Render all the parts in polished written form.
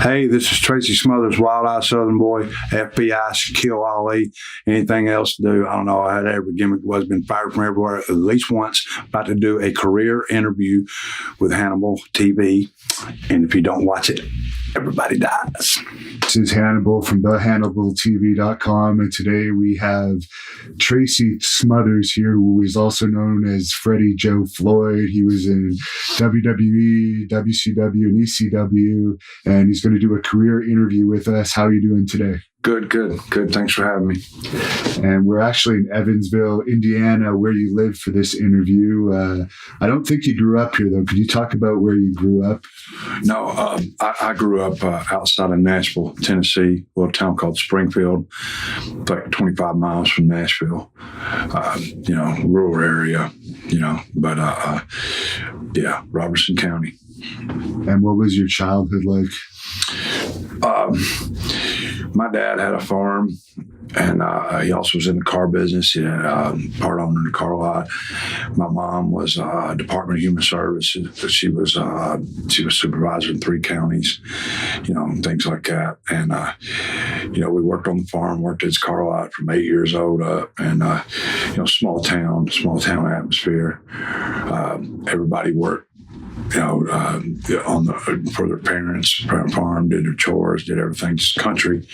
Hey, this is Tracy Smothers, Wild Eye Southern Boy. FBI should kill Ali. Anything else to do? I don't know. I had every gimmick was been fired from everywhere at least once. About to do a career interview with Hannibal TV. And if you don't watch it, everybody dies. This is Hannibal from thehannibaltv.com, and today we have Tracy Smothers here, who is also known as Freddie Joe Floyd. He was in WWE, WCW, and ECW, and he's going to do a career interview with us. How are you doing today? Good. Thanks for having me. And we're actually in Evansville, Indiana, where you live for this interview. I don't think you grew up here, though. Could you talk about where you grew up? No, I grew up outside of Nashville, Tennessee, a little town called Springfield, like 25 miles from Nashville. Rural area, but Robertson County. And what was your childhood like? My dad had a farm, and he also was in the car business. He had part owner in the car lot. My mom was Department of Human Services. She was supervisor in 3 counties, things like that. And we worked on the farm, worked at his car lot from 8 years old up, and small town atmosphere. Everybody worked. For their parents, farm, did their chores, did everything, just country,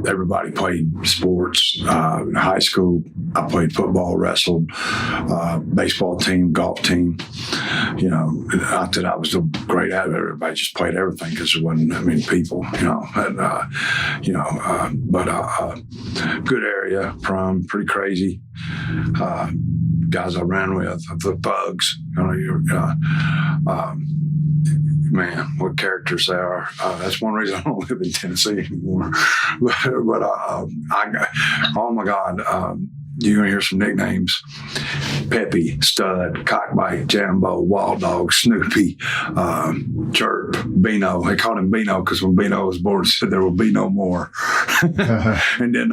everybody played sports. In high school, I played football, wrestled, baseball team, golf team. Not that I was so great at it. Everybody just played everything because there wasn't that many people, good area, pretty crazy. Guys I ran with, the thugs, man, what characters they are. That's one reason I don't live in Tennessee anymore. but oh my God, you're going to hear some nicknames. Peppy, Stud, Cockbite, Jambo, Wild Dog, Snoopy, Chirp, Beano. They called him Beano because when Beano was born, he said there will be no more. And then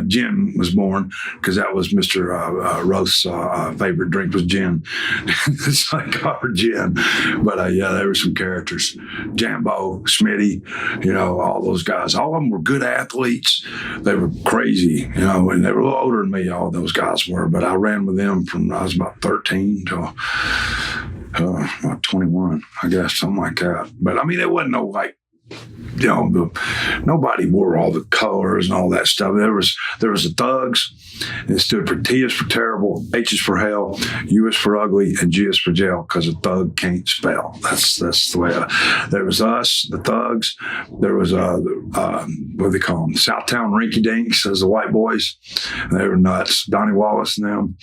gin was born because that was Mr. Roth's favorite drink was gin. So I called her gin. But there were some characters. Jambo, Smitty, all those guys. All of them were good athletes. They were crazy, and they were a little older than me, all those guys were. But I ran with them from I was about 13 till about 21, I guess, something like that. But it wasn't no nobody wore all the colors and all that stuff. There was the thugs. It stood for T is for terrible, H is for hell, U is for ugly, and G is for jail because a thug can't spell. That's the way. There was us, the thugs. There was what do they call them? Southtown Rinky Dinks as the white boys. They were nuts. Donnie Wallace and them.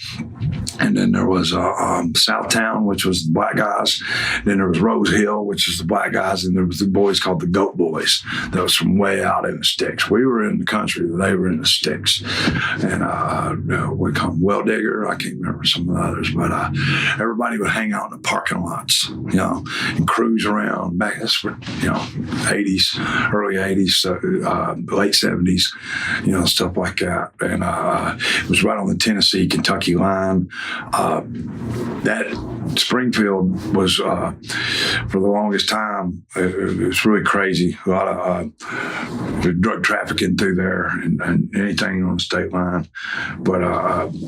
And then there was Southtown, which was the black guys. Then there was Rose Hill, which is the black guys, and there was the boys called the Goat Boys. That was from way out in the sticks. We were in the country, they were in the sticks. And we call them Well Digger. I can't remember some of the others, but everybody would hang out in the parking lots, and cruise around. Back, that's what, 80s, early 80s, late 70s, stuff like that. And it was right on the Tennessee-Kentucky line. That Springfield was, for the longest time, it was really crazy. A lot of drug trafficking through there and anything on the state line. But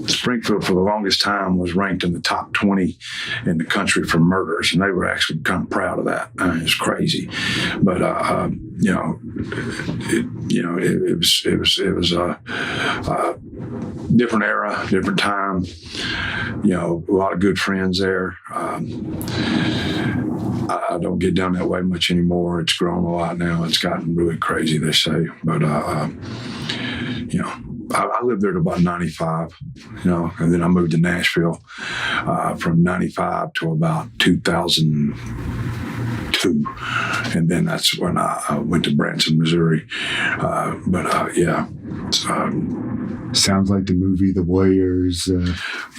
Springfield, for the longest time, was ranked in the top 20 in the country for murders, and they were actually kind of proud of that. It's crazy, but it was a different era, different time. A lot of good friends there. I don't get down that way much anymore. It's grown a lot now. It's gotten really crazy, they say. But, I lived there to about 95, and then I moved to Nashville from 95 to about 2002. And then that's when I went to Branson, Missouri. Sounds like the movie The Warriors.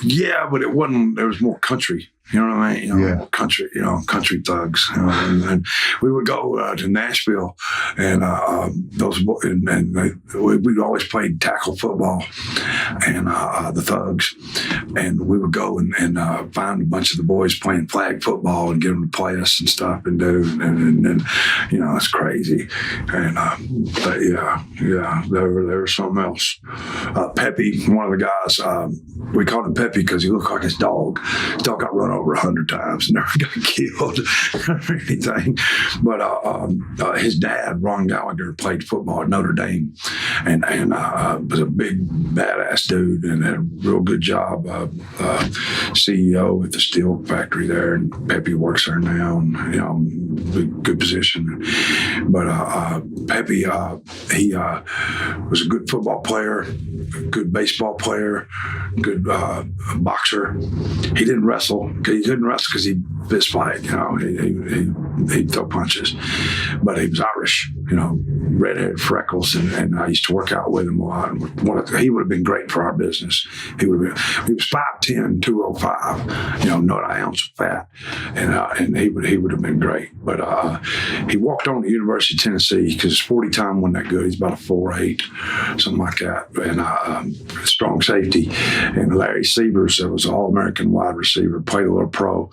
Yeah, but it wasn't. There was more country. You know what I mean? Yeah. Country. Country thugs. And we would go to Nashville, and we always played tackle football, and the thugs, and we would go and find a bunch of the boys playing flag football and get them to play us and stuff and do, and it's crazy, and but there was something else. Pepe, one of the guys, we called him Pepe because he looked like his dog. His dog got run over 100 times, never got killed or anything. But his dad, Ron Gallagher, played football at Notre Dame, and was a big badass dude and had a real good job. CEO at the steel factory there, and Pepe works there now, and good position. But Pepe, he was a good football player, good baseball player, good boxer. He didn't wrestle. He couldn't wrestle because he fist fight. He'd throw punches, but he was Irish. Red-haired freckles, and I used to work out with him a lot. He would have been great for our business. He was 5'10", 205. Not an ounce of fat, and he would have been great. But he walked on to University of Tennessee because his 40 time wasn't that good. He's about a 4'8", something like that, and strong safety. And Larry Sievers, that was an All-American wide receiver, played a little pro,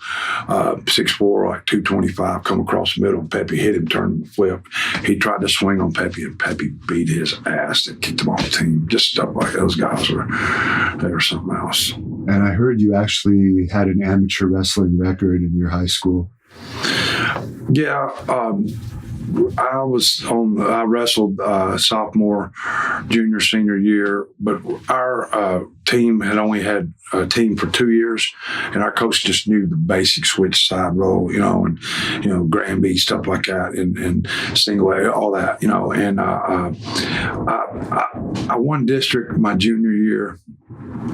6'4", like 225, come across the middle. Pepe hit him, turned him, flipped. He tried to swing on Pepe, and Pepe beat his ass and kicked him off the team. Just stuff like that. Those guys they were something else. And I heard you actually had an amateur wrestling record in your high school. Yeah, I wrestled sophomore, junior, senior year, but our team had only had a team for 2 years, and our coach just knew the basic switch side roll, and Granby, stuff like that, and single A, all that, and I won district my junior year.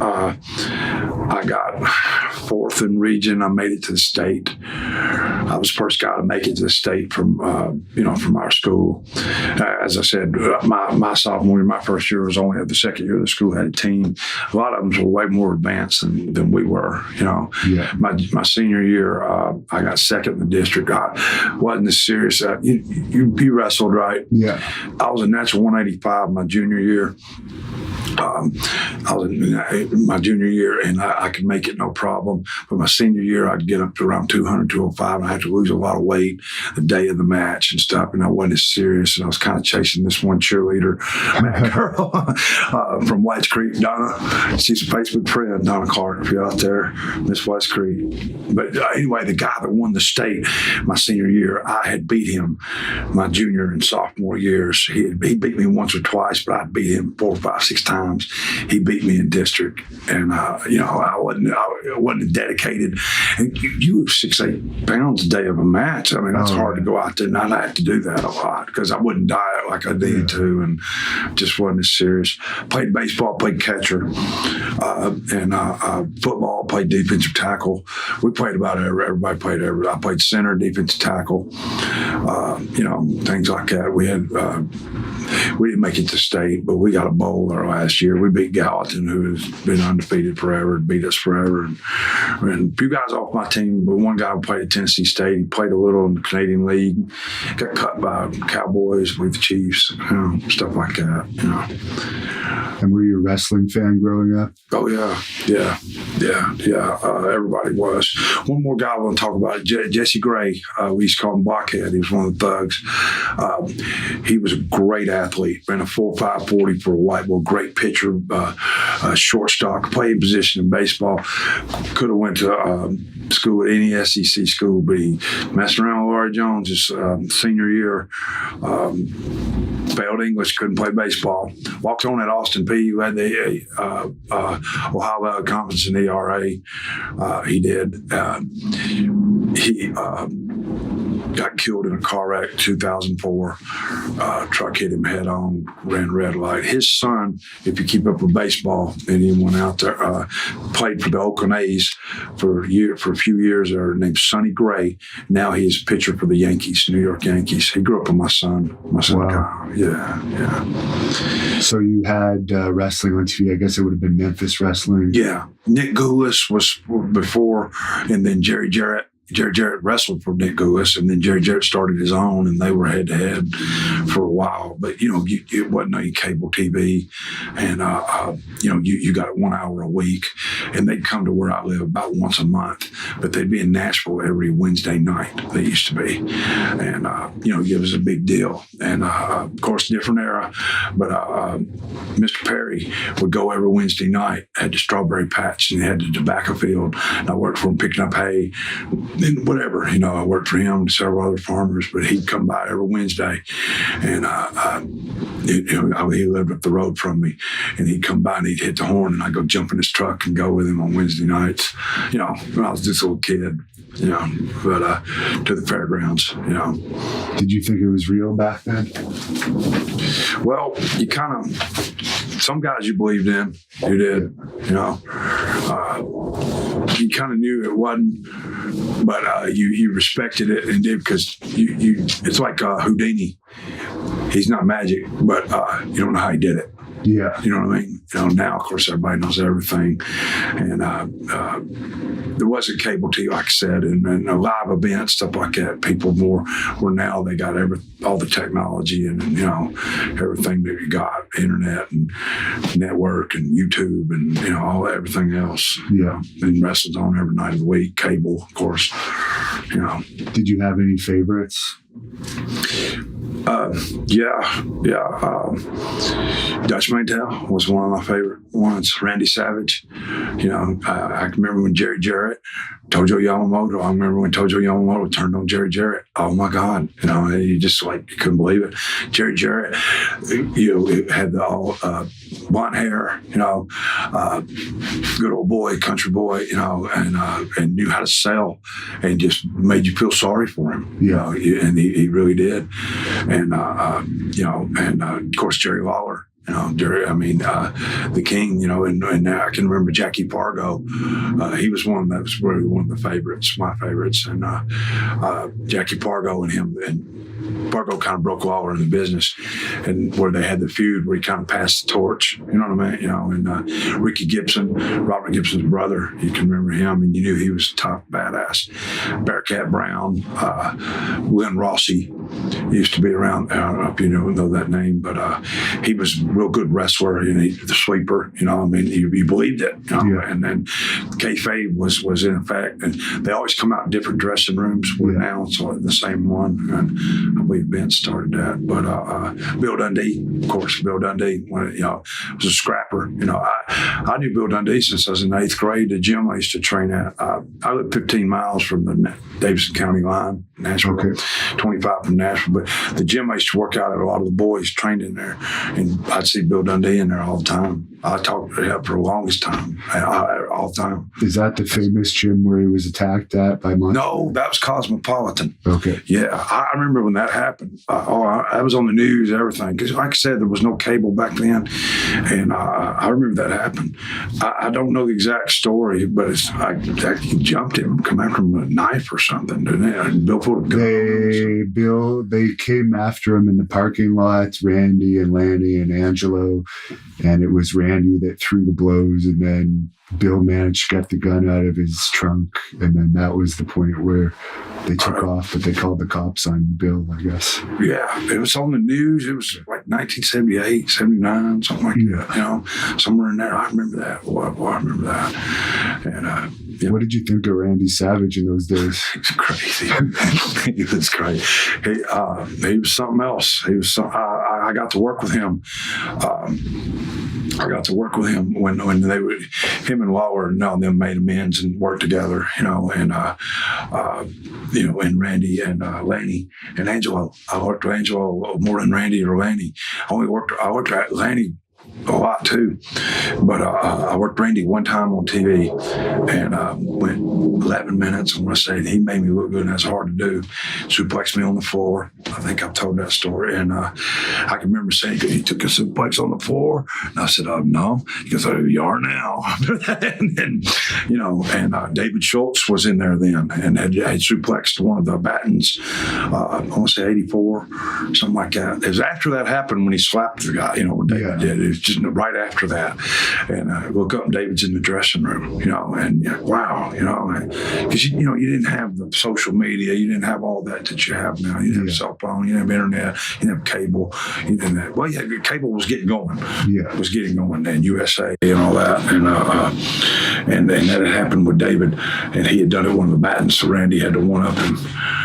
I got fourth in region. I made it to the state. I was the first guy to make it to the state from our school. As I said, my sophomore year, my first year was only the second year the school had a team. A lot of them were way more advanced than we were. Yeah. My senior year, I got second in the district. I wasn't as serious. You wrestled, right? Yeah. I was a natural 185 my junior year. I was in my junior year, and I could make it no problem. But my senior year, I'd get up to around 200, 205, and I had to lose a lot of weight the day of the match and stuff. And I wasn't as serious, and I was kind of chasing this one cheerleader, girl from Whites Creek, Donna. She's a Facebook friend, Donna Clark, if you're out there, Miss Whites Creek. But anyway, the guy that won the state my senior year, I had beat him my junior and sophomore years. He beat me once or twice, but I beat him 4, 5, 6 times. He beat me in district, and I wasn't dedicated. And you were 6, 8 pounds a day of a match. I mean, that's hard to go out there, and I had to do that a lot because I wouldn't diet like I needed to, and just wasn't as serious. Played baseball, played catcher, and football. Played defensive tackle. We played about everybody played I played center, defensive tackle, things like that. We didn't make it to state, but we got a bowl our last year. We beat Gallatin, who has been undefeated forever, beat us forever. And a few guys off my team, but one guy played at Tennessee State. He played a little in the Canadian League, got cut by Cowboys with the Chiefs, stuff like that. And were you a wrestling fan growing up? Oh, yeah. Everybody was. One more guy I want to talk about, Jesse Gray. We used to call him Blockhead. He was one of the thugs. He was a great athlete, ran a 4.5 40 for a white ball, great pitcher, shortstop, played position in baseball. Could have went to school at any SEC school, but he messed around with Laurie Jones his senior year. Failed English, couldn't play baseball. Walked on at Austin P, who had the Ohio Valley Conference in ERA. He did. got killed in a car wreck 2004. Truck hit him head on, ran red light. His son, if you keep up with baseball, anyone out there, played for the Oakland A's for a few years there, named Sonny Gray. Now he's a pitcher for the Yankees, New York Yankees. He grew up with my son. Wow. Kyle. Yeah. So you had wrestling on TV. I guess it would have been Memphis wrestling. Yeah. Nick Goulas was before, and then Jerry Jarrett. Jerry Jarrett wrestled for Nick Goulas, and then Jerry Jarrett started his own, and they were head-to-head for a while. But, it wasn't any cable TV, and, you got 1 hour a week, and they'd come to where I live about once a month, but they'd be in Nashville every Wednesday night, they used to be. And, it was a big deal. And, of course, different era, but Mr. Perry would go every Wednesday night, had the strawberry patch, and he had the tobacco field, and I worked for him picking up hay. And whatever, I worked for him and several other farmers, but he'd come by every Wednesday, and he lived up the road from me, and he'd come by and he'd hit the horn, and I'd go jump in his truck and go with him on Wednesday nights, when I was just a little kid, but to the fairgrounds, Did you think it was real back then? Well, you kind of, some guys you believed in, you did, you kind of knew it wasn't, but you respected it and did, because it's like Houdini. He's not magic, but you don't know how he did it. Yeah. You know what I mean? Now, of course, everybody knows everything. And there wasn't cable TV, like I said, and live events, stuff like that. People were now, they got all the technology and, everything that you got, internet and network and YouTube and, everything else. Yeah. And wrestling's on every night of the week, cable, of course. Did you have any favorites? Dutch Mantel was one of my favorite ones. Randy Savage. I can remember when Jerry Jarrett, Tojo Yamamoto. I remember when Tojo Yamamoto turned on Jerry Jarrett. Oh my God. You just you couldn't believe it. Jerry Jarrett, had the all blonde hair, good old boy, country boy, and knew how to sell and just made you feel sorry for him. Yeah. And he really did. And, of course, Jerry Lawler. The King, and I can remember Jackie Pargo. He was one that was really one of the favorites, my favorites. And Jackie Pargo and him, and Pargo kind of broke Lawler in the business, and where they had the feud where he kind of passed the torch, you know what I mean? And Ricky Gibson, Robert Gibson's brother, you can remember him, and you knew he was a tough, badass. Bearcat Brown, Lynn Rossi used to be around, I don't know if you know that name, but he was a real good wrestler, the sweeper, you believed it, Yeah. And then kayfabe was in effect, and they always come out in different dressing rooms. We're now the same one, and I believe Vince started that. But Bill Dundee, of course, Bill Dundee, was a scrapper. I knew Bill Dundee since I was in 8th grade. The gym I used to train at, I lived 15 miles from the Davidson County line, Nashville, okay. 25 from Nashville. But the gym I used to work out at, a lot of the boys trained in there, and I'd see Bill Dundee in there all the time. I talked to him for the longest time, all the time. Is that the famous gym where he was attacked at by Montana? No, that was Cosmopolitan. Okay. Yeah, I remember when that happened. I was on the news, everything. Because like I said, there was no cable back then. And I remember that happened. I don't know the exact story, but it's he jumped him, come after him with a knife or something, didn't they? And Bill pulled a gun. They came after him in the parking lots, Randy and Lanny and Angelo, and it was Randy that threw the blows, and then Bill managed to get the gun out of his trunk, and then that was the point where they took off, but they called the cops on Bill, I guess. Yeah, it was on the news. It was like 1978, 79, something like that, somewhere in there. I remember that. I remember that. And what did you think of Randy Savage in those days? He was crazy. He was crazy. He was something else. He was. I got to work with him. I got to work with him when they would, him and Lawler and all them made amends and worked together, and Randy and Lanny and Angelo. I worked with Angelo more than Randy or Lanny. I worked at Lanny a lot too. But I worked Randy one time on TV and went 11 minutes. I want to say he made me look good, and that's hard to do. Suplexed me on the floor. I think I've told that story. And I can remember saying he took a suplex on the floor, and I said, "No." He goes, "Oh, you are now." and then, David Schultz was in there then and had suplexed one of the Battens. I want to say 84, something like that. It was after that happened when he slapped the guy. What David did. It was just right after that. And I look up, and David's in the dressing room. And wow, because you didn't have the social media, you didn't have all that you have now. You didn't have cell phone, you didn't have internet, you didn't have cable, you didn't have. Well, yeah, cable was getting going. Yeah, it was getting going, and USA and all that, and that had happened with David, and he had done it one of the Battens, so Randy had to one up him.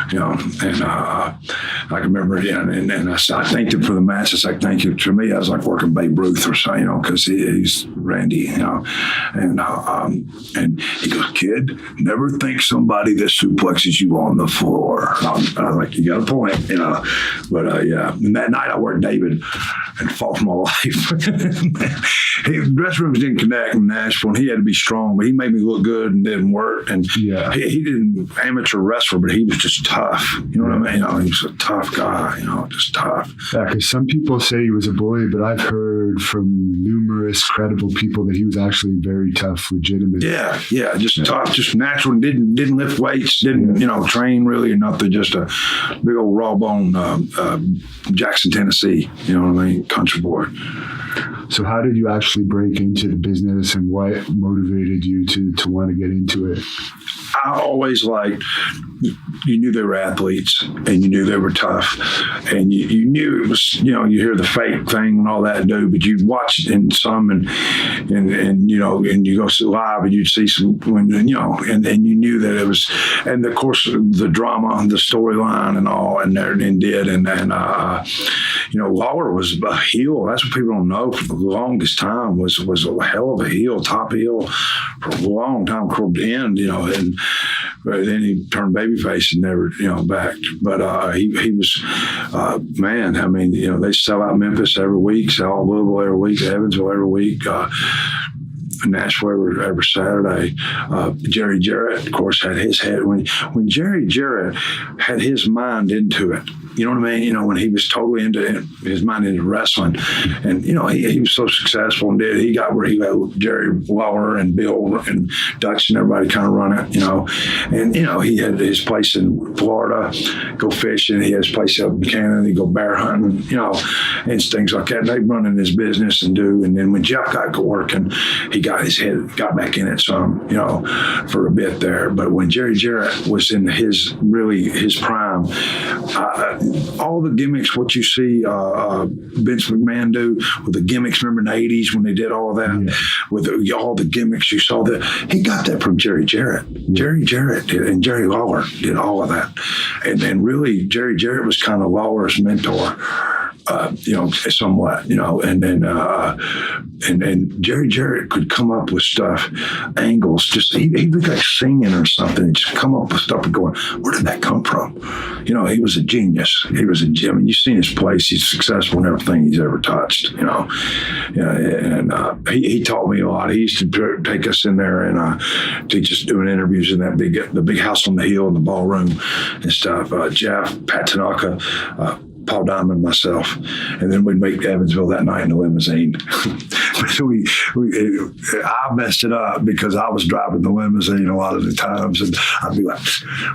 I can remember, and I thanked him for the match. It's like, thank you. To me, I was like working Babe Ruth or something, because he's Randy, and he goes, "Kid, never think somebody that suplexes you on the floor." I was like, "You got a point," But and that night I worked David and fought for my life. Dressing rooms didn't connect in Nashville, and he had to be strong, but he made me look good and didn't work. And he didn't amateur wrestler, but he was just tough. You know what I mean? He was a tough guy, just tough. Yeah, because some people say he was a bully, but I've heard from numerous credible people that he was actually very tough, legitimate. Yeah, just tough, just natural. Didn't lift weights, didn't train really or nothing. Just a big old raw bone, Jackson, Tennessee. You know what I mean? Country boy. So how did you actually break into the business, and what motivated you to want to get into it? I always liked, you knew they were athletes, and you knew they were tough, and you knew it was, you hear the fake thing and all that, but you'd watch it in some, and you go live and you'd see some, and you knew that it was, and of course the drama, the storyline and all, and Lawler was a heel. That's what people don't know. For the longest time was a hell of a heel, top heel for a long time, curved end, and then he turned babyface and never, backed. But he was, man. I mean, they sell out Memphis every week, sell out Louisville every week, Evansville every week. Nashville every Saturday. Jerry Jarrett, of course, had his head when Jerry Jarrett had his mind into it. You know what I mean? When he was totally into his mind into wrestling, and he was so successful, and he got where he let Jerry Lawler and Bill and Dutch and everybody kind of run it. And he had his place in Florida, go fishing. He had his place up in Canada. He go bear hunting, and things like that. They run in his business and do. And then when Jeff got working, he got back in it some, for a bit there. But when Jerry Jarrett was in his prime, all the gimmicks, what you see Vince McMahon do with the gimmicks, remember in the 80s when they did all of that, with all the gimmicks, you saw that. He got that from Jerry Jarrett. Jerry Jarrett did, and Jerry Lawler did all of that. And then really, Jerry Jarrett was kind of Lawler's mentor. Somewhat, and then Jerry Jarrett could come up with stuff, angles, just he'd be like singing or something, just come up with stuff and going, where did that come from? He was a genius. You've seen his place. He's successful in everything he's ever touched, and he taught me a lot. He used to take us in there and teach us doing interviews in that the big house on the hill in the ballroom and stuff. Jeff, Pat Tanaka, Paul Diamond, myself, and then we'd make Evansville that night in a limousine. I messed it up because I was driving the limousine a lot of the times, and I'd be like,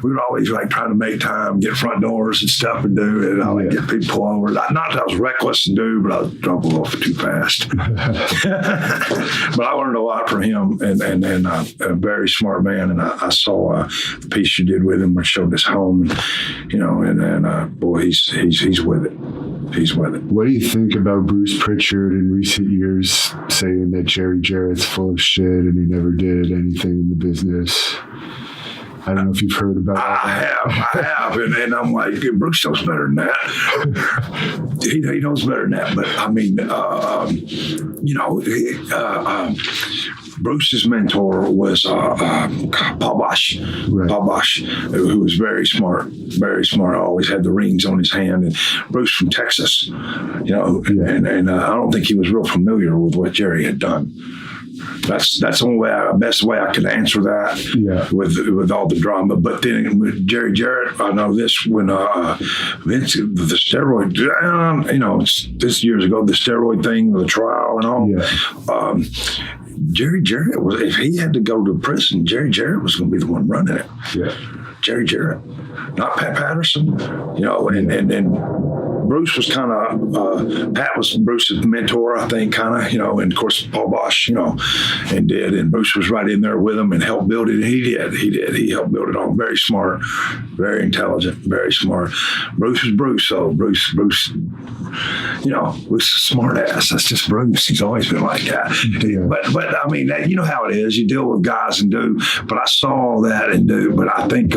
we would always like trying to make time, get front doors and stuff and do it. And I would get people pull over. Not that I was reckless and do, but I was drove a little too fast. But I learned a lot from him, and a very smart man. And I saw the piece you did with him, which showed his home, and boy, he's with it. He's with it. What do you think about Bruce Pritchard in recent years saying that Jerry Jarrett's full of shit and he never did anything in the business? I don't know if you've heard about that. I have. And I'm like, Bruce knows better than that. He knows better than that. But I mean, Bruce's mentor was Paul Bosch. Right. Paul Bosch, who was very smart, always had the rings on his hand. And Bruce from Texas, and I don't think he was real familiar with what Jerry had done. That's the only way, best way I could answer that. With all the drama. But then with Jerry Jarrett, I know this when Vince, the steroid, this years ago, the steroid thing, the trial and all. Yeah. Jerry Jarrett was, if he had to go to prison, Jerry Jarrett was going to be the one running it. Yeah. Jerry Jarrett, not Pat Patterson, and Bruce was kind of, Pat was Bruce's mentor, I think, kind of, and of course, Paul Bosch, and Bruce was right in there with him and helped build it. He did. He helped build it all. Very smart, very intelligent, very smart. Bruce was Bruce, so Bruce, Bruce is a smart ass. That's just Bruce. He's always been like that. Yeah. But I mean, you know how it is. You deal with guys and do, but I saw all that and do, but I think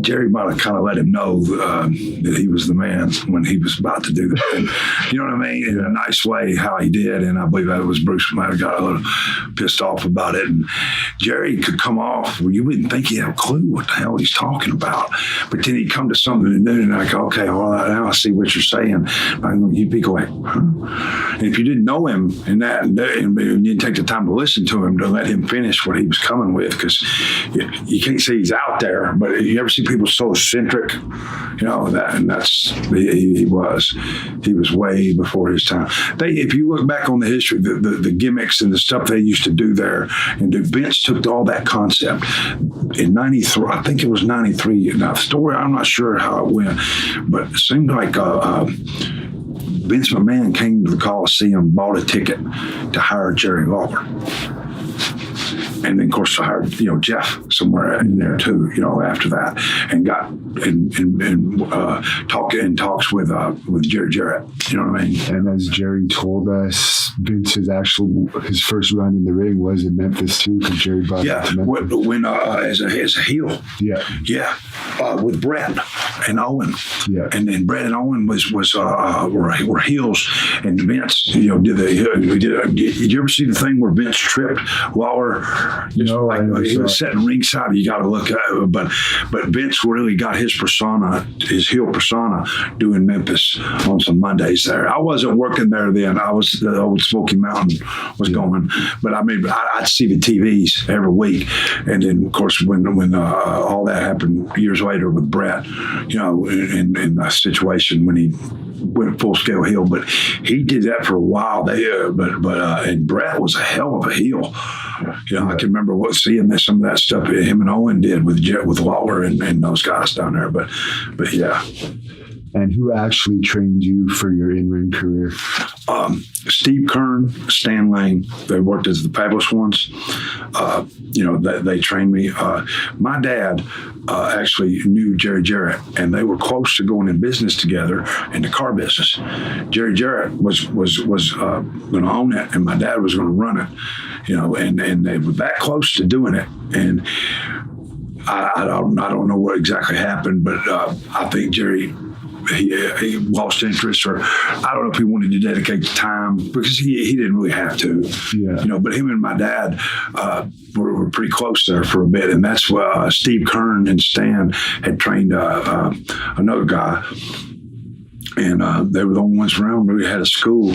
Jerry might have kind of let him know that he was the man when he was about to do that. And, you know what I mean? In a nice way, how he did. And I believe that was Bruce might have got a little pissed off about it. And Jerry could come off where you wouldn't think he had a clue what the hell he's talking about. But then he'd come to something new and like, okay, well, now I see what you're saying. You'd be going, huh? And if you didn't know him and you didn't take the time to listen to him, to let him finish what he was coming with, because you can't say he's out there, but you ever see people so eccentric, he was way before his time. If you look back on the history, the gimmicks and the stuff they used to do there, and Vince took all that concept in 93, I think it was 93. Now, the story, I'm not sure how it went, but it seemed like Vince McMahon came to the Coliseum, bought a ticket to hire Jerry Lawler. And then, of course, I hired, Jeff somewhere in there too, after that, and got talks with Jerry Jarrett. You know what I mean? And as Jerry told us, Vince's his first run in the ring was in Memphis too, because Jerry brought him to Memphis. When as a heel. Yeah. With Brett and Owen. Yeah. And then Brett and Owen were heels, and Vince, did you ever see the thing where Vince tripped Lawler? He was sitting ringside. You got to look at it, but Vince really got his heel persona, doing Memphis on some Mondays there. I wasn't working there then. I was the old Smoky Mountain was going, but I mean, I'd see the TVs every week, and then of course when all that happened years later with Brett, in a situation when he went full scale heel, but he did that for a while. And Brett was a hell of a heel. I can remember seeing some of that stuff him and Owen did with Lawler and those guys down there. But yeah. And who actually trained you for your in-ring career? Steve Kern, Stan Lane. They worked as the Fabulous Ones. They trained me. My dad actually knew Jerry Jarrett, and they were close to going in business together in the car business. Jerry Jarrett was going to own it, and my dad was going to run it. And they were that close to doing it. And I don't know what exactly happened, but I think Jerry. He lost interest, or I don't know if he wanted to dedicate the time, because he didn't really have to. Yeah. But him and my dad were pretty close there for a bit, and that's why Steve Kern and Stan had trained another guy. And they were the only ones around. We had a school,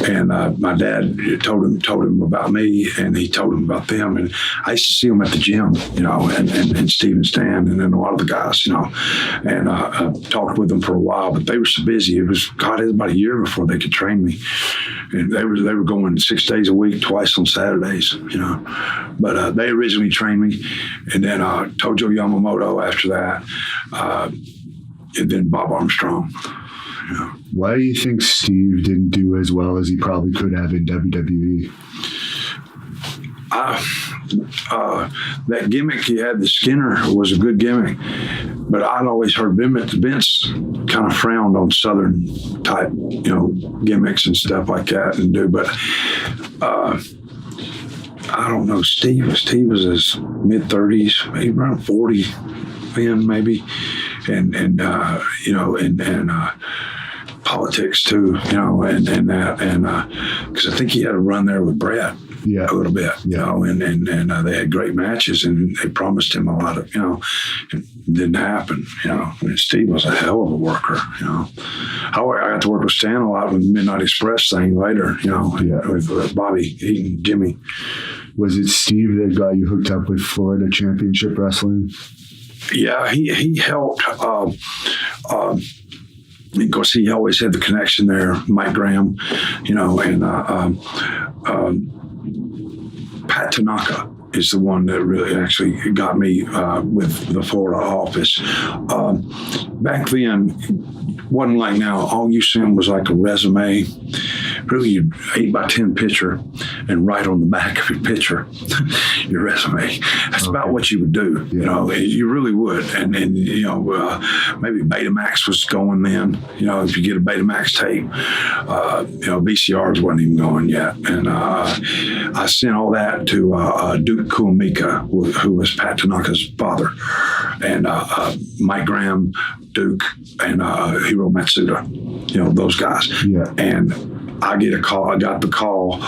and my dad told him about me, and he told him about them. And I used to see them at the gym, and Steve and Stan, and then a lot of the guys, And I talked with them for a while, but they were so busy. It was about a year before they could train me. And they were going 6 days a week, twice on Saturdays, But they originally trained me, and then Tojo Yamamoto after that, and then Bob Armstrong. Why do you think Steve didn't do as well as he probably could have in WWE? That gimmick he had, the Skinner, was a good gimmick, but I'd always heard Vince kind of frowned on Southern type, gimmicks and stuff like that, but I don't know. Steve was his mid-30s, maybe around 40 then, maybe, and politics too, and that, and because I think he had a run there with Brett, a little bit, and they had great matches, and they promised him a lot of, it didn't happen, And Steve was a hell of a worker, I got to work with Stan a lot with the Midnight Express thing later, with Bobby Eaton, Jimmy. Was it Steve that got you hooked up with Florida Championship Wrestling? Yeah, he helped. Of course, he always had the connection there, Mike Graham, and Pat Tanaka is the one that really actually got me with the Florida office. Back then, wasn't like now. All you sent was like a resume, really your 8x10 picture, and write on the back of your picture your resume. That's about what you would do. You really would. And maybe Betamax was going then. If you get a Betamax tape, VCRs wasn't even going yet. And I sent all that to Duke Kuwait, who was Pat Tanaka's father, and Mike Graham, Duke, and Hiro Matsuda, those guys. Yeah. And I get a call. I got the call.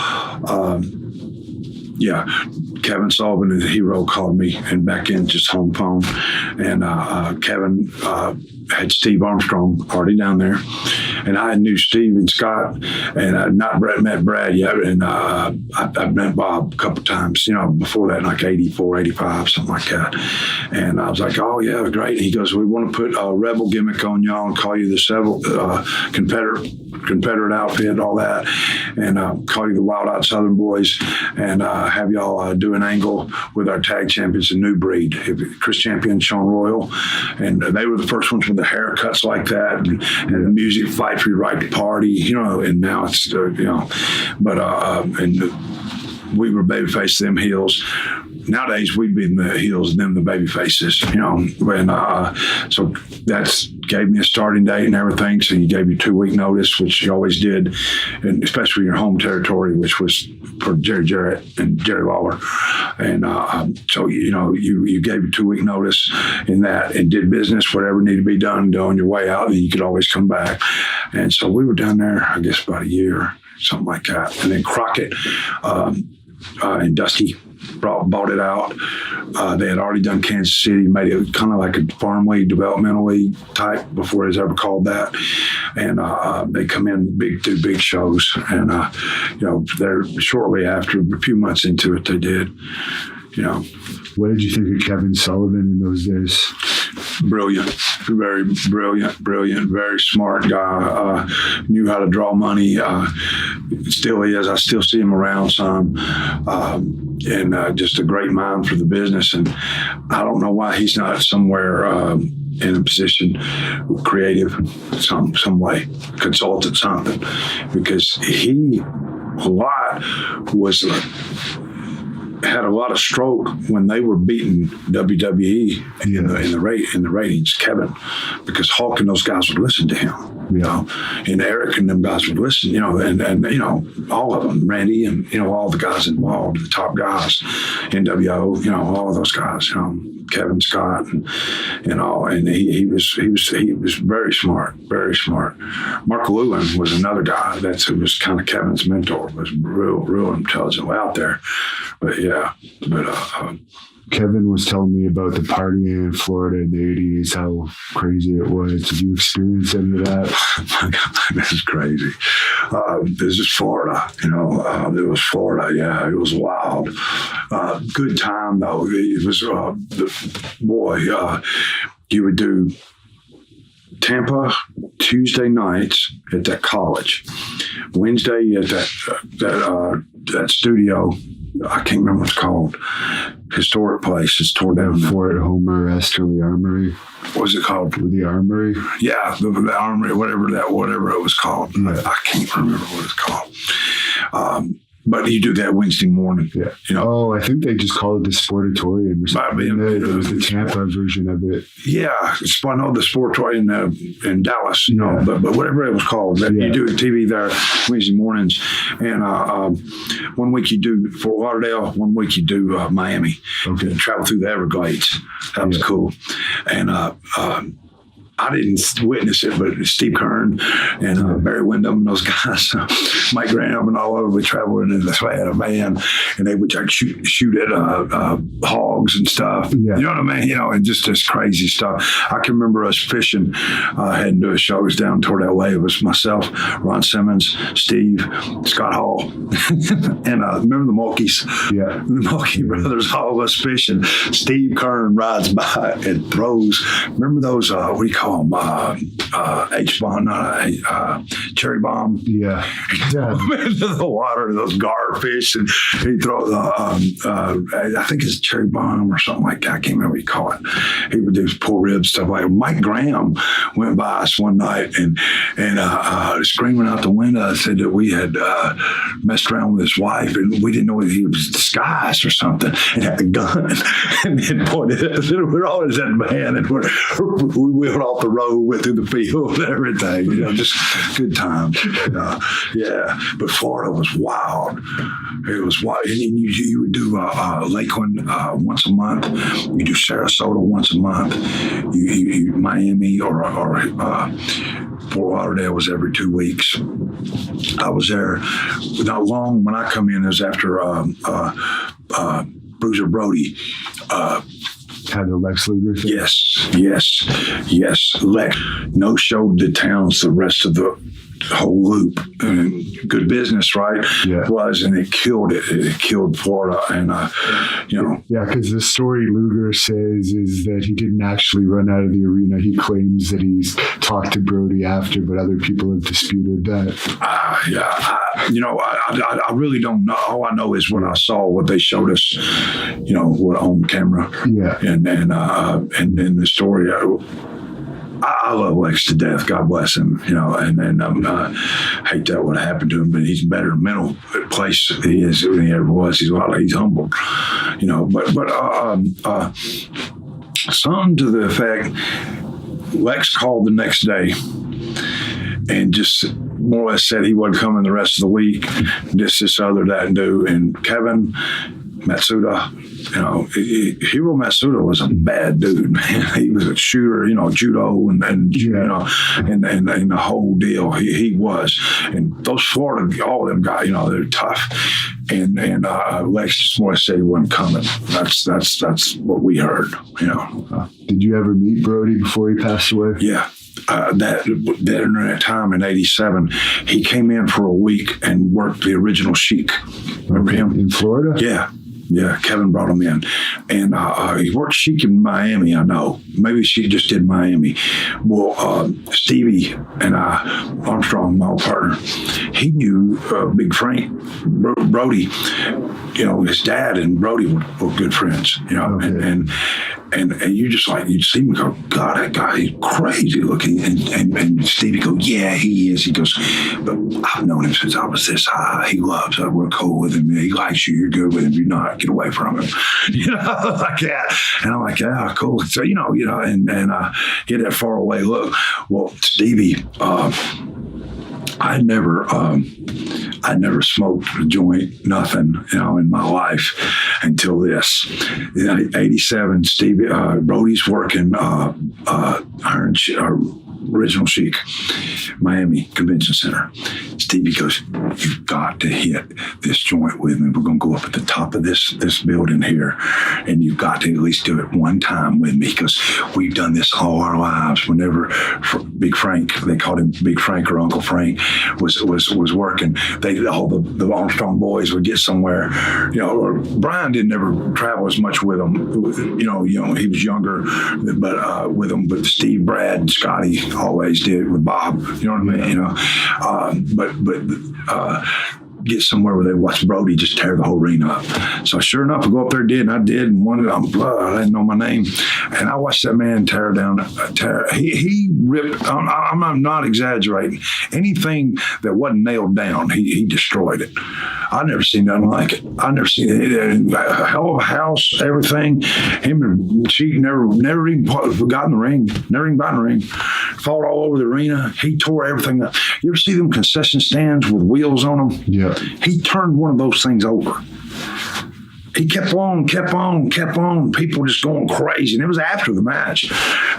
Kevin Sullivan and Hero called me, and back in just home phone. And Kevin had Steve Armstrong already down there, and I knew Steve and Scott, and I'd not met Brad yet, and I'd met Bob a couple times, before that, like 84, 85, something like that. And I was like, oh yeah, great. He goes, we want to put a Rebel gimmick on y'all and call you the Confederate outfit, all that, and call you the Wild Out Southern Boys, and have y'all do an angle with our tag champions, a New Breed, Chris Champion, Sean Royal, and they were the first ones with the haircuts like that, and the music, Fight for Your Right to Party, and now it's, but and we were babyface, them heels. Nowadays, we'd be in the heels and them the baby faces, and so that's gave me a starting date and everything. So you gave me 2-week notice, which you always did, and especially in your home territory, which was for Jerry Jarrett and Jerry Lawler. And so, you gave me 2-week notice in that and did business, whatever needed to be done on your way out, and you could always come back. And so we were down there, I guess, about a year, something like that. And then Crockett and Dusty bought it out. They had already done Kansas City, made it kind of like a farm league, developmental league type before it was ever called that. And they come in do big shows. And, they're shortly after, a few months into it, they did, What did you think of Kevin Sullivan in those days? Brilliant, very brilliant, very smart guy. Knew how to draw money. Still is. I still see him around some. And just a great mind for the business. And I don't know why he's not somewhere in a position, creative, some way, consultant, something, because he had a lot of stroke when they were beating WWE in the ratings, Kevin, because Hulk and those guys would listen to him, and Eric and them guys would listen, and all of them, Randy and all the guys involved, the top guys, NWO, all of those guys, Kevin Scott and all, and he was very smart, very smart. Mark Lewin was another guy who was kind of Kevin's mentor, was real intelligent out there, but Kevin was telling me about the partying in Florida in the 80s, how crazy it was. Did you experience any of that? Oh my God, this is crazy. This is Florida, it was Florida. Yeah, it was wild. Good time, though. It was, you would do Tampa Tuesday nights at that college. Wednesday at that studio, I can't remember what it's called. Historic place. It's torn down. Fort Homer Esterly Armory. What was it called? The Armory? Yeah, the Armory, whatever it was called. Yeah. I can't remember what it's called. But you do that Wednesday morning. Yeah. Oh, I think they just called it the Sportatorium or something. It was the Tampa version of it. Yeah. The Sportatorium in Dallas, but whatever it was called. You do TV there Wednesday mornings. And 1 week you do Fort Lauderdale, 1 week you do Miami. Okay. And travel through the Everglades. That was cool. And I didn't witness it, but Steve Kern and Barry Windham and those guys, Mike Graham and all over, we traveled in this way in a van, and they would like shoot at hogs and stuff. Yeah. You know what I mean? And just this crazy stuff. I can remember us fishing, heading to a show. It was down toward LA. It was myself, Ron Simmons, Steve, Scott Hall, and remember the Monkeys? Yeah. The Monkey brothers, all of us fishing. Steve Kern rides by and throws, remember those, what do you call them? H-bomb, cherry bomb. Yeah. Into the water, those garfish, and he throw I think it's cherry bomb or something like that. I can't remember what he called it. He would do pull ribs, stuff like that. Mike Graham went by us one night and screaming out the window, said that we had messed around with his wife, and we didn't know he was disguised or something, and had a gun and then pointed it. We're all in that van, and we wheeled off the road, went through the field and everything. Just good times. But Florida was wild. It was wild. And you would do Lakeland once a month. You do Sarasota once a month. You Miami or Fort Lauderdale was every 2 weeks. I was there not long when I come in. It was after Bruiser Brody. Had the Lex Luger thing? Yes. Lex no-showed the towns the rest of the whole loop. And good business, right? Yeah. It was, and it killed it. It killed Florida, and Yeah, because the story Luger says is that he didn't actually run out of the arena. He claims that he's talked to Brody after, but other people have disputed that. I really don't know. All I know is what I saw, what they showed us, what on camera. Yeah. And then the story. I love Lex to death. God bless him. And I hate that what happened to him, but he's better mental place he is than he ever was. He's humble, But something to the effect. Lex called the next day and just more or less said he wasn't coming the rest of the week. This, other, that, and do. And Kevin Matsuda, Hiro Matsuda was a bad dude, man. He was a shooter, judo and the whole deal. He was. And those Florida, all of them guys, they're tough. And Lex just more said he wasn't coming. That's what we heard, Did you ever meet Brody before he passed away? Yeah. During that time in '87, he came in for a week and worked the original Sheik. Remember him? In Florida? Yeah, Kevin brought him in. And he worked Sheik in Miami, I know. Maybe she just did Miami. Well, Stevie and Armstrong, my old partner, he knew Big Frank Brody. His dad and Brody were good friends, okay. And you just you'd see him go, God, that guy, he's crazy looking. And Stevie go, yeah, he is. He goes, but I've known him since I was this high. He loves us. We're cool with him. He likes you. You're good with him. You're not. Get away from him. Like that. And I'm like, yeah, cool. So, and get that far away look. Well, Stevie, I never smoked a joint, nothing, in my life until this. In '87, Stevie, Brody's working original Sheik, Miami Convention Center. Stevie goes, you've got to hit this joint with me. We're going to go up at the top of this building here, and you've got to at least do it one time with me, because we've done this all our lives. Whenever Big Frank, they called him Big Frank or Uncle Frank, was working, all the Armstrong boys would get somewhere. Brian didn't ever travel as much with them. He was younger, but Steve, Brad, and Scotty always did with Bob. You know what I mean? But get somewhere where they watch Brody just tear the whole arena up. So sure enough, I go up there, and I did, and I didn't know my name, and I watched that man tear down. He ripped. I'm not exaggerating. Anything that wasn't nailed down, he destroyed it. I've never seen nothing like it. I've never seen it. A hell of a house, everything. Him and Sheik never even got in the ring. Never even got in the ring. Fought all over the arena. He tore everything up. You ever see them concession stands with wheels on them? Yeah. He turned one of those things over. he kept on. People just going crazy. And it was after the match.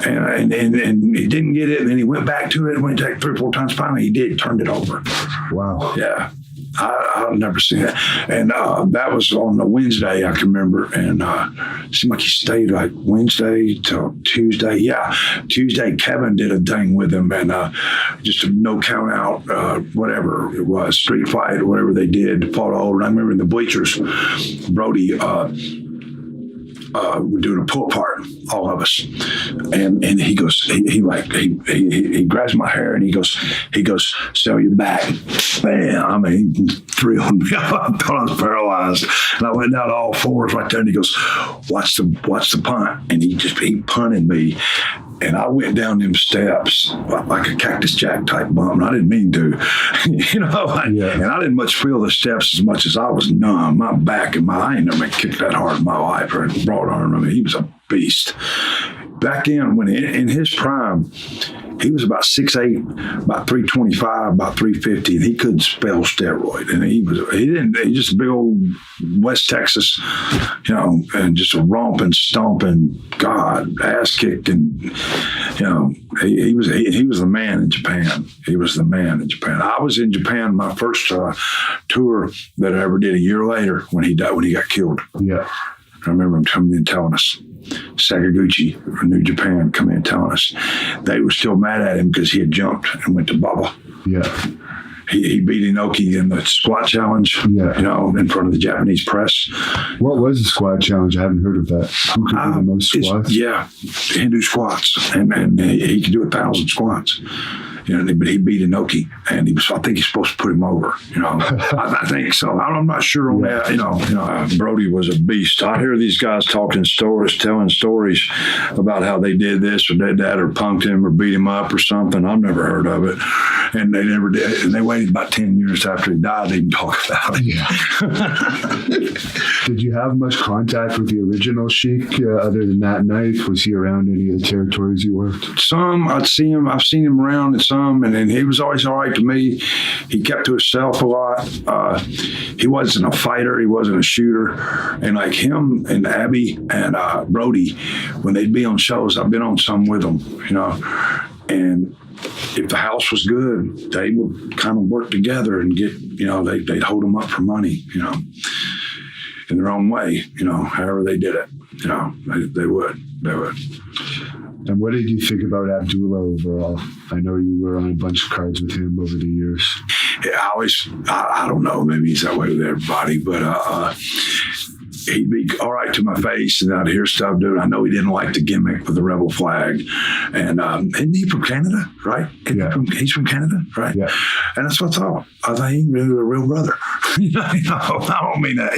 And he didn't get it. And then he went back to it and went back 3 or 4 times. Finally, he did, turned it over. Wow. Yeah. I've never seen that. And that was on a Wednesday, I can remember. And it seemed like he stayed like Wednesday till Tuesday. Yeah. Tuesday, Kevin did a thing with him and just a no count out, whatever it was, street fight or whatever they did, fought over. And I remember in the bleachers, Brody, we're doing a pull apart, all of us, and he goes, he grabs my hair and he goes, sell your back, bam! I mean, he thrilled me. I thought I was paralyzed, and I went down to all fours right there. And he goes, watch the punt, and he punted me. And I went down them steps like a Cactus Jack type bump. And I didn't mean to, And I didn't much feel the steps as much as I was numb. My back and I ain't never been kicked that hard in my life or broad arm. I mean, he was a beast. Back in when in his prime, he was about 6'8", about 325, about 350, and he couldn't spell steroid. And he just a big old West Texas, and just a romping, stomping, ass kicked, and he was the man in Japan. He was the man in Japan. I was in Japan my first tour that I ever did a year later when he died, when he got killed. Yeah. I remember him coming in telling us, Sakaguchi from New Japan come in telling us they were still mad at him because he had jumped and went to Baba. Yeah. He beat Inoki in the squat challenge, in front of the Japanese press. What was the squat challenge? I haven't heard of that. Who could do the most squats? Hindu squats. And he could do 1,000 squats. But he beat Inoki, and I think he's supposed to put him over. I think so. I'm not sure on that. Brody was a beast. I hear these guys telling stories about how they did this or did that or punked him or beat him up or something. I've never heard of it, and they never did. And they waited about 10 years after he died to even talk about it. Yeah. Did you have much contact with the original Sheik other than that night? Was he around any of the territories you worked? Some. I'd see him. I've seen him around and then he was always all right to me. He kept to himself a lot. He wasn't a fighter. He wasn't a shooter. And like him and Abby and Brody, when they'd be on shows, I've been on some with them, and if the house was good, they would kind of work together and get, they'd hold them up for money, in their own way, however they did it, they would. And what did you think about Abdullah overall? I know you were on a bunch of cards with him over the years. Yeah, I don't know, maybe he's that way with everybody, but he'd be all right to my face, and I'd hear stuff, dude. I know he didn't like the gimmick with the rebel flag. And isn't he from Canada, right? He's from Canada, right? Yeah. And that's what I thought. I thought he was a real brother. I don't mean that,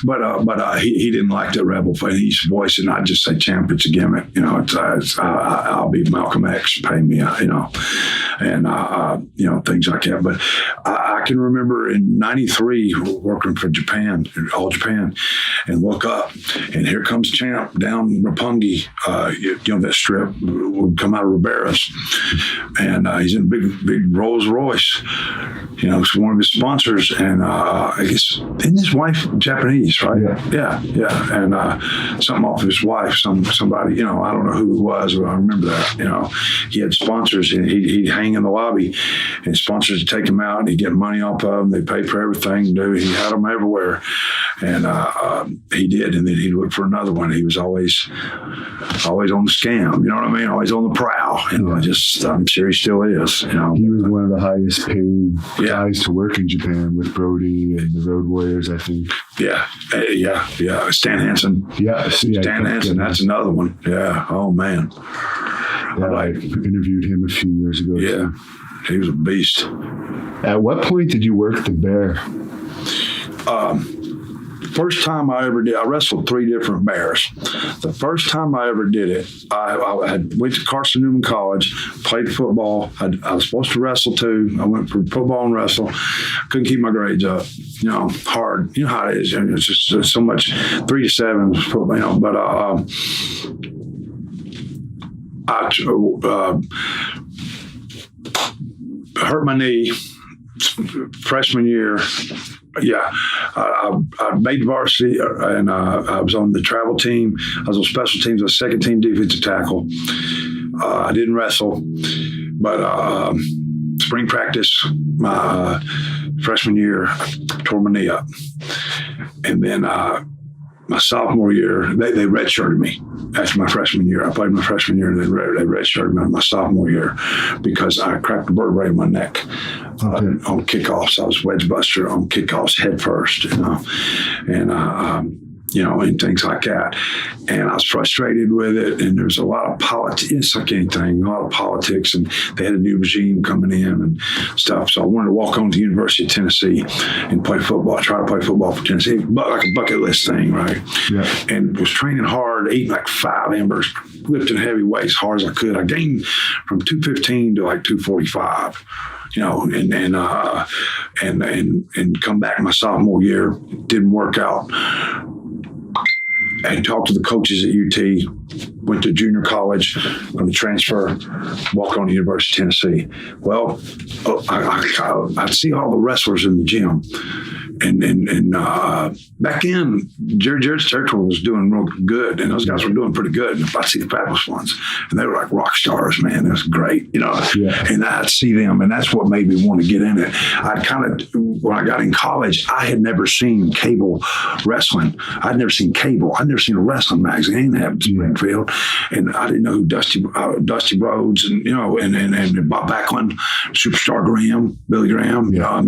but he didn't like the rebel flag. He's voicing, I'd just say, champ, it's a gimmick. I'll be Malcolm X, pay me, and things like that. But I can remember in '93 working for Japan, All Japan, and look up, and here comes Champ down Roppongi, that strip would come out of Ribera's, and he's in a big Rolls Royce, it's one of his sponsors, and I guess, isn't his wife Japanese, right? Yeah, and something off of his wife, somebody, I don't know who it was, but I remember that, he had sponsors, and he'd hang in the lobby, and sponsors would take him out, and he'd get money off of them, they paid for everything, dude, he had them everywhere, and he did, and then he'd look for another one. He was always on the scam, you know what I mean? Always on the prowl. I'm sure he still is. He was one of the highest paid guys to work in Japan with Brody and the Road Warriors, I think. Yeah. Stan Hansen. Stan Hansen. That's another one. Yeah. Oh man. Yeah, I interviewed him a few years ago. Yeah. He was a beast. At what point did you work the bear? First time I ever did, I wrestled 3 different bears. The first time I ever did it, I went to Carson Newman College, played football. I was supposed to wrestle too. I went for football and wrestle. Couldn't keep my grades up. Hard. You know how it is. It's just so much 3 to 7 football. But I hurt my knee freshman year. Yeah, I made varsity, and I was on the travel team. I was on special teams. I was second team defensive tackle. I didn't wrestle, but spring practice, my freshman year, I tore my knee up, and then my sophomore year, they redshirted me after my freshman year. I played my freshman year, and they redshirted me my sophomore year because I cracked a vertebrae in my neck on kickoffs. I was wedge buster on kickoffs head first, and things like that. And I was frustrated with it, and there's a lot of politics. It's like anything, a lot of politics, and they had a new regime coming in and stuff. So I wanted to walk on to the University of Tennessee and play football, try to play football for Tennessee, but like a bucket list thing, right? Yeah. And was training hard, eating like 5 embers, lifting heavy weights hard as I could. I gained from 215 to like 245. And come back my sophomore year, didn't work out. And talked to the coaches at UT, went to junior college, going to transfer, walk on to the University of Tennessee. Well, I'd see all the wrestlers in the gym. And back in, Jared's territory was doing real good, and those guys were doing pretty good. And I'd see the Fabulous Ones, and they were like rock stars, man. It was great, Yeah. And I'd see them, and that's what made me want to get in it. When I got in college, I had never seen cable wrestling. I'd never seen cable. I'd never seen a wrestling magazine have in Springfield, and I didn't know who Dusty Rhodes and Bob Backlund, Superstar Graham, Billy Graham. Guys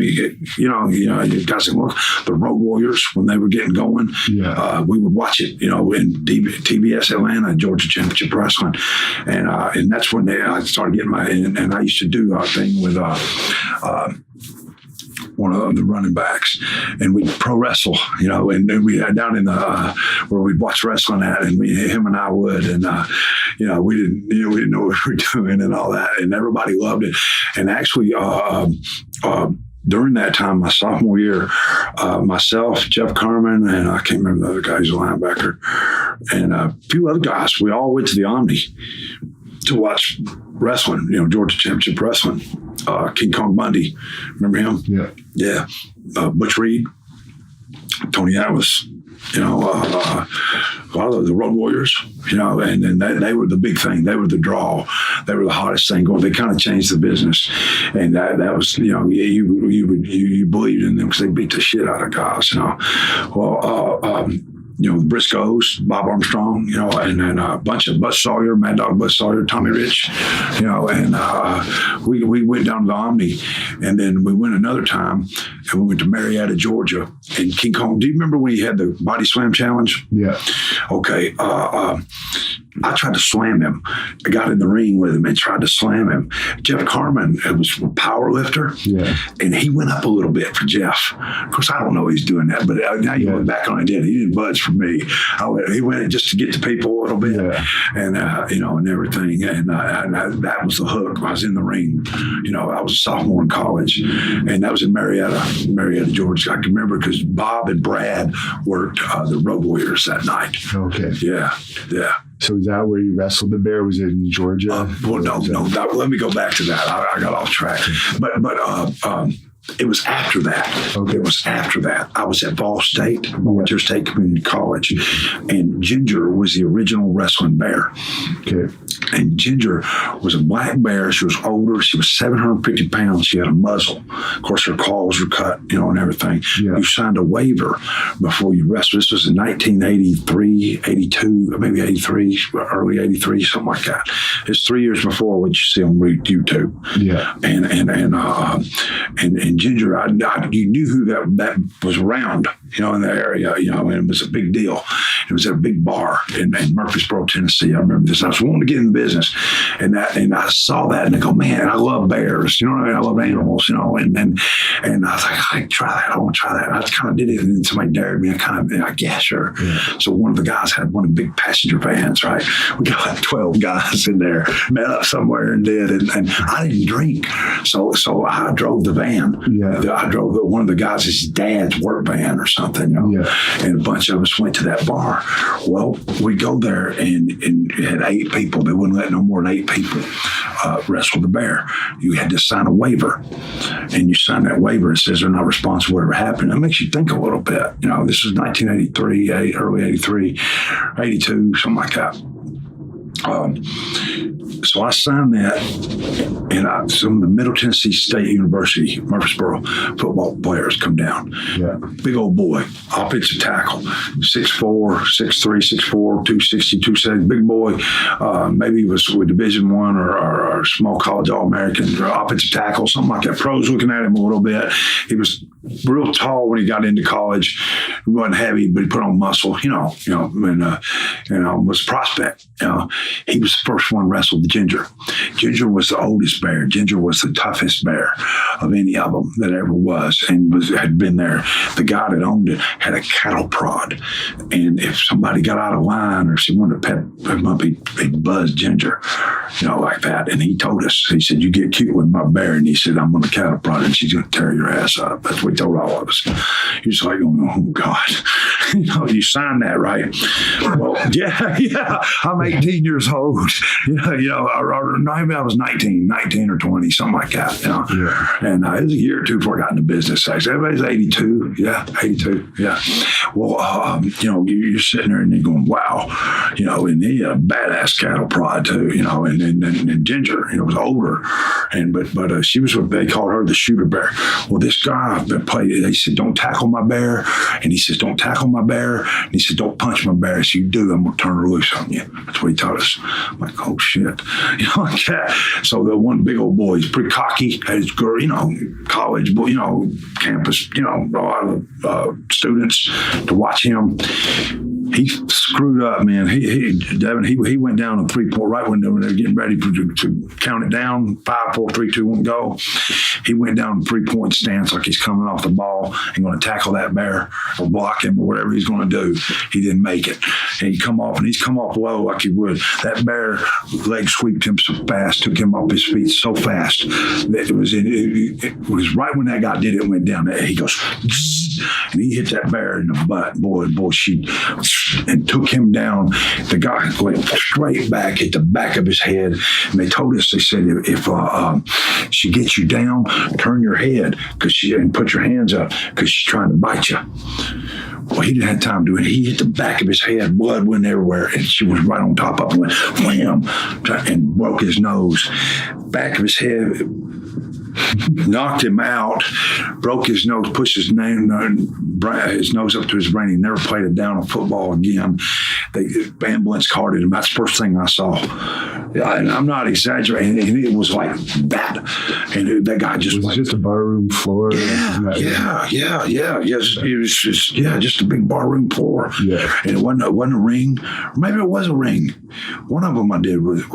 like the Road Warriors when they were getting going. Yeah. We would watch it, in TBS Atlanta, Georgia Championship Wrestling, and that's when I started getting and I used to do a thing with one of the running backs, and we'd pro wrestle, and we down in the where we'd watch wrestling at, and him and I would, and we didn't know what we were doing and all that, and everybody loved it, and actually. During that time, my sophomore year, myself, Jeff Carmen, and I can't remember the other guy, he's a linebacker, and a few other guys, we all went to the Omni to watch wrestling, Georgia Championship Wrestling. King Kong Bundy, remember him? Yeah. Yeah. Butch Reed, Tony Atlas, a lot of the Road Warriors, and they were the big thing. They were the draw. They were the hottest thing going. They kind of changed the business, and that was, you believed in them because they beat the shit out of guys. Well, the Briscoes, Bob Armstrong, and then a bunch of Buzz Sawyer, Mad Dog Buzz Sawyer, Tommy Rich, and we went down to the Omni, and then we went another time, and we went to Marietta, Georgia, and King Kong. Do you remember when he had the Body Slam Challenge? Yeah. Okay. I tried to slam him. I got in the ring with him and tried to slam him. Jeff Carmen was a power lifter, and he went up a little bit for Jeff. Of course, I don't know he's doing that, but now you look back on it, he didn't budge for me. He went just to get to people a little bit, and and everything. And that was the hook. I was in the ring. I was a sophomore in college, and that was in Marietta, Georgia. I can remember because Bob and Brad worked the Road Warriors that night. Okay. Yeah. So is that where you wrestled the bear? Was it in Georgia? No. Let me go back to that. I got off track. But it was after that. Okay. It was after that. I was at Ball State, Volunteer State Community College, and Ginger was the original wrestling bear. Okay. And Ginger was a black bear. She was older. She was 750 pounds. She had a muzzle. Of course, her claws were cut, and everything. Yeah. You signed a waiver before you wrestled. This was in 1983, 82, maybe 83, early 83, something like that. It's 3 years before what you see on YouTube. Yeah. And Ginger, you knew who that was around, in the area, and it was a big deal. It was at a big bar in Murfreesboro, Tennessee. I remember this. I was wanting to get in the business, and I saw that, and I go, man, I love bears. You know what I mean? I love animals. And I was like, I try that. I want to try that. I kind of did it, and then somebody dared me. I guess sure. Yeah. So one of the guys had one of the big passenger vans. Right, we got like 12 guys in there, met up somewhere and did, and I didn't drink, so I drove the van. Yeah, I drove one of the guys' dad's work van or something. something, you know. Yeah. And a bunch of us went to that bar. Well, we go there and it had 8 people. They wouldn't let no more than 8 people wrestle the bear. You had to sign a waiver. And you sign that waiver, it says they're not responsible for whatever happened. It makes you think a little bit. You know, this is 1983, early 83, 82, something like that. So I signed that, and some of the Middle Tennessee State University, Murfreesboro football players come down. Yeah. Big old boy, offensive tackle, 6'4", 6'3", 6'4", 260, 270, big boy. Maybe he was with Division I or small college All-American or offensive tackle, something like that. Pros looking at him a little bit. He was real tall when he got into college. He wasn't heavy, but he put on muscle, and was a prospect. He was the first one wrestled the Ginger. Ginger was the oldest bear. Ginger was the toughest bear of any of them that ever was, and had been there. The guy that owned it had a cattle prod, and if somebody got out of line or she wanted to pet him up, he'd buzz Ginger, like that. And he told us, he said, "You get cute with my bear," and he said, "I'm on a cattle prod, and she's going to tear your ass up." That's what he told all of us. He was like, "Oh God," you signed that, right? Well, yeah. I'm 18 years old. Or maybe I was 19 or 20, something like that. Yeah. And it was a year or two before I got into business. Everybody's 82. Yeah, 82. Yeah. Well, you're sitting there and you're going, wow. And he had a badass cattle prod too. And Ginger, was older, but she was what they called her the shooter bear. Well, this guy that played it, he said, "Don't tackle my bear," and he says, "Don't tackle my bear," and he said, "Don't punch my bear. If you do, I'm gonna turn her loose on you." That's what he taught us. I'm like, oh shit, like that. So the one big old boy, he's pretty cocky. His girl, college, campus, a lot of students to watch him. He screwed up, man. Devin, he went down a 3-point right when they were getting ready to count it down. 5, 4, 3, 2, 1, go. He went down a 3-point stance like he's coming off the ball and going to tackle that bear or block him or whatever he's going to do. He didn't make it. And he's come off low like he would. That bear leg sweeped him so fast, took him off his feet so fast that it was right when that guy did it, went down there. He goes, and he hit that bear in the butt. Boy, and took him down. The guy went straight back, hit the back of his head. And they told us, they said, if she gets you down, turn your head and put your hands up because she's trying to bite you. Well, he didn't have time to do it. He hit the back of his head. Blood went everywhere. And she was right on top of him, went wham, and broke his nose. Back of his head, knocked him out, broke his nose, pushed his nose up to his brain. He never played a down of football again. The ambulance carted him. That's the first thing I saw. And I'm not exaggerating. And it was like that. And that guy just was just a barroom floor. Yeah. Yes, it was just a big barroom floor. Yeah, and it wasn't a ring. Or maybe it was a ring. One of them I did was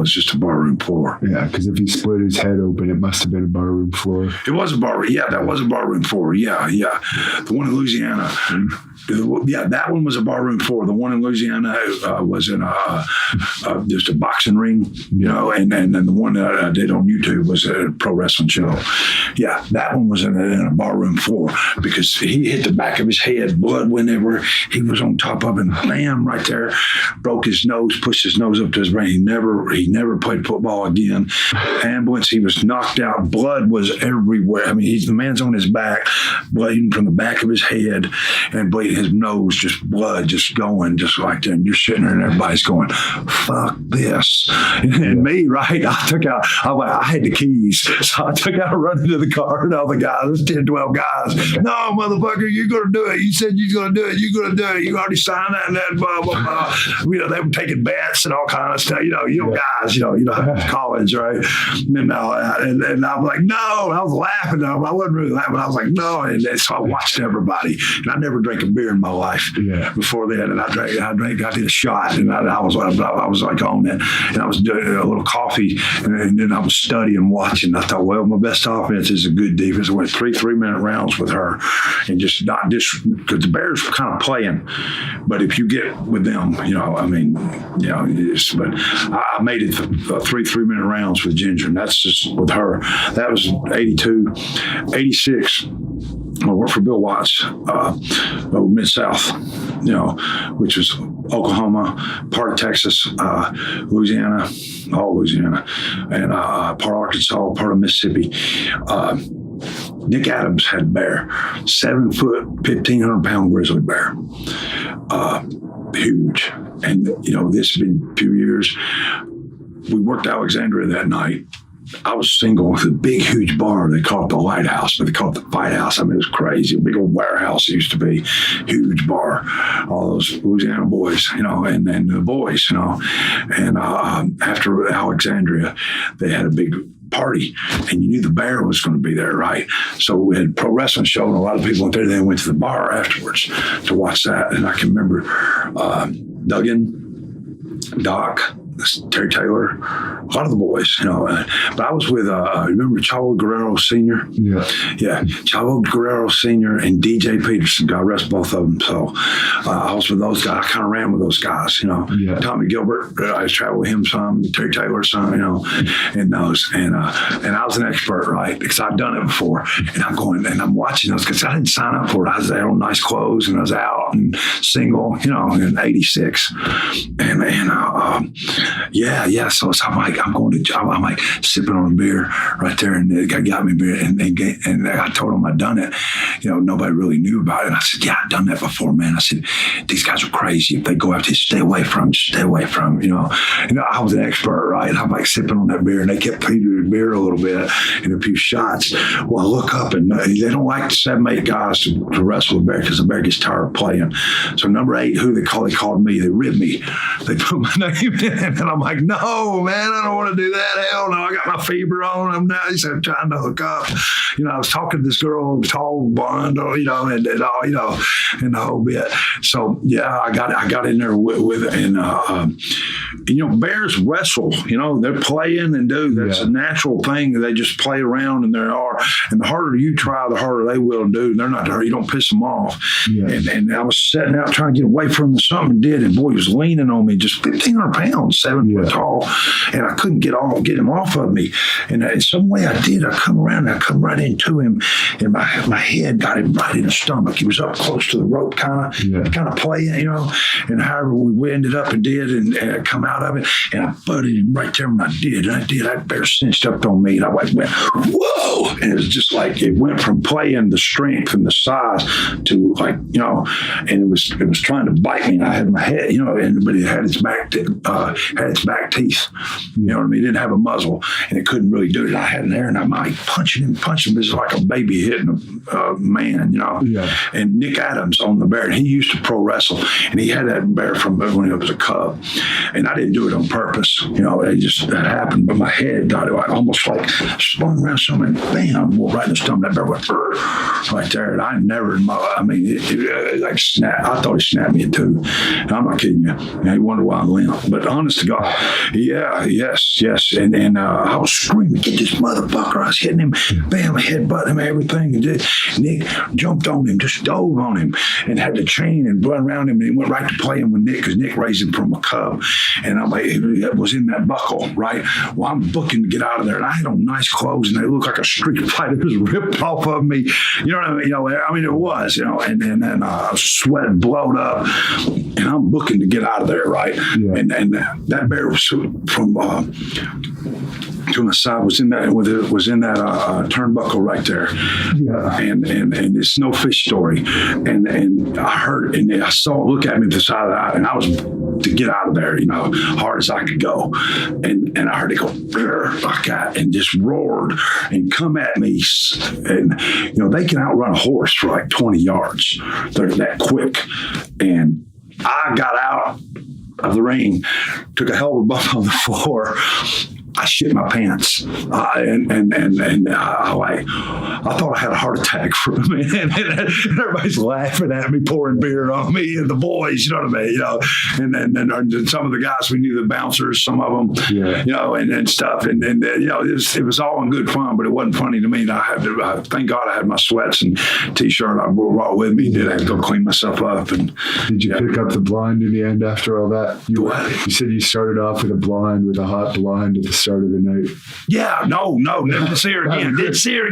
just a barroom floor. Yeah, because if he split his head open, it must have been a barroom floor. It was a barroom. Yeah, that was a barroom floor. Yeah. The one in Louisiana. Yeah, that one was a barroom floor. The one in Louisiana was in just a boxing ring, and then the one that I did on YouTube was a pro wrestling show. Yeah, that one was in a barroom floor because he hit the back of his head. Blood went everywhere. He was on top of him. Bam, right there. Broke his nose, pushed his nose up to his brain. He never played football again. Ambulance, he was knocked out. Blood was everywhere. I mean, the man's on his back, bleeding from the back of his head and bleeding his nose, just blood just going, just like that. And you're sitting there and everybody's going, fuck this. And me, right, I had the keys. So I took out, running to the car, and all the guys, there's 10, 12 guys. No, motherfucker, you're going to do it. You said you're going to do it. You're going to do it. You already signed that and that, blah, blah, blah. They were taking bets and all kind of stuff. Guys, college, right? And I'm like, no. I was laughing. I wasn't really laughing. I was like, no. And so I watched everybody. And I never drank a beer in my life before then. And I did a shot, and I was like on it. And I was doing a little coffee, and then I was studying, watching. I thought, well, my best offense is a good defense. I went 3 3-minute rounds with her, and just not because the Bears were kind of playing. But if you get with them, but I made it 3 3-minute rounds with Ginger, and that's just with her. That was 82, 86. I worked for Bill Watts, Mid-South, which was Oklahoma, part of Texas, Louisiana, all Louisiana, and part of Arkansas, part of Mississippi. Nick Adams had a bear, 7 foot, 1,500 pound grizzly bear, huge. And, this had been a few years. We worked Alexandria that night. I was single with a big, huge bar. They call it the Lighthouse, but they call it the Fight House. I mean, it was crazy. A big old warehouse it used to be, huge bar. All those Louisiana boys, and then the boys, And after Alexandria, they had a big party, and you knew the bear was going to be there, right? So we had a pro wrestling show, and a lot of people went there. Then went to the bar afterwards to watch that. And I can remember Duggan, Doc, Terry Taylor, a lot of the boys, But I was with, remember Chavo Guerrero Sr.? Yeah. Chavo Guerrero Sr. and DJ Peterson. God rest both of them. So I was with those guys. I kind of ran with those guys, Tommy Gilbert, I traveled with him some, Terry Taylor some, and those. And I was an expert, right? Because I'd done it before. And I'm going, and I'm watching those because I didn't sign up for it. I was there on nice clothes, and I was out and single, in 86. So I'm like sipping on a beer right there, and the guy got me a beer, and I told him I'd done it. Nobody really knew about it. And I said, yeah, I've done that before, man. I said, these guys are crazy. If they go out there, stay away from them, just stay away from them, I was an expert, right? I'm like sipping on that beer, and they kept feeding the beer a little bit and a few shots. Well, I look up, and they don't like the 7, 8 guys to wrestle the bear because the bear gets tired of playing. So number 8, who they called me, they ribbed me. They put my name in, and I'm like, no, man, I don't want to do that. Hell no, I got my fever on. I'm now. He said, I'm trying to hook up. I was talking to this girl, tall, blonde, and all, and the whole bit. So yeah, I got in there with it, and bears wrestle. They're playing and do. That's a natural thing. They just play around, and and the harder you try, the harder they will do. They're not hurt. You don't piss them off. Yeah. And I was setting out trying to get away from them. Something did, and boy, he was leaning on me, just 1,500 pounds, 7 foot tall, and I couldn't get him off of me. And in some way I did. I come around and I come right into him, and my head got him right in the stomach. He was up close to the rope, kind of playing, And however we ended up and did, and come out of it, and I butted him right there when I did. And I did. That bear cinched up on me, and I went, whoa! And it was just like it went from playing the strength and the size to and it was trying to bite me. And I had my head, but it had its back teeth. You know what I mean? It didn't have a muzzle, and it couldn't really do it. I had an air, and I'm like punching him. It's like a baby hitting a man, Yeah. And Nick Adams on the bear, and he used to pro wrestle, and he had that bear from when he was a cub. And I didn't do it on purpose, that happened. But my head got it, almost like spun around something, and bam, right in the stomach. That bear went right there, and I never, it like snapped. I thought he snapped me in two. And I'm not kidding you. He wondered why I'm limp. But honest to God, yes. And I was screaming, get this motherfucker. I was hitting him, bam, headbutting him, everything. And Nick jumped on him, just dove on him, and had the chain and run around him. And he went right to playing with Nick because Nick raised him from a cub. And I'm like, it was in that buckle, right? Well, I'm booking to get out of there. And I had on nice clothes, and they looked like a street fight. It was ripped off of me. You know what I mean? It was, and then sweat blowed up, and I'm booking to get out of there, right? Yeah. And that bear was from to my side was in that turnbuckle right there. Yeah. And it's no fish story. And I heard it, and I saw it look at me to the side of the eye, and I was to get out of there, hard as I could go. And I heard it go like that, and just roared and come at me. And they can outrun a horse for like 20 yards. They're that quick. And I got out of the ring, took a hell of a bump on the floor. I shit my pants, and I thought I had a heart attack for a minute, and everybody's laughing at me, pouring beer on me, and the boys, you know what I mean, and some of the guys we knew, the bouncers, some of them, and stuff, and it was all in good fun, but it wasn't funny to me. And I thank God I had my sweats and t-shirt I brought with me. Did have to go clean myself up. And did you pick up the blind in the end after all that? You said you started off with a hot blind at the start of the night. Yeah, no, didn't see her again. Didn't see her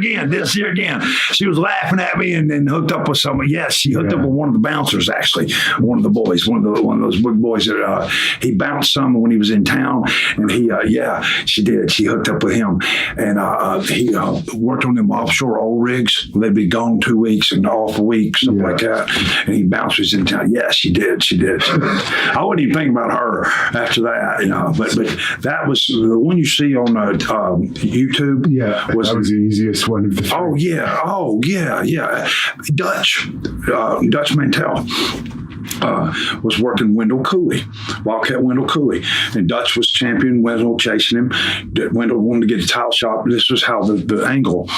again. She was laughing at me and then hooked up with someone. Yes, she hooked up with one of the bouncers, actually. One of the boys, one of those big boys that he bounced some when he was in town. And she did. She hooked up with him. And he worked on them offshore oil rigs. They'd be gone 2 weeks and off a week, something like that. And he bounced was in town. Yeah, she did. I wouldn't even think about her after that, but that was the one you see on YouTube. Yeah, that was the easiest one of the three. Oh yeah. Dutch Mantell was working Wildcat Wendell Cooley, and Dutch was champion. Wendell chasing him. Wendell wanted to get a title shot. This was how the angle.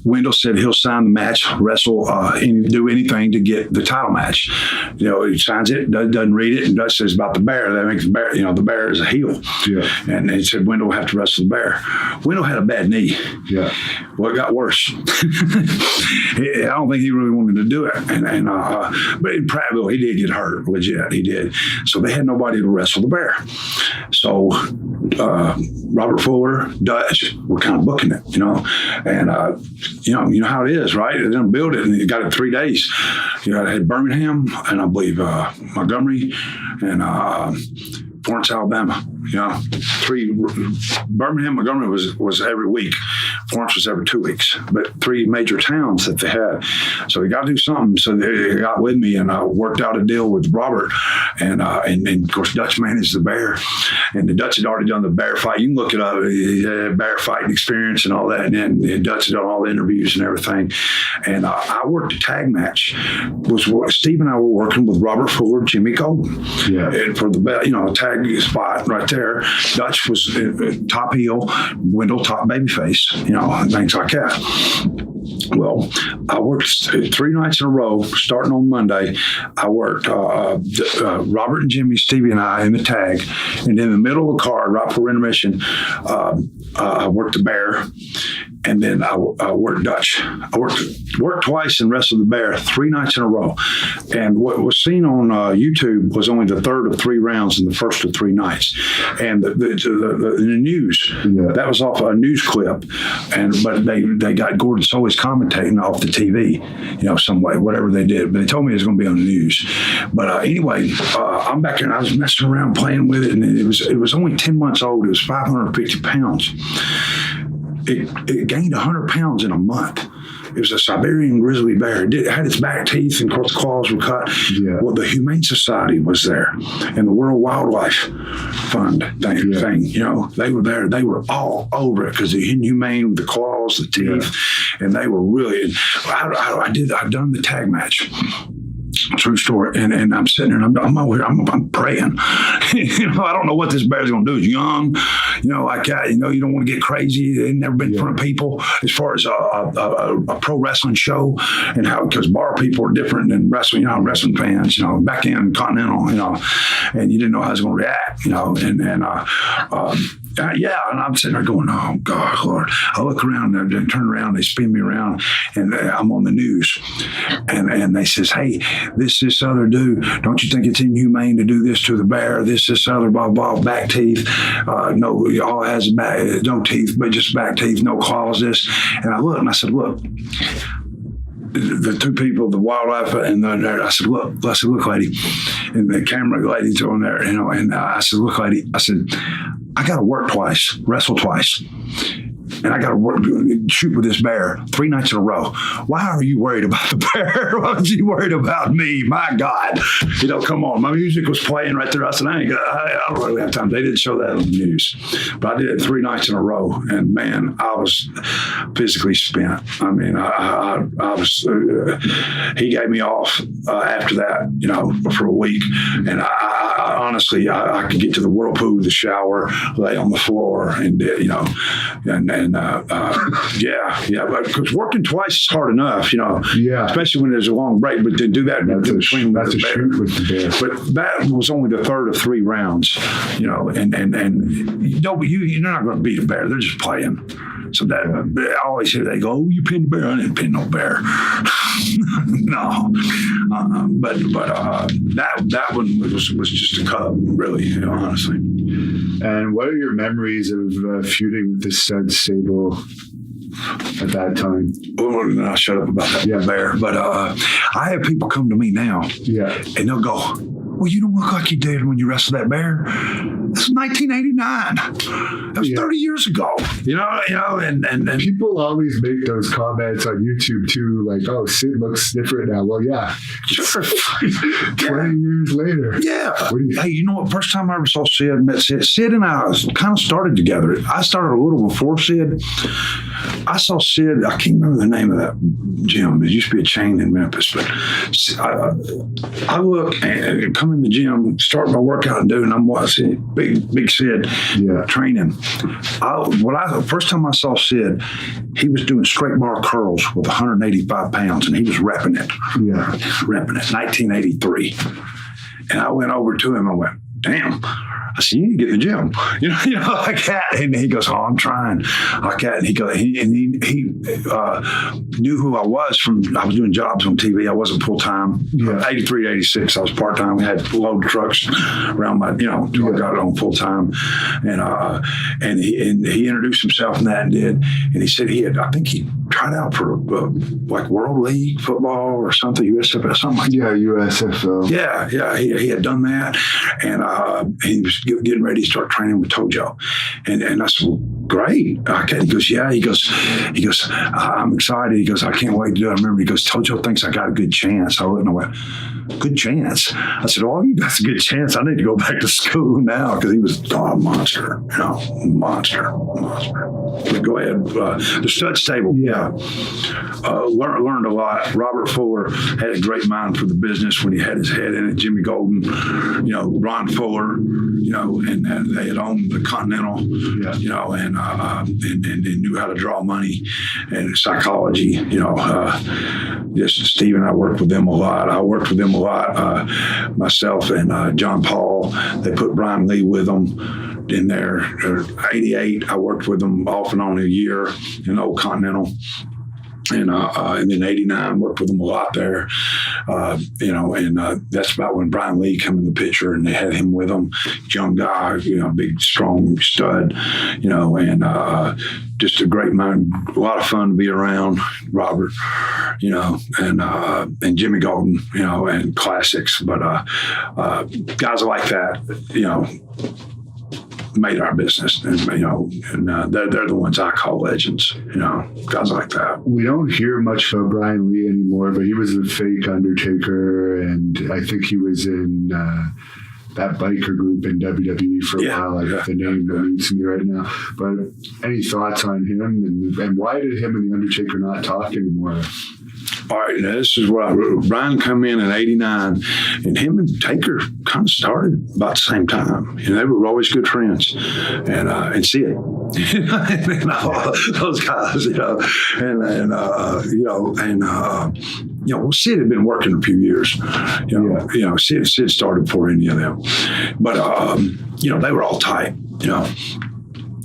Wendell said he'll sign the match, wrestle, do anything to get the title match. He signs it, doesn't read it, and Dutch says about the bear. That makes the bear, the bear is a heel. Yeah. And he said Wendell will have to wrestle the bear. Wendell had a bad knee. Yeah. Well, it got worse. I don't think he really wanted to do it. But in Prattville, he did get hurt, legit. He did. So they had nobody to wrestle the bear. So Robert Fuller, Dutch were kind of booking it, and you know how it is, right? They didn't build it, and you got it 3 days. They had Birmingham, and I believe Montgomery, and Florence, Alabama. Birmingham, Montgomery was every week. Florence was every 2 weeks, but 3 major towns that they had. So they got to do something. So they got with me, and I worked out a deal with Robert, and of course Dutch managed the bear, and the Dutch had already done the bear fight. You can look it up, bear fighting experience and all that. And then Dutch had done all the interviews and everything. And I worked a tag match. Steve and I were working with Robert Fuller, Jimmy Golden, and for the tag spot right there. Dutch was top heel, Wendell top babyface, things like that. Well, I worked 3 nights in a row, starting on Monday. I worked Robert and Jimmy, Stevie and I in the tag. And in the middle of the card, right before intermission, I worked the bear. And then I worked Dutch. I worked twice and wrestled the bear 3 nights in a row. And what was seen on YouTube was only the third of 3 rounds in the first of 3 nights. And the news, that was off a news clip. But they got Gordon Soley's commentating off the TV, some way, whatever they did. But they told me it was going to be on the news. But anyway, I'm back there and I was messing around playing with it. And it was only 10 months old. It was 550 pounds. It gained 100 pounds in a month. It was a Siberian grizzly bear. It had its back teeth, and of course the claws were cut. Yeah. Well, the Humane Society was there, and the World Wildlife Fund thing. They were there. They were all over it because the inhumane with the claws, the teeth, and they were really. I'd done the tag match. True story. And I'm sitting there and I'm over here, I'm praying. I don't know what this bear's going to do. It's young. You don't want to get crazy. They've never been in front of people as far as a pro wrestling show and because bar people are different than wrestling, wrestling fans, back in Continental, and you didn't know how I was going to react, and I'm sitting there going, oh, God, Lord. I look around, they turn around, they spin me around, and I'm on the news. And they says, hey, this other dude, don't you think it's inhumane to do this to the bear? This other, blah, blah, back teeth. No, all has no teeth, but just back teeth, no claws, this. And I looked, and I said, look. The 2 people, the wildlife, and there. I said, look, lady, and the camera lady's on there, and I said, look, lady, I said, I got to work twice, wrestle twice, and I got to shoot with this bear 3 nights in a row. Why are you worried about the bear? Why was you worried about me? My God, come on. My music was playing right there. I said, I don't really have time. They didn't show that on the news, but I did it 3 nights in a row, and man, I was physically spent. I mean, I was. He gave me off after that, for a week, and I honestly, I could get to the whirlpool, the shower, lay on the floor, and but because working twice is hard enough, especially when there's a long break. But to do that between that's a shoot with the bear. But that was only the third of 3 rounds, and you're not going to beat a bear. They're just playing. So that I always hear they go, "Oh, you pinned the bear." I didn't pin no bear. no. But that one was just a cub, really, honestly. And what are your memories of feuding with the Stud Stable at that time? Well, I'll shut up about that bear. But I have people come to me now, and they'll go, well, you don't look like you did when you wrestled that bear. This is 1989. That was 30 years ago. And people always make those comments on YouTube too, like, "Oh, Sid looks different now." Well, yeah, sure. 20 years later. Yeah. Hey, you know what? First time I ever saw Sid, met Sid and I kind of started together. I started a little before Sid. I saw Sid. I can't remember the name of that gym. It used to be a chain in Memphis, but I look and come in the gym, start my workout and do, and I'm watching big Sid training. First time I saw Sid, he was doing straight bar curls with 185 pounds, and he was repping it. Yeah, repping it. 1983, and I went over to him. I went, damn. I said, you need to get in the gym, like that. And he goes, oh, I'm trying, like that. And he knew who I was I was doing jobs on TV. I wasn't full time. 83 to 86, I was part time. We had load trucks around my, until I got it on full time. And he introduced himself in that and did. And he said I think he tried out for like World League football or something, USFL, something like that. Yeah, USFL. Yeah, he had done that, and he was getting ready to start training with Tojo, and I said, well, great. Okay. He goes, yeah. He goes, I'm excited. He goes, I can't wait to do it. I remember he goes, Tojo thinks I got a good chance. I looked and I went, good chance? I said, oh, you got a good chance. I need to go back to school now, because he was a monster, monster. But go ahead. The Stud Stable, learned a lot. Robert Fuller had a great mind for the business when he had his head in it. Jimmy Golden, Ron Fuller, and they had owned the Continental, and they knew how to draw money and psychology, Steve and I worked with them a lot. I worked with them a lot, myself and John Paul. They put Brian Lee with them in there. 88, I worked with them off and on a year in Old Continental. And then 89, worked with them a lot there, and that's about when Brian Lee came in the picture, and they had him with them, young guy, big, strong stud, and just a great man, a lot of fun to be around, Robert, and Jimmy Golden, and classics, but guys like that, made our business, and they're the ones I call legends, guys like that. We don't hear much about Brian Lee anymore, but he was a fake Undertaker, and I think he was in that biker group in WWE for a while. I got the name eludes me right now. But any thoughts on him, and why did him and the Undertaker not talk anymore? All right, now this is what Brian come in 89, and him and Taker kind of started about the same time. They were always good friends, and Sid, and all those guys, Sid had been working a few years. Sid started before any of them, but they were all tight.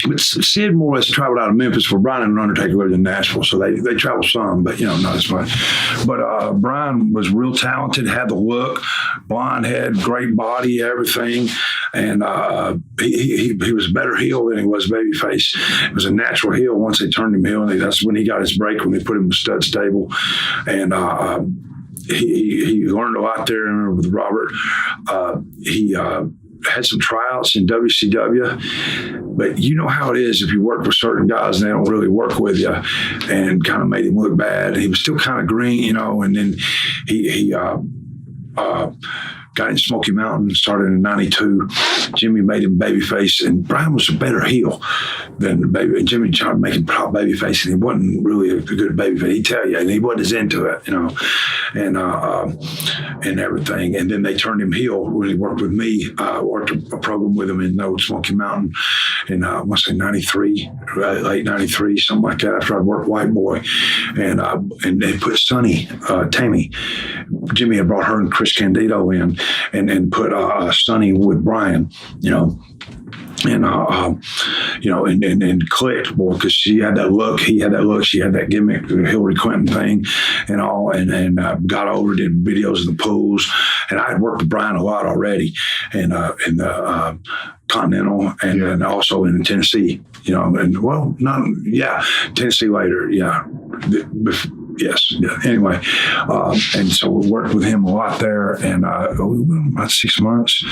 But Sid more or less traveled out of Memphis, where Brian and Undertaker lived in Nashville, so they traveled some, but not as much. But Brian was real talented, had the look, blonde head, great body, everything, and he was a better heel than he was babyface. It was a natural heel once they turned him heel, and that's when he got his break, when they put him in the Stud Stable, and he learned a lot there with Robert. He had some tryouts in WCW, but you know how it is if you work with certain guys and they don't really work with you, and kind of made him look bad. He was still kind of green, and then he got in Smoky Mountain, started in 92. Jimmy made him babyface, and Brian was a better heel than baby. Jimmy tried to make him babyface, and he wasn't really a good babyface. He'd tell you, and he wasn't as into it, and everything. And then they turned him heel when he worked with me. I worked a program with him in Old Smoky Mountain in, I want to say 93, late 93, something like that, after I'd worked White Boy. And they put Sonny, Tammy. Jimmy had brought her and Chris Candido in, and put Sonny with Brian, And and clicked, boy, because she had that look, he had that look, she had that gimmick, the Hillary Clinton thing, and all, and got over, did videos of the pools, and I had worked with Brian a lot already, and in the Continental, and also in Tennessee, Tennessee later, Yes. Yeah. Anyway, and so we worked with him a lot there, and about 6 months,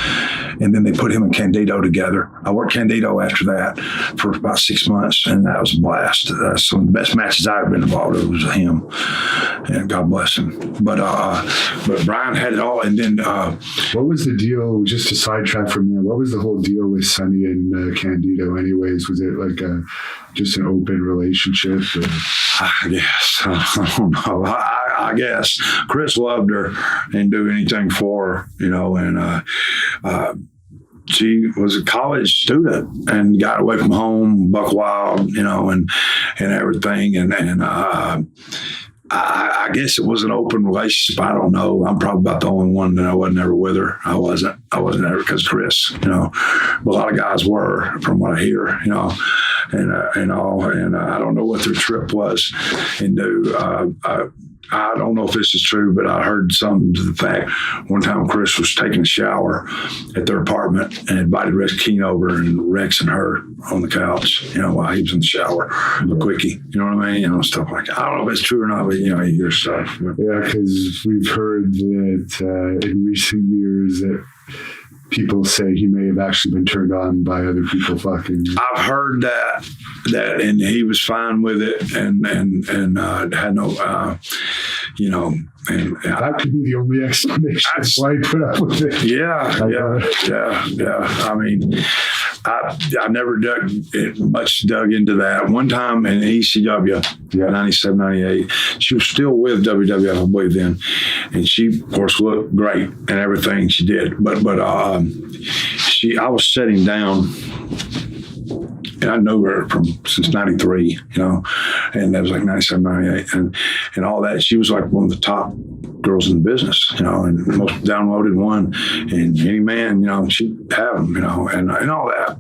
and then they put him and Candido together. I worked Candido after that for about 6 months, and that was a blast. Some of the best matches I've ever been involved with was him, and God bless him. But Brian had it all, and then what was the deal? Just to sidetrack from there, what was the whole deal with Sonny and Candido? Anyways, was it like just an open relationship? Or? I guess. I don't know. I guess Chris loved her and do anything for her, and she was a college student and got away from home, buck wild, and everything. And I guess it was an open relationship. I don't know. I'm probably about the only one that I wasn't ever with her. I wasn't ever, because Chris, a lot of guys were, from what I hear, and I don't know what their trip was. And I don't know if this is true, but I heard something to the fact one time Chris was taking a shower at their apartment and invited Rex Keene over, and Rex and her on the couch, while he was in the shower, a quickie, you know what I mean? Stuff like that. I don't know if it's true or not, but, you hear stuff. But. Yeah, because we've heard that in recent years that people say he may have actually been turned on by other people fucking. I've heard that, and he was fine with it, and had no, and that could be the only explanation why he put up with it. Yeah. I mean, I never dug into that. One time in ECW, 97, 98, she was still with WWF, I believe, then, and she, of course, looked great and everything she did. But I was sitting down, and I knew her since 93, and that was like 97, 98, and all that. She was like one of the top girls in the business, and the most downloaded one, and any man, she'd have him, and all that,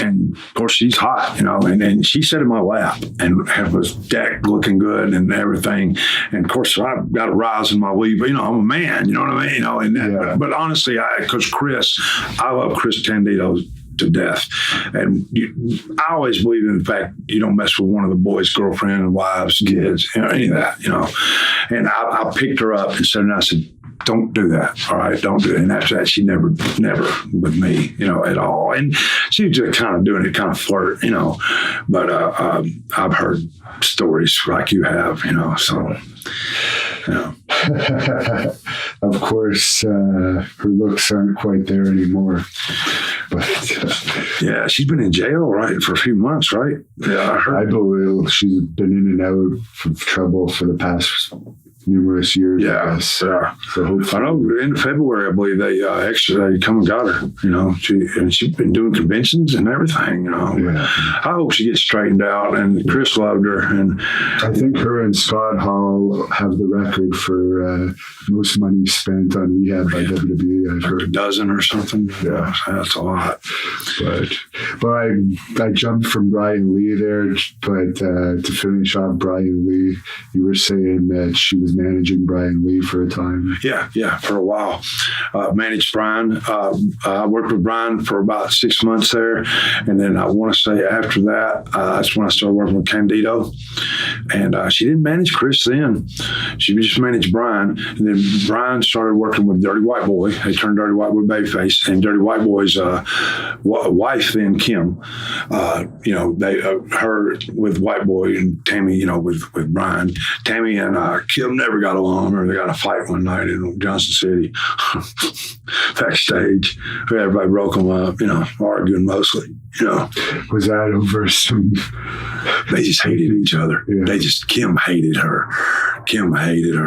and of course she's hot, and she sat in my lap and was decked, looking good and everything, and of course I got a rise in my weave, but I'm a man, you know what I mean, but honestly, because I love Chris Candido to death, and I always believe in the fact you don't mess with one of the boys' girlfriend and wives, kids, any of that, and I picked her up and said, don't do that. All right, don't do it. And after that, she never with me, at all. And she was just kind of doing it, kind of flirt, but I've heard stories like you have, so. Of course, her looks aren't quite there anymore. But yeah, she's been in jail, right, for a few months, right? Yeah, I believe she's been in and out of trouble for the past numerous years. Yeah. So I know in February, I believe they come and got her. She's been doing conventions and everything. Yeah. I hope she gets straightened out. And Chris loved her, and I think her and Scott Hall have the record for most money spent on rehab by WWE. I've heard a dozen or something. Yeah, that's a lot. But I jumped from Brian Lee there. But to finish off Brian Lee, you were saying that she was managing Brian Lee for a time. Yeah, for a while. Managed Brian. I worked with Brian for about 6 months there, and then I want to say after that, that's when I started working with Candido. And she didn't manage Chris then. She just managed Brian, and then Brian started working with Dirty White Boy. They turned Dirty White Boy babyface, and Dirty White Boy's wife then, Kim. Her with White Boy and Tammy. With Brian, Tammy and Kim never got along, or they got in a fight one night in Johnson City. Backstage, everybody broke them up, arguing mostly, Was that over some? They just hated each other. Yeah. Kim hated her.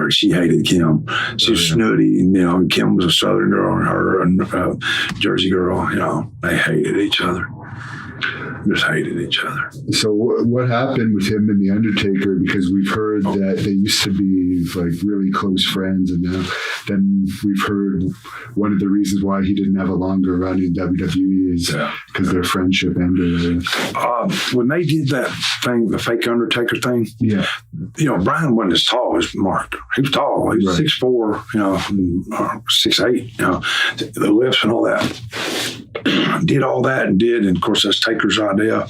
She hated Kim. She was snooty, and Kim was a Southern girl, and her a Jersey girl. They hated each other. just hated each other. So what happened with him and the Undertaker? Because we've heard that they used to be like really close friends, and then we've heard one of the reasons why he didn't have a longer run in WWE is because their friendship ended. When they did that thing, the fake Undertaker thing, Brian wasn't as tall as Mark. He was tall. He was 6'4", 6'8", the lifts and all that. Did all that and of course that's Taker's idea.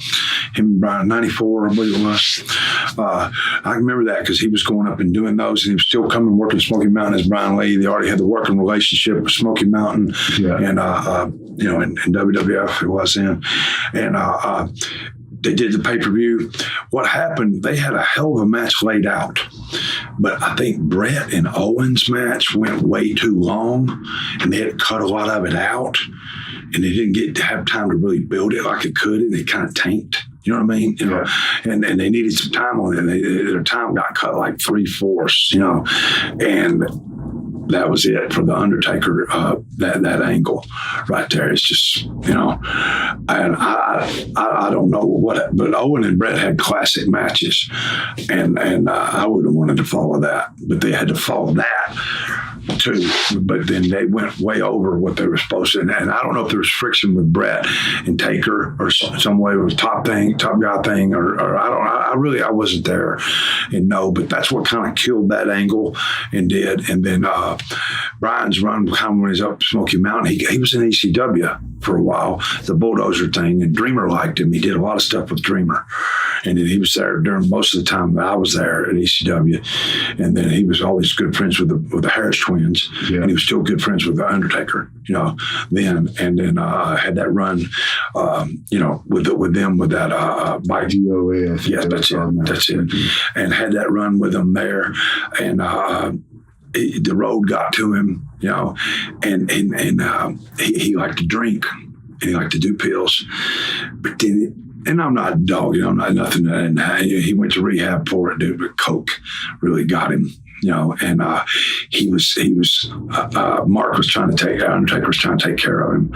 Him and Brian, 94, I believe it was. I remember that because he was going up and doing those, and he was still coming working Smoky Mountain as Brian Lee. They already had the working relationship with Smoky Mountain, and in WWF it was then, and they did the pay-per-view. What happened, they had a hell of a match laid out, but I think Brett and Owen's match went way too long, and they had to cut a lot of it out, and they didn't get to have time to really build it like it could, and it kind of tanked. You know what I mean? And they needed some time on it. Their time got cut like 3/4, and that was it for the Undertaker. That angle right there. It's just, and I don't know what, but Owen and Brett had classic matches, and I would have wanted to follow that, but they had to follow that too. But then they went way over what they were supposed to, and I don't know if there was friction with Brett and Taker or some way it was top guy thing, or I wasn't there and no, but that's what kind of killed that angle and did. And then Brian's run kind of when he's up Smoky Mountain, he was in ECW for a while, the Bulldozer thing, and Dreamer liked him. He did a lot of stuff with Dreamer, and then he was there during most of the time that I was there at ECW. And then he was always good friends with the Harris twins, and he was still good friends with the Undertaker, then. And then had that run, with them with that bike. DOA. Yes, that's it. And had that run with them there, and the road got to him, and he liked to drink and he liked to do pills, but then. And I'm not a dog, I'm not nothing. And he went to rehab for it, dude. But coke really got him, And he was. Mark was trying to Undertaker was trying to take care of him,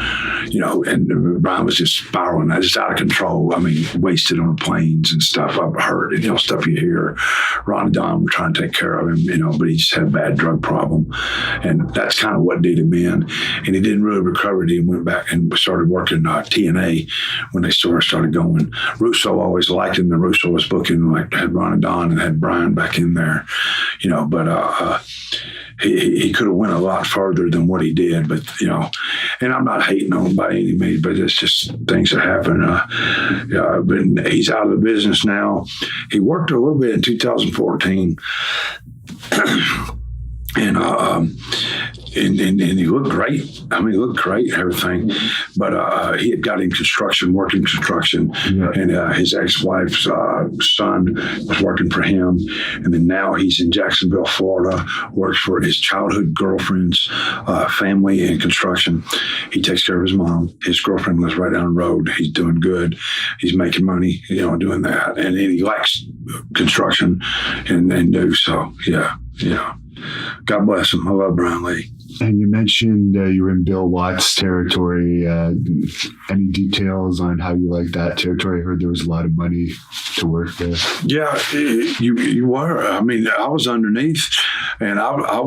And Brian was just spiraling, just out of control. I mean, wasted on planes and stuff. I've heard, stuff you hear. Ron and Don were trying to take care of him, but he just had a bad drug problem, and that's kind of what did him in. And he didn't really recover. He went back and started working TNA when they started going. Russo always liked him, and Russo was booking, had Ron and Don and had Brian back in there, but he could have went a lot further than what he did, but and I'm not hating on him by any means, but it's just things that happen. But he's out of the business now. He worked a little bit in 2014. And he looked great. I mean, he looked great and everything. But he had got in working construction. And his ex-wife's son was working for him. And then now he's in Jacksonville, Florida, works for his childhood girlfriend's family in construction. He takes care of his mom. His girlfriend lives right down the road. He's doing good. He's making money, doing that. And he likes construction and do so. God bless him. I love Brian Lee. And you mentioned you were in Bill Watts' territory. Any details on how you like that territory? I heard there was a lot of money to work there. Yeah, you were. I mean, I was underneath, and I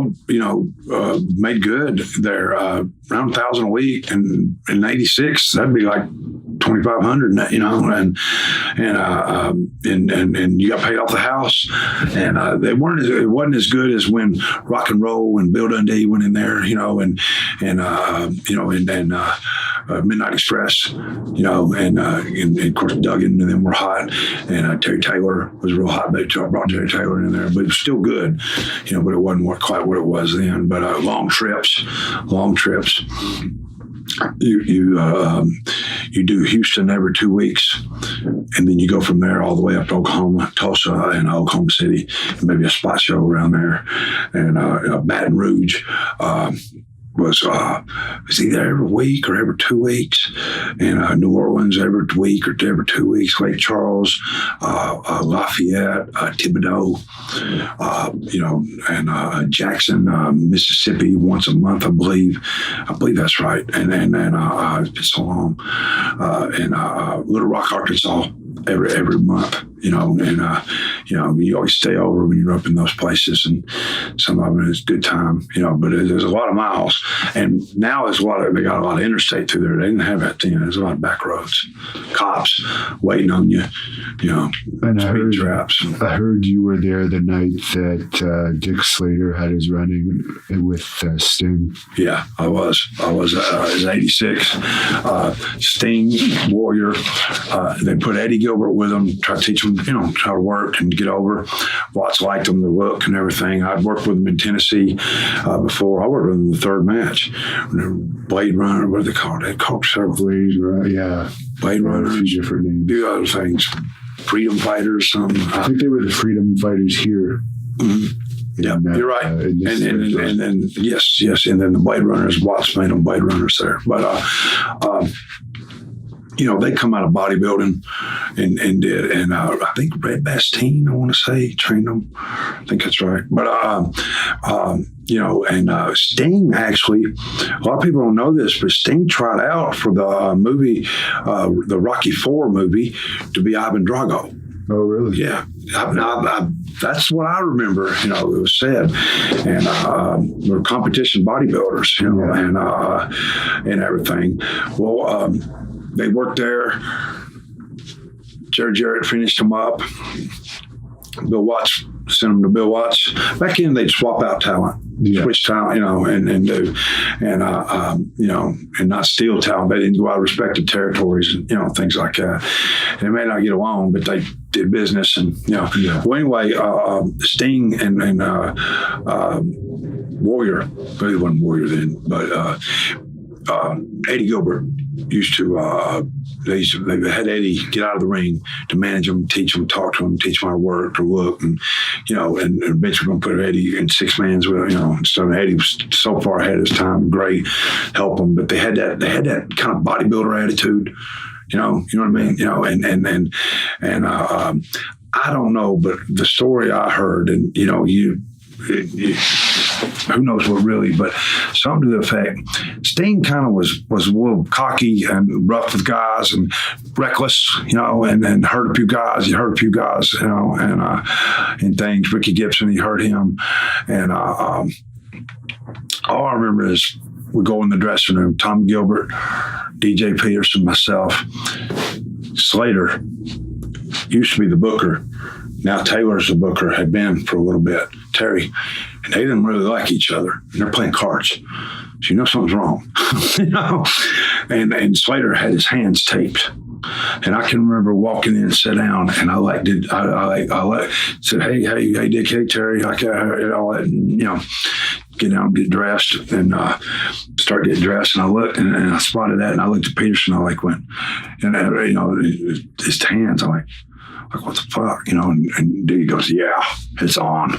made good there. Around $1,000 a week, and in '86, that'd be like $2,500, and you got paid off the house, and it wasn't as good as when Rock and Roll and Bill Dundee went in there, and Midnight Express, and of course Duggan and them were hot, and Terry Taylor was real hot. They brought Terry Taylor in there, but it was still good, but it wasn't quite what it was then. But long trips. You do Houston every 2 weeks, and then you go from there all the way up to Oklahoma, Tulsa, and Oklahoma City, and maybe a spot show around there, and Baton Rouge. was either every week or every 2 weeks. In New Orleans, every week or every 2 weeks. Lake Charles, Lafayette, Thibodeau, and Jackson, Mississippi, once a month, I believe. I believe that's right. And it's been so long. And Little Rock, Arkansas, every month. You always stay over when you're up in those places, and some of them is good time, but there's a lot of miles. And now they got a lot of interstate through there. They didn't have that then. There's a lot of back roads, cops waiting on you, And I heard you were there the night that Dick Slater had his running with Sting. Yeah, I was. It was 86. Sting, Warrior. They put Eddie Gilbert with them, try to teach him, how to work and get over. Watts liked them, the look and everything. I'd worked with them in Tennessee before. I worked with them in the third match. Blade Runner, what do they call it? They called several. Blade Runner. A few different names. Do other things. Freedom Fighters, something. I think they were the Freedom Fighters here. Mm-hmm. Yeah, you're right. And then yes, and then the Blade Runners, Watts made them Blade Runners there. But they come out of bodybuilding and did, and I think Red Bastien, I want to say, trained them. I think that's right. But Sting actually, a lot of people don't know this, but Sting tried out for the movie, the Rocky IV movie, to be Ivan Drago. Oh, really? Yeah. That's what I remember, it was said. And we're competition bodybuilders, and everything. Well, they worked there. Jerry Jarrett finished them up. Bill Watts sent them to Bill Watts. Back then, they'd swap out talent, switch talent, and do, and not steal talent. They didn't go out of respected territories and, things like that. And they may not get along, but they did business. And, Well, anyway, Sting and Warrior, but he wasn't Warrior then, but Eddie Gilbert used to, they had Eddie get out of the ring to manage them, teach them, talk to them, teach them how to work, to look, and and eventually going to put Eddie in six mans with, so Eddie was so far ahead of his time, great, help them, but they had that kind of bodybuilder attitude, you know what I mean, and I don't know, but the story I heard, and who knows what really, but something to the effect, Sting kind of was a little cocky and rough with guys and reckless, and hurt a few guys. He hurt a few guys, and things. Ricky Gibson, he hurt him, and all I remember is we go in the dressing room. Tom Gilbert, DJ Peterson, myself, Slater used to be the booker. Now Taylor's the booker, had been for a little bit, Terry, and they didn't really like each other. And they're playing cards. So something's wrong, And Slater had his hands taped. And I can remember walking in and sit down, and I said, hey, Dick, hey, Terry, all that, get down, get dressed, and start getting dressed. And I looked, and I spotted that, and I looked at Peterson, I went, and his hands, I'm like, what the fuck, and he goes, yeah, it's on.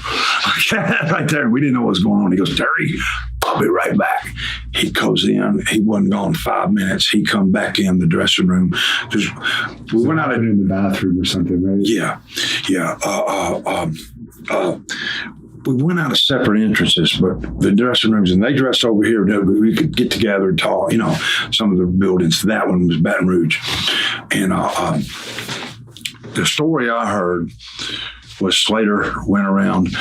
Right there. We didn't know what was going on. He goes, Terry, I'll be right back. He goes in. He wasn't gone 5 minutes. He come back in the dressing room. We went out in the bathroom or something, right? Yeah. We went out of separate entrances, but the dressing rooms, and they dressed over here. We could get together and talk, some of the buildings. That one was Baton Rouge. And the story I heard was Slater went around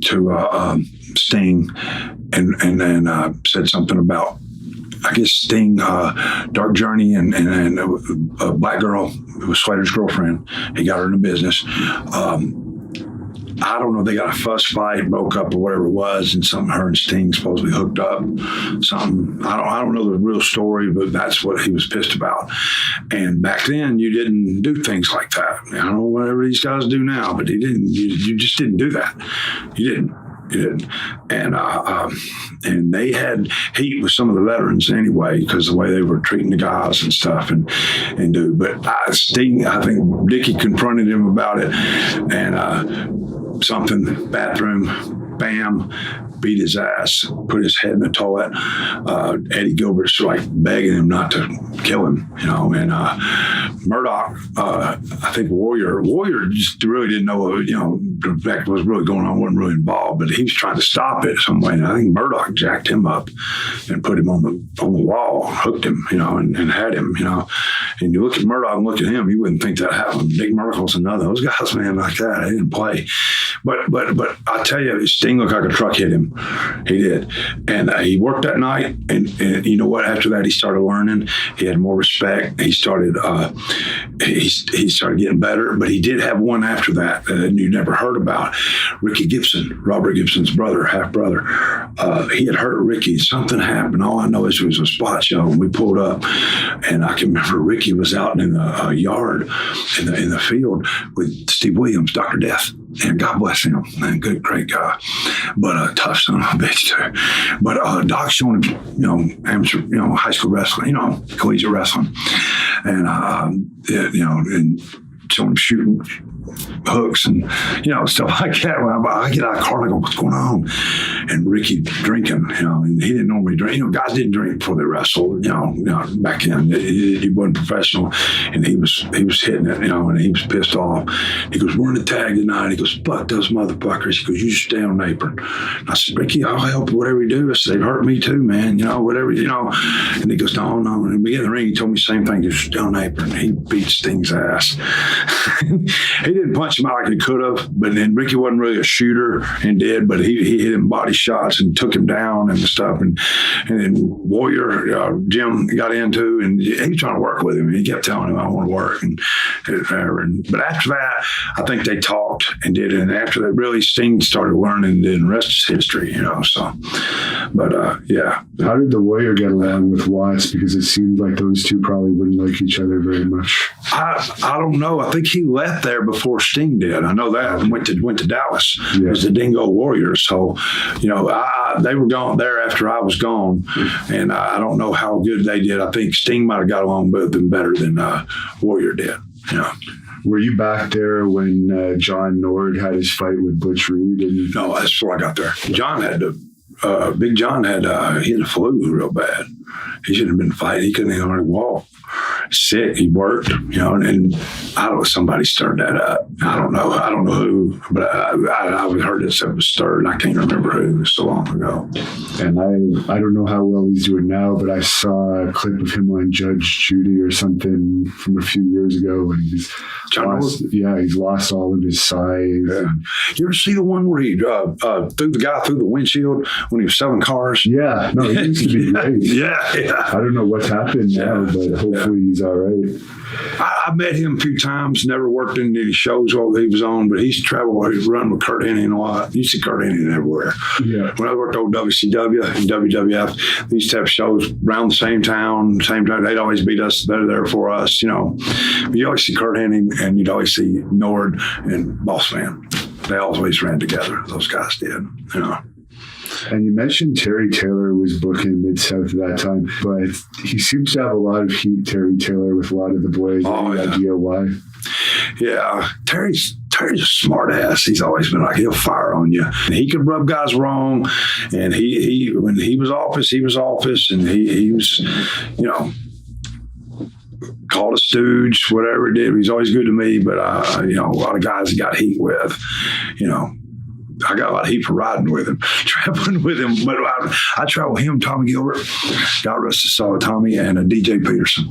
to Sting and then said something about, I guess, Sting, Dark Journey, and a black girl who was Slater's girlfriend. He got her in the business. I don't know, they got a fuss fight, broke up or whatever it was, and her and Sting supposedly hooked up. Something, I don't know the real story, but that's what he was pissed about. And back then, you didn't do things like that. I don't know whatever these guys do now, but he didn't. You just didn't do that. You didn't. And they had heat with some of the veterans anyway, because the way they were treating the guys and stuff, but Sting, I think Dickie confronted him about it, and something, bathroom, bam, beat his ass, put his head in the toilet. Eddie Gilbert's like begging him not to kill him, you know. And Murdoch, I think Warrior just really didn't know, you know, the fact what was really going on, wasn't really involved, but he was trying to stop it some way. And I think Murdoch jacked him up and put him on the wall, hooked him, you know, and had him, you know. And you look at Murdoch and look at him, you wouldn't think that happened. Nick Merkel's another. Those guys, man, like that, they didn't play. But I tell you, Sting looked like a truck hit him. He did. And he worked that night. And you know what? After that, he started learning. He had more respect. He started he started getting better. But he did have one after that you never heard about. Ricky Gibson, Robert Gibson's brother, half brother. He had hurt Ricky. Something happened. All I know is it was a spot show. And we pulled up. And I can remember Ricky was out in the yard in the field with Steve Williams, Dr. Death. And God bless him, man, good, great guy, but a tough son of a bitch too. But Doc showing him, you know, amateur, you know, high school wrestling, you know, collegiate wrestling, and you know, and showing him shooting hooks and, you know, stuff like that. When I get out of the car, I go, what's going on? And Ricky drinking, you know, and he didn't normally drink. You know, guys didn't drink before they wrestled, you know back then. He wasn't professional, and he was hitting it, you know, and he was pissed off. He goes, we're in the tag tonight. He goes, fuck those motherfuckers. He goes, you just stay on the apron. And I said, Ricky, I'll help you, whatever you do. I said, they've hurt me too, man, you know, whatever, you know. And he goes, no. And we get in the ring, he told me the same thing. He goes, stay on the apron. He beat Sting's ass. He didn't punch him out like he could have, but then Ricky wasn't really a shooter and did, but he hit him body shots and took him down and stuff. And then Warrior, Jim got into, and he was trying to work with him. He kept telling him, I want to work. But after that, I think they talked and did it. And after that, really, Sting started learning, and the rest is history, you know. So, but yeah. How did the Warrior get along with Watts? Because it seemed like those two probably wouldn't like each other very much. I don't know. I think he left there before Sting did. I know that, and went to Dallas. Yeah. It was the Dingo Warriors. So, you know, they were gone there after I was gone, and I don't know how good they did. I think Sting might have got along with them better than Warrior did. You know. Were you back there when John Nord had his fight with Butch Reed? No, that's before I got there. John had Big John had he had a flu real bad. He shouldn't have been fighting. He couldn't even hardly walk. Sick. He worked, you know, and I don't know, somebody stirred that up. I don't know who, but I heard this it was stirred. I can't remember who. It was so long ago. And I don't know how well he's doing now, but I saw a clip of him on Judge Judy or something from a few years ago, and he's lost all of his size. Yeah. You ever see the one where he threw the guy through the windshield when he was selling cars? Yeah, no, he used to be great. Yeah. I don't know what's happened now, but hopefully he's all right. I met him a few times, never worked in any shows while he was on, but he's traveled, he's run with Kurt Hennig a lot. You see Kurt Hennig everywhere. Yeah. When I worked on WCW and WWF, these type of shows around the same time, they'd always beat us, they're there for us, you know. But you always see Kurt Hennig, and you'd always see Nord and Boss Man. They always ran together, those guys did, you know. And you mentioned Terry Taylor was booking Mid-South at that time, but he seems to have a lot of heat, Terry Taylor, with a lot of the boys. Any idea why? Yeah, Terry's a smart ass. He's always been like, he'll fire on you. And he could rub guys wrong. And he when he was office, and he was, you know, called a stooge, whatever it did. He's always good to me, but you know, a lot of guys he got heat with, you know. I got a lot of heat for riding with him, traveling with him. But I traveled with him, Tommy Gilbert, God rest his soul, Tommy, and DJ Peterson.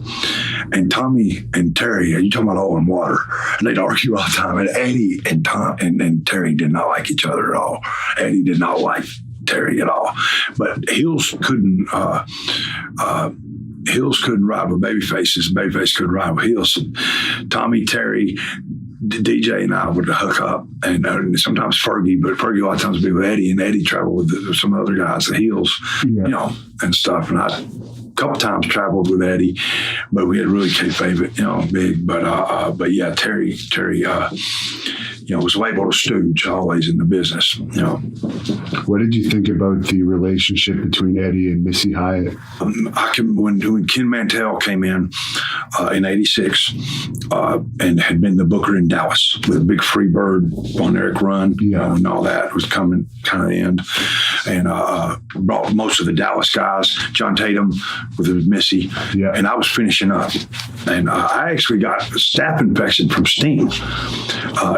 And Tommy and Terry, you talking about oil and water, and they'd argue all the time. And Eddie and Tom and Terry did not like each other at all. Eddie did not like Terry at all. But Hills couldn't ride with Babyface, and Babyface couldn't ride with Hills. So Tommy, Terry, DJ and I would hook up, and sometimes Fergie, but Fergie a lot of times would be with Eddie, and Eddie traveled with some other guys, the Heels, you know, and stuff. And I a couple times traveled with Eddie, but we had really kayfabe it, you know, big. But yeah, Terry was labeled a stooge always in the business, What did you think about the relationship between Eddie and Missy Hyatt? When Ken Mantell came in '86 and had been the booker in Dallas with a big Freebird Von Erich run, and all that was coming kind of the end, and brought most of the Dallas guys, John Tatum with Missy, and I was finishing up, and I actually got a staph infection from Sting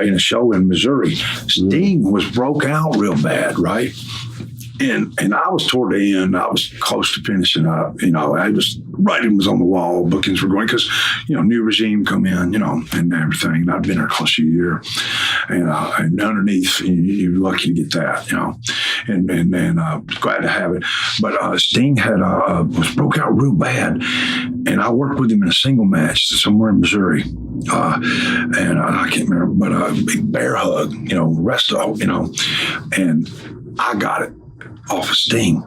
in a show in Missouri. Sting was broke out real bad, right? And I was toward the end. I was close to finishing up. I was writing was on the wall. Bookings were going because new regime come in, and everything. I'd been there close to a year, and underneath you're lucky to get that, and glad to have it. But Sting was broke out real bad, and I worked with him in a single match somewhere in Missouri, and I can't remember, but a big bear hug, resto, and I got it off of Sting,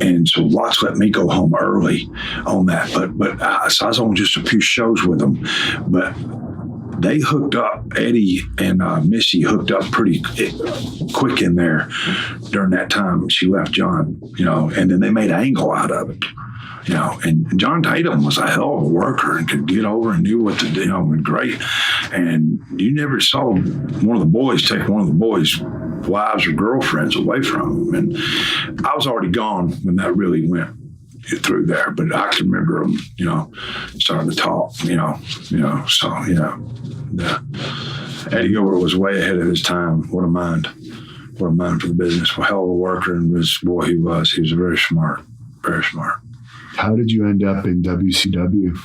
and so Watts let me go home early on that. But so I was on just a few shows with them, but they hooked up. Eddie and Missy hooked up pretty quick in there during that time. She left John, and then they made Angle out of it. And John Tatum was a hell of a worker and could get over and knew what to do, and great. And you never saw one of the boys take one of the boys' wives or girlfriends away from him. And I was already gone when that really went through there, but I can remember them, starting to talk, so, Eddie Gilbert was way ahead of his time. What a mind for the business. A hell of a worker, and he was very smart, very smart. How did you end up in WCW?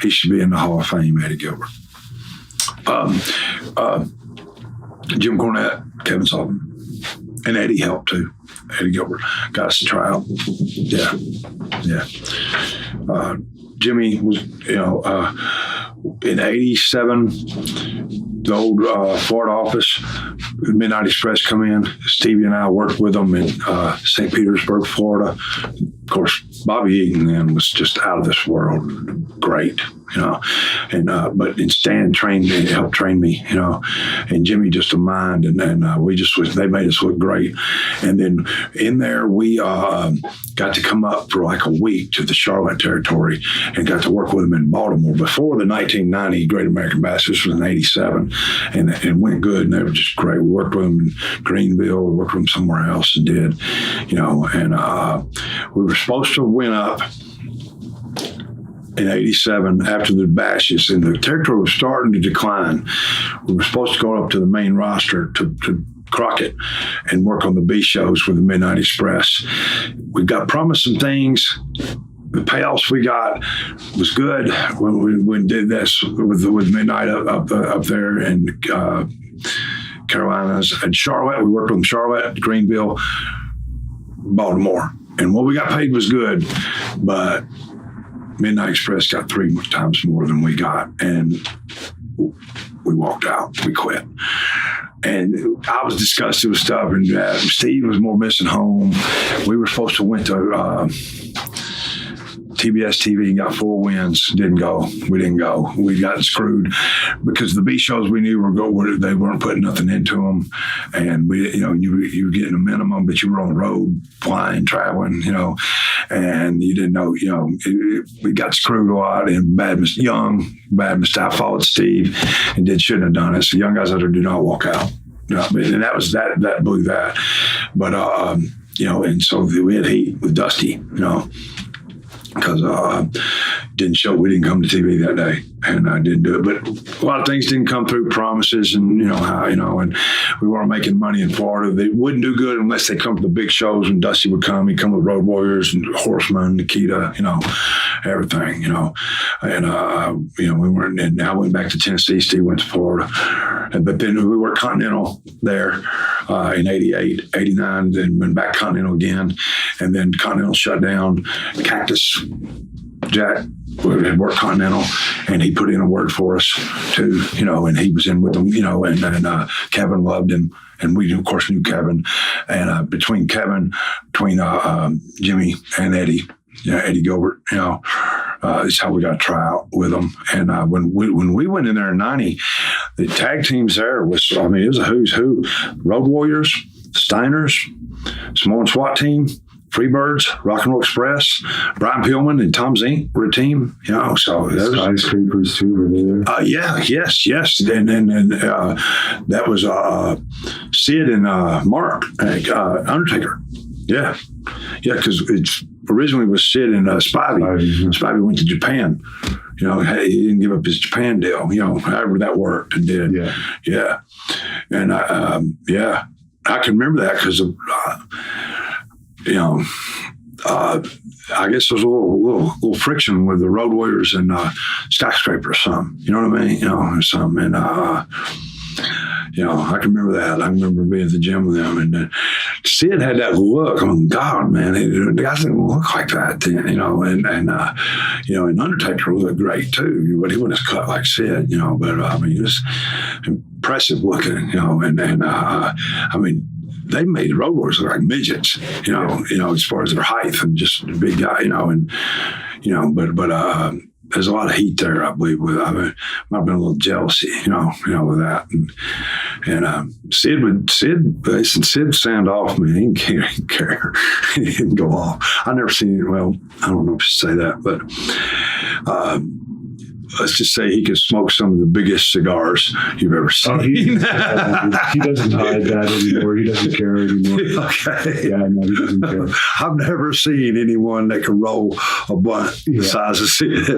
He should be in the Hall of Fame, Eddie Gilbert. Jim Cornette, Kevin Sullivan, and Eddie helped too. Eddie Gilbert got us to try out. Yeah. Jimmy was, in '87, the old Florida office, Midnight Express come in. Stevie and I worked with them in St. Petersburg, Florida. Of course, Bobby Eaton then was just out of this world. Great, and but Stan helped train me, and Jimmy just a mind, and they made us look great. And then in there we got to come up for like a week to the Charlotte territory and got to work with them in Baltimore before the 1990 Great American Bash. This was in '87, and went good, and they were just great. We worked with them in Greenville, we worked with them somewhere else, and did, and we were supposed to win up in '87 after the bashes, and the territory was starting to decline. We were supposed to go up to the main roster to Crockett and work on the B shows with the Midnight Express. We got promised some things. The payoffs we got was good when we did this with Midnight up there in Carolinas and Charlotte. We worked with Charlotte, Greenville, Baltimore, and what we got paid was good, but Midnight Express got 3 times more than we got, and we walked out. We quit. And I was disgusted with stuff, and Steve was more missing home. We were supposed to went to TBS TV and got 4 wins. Didn't go. We didn't go. We got screwed because the B shows we knew they weren't putting nothing into them, and we, you were getting a minimum, but you were on the road, flying, traveling, and you didn't know, we got screwed a lot. And bad mistake. I followed Steve and shouldn't have done it. So young guys out there do not walk out. And that was that blew that. But and so we had heat with Dusty, because we didn't come to TV that day, and I didn't do it. But a lot of things didn't come through, promises, and and we weren't making money in Florida. They wouldn't do good unless they come to the big shows. When Dusty would come, he'd come with Road Warriors and Horsemen, Nikita, everything, and we weren't. And I went back to Tennessee. Steve went to Florida, but then we worked Continental there in '88, '89, then went back Continental again, and then Continental shut down. Cactus Jack had worked Continental, and he put in a word for us too, and he was in with them, and Kevin loved him, and we of course knew Kevin, and between Jimmy and Eddie, Eddie Gilbert, It's how we got to try out with them. And when we went in there in 90, the tag teams there was, it was a who's who. Road Warriors, Steiners, Samoan SWAT team, Freebirds, Rock and Roll Express, Brian Pillman and Tom Zink were a team, so Skyscrapers too were there. Yes. And that was Sid and Mark, Undertaker. Yeah, because it originally was Sid and Spivey. Spivey went to Japan. He didn't give up his Japan deal, however that worked and did. Yeah. And I can remember that because of, I guess there was a little friction with the Road Warriors and Skyscraper or something. You know what I mean? Or something. And, I can remember that. I remember being at the gym with them. And Sid had that look. God, man, the guys didn't look like that then, and Undertaker looked great too, but he wasn't as cut like Sid, but he was impressive looking, they made the Road Warriors look like midgets, as far as their height and just a big guy, but there's a lot of heat there, I believe. Might have been a little jealousy, with that. And Sid sound off, man. He didn't care. He didn't go off. I never seen it. Well, I don't know if you say that, but let's just say he could smoke some of the biggest cigars you've ever seen. He doesn't hide that anymore. He doesn't care anymore. Okay. Yeah, no, he doesn't care. I've never seen anyone that can roll a blunt the size of Sid. He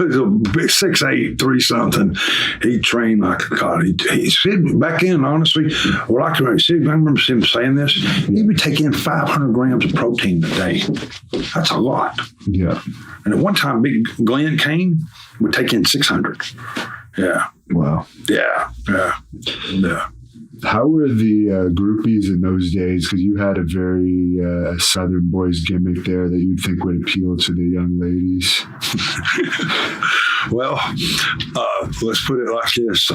was a big 6'8", 3-something. He trained like a god. He Sid, back in, honestly, what I can remember, Sid, I remember him saying this, he would take in 500 grams of protein a day. That's a lot. Yeah. And at one time, Big Glenn Kane would take in 600. Yeah. Wow. Yeah. How were the groupies in those days? Because you had a very Southern boys gimmick there that you'd think would appeal to the young ladies. Well, let's put it like this.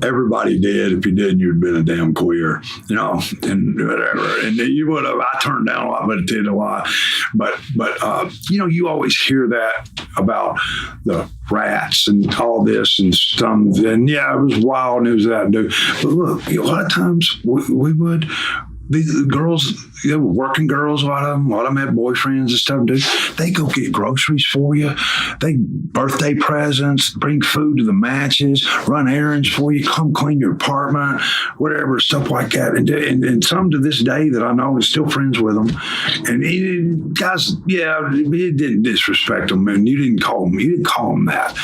Everybody did. If you didn't, you'd been a damn queer, and whatever. And you would have. I turned down a lot, but did a lot. But you always hear that about the rats and all this and some. And it was wild news that dude. But look, a lot of times we would. The girls, working girls, a lot of them had boyfriends and stuff, dude. They go get groceries for you. They birthday presents, bring food to the matches, run errands for you, come clean your apartment, whatever, stuff like that. And some to this day that I know is still friends with them. And he didn't disrespect them. And you didn't call them that.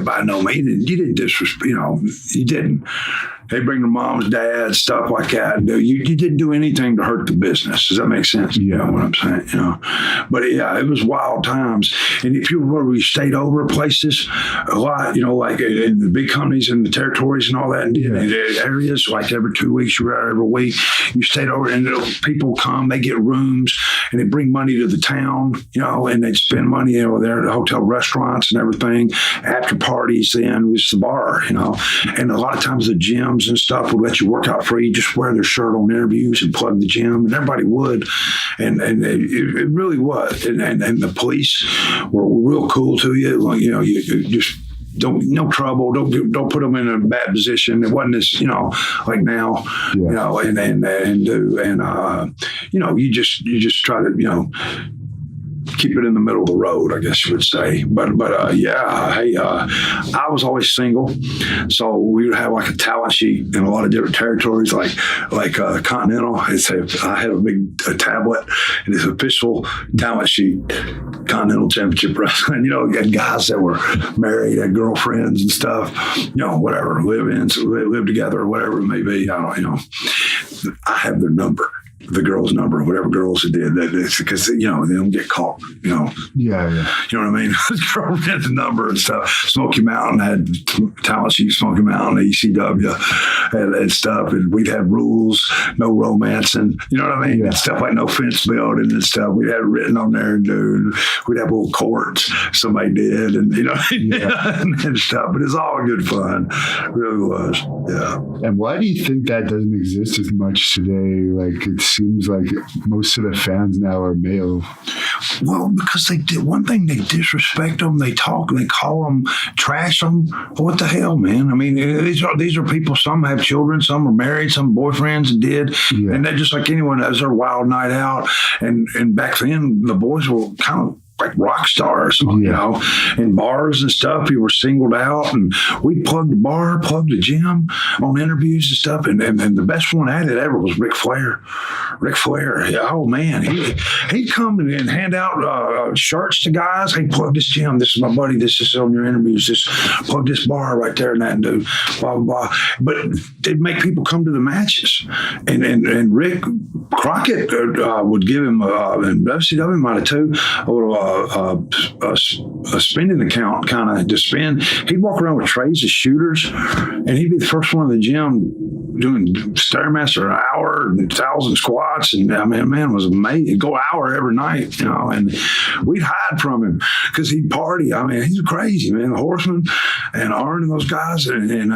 By no means, you didn't disrespect, you didn't. They bring their moms, dads, stuff like that. And you didn't do anything to hurt the business. Does that make sense? You know what I'm saying? But it was wild times. And if you remember, we stayed over at places a lot, like in the big companies and the territories and all that, and in the areas, like every 2 weeks, you were out every week. You stayed over, and people come, they get rooms, and they bring money to the town, and they'd spend money, there at the hotel restaurants and everything. After parties, then was the bar, and a lot of times the gym and stuff would let you work out free, just wear their shirt on interviews and plug the gym, and everybody would, and it really was, and the police were real cool to you, like you just no trouble, don't put them in a bad position. It wasn't as like now, you just try to keep it in the middle of the road, I guess you would say. But I was always single, so we would have like a talent sheet in a lot of different territories, like Continental. I had a big tablet, and it's official talent sheet, Continental Championship Wrestling. You had guys that were married, had girlfriends and stuff, whatever, live together or whatever it may be. I have their number. The girl's number, whatever girls it did, because they don't get caught. You know what I mean? Girlfriend's number and stuff. Smokey Mountain had talent sheet. Smokey Mountain, ECW, and stuff, and we'd have rules, no romancing. You know what I mean? And stuff like no fence building and stuff. We had it written on there, and we'd have little courts somebody did, and and stuff. But it's all good fun. It really was. Yeah. And why do you think that doesn't exist as much today? Like, it's seems like most of the fans now are male. Well, because they did one thing, they disrespect them, they talk, they call them, trash them. What the hell, man? I mean, these are people. Some have children, some are married, some boyfriends did, and they're just like anyone. That was their wild night out. And back then, the boys were kind of like rock stars, you know, in bars and stuff. You were singled out, and we'd plug the bar, plug the gym on interviews and stuff. And the best one at it ever was Ric Flair. Ric Flair, oh man, he'd come and hand out shirts to guys. Hey, plug this gym. This is my buddy. This is on your interviews. Just plug this bar right there and that, and do blah blah blah. But they'd make people come to the matches, and Rick Crockett would give him, and WCW might have too, a little. A spending account kind of to spend. He'd walk around with trays of shooters, and he'd be the first one in the gym doing Stairmaster an hour and 1,000 squats. And I mean, man was amazing. He'd go an hour every night, you know, and we'd hide from him because he'd party. I mean, he's crazy, man. The Horseman and Arn and those guys, and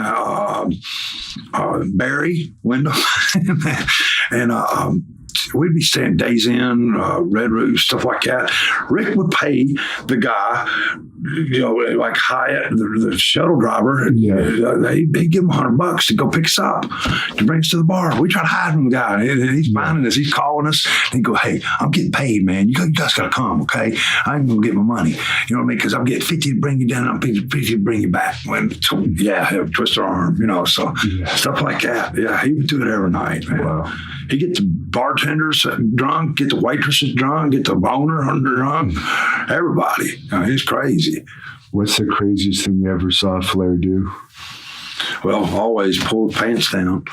Barry Windham, and we'd be staying Days Inn, Red Roof, stuff like that. Rick would pay the guy, you know, like Hyatt, the shuttle driver. He'd give him $100 to go pick us up, to bring us to the bar. We try to hide from the guy, and he's finding us. He's calling us. And he'd go, "Hey, I'm getting paid, man. You guys got to come, okay? I ain't gonna get my money. You know what I mean? Because I'm getting 50 to bring you down. I'm 50 to bring you back." He'll twist her arm, you know. So stuff like that. Yeah, he would do it every night, man. Wow. He'd get the bartenders drunk, get the waitresses drunk, get the owner drunk, everybody. He's crazy. What's the craziest thing you ever saw Flair do? Well, always pull his pants down.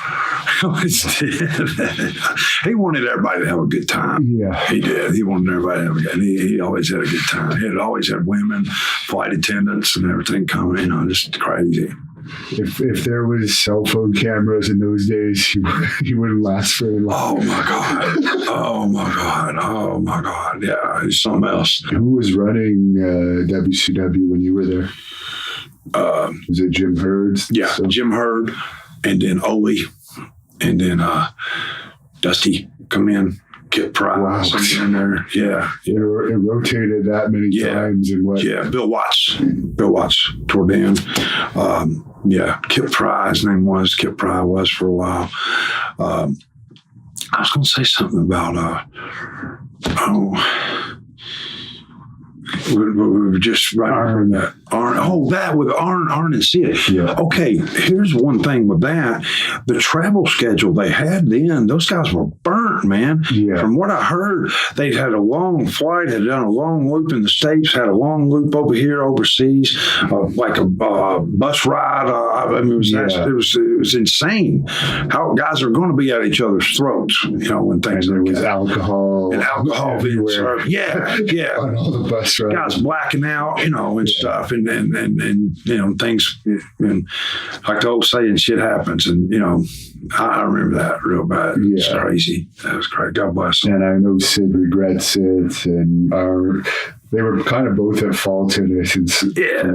He wanted everybody to have a good time. Yeah, he did. He wanted everybody to have a good time. He always had a good time. He had always had women, flight attendants, and everything coming. You know, just crazy. If there was cell phone cameras in those days, he wouldn't last very long. Oh my God! Oh my God! Oh my God! Yeah, he's something else. Who was running WCW when you were there? Was it Jim Herd? Yeah, so? Jim Herd, and then Ole, and then Dusty come in. Kit Price in there. Yeah. It rotated that many times. And what? Yeah, Bill Watts toward the end. Kit Price, his name was Kit Price, was for a while. I was going to say something about, we were just right from that. That with Arn and Sid. Yeah. Okay, here's one thing with that. The travel schedule they had then, those guys were burnt, man. Yeah. From what I heard, they'd had a long flight, had done a long loop in the States, had a long loop over here overseas, like a bus ride. I mean, it was insane how guys are going to be at each other's throats, you know, when things and there was alcohol. And alcohol being served. Yeah. On all the bus rides. Guys blacking out, you know, and stuff. And you know, things, and like the old saying, shit happens. And, you know, I remember that real bad. Yeah. It's crazy. That was great. God bless them. And I know Sid regrets it, and they were kind of both at fault in it, from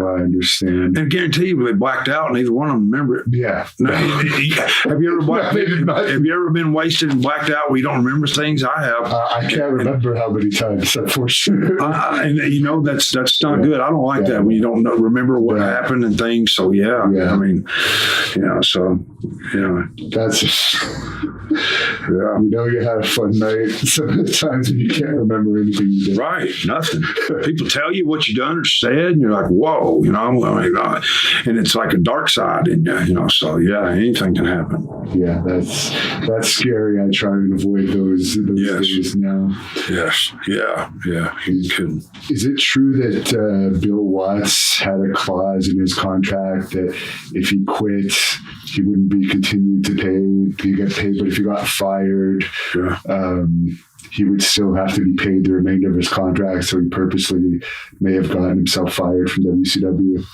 what I understand. And I guarantee you, they blacked out, and neither one of them remember it. Yeah. No, have you ever been wasted and blacked out where you don't remember things? I have. I can't remember how many times, for sure. And you know, that's not good. I don't like that when you don't remember what happened and things. So I mean, you know, so that's you know, you had a fun night. Sometimes you can't remember anything you did. Right, nothing. People tell you what you done or said, and you're like, whoa, you know, and it's like a dark side in you, you know. So anything can happen. Yeah, that's scary. I try and avoid those days now. Yes, yeah, you couldn't. Is it true that Bill Watts had a clause in his contract that if he quit, he wouldn't be continued to pay? He get paid, but if he got fired, he would still have to be paid the remainder of his contract. So he purposely may have gotten himself fired from WCW.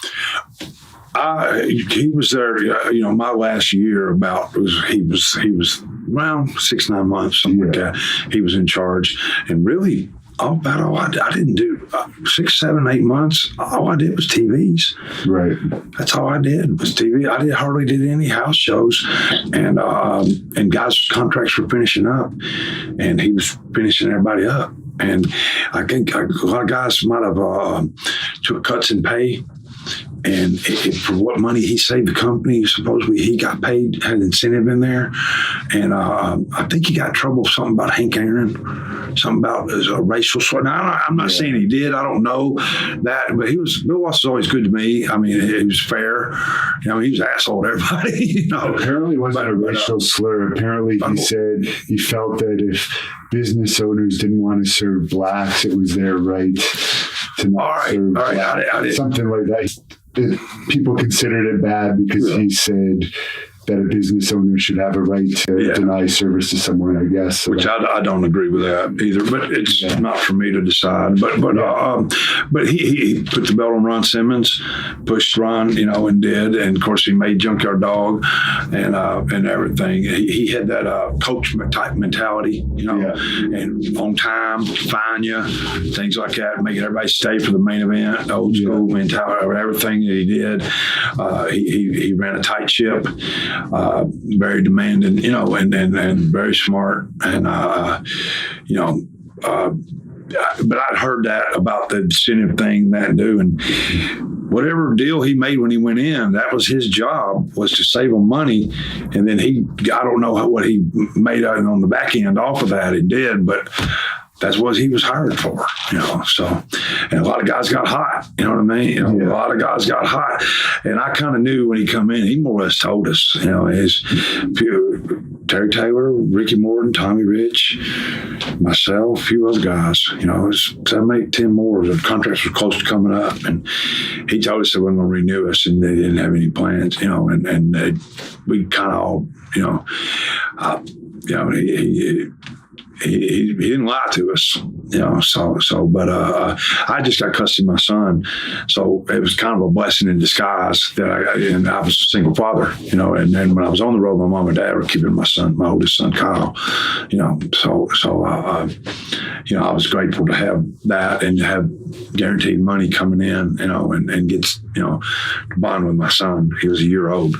He was there, you know, my last year he was 6-9 months, something like that. He was in charge, and really, about all I didn't do 6, 7, 8 months. All I did was TVs. Right. That's all I did was TV. I hardly did any house shows, and guys' contracts were finishing up, and he was finishing everybody up. And I think a lot of guys might have took cuts in pay. And for what money he saved the company, supposedly he got paid, had incentive in there. And I think he got in trouble with something about Hank Aaron, something about his racial slur. Now, I'm not saying he did. I don't know that. But Bill Watts was always good to me. I mean, he was fair. He was an asshole to everybody. Apparently it wasn't a racial slur. Apparently he said he felt that if business owners didn't want to serve blacks, it was their right to not serve blacks. Something like that. People considered it bad because he said that a business owner should have a right to deny service to someone, I guess. So which I don't agree with that either, but it's not for me to decide. But he put the belt on Ron Simmons, pushed Ron, and did, and of course he made Junkyard Dog and everything. He had that coach type mentality, and on time, fine you, things like that, making everybody stay for the main event, old school mentality, everything that he did. He ran a tight ship. Very demanding, and very smart, and but I'd heard that about the incentive thing, that and do, and whatever deal he made when he went in, that was his job, was to save him money, and then I don't know what he made on the back end off of that. He did, but that's what he was hired for, so, and a lot of guys got hot, you know what I mean? A lot of guys got hot, and I kind of knew when he come in, he more or less told us, his Terry Taylor, Ricky Morton, Tommy Rich, myself, a few other guys, it was 7, 8, 10 more. The contracts were close to coming up, and he told us they weren't going to renew us, and they didn't have any plans, and we kind of all, he didn't lie to us, but I just got custody of my son. So it was kind of a blessing in disguise that I was a single father, and then when I was on the road, my mom and dad were keeping my oldest son, Kyle, I was grateful to have that and to have guaranteed money coming in, and get, to bond with my son. He was a year old,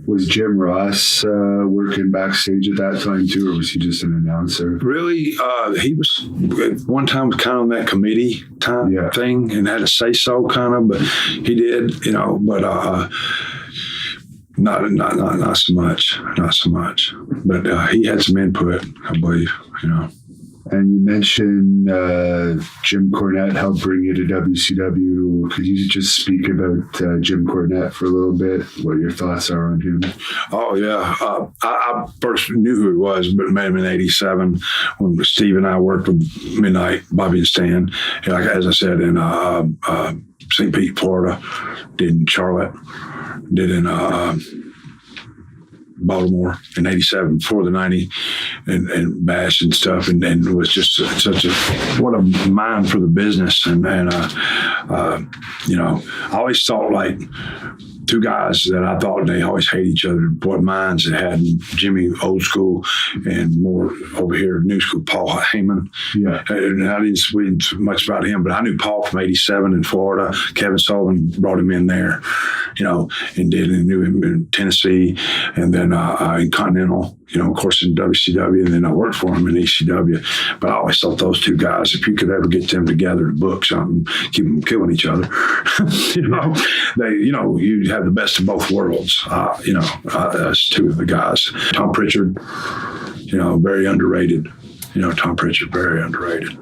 Was Jim Ross working backstage at that time too, or was he just an announcer? Really, he was one time kind of on that committee thing and had a say-so kind of, but he did, but not so much. But he had some input, I believe, And you mentioned Jim Cornette helped bring you to WCW. Could you just speak about Jim Cornette for a little bit? What your thoughts are on him? Oh, yeah. I first knew who he was, but met him in 87 when Steve and I worked with Midnight, Bobby and Stan. Like, as I said, in St. Pete, Florida, did in Charlotte, did in Baltimore in 87 before the 90 and Bash and stuff, and it was just what a mind for the business. And I always thought like two guys that I thought they always hate each other, what minds they had. Jimmy old school and more over here new school, Paul Heyman. Yeah. And I didn't read much about him, but I knew Paul from 87 in Florida. Kevin Sullivan brought him in there, and knew him in Tennessee, and then in Continental, of course in WCW, and then I worked for him in ECW. But I always thought those two guys, if you could ever get them together to book something, keep them killing each other, you'd have the best of both worlds. That's two of the guys. Tom Pritchard, very underrated. Tom Pritchard, very underrated.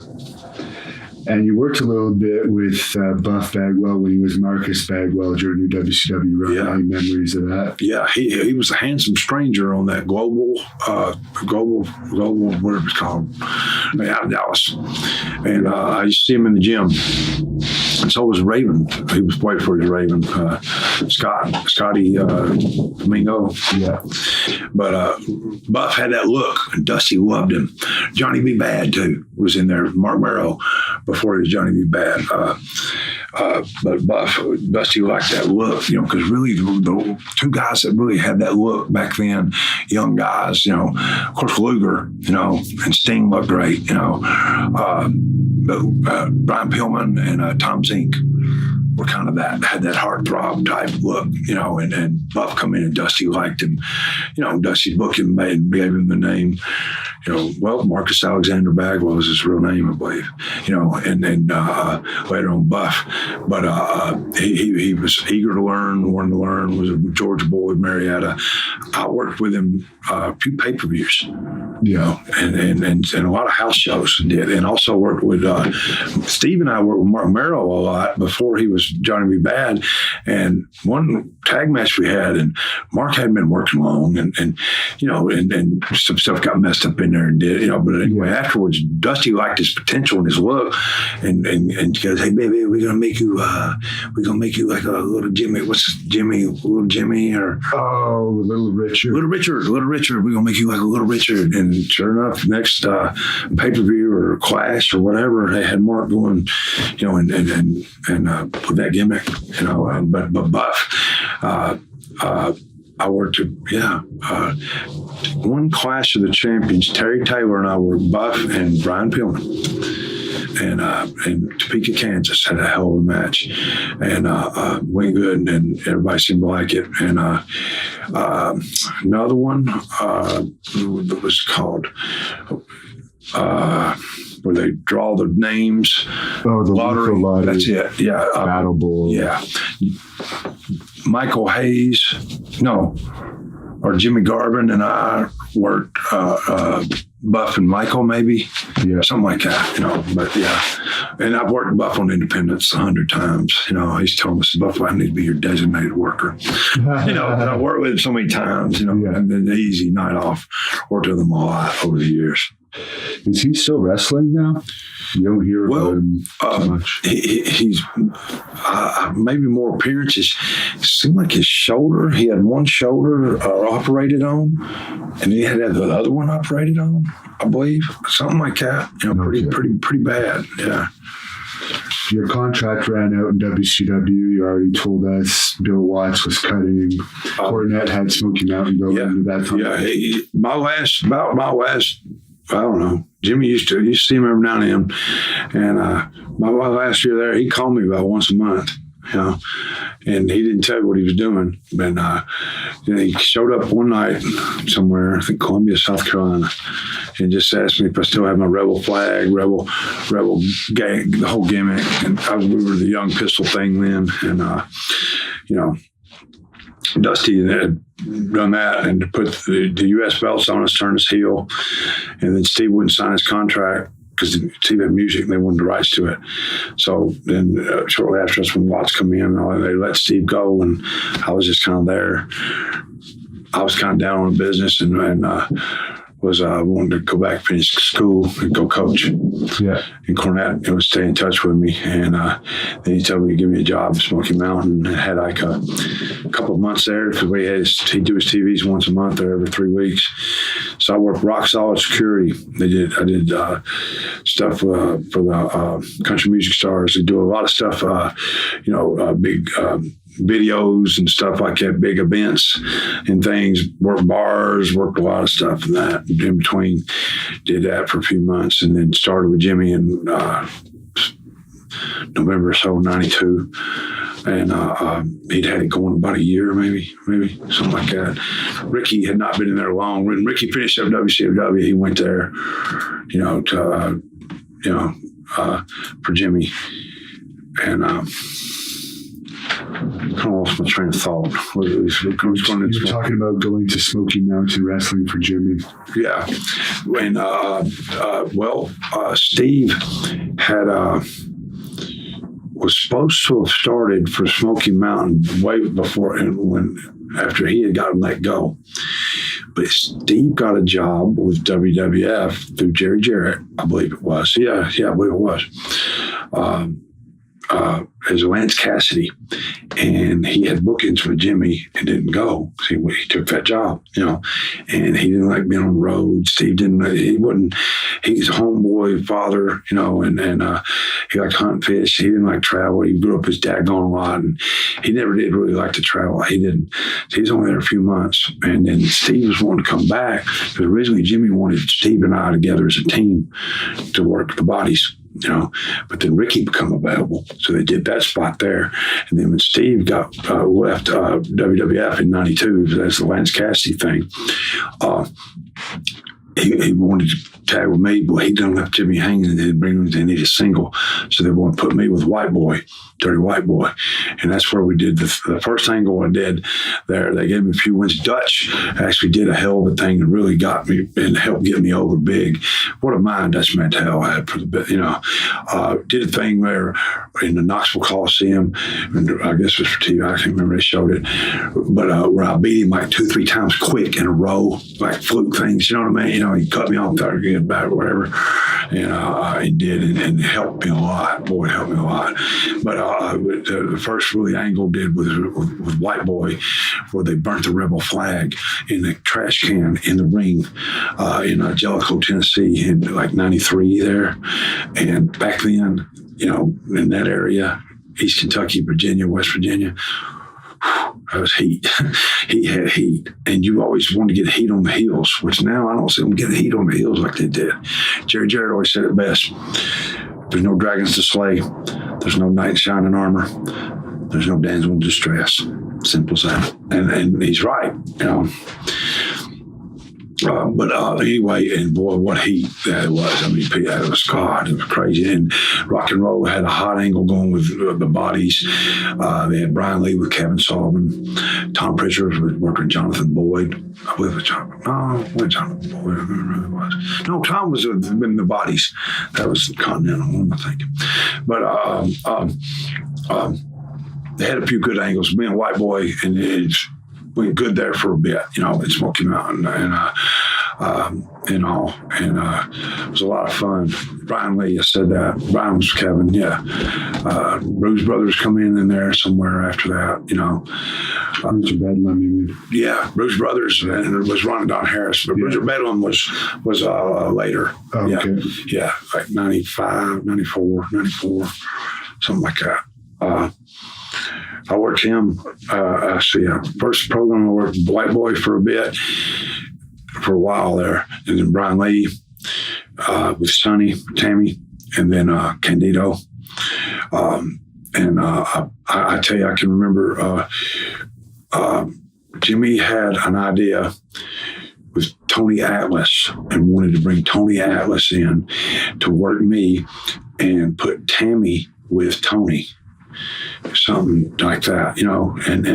And you worked a little bit with Buff Bagwell when he was Marcus Bagwell during your WCW run. Yeah. Any memories of that? Yeah, he was a handsome stranger on that global, what it was called, out of Dallas. And I used to see him in the gym. And so was Raven. He was waiting for his Raven, Scotty Mingo. Yeah. But Buff had that look, and Dusty loved him. Johnny B. Bad, too, was in there. Mark Merrow, before he was Johnny B. Bad. but Dusty liked that look, because really the two guys that really had that look back then, young guys, of course Luger, and Sting looked great, but Brian Pillman and Tom Zink were kind of had that heartthrob type look, and Buff come in and Dusty liked him. Dusty booked him and gave him the name, Marcus Alexander Bagwell was his real name, I believe, and then later on Buff. But he was eager to learn, wanted to learn, was a Georgia boy, Marietta. I worked with him a few pay-per-views, and a lot of house shows and also worked with Steve and I worked with Mark Merrill a lot before he was Johnny B. Bad, and one tag match we had, and Mark hadn't been working long, and some stuff got messed up in there and did, but anyway, afterwards, Dusty liked his potential and his look, and he goes, "Hey baby, we're gonna make you like a little Jimmy. What's Jimmy? Little Jimmy or Little Richard? Little Richard. We're gonna make you like a Little Richard." And sure enough, next pay-per-view or Clash or whatever, they had Mark going, and with that gimmick, but Buff. I worked at, one Clash of the Champions. Terry Taylor and I were Buff and Brian Pillman. And in Topeka, Kansas, had a hell of a match, and went good, and everybody seemed to like it. And another one that was called where they draw the names. Oh, the lottery. That's it. Yeah, Battle Bowl. Yeah, Michael Hayes. No. Or Jimmy Garvin and I worked Buff and Michael, maybe, something like that, But and I've worked Buff on Independence 100 times. He's told me, Buff, I need to be your designated worker. But I worked with him so many times. And the easy night off. Worked with him a lot over the years. Is he still wrestling now? You don't hear about him too much. He's maybe more appearances. It seemed like his shoulder. He had one shoulder operated on, and he had the other one operated on. I believe something like that. Pretty bad. Yeah. Your contract ran out in WCW. You already told us Bill Watts was cutting. Cornette had Smoky Mountain go into that company. Yeah. My last. I don't know. Jimmy used to see him every now and then. And my last year there, he called me about once a month, and he didn't tell me what he was doing. But he showed up one night somewhere, I think Columbia, South Carolina, and just asked me if I still had my Rebel flag, Rebel gang, the whole gimmick. And we were the young pistol thing then. And, Dusty had done that and to put the U.S. belts on us, turned us heel. And then Steve wouldn't sign his contract because Steve had music and they wanted the rights to it. So then shortly after us, when Watts come in, they let Steve go, and I was just kind of there. I was kind of down on the business and wanted to go back, finish school, and go coach. Yeah. And Cornette would stay in touch with me, and then he told me to give me a job at Smoky Mountain. I had like a couple of months there because he'd do his TVs once a month or every 3 weeks. So I worked rock solid security. I did stuff for the country music stars. They do a lot of stuff, big videos and stuff like that, big events and things, worked bars, worked a lot of stuff in that. In between, did that for a few months, and then started with Jimmy in November or so, 92. And he'd had it going about a year, maybe something like that. Ricky had not been in there long. When Ricky finished up WCW, he went there, for Jimmy. And kind of lost my train of thought. You're talking about going to Smoky Mountain Wrestling for Jimmy. Yeah. When, Steve had, was supposed to have started for Smoky Mountain way before, after he had gotten let go. But Steve got a job with WWF through Jerry Jarrett, I believe it was. Yeah, I believe it was. as Lance Cassidy, and he had bookings with Jimmy and didn't go. See, he took that job, and he didn't like being on the road. Steve he's a homeboy father, and he liked hunting fish. He didn't like travel. He grew up his dad gone a lot, and he never did really like to travel. He didn't. He was only there a few months, and then Steve was wanting to come back, because originally Jimmy wanted Steve and I together as a team to work the bodies. But then Ricky became available, so they did that spot there. And then when Steve left WWF in '92, that's the Lance Cassidy thing. He wanted to tag with me, but he done left Jimmy hanging, and they needed a single, so they wanted to put me with White Boy, Dirty White Boy, and that's where we did the first angle I did there. They gave me a few wins. Dutch actually did a hell of a thing and really got me and helped get me over big. What a mind Dutch Mantel had for the bit, did a thing there in the Knoxville Coliseum, and I guess it was for TV. I can't remember, they showed it, but where I beat him like 2-3 times quick in a row, like fluke things. You know what I mean? He cut me off there, get back, whatever, and he did, and helped me a lot. Boy, it helped me a lot. But the first really angle did with White Boy, where they burnt the rebel flag in the trash can in the ring in Jellicoe, Tennessee, in like '93 there. And back then, in that area, East Kentucky, Virginia, West Virginia, that was heat. He had heat. And you always want to get heat on the heels, which now I don't see them getting heat on the heels like they did. Jerry Jarrett always said it best. There's no dragons to slay. There's no knight in shining armor. There's no damsel in distress. Simple as that. And he's right, But anyway, and boy, what heat that was. I mean, it was, God, it was crazy. And rock and roll had a hot angle going with the bodies. They had Brian Lee with Kevin Sullivan. Tom Pritchard was working Jonathan Boyd. I believe it was Jonathan Boyd. I don't remember who it was. No, Tom was in the bodies. That was Continental, what am I thinking? But they had a few good angles. Me and White Boy, and it's went good there for a bit, in Smoky Mountain, and it was a lot of fun. Brian Lee, I said that. Brian was Kevin, yeah. Bruiser Brothers come in there somewhere after that, Bruiser Bedlam, you mean? Yeah, Bruiser Brothers, and it was Ron Don Harris, but Bruiser Bedlam was later. Oh, okay. Yeah, like 95, 94, something like that. I worked him. First program I worked with White Boy for a bit, for a while there, and then Brian Lee with Sonny, Tammy, and then Candido. I tell you, I can remember Jimmy had an idea with Tony Atlas and wanted to bring Tony Atlas in to work me and put Tammy with Tony. Something like that, and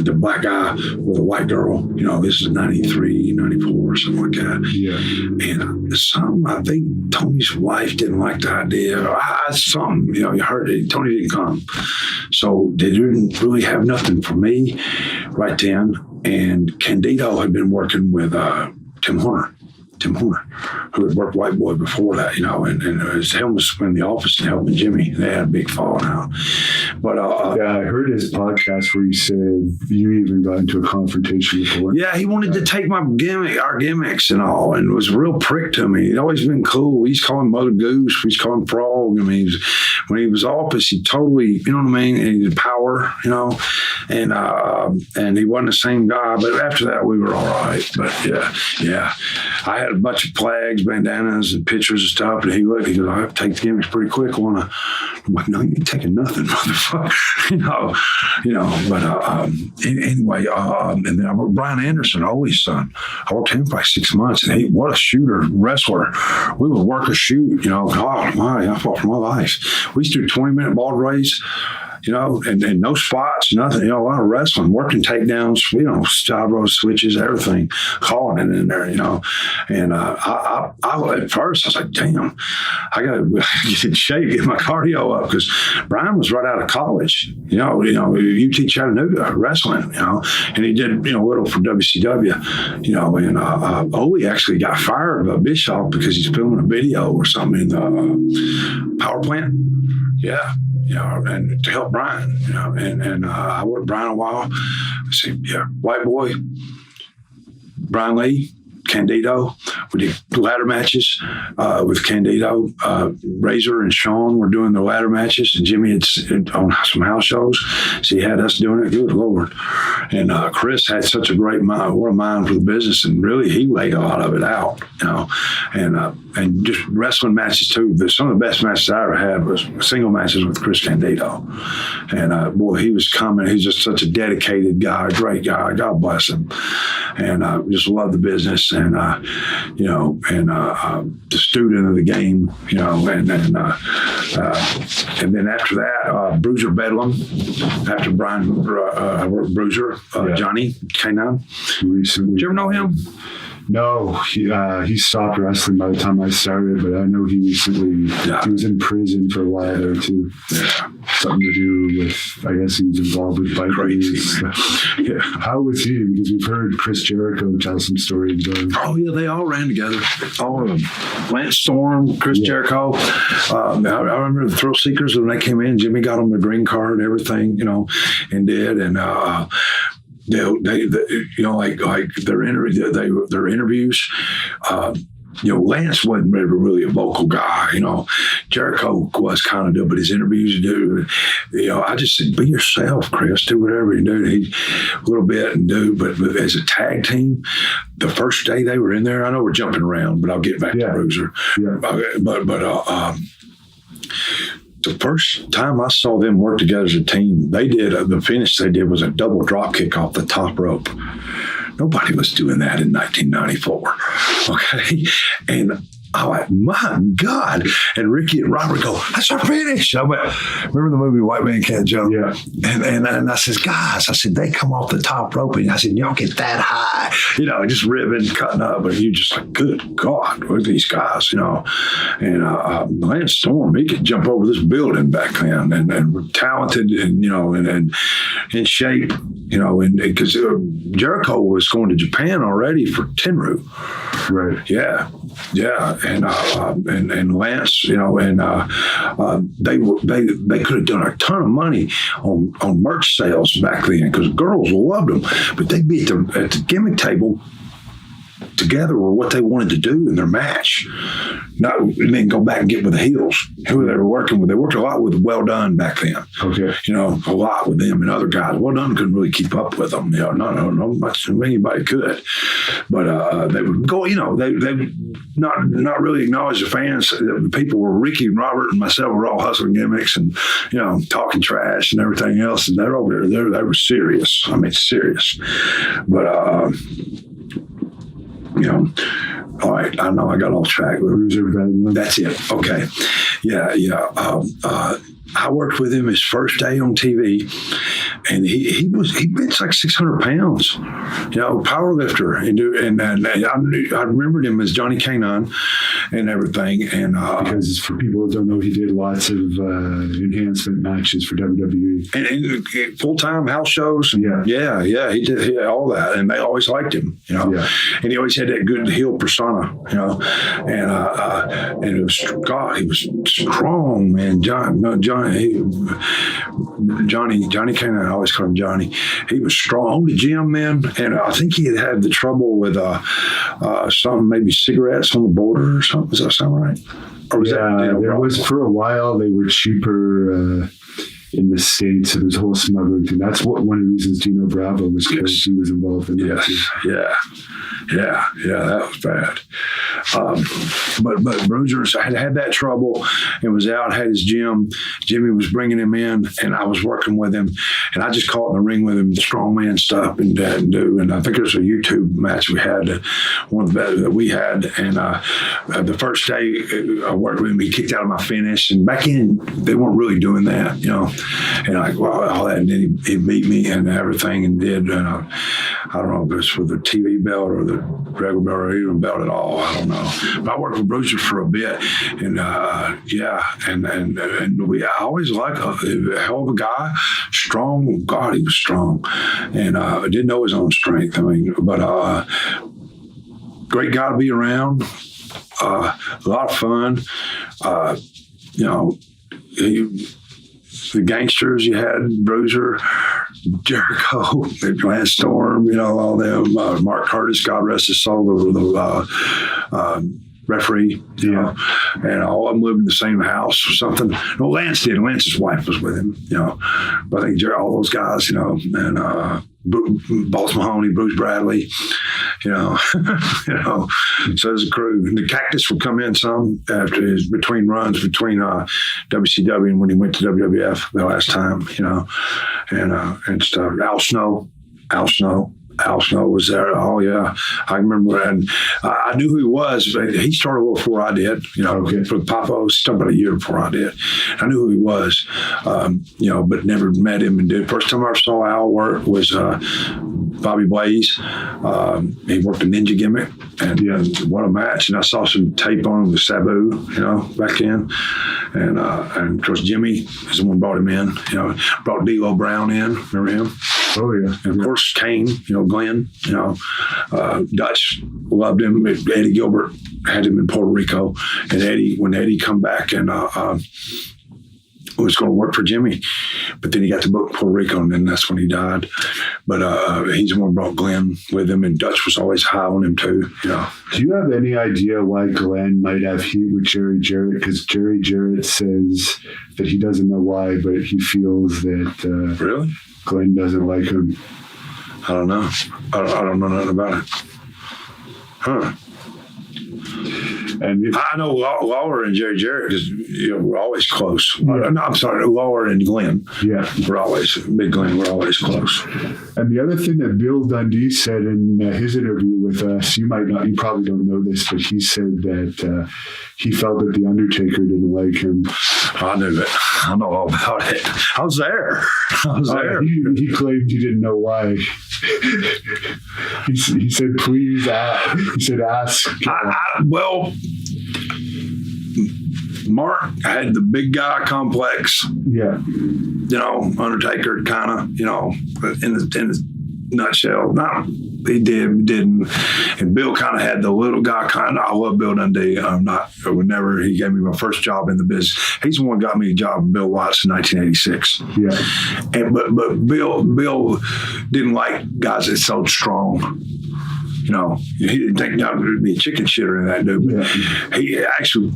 the black guy with a white girl, this is 93, 94, something like that. Yeah. And I think Tony's wife didn't like the idea. You heard it. Tony didn't come. So they didn't really have nothing for me right then. And Candido had been working with Tim Horner, who had worked White Boy before that, and him was in the office and helping Jimmy. They had a big falling out. But I heard his podcast where he said you even got into a confrontation before. Yeah, he wanted to take our gimmicks and all, and was a real prick to me. He'd always been cool. He's calling Mother Goose. He's calling Frog. I mean, when he was office, he totally, you know what I mean? And he had power, and he wasn't the same guy. But after that, we were all right. But yeah. I had a bunch of flags, bandanas, and pictures and stuff. And he looked, he goes, I have to take the gimmicks pretty quick. I'm like, no, you ain't taking nothing, motherfucker. But anyway, and then I worked Brian Anderson, Ollie's son. I worked him for like 6 months. And what a shooter, wrestler. We would work a shoot, God, I fought for my life. We used to do 20-minute ball race. And no spots, nothing, a lot of wrestling, working takedowns, style rows, switches, everything, calling it in there, And I at first, I was like, damn, I got to get in shape, get my cardio up, because Brian was right out of college, UT Chattanooga wrestling, and he did, a little for WCW, and Ole actually got fired by Bischoff because he's filming a video or something in the power plant. Yeah. and to help Brian, and I worked Brian a while. White Boy, Brian Lee, Candido. We did ladder matches with Candido. Razor and Shawn were doing the ladder matches, and Jimmy had on some house shows. So he had us doing it. Good Lord. And Chris had such a great mind, what a mind for the business, and really he laid a lot of it out, and just wrestling matches too. Some of the best matches I ever had was single matches with Chris Candido. And boy, he was coming. He's just such a dedicated guy, a great guy. God bless him. And just love the business, and the student of the game, and then after that, Bruiser Bedlam. After Brian Bruiser, Johnny K9. Recently, did you ever know him? No, he stopped wrestling by the time I started, but I know he recently he was in prison for a while there too. Yeah. Something to do with, I guess he was involved with biking. Crazy, man. Yeah. How was he? Because we've heard Chris Jericho tell some stories about him. Oh yeah, they all ran together. All of them. Lance Storm, Chris Jericho. I remember the Thrill Seekers when they came in. Jimmy got them their green card, everything, and did. And they like their interviews. Lance wasn't really a vocal guy. Jericho was kind of, but his interviews, dude. I just said, be yourself, Chris. Do whatever you do. A little bit and do, but as a tag team, the first day they were in there, I know we're jumping around, but I'll get back to Bruiser. Yeah. The first time I saw them work together as a team, they did the finish they did was a double drop kick off the top rope. Nobody was doing that in 1994. Okay. And I went, my God. And Ricky and Robert go, that's our finish. I went, remember the movie White Man Can't Jump? Yeah. And I said, guys, they come off the top rope. And I said, y'all get that high. Just ribbing, cutting up. But you just like, good God, look at these guys, And Lance Storm, he could jump over this building back then and talented and in shape, because Jericho was going to Japan already for Tenryu. Right. Yeah. Yeah. And Lance, they could have done a ton of money on merch sales back then because girls loved them, but they'd be at the gimmick table together with what they wanted to do in their match, and then go back and get with the heels who they were working with. They worked a lot with Well Done back then. Okay, a lot with them and other guys. Well Done couldn't really keep up with them. Not much anybody could, but they would go. They would not really acknowledge the fans. The people were Ricky and Robert and myself were all hustling gimmicks and talking trash and everything else. And they're over there. They were serious. I mean, serious, but. All right, I know I got off track. That's it. Okay. Yeah. I worked with him his first day on TV, and he bench like 600 pounds, power lifter. And I remembered him as Johnny K9 and everything. And because for people who don't know, he did lots of enhancement matches for WWE and full-time house shows. Yeah. He did all that, and they always liked him. And he always had that good heel persona. And it was he was strong, man. Johnny Cannon, I always call him Johnny. He was strong on the gym, man, and I think he had the trouble with some maybe cigarettes on the border or something. Does that sound right? Or was there was for a while they were cheaper in the States. So there's a whole smuggling thing. That's one of the reasons Dino Bravo was because he was involved in that too. Yeah, that was bad. But Bruiser had that trouble and was out, had his gym. Jimmy was bringing him in, and I was working with him, and I just caught in the ring with him, strongman stuff and do. And I think there's a YouTube match we had, one of the best that we had. And the first day I worked with him, he kicked out of my finish. And back in, they weren't really doing that, And all that. And then he beat me and everything and did. And I don't know if it was for the TV belt or the regular belt or even belt at all. I don't know. But I worked with Bruiser for a bit, and I always liked a hell of a guy, strong. God, he was strong, and didn't know his own strength. I mean, but great guy to be around. A lot of fun. the gangsters. You had Bruiser, Jericho, Lance Storm, all them. Mark Curtis, God rest his soul, the referee, and all of them lived in the same house or something. No, Lance did. Lance's wife was with him, But I think all those guys, and Boss Mahoney, Bruce Bradley, So as a crew, the Cactus would come in some after his between runs between WCW and when he went to WWF the last time, and stuff. Al Snow was there. Oh yeah, I remember, and I knew who he was. He started a little before I did. For the Papos, started about a year before I did. I knew who he was, but never met him. And did. First time I ever saw Al work was Bobby Blaze. He worked a ninja gimmick, and what a match! And I saw some tape on him with Sabu, back then. And of course Jimmy is the one who brought him in. Brought D'Lo Brown in. Remember him? Oh yeah. And of course Kane. Glenn, Dutch loved him. Eddie Gilbert had him in Puerto Rico. And when Eddie come back and was going to work for Jimmy, but then he got to book in Puerto Rico, and then that's when he died. But he's the one who brought Glenn with him, and Dutch was always high on him too. Do you have any idea why Glenn might have heat with Jerry Jarrett? Because Jerry Jarrett says that he doesn't know why, but he feels that really Glenn doesn't like him. I don't know. I don't know nothing about it. Huh. And I know Lawler and Jerry Jarrett because we're always close. Yeah. No, I'm sorry, Lawler and Glenn. Yeah, Big Glenn. We're always close. And the other thing that Bill Dundee said in his interview with us, you probably don't know this, but he said that he felt that the Undertaker didn't like him. I knew it. I know all about it. I was there. He claimed he didn't know why. He said, please ask. He said, ask. Well, Mark had the big guy complex. Yeah. Undertaker kind of, in the nutshell. No, he didn't. And Bill kind of had the little guy kind of. I love Bill Dundee. He gave me my first job in the business. He's the one who got me a job with Bill Watts in 1986. Yeah. But Bill didn't like guys that sold strong. He didn't think I would be a chicken shitter in that dude. But he actually.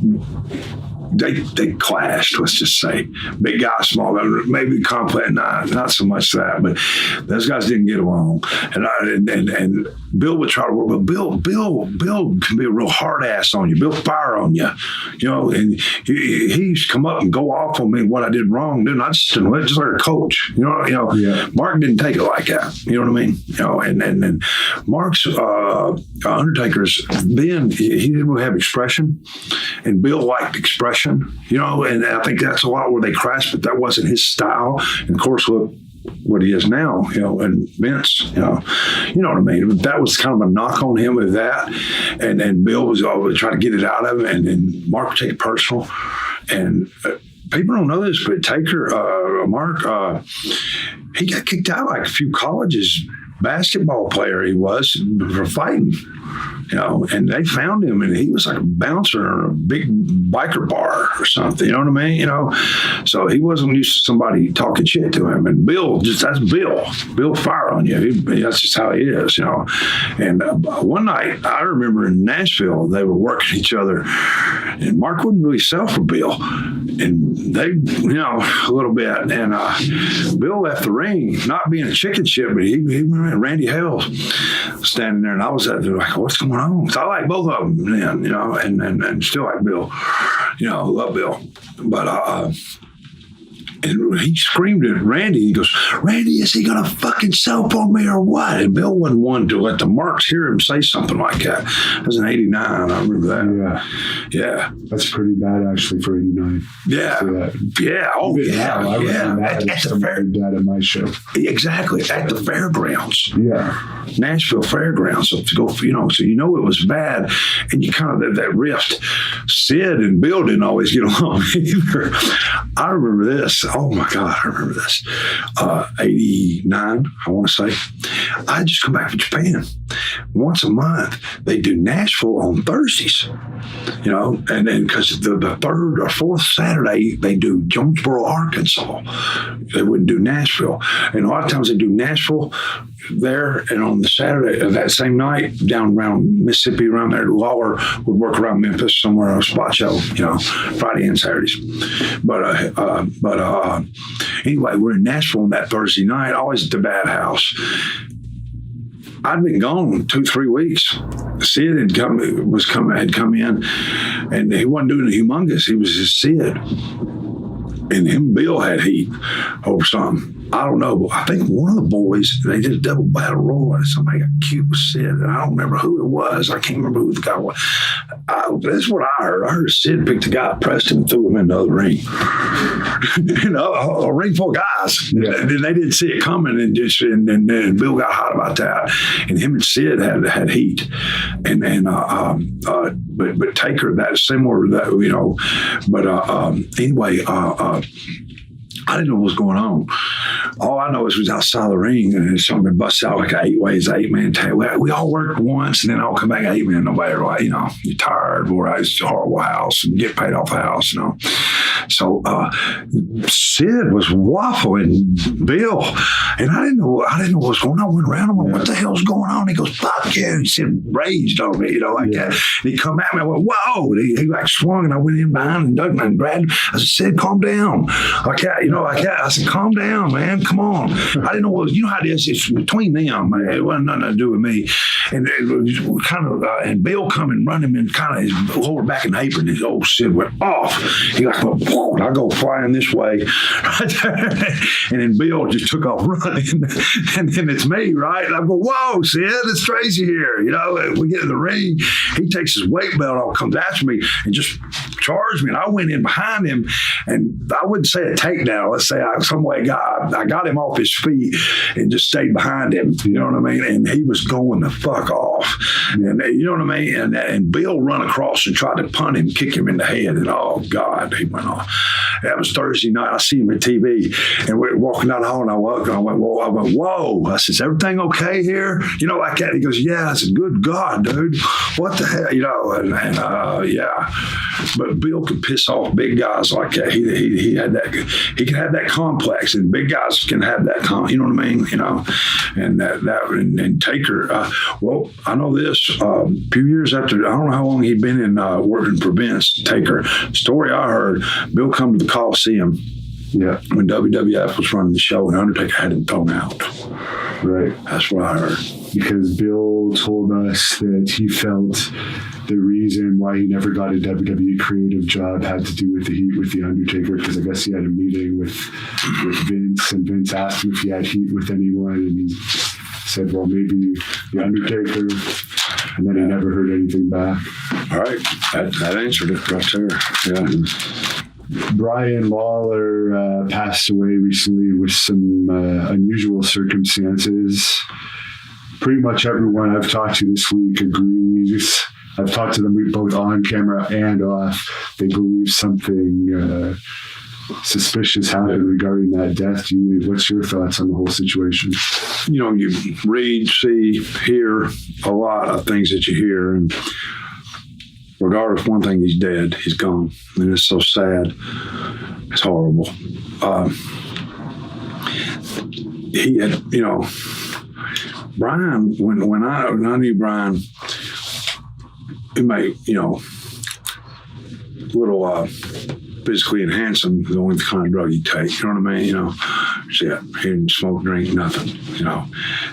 They clashed, let's just say. Big guy, small guy, maybe complex, not so much that, but those guys didn't get along. And Bill would try to work, but Bill can be a real hard ass on you. Bill fire on you, and he used to come up and go off on me what I did wrong. Dude, I just didn't let just like a coach. Mark didn't take it like that. You know what I mean? And Mark's Undertaker's then he didn't really have expression, and Bill liked expression. And I think that's a lot where they crashed, but that wasn't his style. And of course, look what he is now, and Vince, you know what I mean? But that was kind of a knock on him with that. And Bill was always trying to get it out of him, and then Mark would take it personal. And people don't know this, but Mark, he got kicked out like a few colleges. Basketball player he was for fighting, and they found him, and he was like a bouncer in a big biker bar or something. You know what I mean? So he wasn't used to somebody talking shit to him. And that's Bill. Bill fire on you. That's just how he is, And one night, I remember in Nashville, they were working each other, and Mark wouldn't really sell for Bill, and they, a little bit. And Bill left the ring, not being a chicken shit, but he went. Randy Hale standing there, and I was out there like, what's going on? So I like both of them then, and still like Bill, love Bill. But and he screamed at Randy. He goes, Randy, is he going to fucking sell for me or what? And Bill wasn't one to let the Marks hear him say something like that. That was in 89. I remember that. Yeah. That's pretty bad, actually, for 89. Yeah. Yeah. Oh, yeah. I at the fair. That at my show. Exactly. At the fairgrounds. Yeah. Nashville Fairgrounds. So to go, so it was bad. And you kind of, that rift. Sid and Bill didn't always get along either. I remember this. Oh my God, I remember this. 89, I want to say. I had just come back from Japan. once a month, they do Nashville on Thursdays, you know, and then because the third or fourth Saturday, they do Jonesboro, Arkansas. They wouldn't do Nashville. And a lot of times they do Nashville there, and on the Saturday, that same night, down around Mississippi, around there, Lawler would work around Memphis somewhere on a spot show, you know, Friday and Saturdays. But anyway, we're in Nashville on that Thursday night, always at the Bad House. I'd been gone 2-3 weeks. Sid had come in, and he wasn't doing the humongous. He was just Sid, and him and Bill had heat over something. I don't know, but I think one of the boys, they did a double battle royal, and somebody got cute with Sid, and I don't remember who it was. I can't remember who the guy was. That's what I heard. I heard Sid picked a guy up, pressed him, and threw him in the other ring. You know, a ring full of guys. Yeah. And they didn't see it coming, and then Bill got hot about that. And him and Sid had heat. But Taker, that's similar to that, you know. But anyway, I didn't know what was going on. All I know is we was outside the ring, and somebody busted out like an 8-man tag. We all worked once, and then I'll come back 8-man. Nobody, like, you know, you're tired, boy, it's a horrible house, and get paid off the house, you know. So Sid was waffling Bill, and I didn't know what was going on. I went around him, what the hell's going on? He goes, fuck you. He said, raged on me, you know, like that. And he come at me, I went, whoa. He like swung, and I went in behind and dug him and grabbed him. I said, Sid, calm down. Like that, you know, like that. I said, calm down, man. Come on. I didn't know what, you know how it is. It's between them, man. It wasn't nothing to do with me. And it was kind of, and Bill come and run him in kind of his lower back in the apron. His old Sid went off. He like, whoa, I go flying this way. And then Bill just took off running. And then it's me, right? And I go, whoa, Sid, it's Tracy here. You know, and we get in the ring. He takes his weight belt off, comes after me, and just charged me. And I went in behind him, and I wouldn't say a takedown. Let's say I got him off his feet and just stayed behind him. You know what I mean? And he was going the fuck off. And you know what I mean? And Bill run across and tried to punt him, kick him in the head. And oh God, he went off. That was Thursday night. I see him at TV, and we're walking down the hall, and I went, whoa. I said, is everything okay here? You know, like that. He goes, yeah. I said, good God, dude. What the hell? You know, yeah. But Bill could piss off big guys like that. He had that. He can have that complex, and big guys can have that. You know what I mean? You know, and and Taker. Well, I know this. A few years after, I don't know how long he'd been in working for Vince. Taker. Story I heard. Bill come to the Coliseum. Yeah. When WWF was running the show, and Undertaker had him thrown out. Right. That's what I heard. Because Bill told us that he felt the reason why he never got a WWE creative job had to do with the heat with the Undertaker, because I guess he had a meeting with Vince, and Vince asked him if he had heat with anyone, and he said, well, maybe the Undertaker, and then he never heard anything back. All right. That answered it right there. Yeah. Brian Lawler passed away recently with some unusual circumstances. Pretty much everyone I've talked to this week agrees. I've talked to them both on camera and off. They believe something suspicious happened regarding that death. What's your thoughts on the whole situation? You know, you read, see, hear a lot of things that you hear, and regardless, one thing, he's dead. He's gone. And it's so sad. It's horrible. He had, you know, Brian, when I knew Brian, he made, you know, little physically and handsome is the only kind of drug you take. You know what I mean? You know, shit, he didn't smoke, drink, nothing, you know.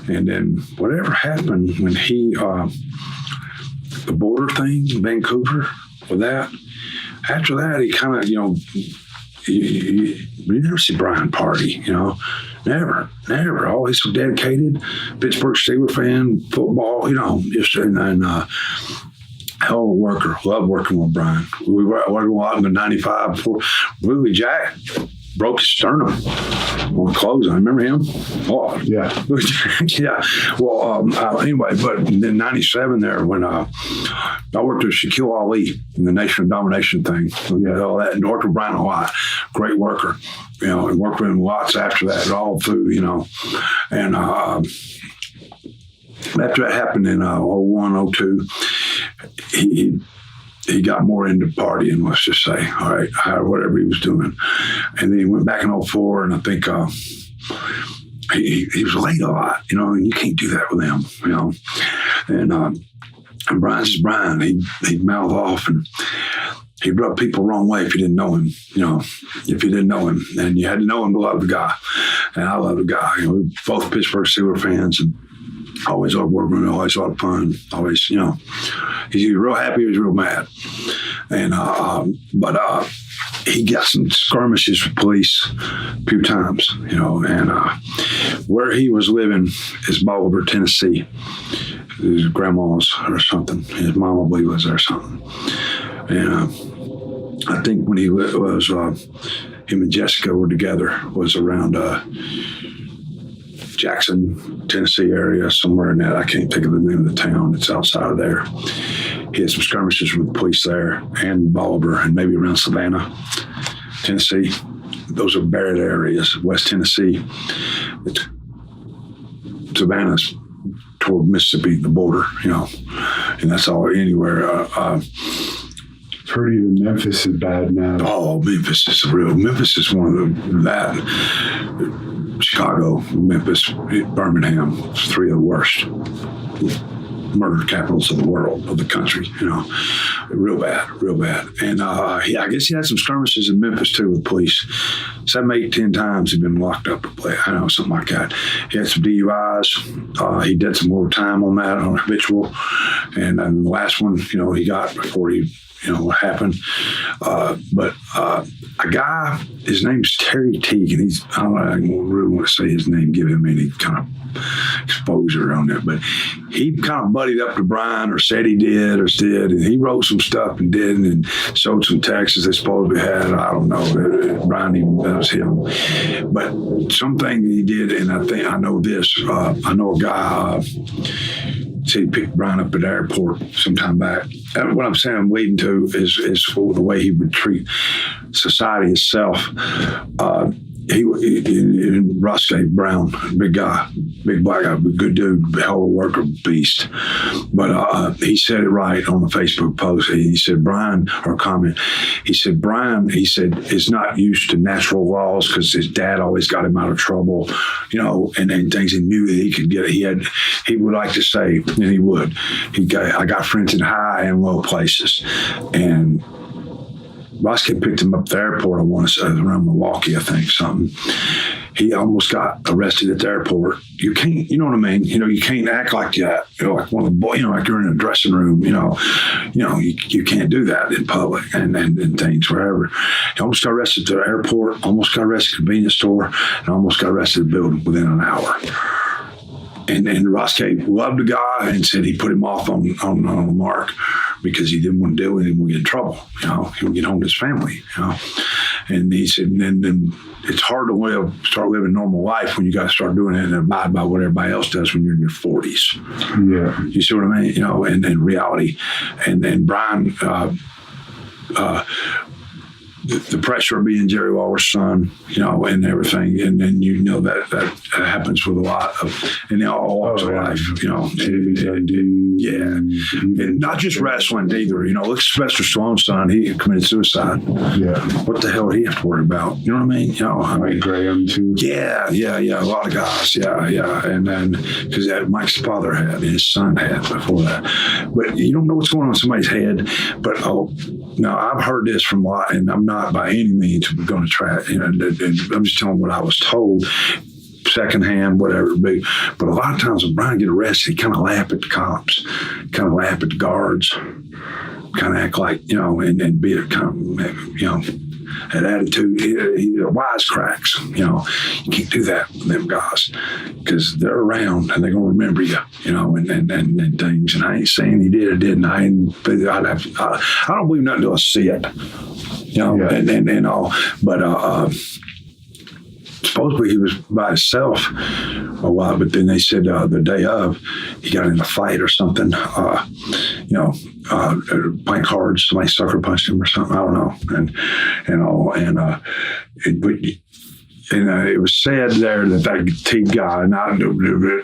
And then whatever happened when he, the border thing in Vancouver, with that, after that, he kind of, you know, you never see Brian party, you know. Never. Always so dedicated. Pittsburgh Steelers fan, football, you know, just and hell of a worker. Love working with Brian. We worked a lot in the 95 before Louis Jack broke his sternum on clothes. I remember him. Oh, yeah. Yeah. Well, anyway, but in 97 there, when I worked with Shaquille Ali in the Nation of Domination thing, all that, and worked with Brian a lot. Great worker. You know, and worked with him lots after that, all through, you know. And After that happened in 01, 02, he got more into partying, let's just say, all right, whatever he was doing. And then he went back in 04, and I think he was late a lot, and you can't do that with him, And Brian's just Brian. He'd mouth off, and he'd rub people the wrong way if you didn't know him, if you didn't know him. And you had to know him to love the guy. And I love the guy. We were both Pittsburgh Steelers fans, and always loved working with him, always a lot of fun. Always, he's either real happy or he's real mad. And but he got some skirmishes with police a few times, and where he was living is Bolivar, Tennessee. His grandma's or something. His mom, I believe, was there or something. And I think when he was, him and Jessica were together, was around Jackson, Tennessee area, somewhere in that. I can't think of the name of the town. It's outside of there. He had some skirmishes with the police there and Bolivar and maybe around Savannah, Tennessee. Those are buried areas. West Tennessee. Savannah's toward Mississippi, the border, and that's all anywhere. Heard even Memphis is bad now. Oh, Memphis is Memphis is one of that. Chicago, Memphis, Birmingham, three of the worst murder capitals of the world, of the country, real bad. And I guess he had some skirmishes in Memphis too with police. 7, 8, 10 times he'd been locked up to play. I know, something like that. He had some DUIs. He did some more time on that, on habitual. And then the last one, he got before he, what happened. But a guy, his name's Terry Teague, and I don't really want to say his name, give him any kind of exposure on that, but he kind of buddied up to Brian, or said he did, and he wrote some stuff and didn't, and showed some texts they supposedly had. I don't know. Brian even knows him, but something he did, and I know this. I know a guy. So he picked Brian up at the airport some time back. And what I'm saying I'm leading to is for the way he would treat society itself. Roscoe Brown, big guy, big black guy, good dude, hell of a worker, beast. But he said it right on the Facebook post. He said, Brian, or comment, he said, is not used to natural laws because his dad always got him out of trouble, and things he knew that he could get. He would like to say, and he would, I got friends in high and low places. And Roscoe picked him up at the airport, I want to say, around Milwaukee, I think, something. He almost got arrested at the airport. You can't, you know what I mean? You can't act like that. Like one of the boys, like you're in a dressing room, you can't do that in public and things, wherever. He almost got arrested at the airport, almost got arrested at the convenience store, and almost got arrested at the building within an hour. And Roscoe loved the guy and said he put him off on the mark because he didn't want to deal with him. He would get in trouble. He would get home to his family. And he said, and then it's hard to start living normal life when you got to start doing it and abide by what everybody else does when you're in your 40s. Yeah, you see what I mean? And then reality. And then Brian. The pressure of being Jerry Lawler's son, and everything, and then that happens with a lot of, in all walks of life, and not just wrestling either. Look at Sylvester Stallone's son; he committed suicide. Yeah, what the hell do he have to worry about? You know what I mean? Graham too. Yeah, a lot of guys. Yeah, and then because Mike's father had, his son had before that, but you don't know what's going on in somebody's head. But now I've heard this from a lot, and I'm not by any means going to try it. I'm just telling what I was told, secondhand, whatever it be. But a lot of times when Brian get arrested, he kind of laugh at the cops, kind of laugh at the guards, kind of act like, and be a kind of, that attitude. He wisecracks. You can't do that with them guys because they're around and they're going to remember you. And things. And I ain't saying he did or didn't. I don't believe nothing till I see it. And all. But supposedly he was by himself a while, but then they said the day of he got in a fight or something. Playing cards, somebody sucker punched him or something. I don't know, but it was said there that T guy, and I don't know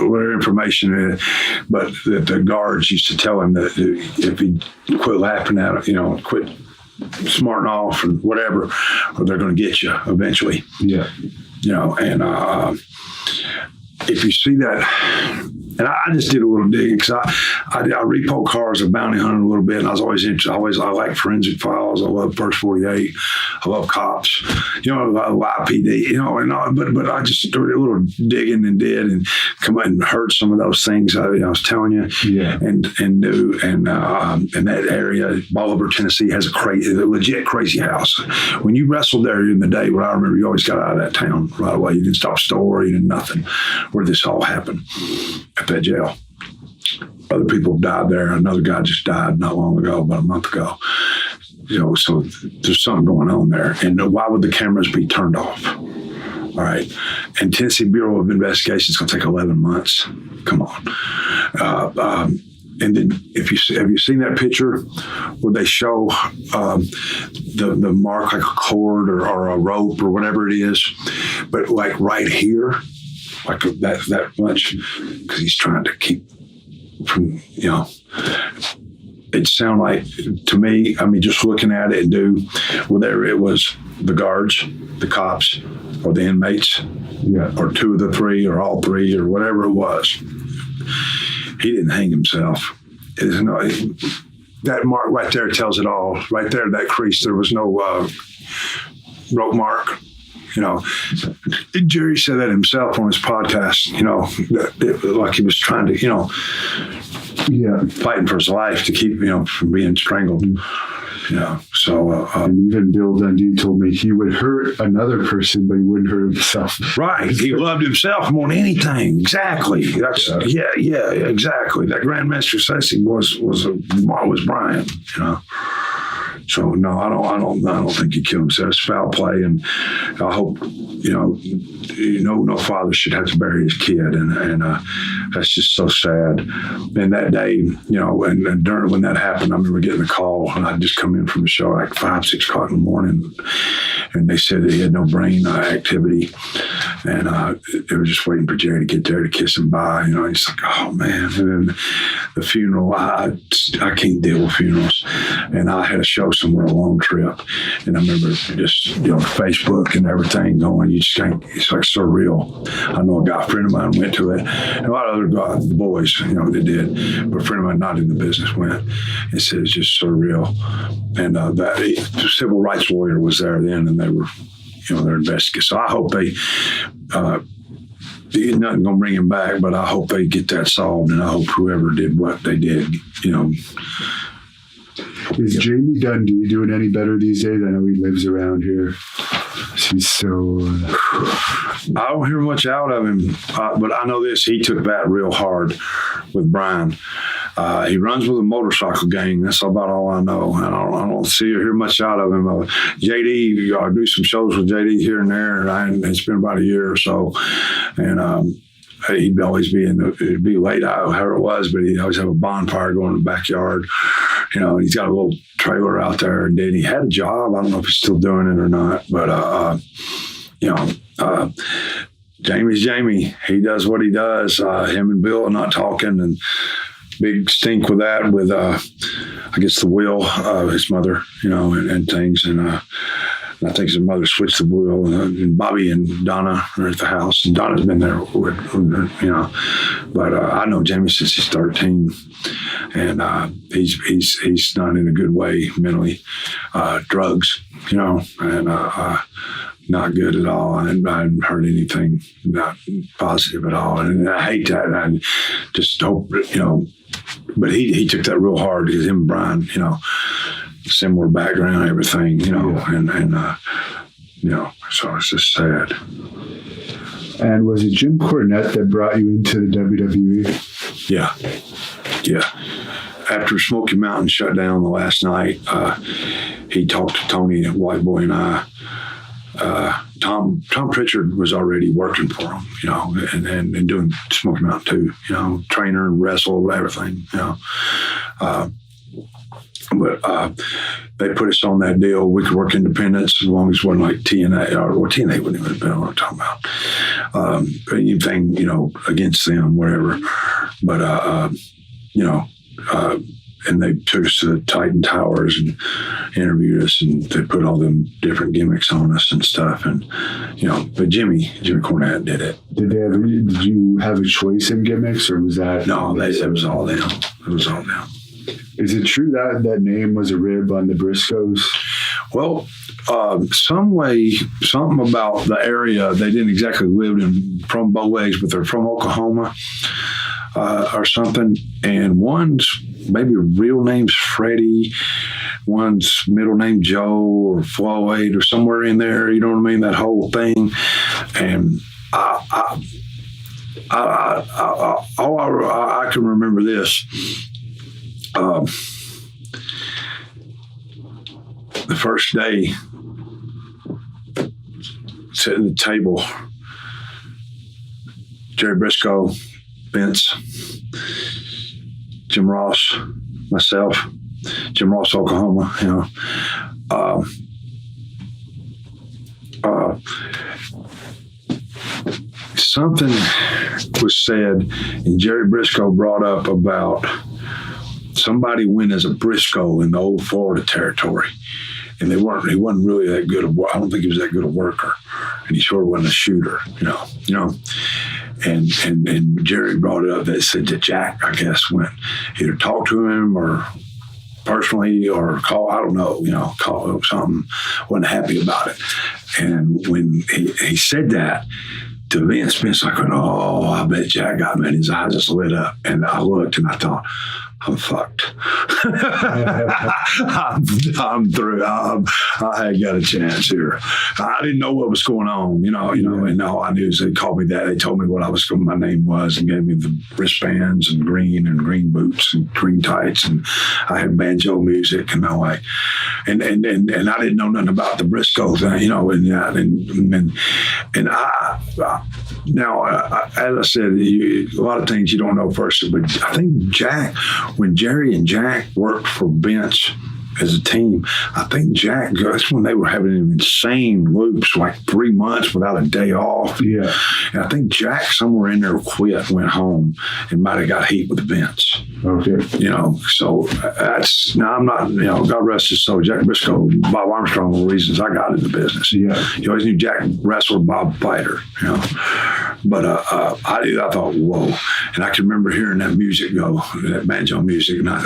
what information it is, but that the guards used to tell him that if he quit laughing at it, quit smarting off and whatever, or they're going to get you eventually. Yeah. And if you see that, and I just did a little digging because I repo cars, a bounty hunter a little bit, and I was always interested. I like forensic files. I love First 48. I love cops. I love YPD. But I just started a little digging and come out and heard some of those things I was telling you. Yeah. And knew and that area, Bolivar, Tennessee, has a legit crazy house. When you wrestled there in the day, what I remember, you always got out of that town right away. You didn't stop a store. You did nothing. Where this all happened at that jail. Other people have died there. Another guy just died not long ago, about a month ago. So there's something going on there. And why would the cameras be turned off? All right. And Tennessee Bureau of Investigation is going to take 11 months. Come on. And then have you seen that picture where they show the mark like a cord or a rope or whatever it is, but like right here, like that much, because he's trying to keep from, it sounded like to me, just looking at it whether it was the guards, the cops, or the inmates, or two of the three, or all three, or whatever it was. He didn't hang himself. That mark right there tells it all. Right there, that crease, there was no rope mark. Jerry said that himself on his podcast, like he was trying to, fighting for his life to keep, from being strangled. So and even Bill Dundee told me he would hurt another person, but he wouldn't hurt himself. Right. He loved himself more than anything. Exactly. That's exactly. That Grandmaster Sassy was Brian, So no, I don't think he killed himself. It's foul play, and I hope no father should have to bury his kid, and that's just so sad. And that day, and during when that happened, I remember getting a call, and I'd just come in from a show like 5, 6 o'clock in the morning, and they said that he had no brain activity, and they were just waiting for Jerry to get there to kiss him bye. He's like, oh man. And then the funeral, I can't deal with funerals, and I had a show somewhere, a long trip, and I remember just Facebook and everything going. You just can't. It's like surreal. I know a friend of mine went to it, and a lot of other guys, boys, they did, but a friend of mine not in the business went. It said it's just surreal, and the civil rights lawyer was there then, and they were, they're investigating. So I hope they. Nothing gonna bring him back, but I hope they get that solved, and I hope whoever did what they did, Is Jamie Dundee doing any better these days? I know he lives around here. He's so... I don't hear much out of him, but I know this. He took that real hard with Brian. He runs with a motorcycle gang. That's about all I know. I don't see or hear much out of him. JD, I do some shows with JD here and there, and it's been about a year or so. And he'd always it'd be late out, however it was, but he'd always have a bonfire going in the backyard. He's got a little trailer out there, and then he had a job. I don't know if he's still doing it or not, but Jamie's Jamie. He does what he does. Him and Bill are not talking, and big stink with that. With I guess the will, his mother, and things, and I think his mother switched the wheel, and Bobby and Donna are at the house, and Donna's been there with but I know Jamie since he's 13, and he's not in a good way mentally. Drugs, and not good at all. I hadn't heard anything not positive at all, and I hate that. And I just hope, but he took that real hard because him and Brian, similar background, everything, so it's just sad. And was it Jim Cornette that brought you into the WWE? Yeah. After Smoky Mountain shut down the last night, he talked to Tony, White Boy, and I. Tom Pritchard was already working for him, and doing Smoky Mountain too, trainer and wrestle, everything, But they put us on that deal. We could work independence as long as it wasn't like TNA, or TNA wouldn't even have been what I'm talking about. Anything, against them, whatever. But, and they took us to the Titan Towers and interviewed us, and they put all them different gimmicks on us and stuff. And, but Jimmy Cornette did it. Did you have a choice in gimmicks, or was that? No, it was all them. It was all them. Is it true that name was a rib on the Briscoes? Well, something about the area, they didn't exactly live from Bow Legs, but they're from Oklahoma or something. And one's maybe real name's Freddie, one's middle name Joe or Floyd or somewhere in there. You know what I mean? That whole thing. And I can remember this. The first day, sitting at the table, Jerry Briscoe, Vince, Jim Ross, myself, Jim Ross, Oklahoma, something was said, and Jerry Briscoe brought up about somebody went as a Briscoe in the old Florida territory, and he wasn't really that good. I don't think he was that good a worker, and he sure wasn't a shooter, And Jerry brought it up that said that Jack, I guess, went either talk to him or personally or call, I don't know, call something, wasn't happy about it. And when he said that to Vince like, oh, I bet Jack got me, and his eyes just lit up. And I looked and I thought, I'm fucked. I'm through. I had got a chance here. I didn't know what was going on, and all I knew is they called me that. They told me what my name was, and gave me the wristbands and green boots and green tights, and I had banjo music and all that. And I didn't know nothing about the Briscoe thing, now, as I said, a lot of things you don't know first, but I think when Jerry and Jack worked for Vince as a team, I think Jack, that's when they were having insane loops, like 3 months without a day off. Yeah. And I think Jack somewhere in there quit, went home, and might have got heat with Vince. Okay. So that's, now I'm not, God rest his soul, Jack Briscoe, Bob Armstrong were the reasons I got into business. Yeah. You always knew Jack wrestled, Bob fighter, But I thought, whoa. And I can remember hearing that music go, that banjo music, and I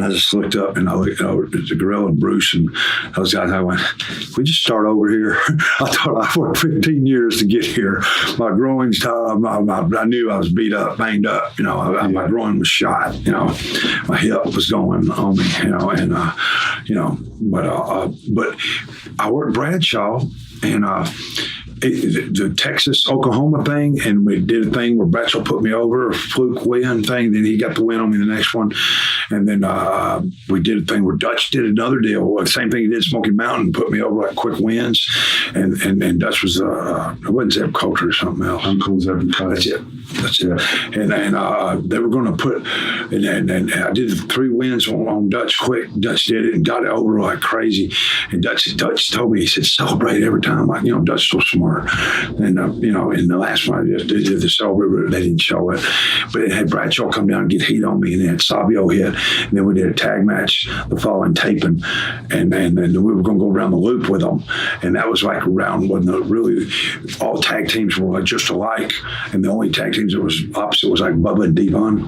just looked up and I looked over at the Gorilla and Bruce and those guys. I went, we just start over here. I thought I worked 15 years to get here. My groin's tired. I knew I was beat up, banged up. My groin was shot. My hip was going on me. But I worked Bradshaw and the Texas Oklahoma thing, and we did a thing where Bradshaw put me over, a fluke win thing. Then he got the win on me the next one, and then we did a thing where Dutch did another deal. Same thing he did Smoky Mountain, put me over like quick wins, and Dutch was it wasn't Zeb Coulter or something else. Uncle Zeb Coulter. That's it. And they were going to put, and I did 3 wins on Dutch quick. Dutch did it and got it over like crazy. And Dutch told me, he said, celebrate every time. Like, Dutch's so smart. And, in the last one, I just did the celebrate, they didn't show it. But it had Bradshaw come down and get heat on me, and then had Savio hit. And then we did a tag match the following taping. And then we were going to go around the loop with them. And that was like around when really all tag teams were like just alike. And the only tag teams that was opposite was like Bubba and Devon.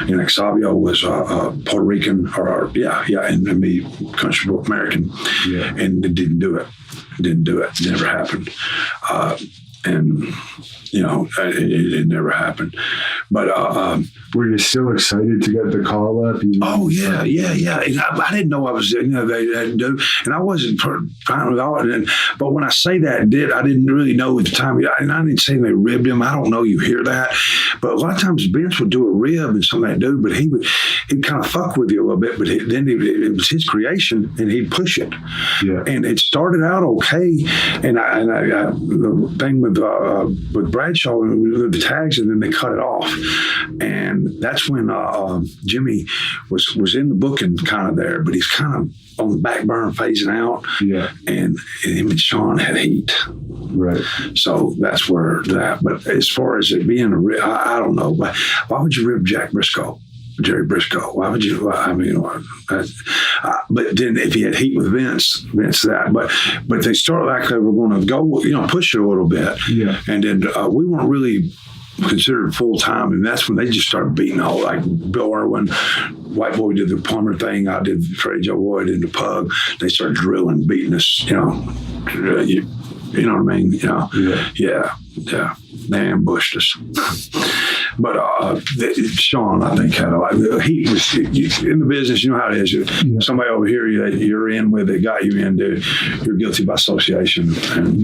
And like Savio was Puerto Rican, and me, country American. Yeah. And it didn't do it. It never happened. It never happened. But were you still excited to get the call up? Oh yeah. And I didnn't know I was. They didn't do, and I wasn't fine with all it. But when I say that, I didn't really know at the time. And I didn't say they ribbed him. I don't know. You hear that, but a lot of times Vince would do a rib and something like that, but he'd kind of fuck with you a little bit. But then it was his creation, and he'd push it. Yeah. And it started out okay. And I the thing with Bradshaw, the tags, and then they cut it off. And that's when Jimmy was in the booking kind of there, but he's kind of on the back burner phasing out. Yeah. And him and Shawn had heat. Right. So that's where that. But as far as it being I don't know. Why would you rib Jerry Briscoe? Why would you? I mean, but then if he had heat with Vince that. But they started like they were going to go, push it a little bit. Yeah. And then we weren't really considered full time, and that's when they just started beating all, like Bill Irwin, White Boy did the plumber thing, I did Freddie Joe Lloyd in the pug. They started drilling, beating us, you know what I mean? Yeah. They ambushed us. But Shawn, I think, he was in the business. You know how it is. Somebody over here you're in with it, got you in, dude. You're guilty by association. And,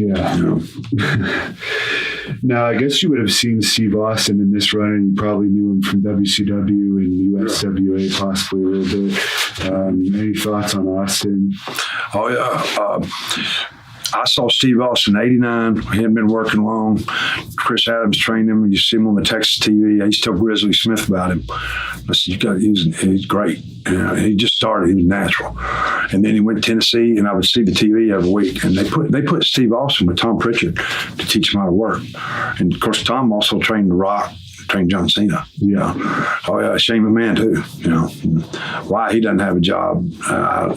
Now, I guess you would have seen Steve Austin in this run, and you probably knew him from WCW and USWA possibly a little bit. Any thoughts on Austin? Oh, yeah. I saw Steve Austin in '89. He hadn't been working long. Chris Adams trained him. You see him on the Texas TV. I used to tell Grizzly Smith about him. I said, he's great. He just started. He was natural. And then he went to Tennessee, and I would see the TV every week. And they put Steve Austin with Tom Pritchard to teach him how to work. And, of course, Tom also trained The Rock, trained John Cena. Yeah. Oh, yeah, Shane McMahon, too. Why he doesn't have a job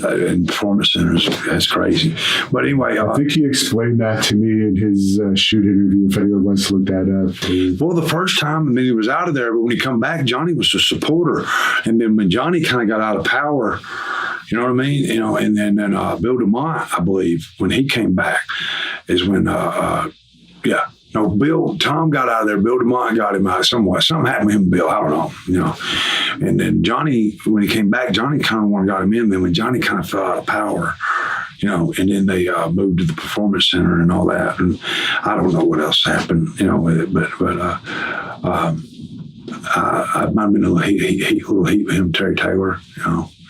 in performance centers, that's crazy. But anyway. I think he explained that to me in his shoot interview, if anyone wants to look that up. Well, the first time, he was out of there, but when he come back, Johnny was a supporter. And then when Johnny kind of got out of power, you know what I mean? And then Bill DeMont, I believe, when he came back, is when, No, Tom got out of there. Bill DeMont got him out somewhat. Something happened with him and Bill. I don't know, And then Johnny, when he came back, Johnny kind of got him in. Then when Johnny kind of fell out of power, and then they moved to the Performance Center and all that. And I don't know what else happened, with it. But I might have been a little heat with him, Terry Taylor,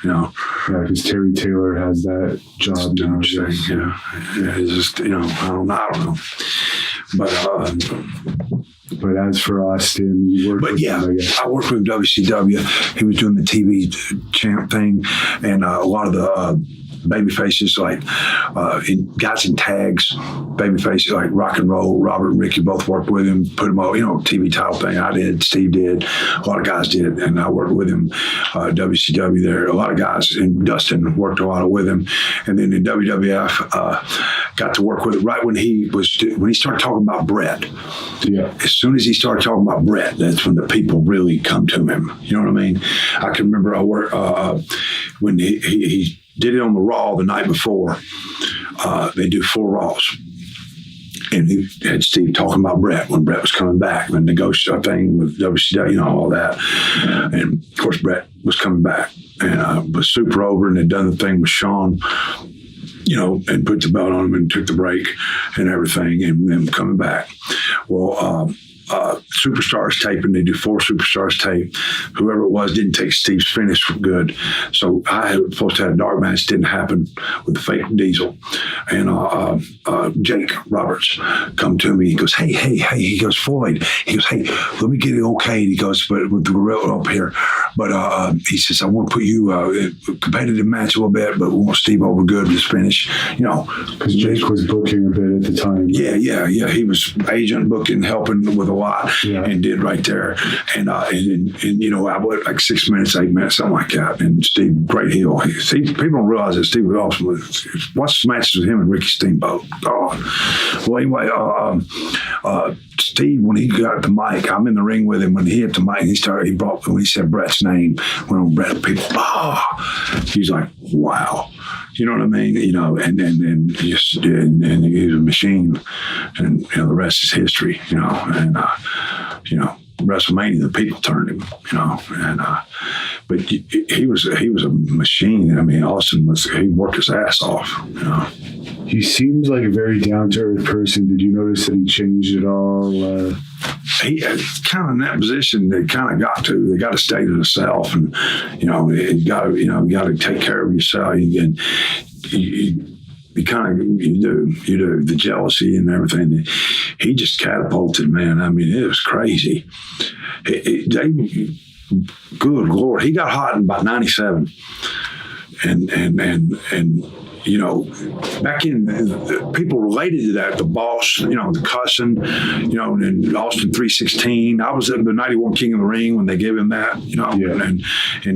Yeah, because Terry Taylor has that job now. It's just, I don't know. But as for Austin, you worked with him, I guess. I worked with WCW. He was doing the TV champ thing, and a lot of the baby faces, like guys in tags, baby faces like Rock and Roll, Robert and Ricky both worked with him, put them all, TV title thing. I did, Steve did, a lot of guys did, and I worked with him, WCW there. A lot of guys, and Dustin worked a lot with him. And then in WWF, got to work with it right when he started talking about Brett. Yeah. As soon as he started talking about Brett, that's when the people really come to him. You know what I mean? I can remember I worked when he did it on the Raw the night before. They do 4 Raws. And he had Steve talking about Brett when Brett was coming back, the negotiation thing with WCW, all that. And, of course, Brett was coming back and was super over and had done the thing with Shawn, and put the belt on him and took the break and everything, and then coming back. Well, Superstars taping. They do 4 Superstars tape. Whoever it was didn't take Steve's finish good. So I was supposed to have a dark match. Didn't happen with the fake Diesel. And Jake Roberts come to me. He goes, hey. He goes, Floyd. He goes, hey, let me get it okay. He goes, but with the gorilla up here. But he says, I want to put you a competitive match a little bit, but we want Steve over good with his finish. Because Jake was booking a bit at the time. Yeah. He was agent booking, helping with a lot, and did right there. And I went like 6 minutes, 8 minutes, something like that. And Steve, great heel. People don't realize that Steve was awesome. Watch the matches with him and Ricky Steamboat. God. Well, anyway, Steve, when he got the mic, I'm in the ring with him. When he hit the mic, when he said Brett's name, went on Brett, people, he's like, wow. You know what I mean? And then he was a machine, and the rest is history. And WrestleMania, the people turned him. But he was a machine. I mean, Austin he worked his ass off. He seems like a very down-to-earth person. Did you notice that he changed at all? He kind of in that position. They kind of got to stay to themselves, and you got to take care of yourself. And you do the jealousy and everything. He just catapulted, man. I mean, it was crazy. Good Lord, he got hot in about 97. And you know, back in, people related to that, the Boss, you know, the Concussion, you know, and Austin 316. I was at the 91 King of the Ring when they gave him that, you know, and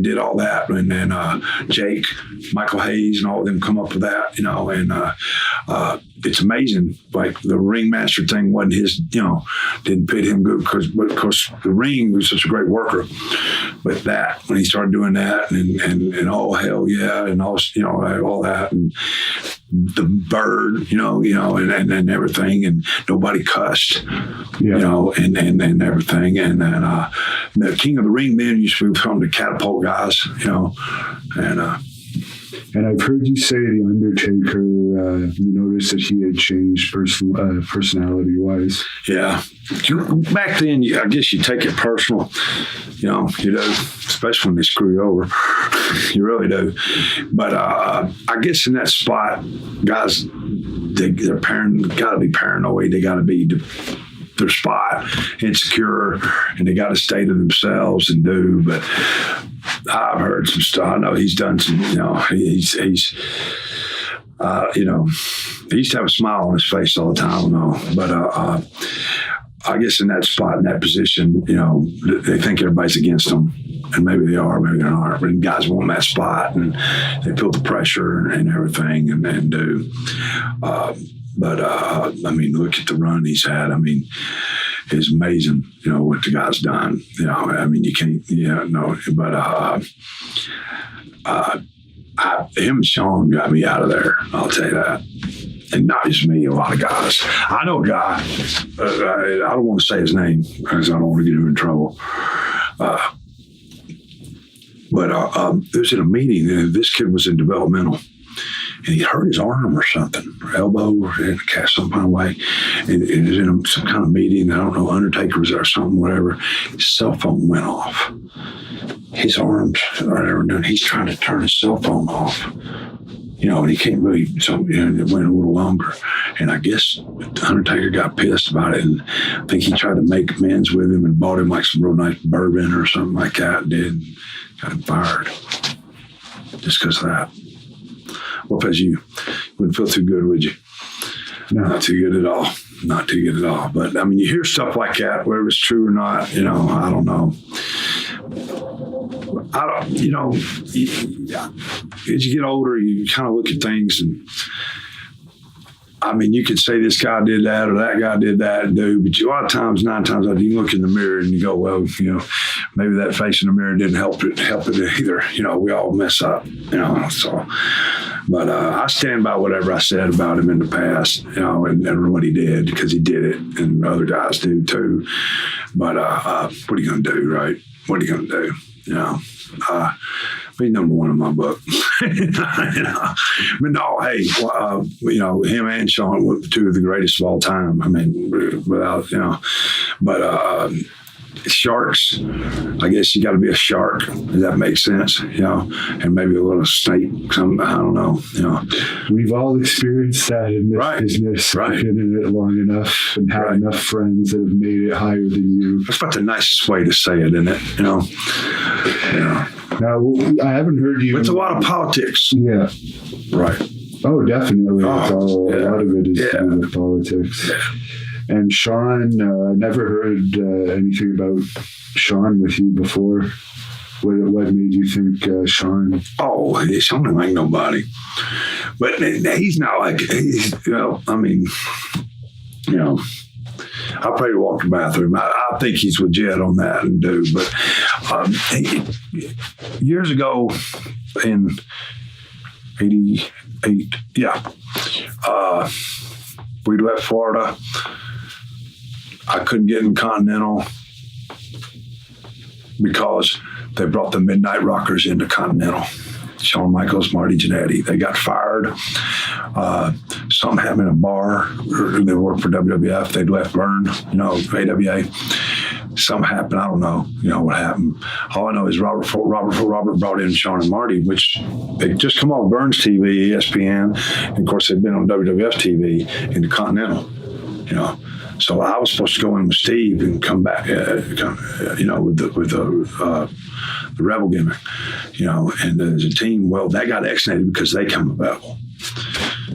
did all that. And then Jake, Michael Hayes, and all of them come up with that, you know, and it's amazing. Like the ringmaster thing wasn't his, you know, didn't fit him good because the ring was such a great worker. But that, when he started doing that and oh, hell yeah, and all, you know, all that, and the bird, you know, and everything, and nobody cussed, you know, and everything. And then the King of the Ring men used to become the catapult guys, you know, and I've heard you say The Undertaker, you noticed that he had changed personality-wise. Yeah. Back then, I guess you take it personal, you know, especially when they screw you over. You really do. But I guess in that spot, guys, they're got to be paranoid. They got to be their spot, insecure, and they got to stay to themselves and do. But I've heard some stuff. I know he's done some, you know, he's you know, he used to have a smile on his face all the time, but I guess in that spot, in that position, you know, they think everybody's against them. And maybe they are, maybe they aren't. But guys want that spot, and they feel the pressure and everything, and do. But I mean, look at the run he's had. I mean, it's amazing, you know, what the guy's done. You know, I mean, you can't, no. But him and Shawn got me out of there. I'll tell you that. And not just me, a lot of guys. I know a guy. I don't want to say his name because I don't want to get him in trouble. But it was in a meeting, and this kid was in developmental, and he hurt his arm or something, or elbow, or had to cast some kind of way. And it was in some kind of meeting. I don't know, Undertaker was there or something, whatever. His cell phone went off. His arms, or whatever, and he's trying to turn his cell phone off. You know, and he can't really, so it went a little longer. And I guess Undertaker got pissed about it, and I think he tried to make amends with him and bought him like some real nice bourbon or something like that, and did. Got him fired just because of that. Well, if as you wouldn't feel too good, would you? No. Not too good at all. Not too good at all. But I mean, you hear stuff like that, whether it's true or not, you know, I don't know. You know, as you get older, you kind of look at things, and I mean, you could say this guy did that or that guy did that, and do, but a lot of times, 9 times out of 10, you look in the mirror and you go, well, you know, maybe that face in the mirror didn't help it either. You know, we all mess up, you know, so. But I stand by whatever I said about him in the past, you know, and what he did, because he did it, and other guys do too. But what are you going to do, right? What are you going to do, you know? He's number one in my book. You know? But no, hey, you know, him and Shawn were 2 of the greatest of all time. I mean, without, you know, but sharks, I guess you got to be a shark. Does that make sense? You know, and maybe a little snake. I don't know. You know, we've all experienced that in this business. Right. Been in it long enough and had enough friends that have made it higher than you. That's about the nicest way to say it, isn't it? You know. Yeah. Now, I haven't heard you. It's a lot of politics. Yeah. Right. Oh, definitely. A lot of it is to do with politics. Yeah. And Shawn, I never heard anything about Shawn with you before. What made you think Shawn? Oh, Shawn ain't like nobody. But he's not like, you know, I mean, you know, I pray to walk the bathroom. I think he's legit on that and do. But years ago in 88, we left Florida. I couldn't get in Continental because they brought the Midnight Rockers into Continental. Shawn Michaels, Marty Jannetty. They got fired. Something happened in a bar. They worked for WWF. They'd left Vern, you know, AWA. Something happened. I don't know, you know, what happened. All I know is Robert brought in Shawn and Marty, which they just come off Vern's TV, ESPN. And of course, they've been on WWF TV into Continental, you know. So I was supposed to go in with Steve and come back, with the Rebel gimmick, and as a team. Well, that got exonerated because they come available.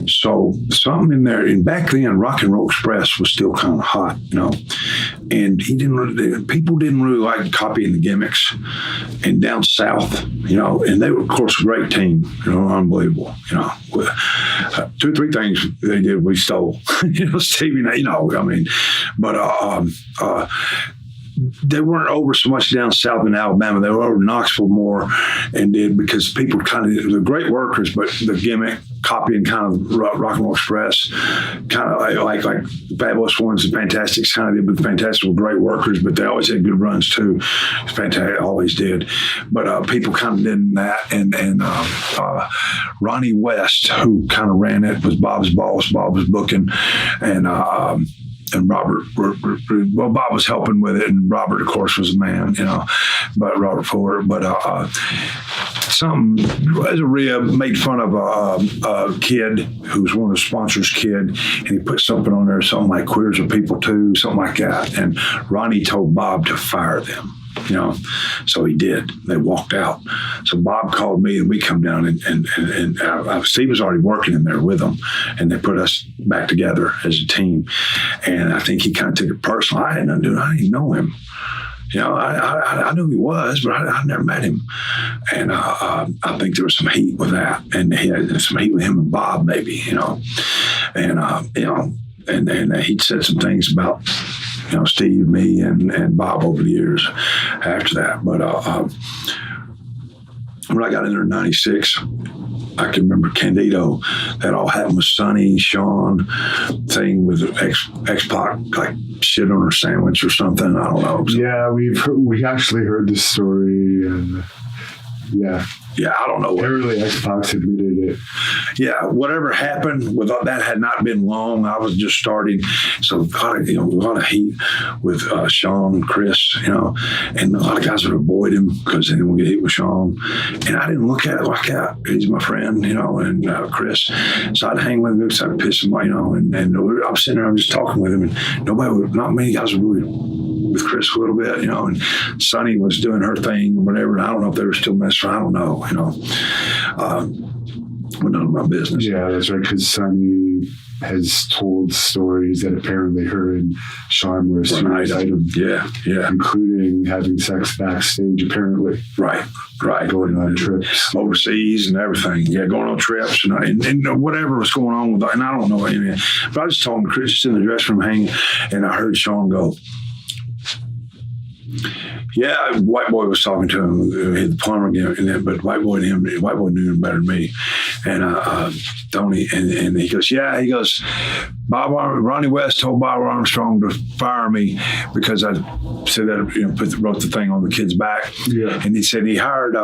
So something in there, and back then, Rock and Roll Express was still kind of hot, and people didn't really like copying the gimmicks. And down south, and they were, of course, a great team, unbelievable, 2 or 3 things they did we stole, Stevie, but they weren't over so much down south in Alabama. They were over Knoxville more, and did because people kind of, they're great workers, but the gimmick copying kind of Rock and Roll Express, kind of like Fabulous Ones and Fantastics kind of did, but the Fantastics were great workers, but they always had good runs too. Fantastic always did, but people kind of did that, and Ronnie West, who kind of ran it, was Bob's boss. Bob was booking, and Robert, Bob was helping with it, and Robert, of course, was a man, but Robert Fuller. But as a rib, made fun of a kid who was one of the sponsors' kid, and he put something on there, something like "Queers are people too," something like that. And Ronnie told Bob to fire them. So he did. They walked out. So Bob called me, and we come down, and Steve was already working in there with them, and they put us back together as a team. And I think he kind of took it personal. I had nothing to do. I didn't know him. I knew he was, but I never met him. And I think there was some heat with that, and he had some heat with him and Bob, maybe, and he'd said some things about Steve, me, and Bob over the years after that. But when I got in there in '96, I can remember Candido. That all happened with Sonny, Shawn, thing with X-Pac, like shit on her sandwich or something. I don't know. Yeah, we actually heard this story, and yeah, I don't know. Apparently, X-Pac admitted it. Yeah, whatever happened with that had not been long. I was just starting, so a lot of heat with Shawn, Chris, and a lot of guys would avoid him because they didn't want to get hit with Shawn. And I didn't look at it like that. He's my friend, and Chris. So I'd hang with him, so I'd piss him, and I'm sitting there, I'm just talking with him, and not many guys would really with Chris a little bit, and Sonny was doing her thing or whatever. And I don't know if they were still messing around. I don't know, but none of my business. Yeah, that's right. Because Sonny has told stories that apparently her and Shawn were a serious item. Yeah. Including having sex backstage, apparently. Right. Going on trips. Overseas and everything. Yeah, going on trips and whatever was going on with that. And I don't know anything. But I just told him, Chris just in the dressing room hanging, and I heard Shawn go, yeah, White Boy was talking to him, the plumber, but White Boy knew him better than me. And Tony, and he goes, Ronnie West told Bob Armstrong to fire me because I said that, wrote the thing on the kid's back. Yeah. And he said he hired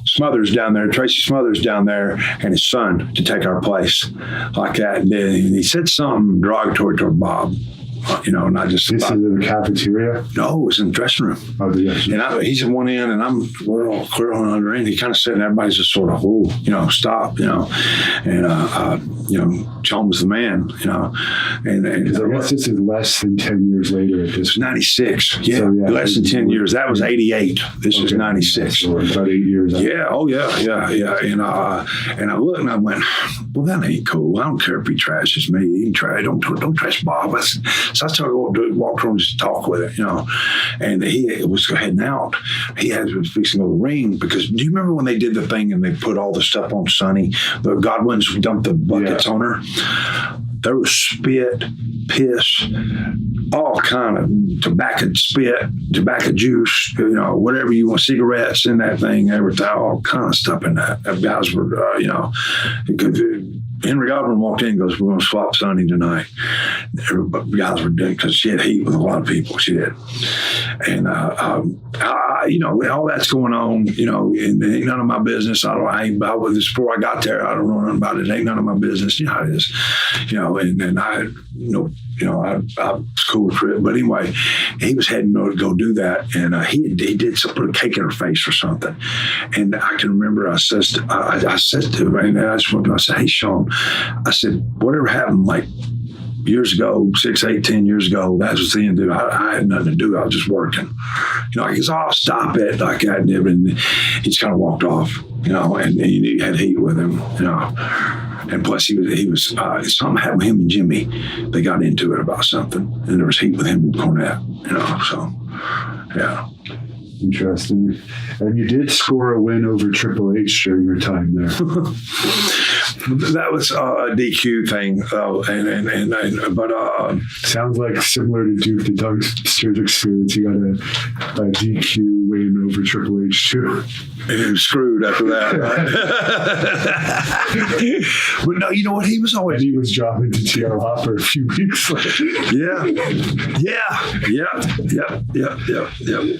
Smothers down there, Tracy Smothers down there, and his son to take our place, like that. And then he said something derogatory toward Bob. Not just this is in the cafeteria. No, it was in the dressing room. Oh, yes. And he's at one end, and we're all clear on the other end. He kind of sitting, everybody's just sort of, stop, and Shawn was the man, and I guess this is less than 10 years later. At this 96, less than 10 years. That was 88. This is 96. So about 8 years. Yeah, yeah. And I looked and I went, well, that ain't cool. I don't care if he trashes me. He can trash. Don't trash Bob. So I started walking around just to talk with it, and he was heading out. He was fixing to go to the ring because do you remember when they did the thing and they put all the stuff on Sonny? The Godwins dumped the buckets on her. There was spit, piss, all kind of tobacco juice, whatever you want, cigarettes in that thing, everything, all kind of stuff in that. Guys were, Henry Godwin walked in and goes, we're going to swap Sonny tonight. Everybody, guys were doing, because she had heat with a lot of people. She did. And, all that's going on, and it ain't none of my business. I ain't about with this before I got there. I don't know nothing about it. It ain't none of my business. You know how it is, and I was cool with it. But anyway, he was heading to go do that. And he did put a cake in her face or something. And I can remember I said to him, and I just went to him, I said, hey, Shawn, I said, whatever happened, like, years ago, 6, 8, 10 years ago, that was the end of it. I had nothing to do. I was just working. He goes, oh, stop it. Like I did. And he just kind of walked off, and he had heat with him, And plus, he was something happened with him and Jimmy. They got into it about something, and there was heat with him and Cornette, so, yeah. Interesting. And you did score a win over Triple H during your time there. That was a DQ thing, but sounds like similar to Duke the Dumpster's experience. You got a DQ win over Triple H too. And he was screwed after that, right? But no, you know what? He was always... And he was dropping to T.R. Hopper a few weeks later. Yeah.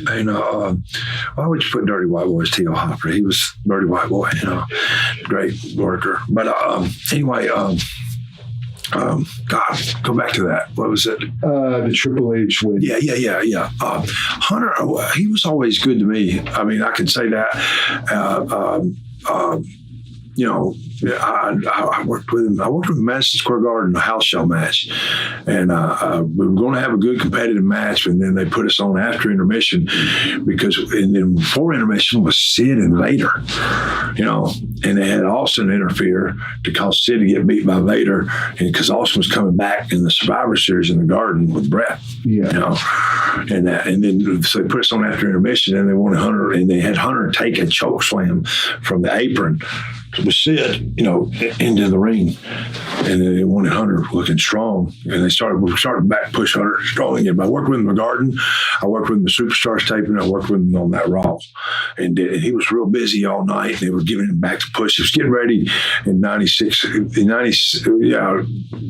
And why would you put Dirty White Boy as T.R. Hopper? He was Dirty White Boy, great worker. But anyway, God, go back to that. What was it? The Triple H win. Yeah. Hunter, he was always good to me. I mean, I can say that. I worked with him. I worked with him at Madison Square Garden, a house show match. And we were going to have a good competitive match, and then they put us on after intermission and then before intermission was Sid and Vader, and they had Austin interfere to cause Sid to get beat by Vader, and because Austin was coming back in the Survivor Series in the Garden with Brett, and then so they put us on after intermission, and they wanted Hunter, and they had Hunter take a choke slam from the apron with Sid, into the ring, and then they wanted Hunter looking strong, and we started back push Hunter strong again. But I worked with him in the Garden, I worked with him in the Superstars taping, I worked with him on that Raw, and he was real busy all night. They were giving him back to push. He was getting ready in '96.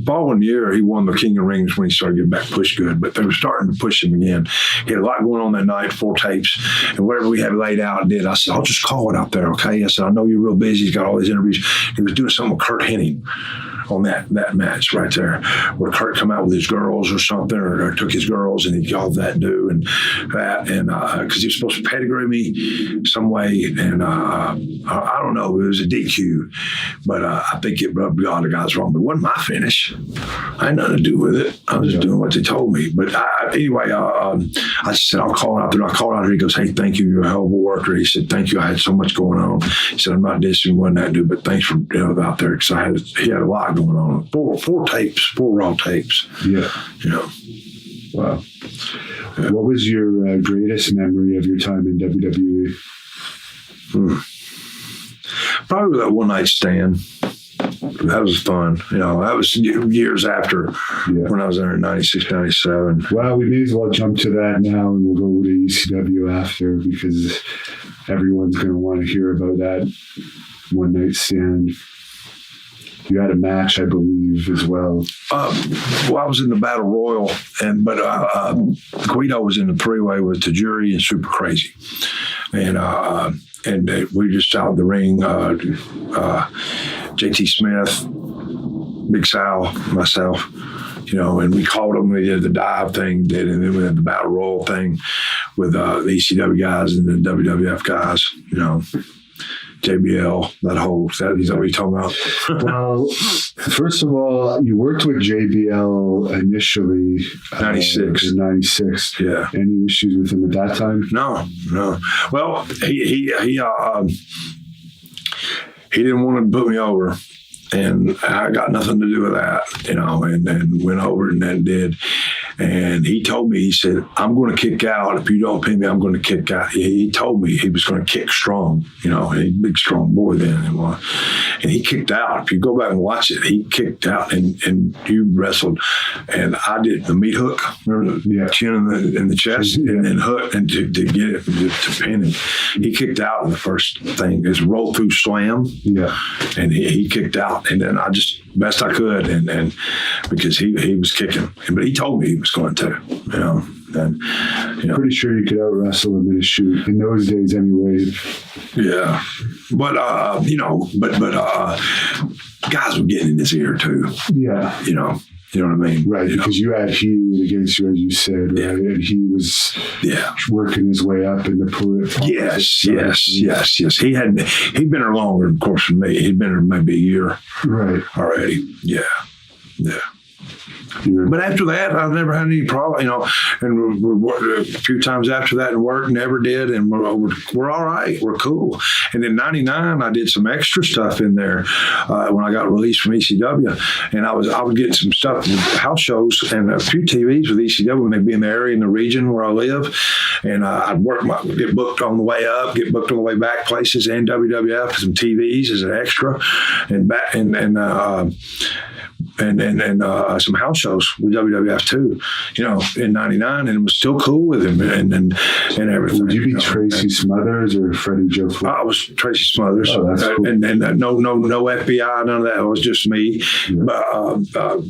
Following year he won the King of Rings when he started getting back push good. But they were starting to push him again. He had a lot going on that night, 4 tapes, and whatever we had laid out, I said, I'll just call it out there, okay? I said, I know you're real busy. He's got all these interviews. He was doing something with Kurt Hennig on that match right there, where Kurt come out with his girls or something, or took his girls, and he called that dude and that, and because he was supposed to pedigree me some way, and I don't know, it was a DQ, but I think it rubbed a lot of guys wrong. But it wasn't my finish. I had nothing to do with it. I was just doing what they told me. But anyway, I said, I'll call it out there. I called out there. He goes, hey, thank you. You're a hell of a worker. He said, thank you. I had so much going on. He said, I'm not dissing, wasn't that dude, but thanks for out there, because he had a lot going on. 4 tapes, 4 Raw tapes. Yeah. Wow. Yeah. What was your greatest memory of your time in WWE? Probably that one night stand. That was fun. That was years after when I was there in 96, 97. Well, we may as well jump to that now, and we'll go over to ECW after, because everyone's going to want to hear about that one night stand. You had a match, I believe, as well. I was in the Battle Royal, but Guido was in the 3-way with Tajiri and Super Crazy. And we just out of the ring, JT Smith, Big Sal, myself, and we called them. We did the dive thing, and then we had the Battle Royal thing with the ECW guys and the WWF guys, JBL, is that what you're talking about? Well, first of all, you worked with JBL initially. 96. In 96. Yeah. Any issues with him at that time? No. Well, he didn't want to put me over, and I got nothing to do with that, and went over and then did. And he told me, he said, I'm going to kick out. If you don't pin me, I'm going to kick out. He told me he was going to kick strong, he's a big, strong boy then. And he kicked out. If you go back and watch it, he kicked out and you wrestled. And I did the meat hook, remember the chin in the chest, and then hook, and to get it, to pin him. He kicked out in the first thing. It's roll through slam. Yeah. And he kicked out. And then I just, best I could, and because he was kicking. But he told me he was going to, and pretty sure you could out wrestle him in a shoot in those days anyway. Yeah, but guys were getting in his ear too. Yeah, you know what I mean? Right, because you had Heyman against you, as you said, right? And he was working his way up in the political. Yes. He'd been there longer, of course, than me. He'd been there maybe a year, right, already. Yeah. But after that, I never had any problem, you know. And we worked a few times after that and worked, never did. And we're all right. We're cool. And in '99, I did some extra stuff in there when I got released from ECW. And I was getting some stuff, house shows, and a few TVs with ECW when they'd be in the area, in the region where I live. And I'd get booked on the way up, get booked on the way back places, and WWF, some TVs as an extra, and some house shows with WWF too, you know, in '99, and it was still cool with him and everything. Would you be Tracy Smothers or Freddie Joe Floyd? I was Tracy Smothers, cool. and no FBI, none of that. It was just me. Yeah. But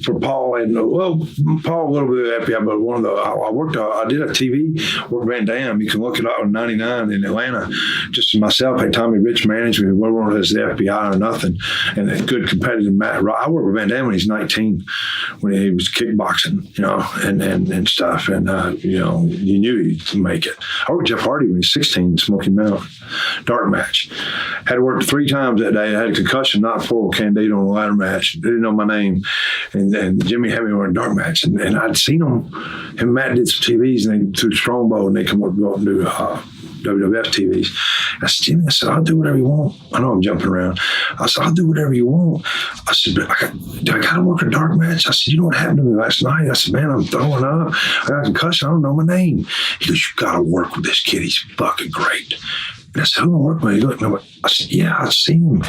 for Paul Paul a little bit of FBI, but I did a TV work Van Dam. You can look it up in '99 in Atlanta. Just myself, had Tommy Rich managed me. We weren't as the FBI or nothing, and a good competitive match. I worked with Van Dam when he's 19, when he was kickboxing, you know, and stuff, and you know, you knew he'd make it. I worked with Jeff Hardy when he was 16, Smokey Mountain, dark match. Had worked 3 times that day. I had a concussion, not for Candido on the ladder match. Didn't know my name, and Jimmy had me on a dark match, and I'd seen him. Him and Matt did some TVs, and they threw Strongbow, and they come up and do WWF TVs. I said, Jimmy, I'll do whatever you want. I know I'm jumping around. I said, I'll do whatever you want. I said, but I got to work a dark match. I said, you know what happened to me last night? I said, man, I'm throwing up. I got a concussion. I don't know my name. He goes, you got to work with this kid. He's fucking great. And I said, who am I working with? He looked, and I said, yeah, I've seen him.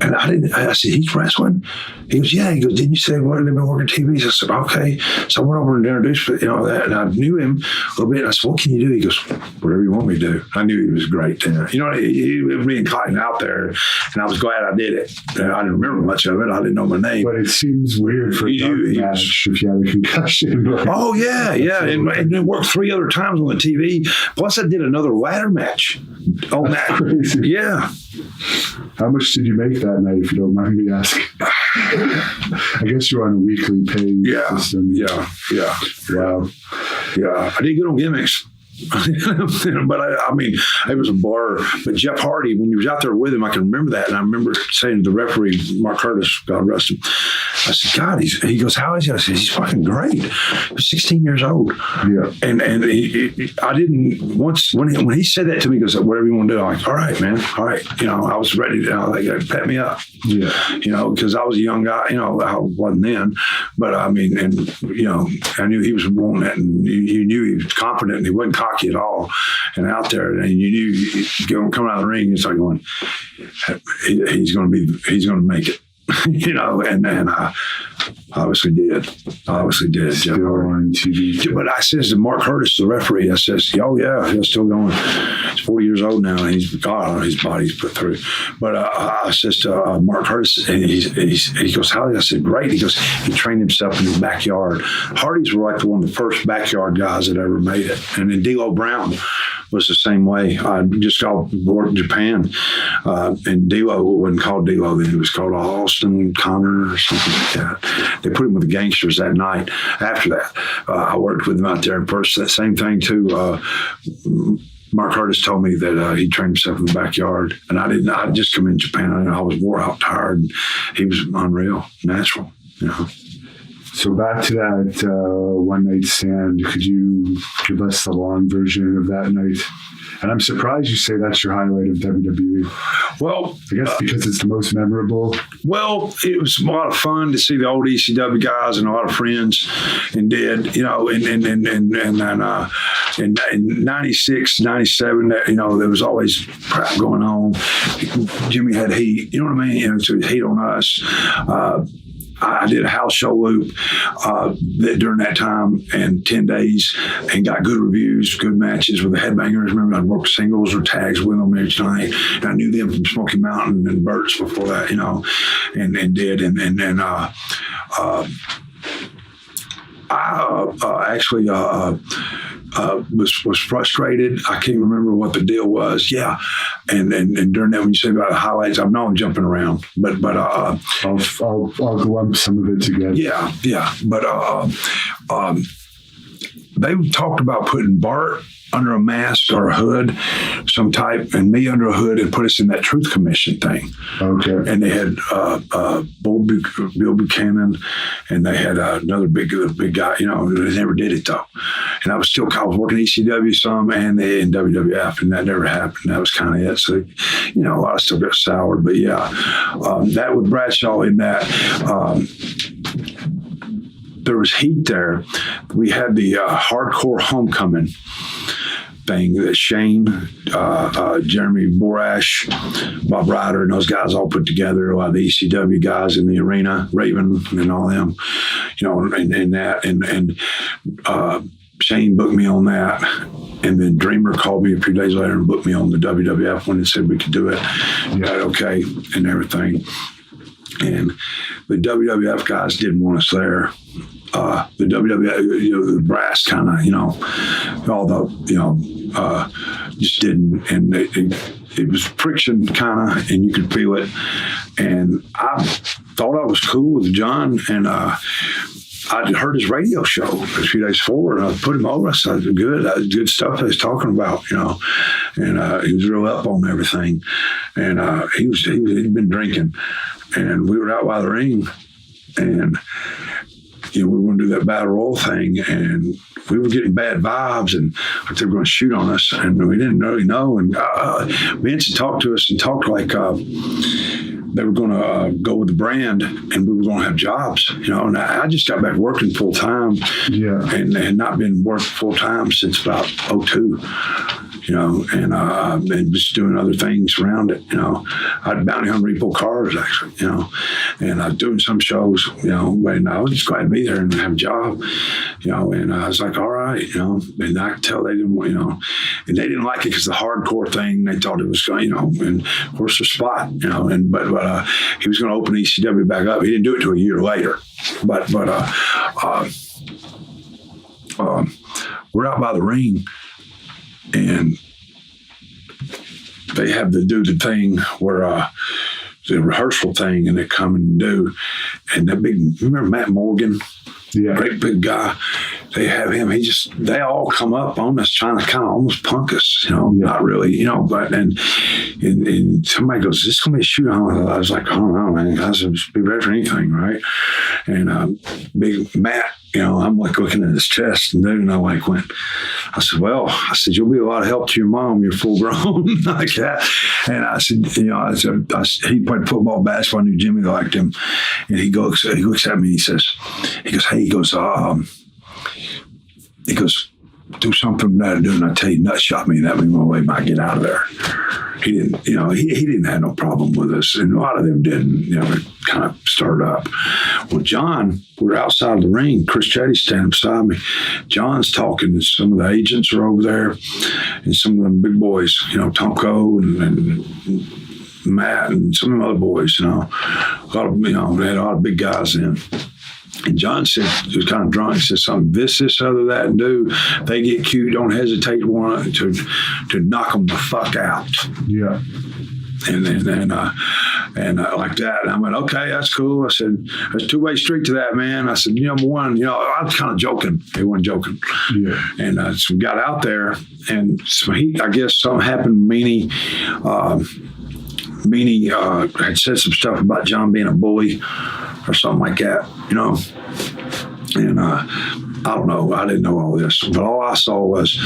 And I said, he's wrestling? He goes, yeah. He goes, didn't you say, what, they've been working TVs? I said, okay. So I went over and introduced, you know, that, and I knew him a little bit. And I said, what can you do? He goes, whatever you want me to do. I knew he was great. And, you know, he was being caught out there, and I was glad I did it. And I didn't remember much of it. I didn't know my name. But it seems weird for a dark match if you had a concussion. Right? Oh, yeah, yeah. And it worked 3 other times on the TV. Plus, I did another ladder match on that. Crazy. Yeah. How much did you make that night, if you don't mind me asking? I guess you're on a weekly pay system. Yeah. Wow. Yeah. I did good on gimmicks. But I mean, it was a blur. But Jeff Hardy, when you was out there with him, I can remember that. And I remember saying to the referee, Mark Curtis, God rest him, I said, God, he goes, how is he? I said, he's fucking great. He was 16 years old. Yeah. And I didn't, once, when he said that to me, he goes, whatever you want to do, I'm like, all right, man. All right. You know, I was ready to pat me up. Yeah. You know, because I was a young guy, you know, I wasn't then. But I mean, and, you know, I knew he was wanting that, and you knew he was confident, and he wasn't cocky at all, and out there, and you knew coming out of the ring, it's like going, he's going to make it. You know, and I obviously did. Still on TV. But I says to Mark Curtis, the referee, I says, oh yeah, he's still going. He's 40 years old now, and his body's put through. But I says to Mark Curtis, and he goes, how? I said, great. He goes, he trained himself in his backyard. Hardys were like one of the first backyard guys that ever made it. And then D'Lo Brown was the same way. I just got bored in Japan, and D'Lo wasn't called D'Lo then. It was called Austin Connor or something like that. They put him with the gangsters that night. After that, I worked with him out there in person. That same thing too. Mark Curtis told me that he trained himself in the backyard, and I'd just come in Japan. I was wore out, tired, and he was unreal, natural, you know. So back to that one night stand, could you give us the long version of that night? And I'm surprised you say that's your highlight of WWE. Well, I guess because it's the most memorable. Well, it was a lot of fun to see the old ECW guys and a lot of friends, and did, you know, in 96, 97, you know, there was always crap going on. Jimmy had heat, you know what I mean? And so heat on us. I did a house show loop during that time, and 10 days, and got good reviews, good matches with the headbangers. Remember, I'd worked singles or tags with them each night. And I knew them from Smoky Mountain and Burt's before that, you know, and did. And then I actually was frustrated. I can't remember what the deal was. Yeah, and during that, when you say about the highlights, I know I'm jumping around, but I'll lump some of it together. Yeah, but they talked about putting Bart under a mask or a hood, some type, and me under a hood and put us in that Truth Commission thing. Okay. And they had Bill Buchanan, and they had another big guy. You know, they never did it though. And I was working ECW some and in WWF, and that never happened. That was kind of it. So, you know, a lot of stuff got soured. But yeah, that with Bradshaw in that. There was heat there. We had the hardcore homecoming thing that Shane, Jeremy Borash, Bob Ryder, and those guys all put together. A lot of the ECW guys in the arena, Raven and all them, you know, and that. And Shane booked me on that. And then Dreamer called me a few days later and booked me on the WWF one and said we could do it. Yeah, okay, and everything. And the WWF guys didn't want us there. The WWF, you know, the brass kind of, you know, all the, you know, just didn't. And it was friction kind of, and you could feel it. And I thought I was cool with John, and I'd heard his radio show a few days before, and I put him over. I said, good stuff he was talking about, you know. And he was real up on everything. And he'd been drinking. And we were out by the ring, and you know, we were going to do that battle royal thing, and we were getting bad vibes, and like they were going to shoot on us, and we didn't really know. And Vince had talked to us and talked like they were going to go with the brand, and we were going to have jobs, you know. And I just got back working full time, and had not been working full time since about 2002. You know, and just doing other things around it, you know. I'd bounty hunt repo cars, actually, you know, and I was doing some shows, you know, and I was just glad to be there and have a job, you know, and I was like, all right, you know, and I could tell they didn't want, you know, and they didn't like it because the hardcore thing, they thought it was going, you know, and of course the spot, you know, and but he was going to open ECW back up. He didn't do it till a year later, but we're out by the ring. And they have to do the thing where the rehearsal thing, and they come and do. And that big, remember Matt Morgan? Yeah. Great big guy. They have him. They all come up on us trying to kind of almost punk us, you know, not really, you know, but, and somebody goes, is this going to be a shoot? I was like, I don't know, man. I said, be ready for anything, right? And big Matt, you know, I'm like looking at his chest, and then I like went, I said, you'll be a lot of help to your mom. You're full grown like that. And I said, you know, he played football, basketball. I knew Jimmy liked him. And he looks at me, he goes, hey, he goes, do something that I do, and I tell you, nut shot me, and that means my way might get out of there. He didn't, you know, he didn't have no problem with us, and a lot of them didn't, you know, it kind of started up. Well, John, we're outside of the ring, Chris Chetty's standing beside me. John's talking, and some of the agents are over there, and some of them big boys, you know, Tomko and Matt and some of them other boys, you know, a lot of, you know, they had a lot of big guys in. And John said, he was kind of drunk, he said something, this, other, that, and do. They get cute, don't hesitate to knock them the fuck out. Yeah. And like that. And I went, okay, that's cool. I said, there's a two-way street to that, man. I said, number one, you know, I was kind of joking. He wasn't joking. Yeah. And so we got out there, and so I guess something happened. Meanie had said some stuff about John being a bully or something like that, you know. And I don't know. I didn't know all this, but all I saw was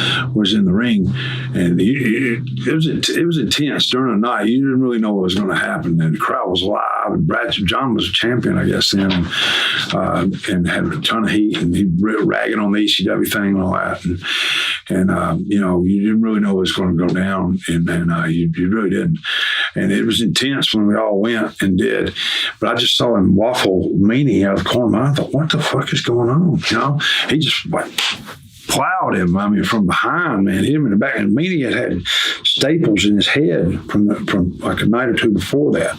in the ring, and it was intense during the night. You didn't really know what was going to happen, and the crowd was live. John was a champion, I guess, then, and had a ton of heat, and he ragging on the ECW thing and all that, and you know, you didn't really know what was going to go down, and you really didn't. And it was intense when we all went and did. But I just saw him waffle Meanie out of the corner of my eye. I thought, what the fuck is going on? You know, he just like plowed him. I mean, from behind, man, hit him in the back. And Meanie had staples in his head from like a night or two before that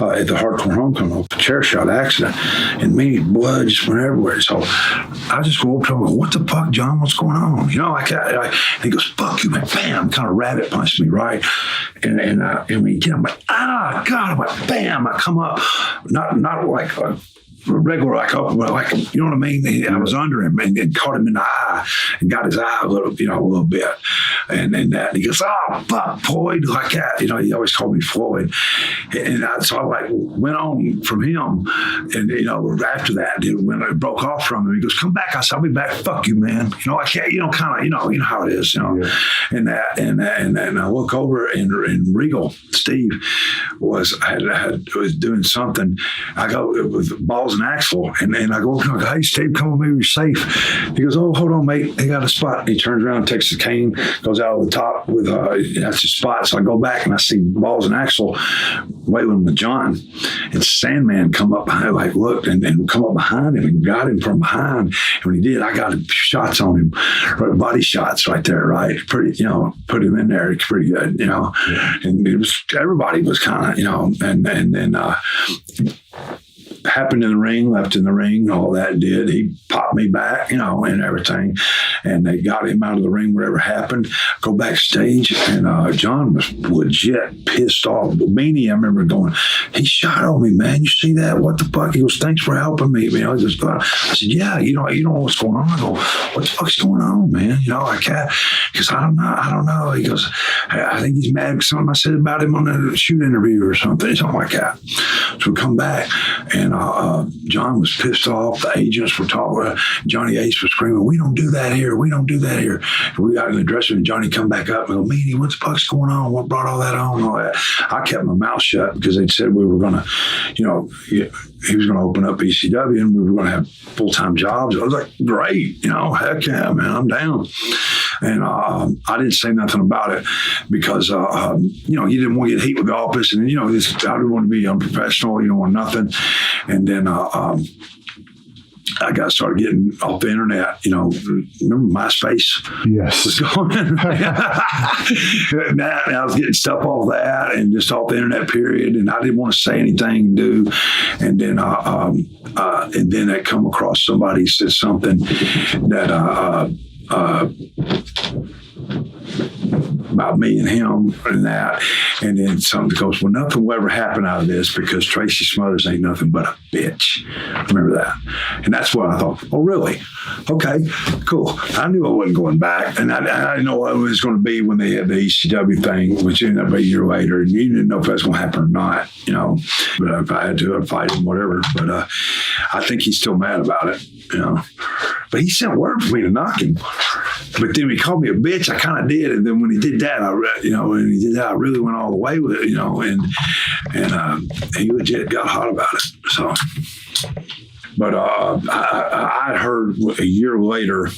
at the Hardcore Homecoming, a chair shot accident. And Meanie's blood just went everywhere. So I just go up to him, what the fuck, John? What's going on? You know, like and he goes, fuck you, man. Bam, kind of rabbit punched me, right? And we get him, like, God, I'm like, bam, I come up, not like regular, like you know what I mean? I was under him and caught him in the eye and got his eye a little bit. And then he goes, oh, fuck, Floyd, like that. You know, he always called me Floyd. And so I like went on from him. And, you know, after that, when I broke off from him, he goes, come back. I said, I'll be back. Fuck you, man. You know, I can't, you know, kind of, you know how it is, you know. Yeah. And I look over and Regal, Steve, was doing something. I go with Balls and Axel, and I go, hey, Steve, come on, maybe you're safe. He goes, oh, hold on, mate. He got a spot. He turns around, takes the cane, goes out of the top with that's his spot. So I go back and I see Balls and Axel wailing with John. And Sandman come up behind, like looked and come up behind him and got him from behind. And when he did, I got shots on him, body shots right there, right? Pretty, you know, put him in there. It's pretty good, you know. Yeah. And it was, everybody was kind of, you know, and then happened in the ring, left in the ring, all that did. He popped me back, you know, and everything. And they got him out of the ring, whatever happened. Go backstage, and John was legit pissed off. Beanie, I remember going, he shot on me, man. You see that? What the fuck? He goes, thanks for helping me. You know, I said, yeah, you know what's going on. I go, what the fuck's going on, man? You know, I can't, because I don't know. He goes, I think he's mad because something I said about him on a shoot interview or something like that. So we come back, and John was pissed off. The agents were talking. Johnny Ace was screaming, we don't do that here. We don't do that here. And we got in the dressing room, and Johnny come back up and go, Meanie, what the fuck's going on? What brought all that on? All that. I kept my mouth shut because they'd said we were going to, you know, he was going to open up ECW and we were going to have full-time jobs. I was like, great, you know, heck yeah, man, I'm down. And I didn't say nothing about it because, you know, you didn't want to get heat with the office. And, you know, I didn't want to be unprofessional. You don't want nothing. And then I got started getting off the internet. You know, remember MySpace? Yes. Was going. Now I was getting stuff off that and just off the internet, period. And I didn't want to say anything, do. And then I come across somebody said something that about me and him and that. And then something goes, well, nothing will ever happen out of this because Tracy Smothers ain't nothing but a bitch. Remember that? And that's what I thought, oh, really? Okay, cool. I knew I wasn't going back. And I didn't know what it was going to be when they had the ECW thing, which ended up a year later. And you didn't know if that was going to happen or not, you know. But if I had to, I'd fight him, whatever. But I think he's still mad about it, you know. But he sent word for me to knock him. But then when he called me a bitch, I kind of did. And then when he did that, I really went all the way with it, you know, and he legit got hot about it. So, but I heard a year later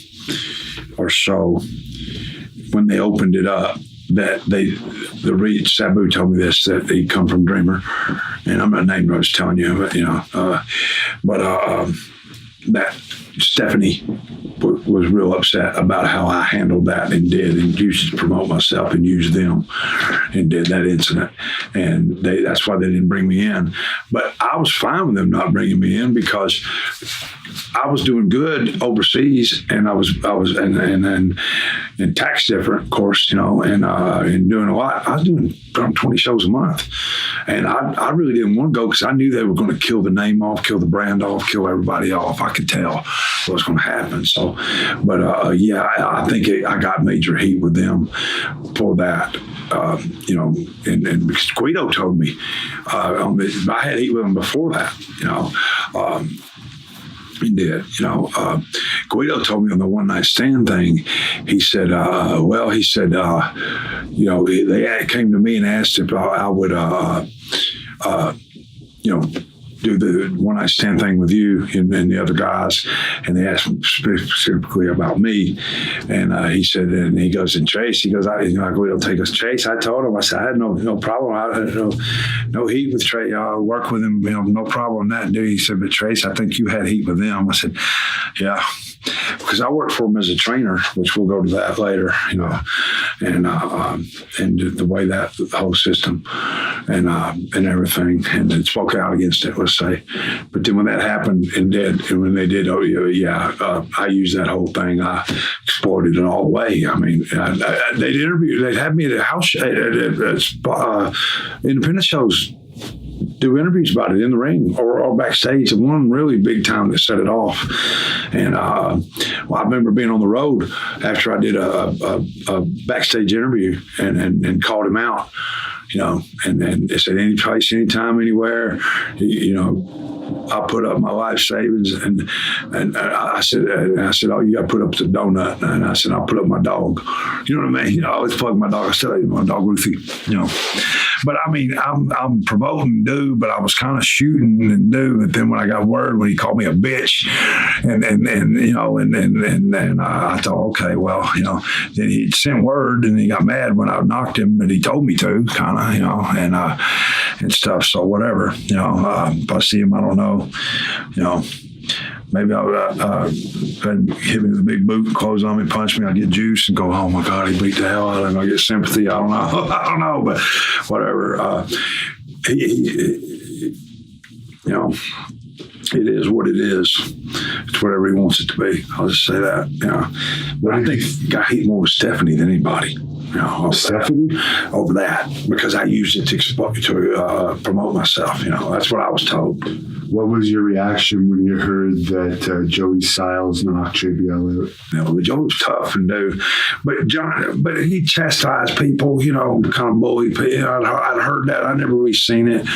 or so when they opened it up that Sabu told me this, that he'd come from Dreamer, and I'm not naming, I was telling you, but, you know, that Stephanie was real upset about how I handled that and used to promote myself and use them and did that incident. And that's why they didn't bring me in. But I was fine with them not bringing me in because I was doing good overseas, and I was and tax different, of course, you know, and doing a lot. I was doing 20 shows a month, and I really didn't want to go because I knew they were going to kill the name off, kill the brand off, kill everybody off. I could tell what was going to happen. So, but yeah, I think I got major heat with them for that. You know, and because Guido told me I had heat with him before that, you know. He did, you know. Guido told me on the one night stand thing. He said, you know, they came to me and asked if I would, you know, do the one night stand thing with you and the other guys, and they asked specifically about me, and he said, and he goes, and Trace, he goes, Guido take us Trace. I told him, I said, I had no problem, I had no heat with Trace. I'll work with him, you know, no problem on that, dude. He said, but Trace, I think you had heat with them. I said, yeah, because I worked for him as a trainer, which we'll go to that later, you know, and the way that the whole system and everything, and then spoke out against it, let's say. But then when that happened and when they did, I used that whole thing. I exploited it all the way. I mean, they'd had me at a house at independent shows do interviews about it in the ring or backstage. And one really big time that set it off. And I remember being on the road after I did a backstage interview and called him out, and they said, any place, anytime, anywhere, I put up my life savings, and I said, oh, you got to put up the donut, and I said, I'll put up my dog. You know what I mean? I always plug my dog. I still have my dog Ruthie. But I mean, I'm promoting dude, but I was kind of shooting and dude. And then when I got word when he called me a bitch, and I thought, okay, well, then he sent word, and he got mad when I knocked him, and he told me to, kind of, and stuff. So whatever, if I see him, I don't know, maybe I would hit me with a big boot and close on me, punch me. I get juice and go, oh my God, he beat the hell out of him. I get sympathy. I don't know. I don't know, but whatever. It is what it is. It's whatever he wants it to be. I'll just say that. But I think I hate more with Stephanie than anybody. Stephanie? Over that, because I used it to promote myself. That's what I was told. What was your reaction when you heard that Joey Styles knocked JBL out? Joey was tough and but he chastised people, kind of bully people. I'd heard that. I never really seen it,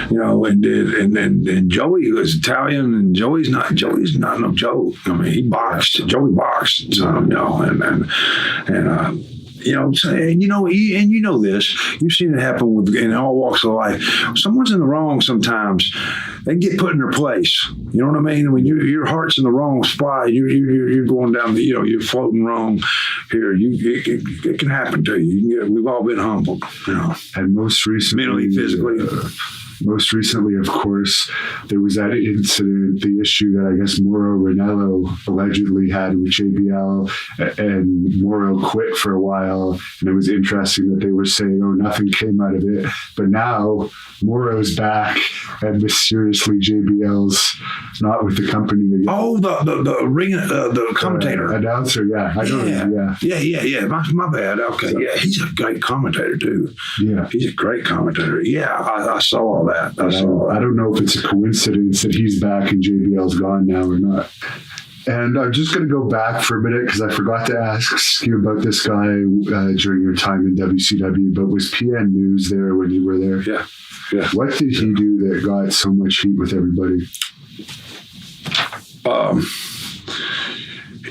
and Joey was Italian, and Joey's not no joke. I mean, he boxed. Joey boxed, and you know this. You've seen it happen in all walks of life. Someone's in the wrong sometimes. They get put in their place. You know what I mean? When your heart's in the wrong spot, you're going down you're floating wrong here. It can happen to you. We've all been humbled. And most recently, mentally, physically. Most recently, of course, there was that incident, the issue that I guess Mauro Ranallo allegedly had with JBL, and Mauro quit for a while. And it was interesting that they were saying, oh, nothing came out of it. But now Mauro's back, and mysteriously JBL's not with the company again. Oh, the ring, the commentator. Announcer, yeah. I know him, yeah. My bad. Okay, yeah. He's a great commentator, too. Yeah. He's a great commentator. Yeah, I saw all that. I don't know if it's a coincidence that he's back and JBL's gone now or not. And I'm just going to go back for a minute because I forgot to ask you about this guy during your time in WCW, but was PN News there when you were there? Yeah. What did he do that got so much heat with everybody?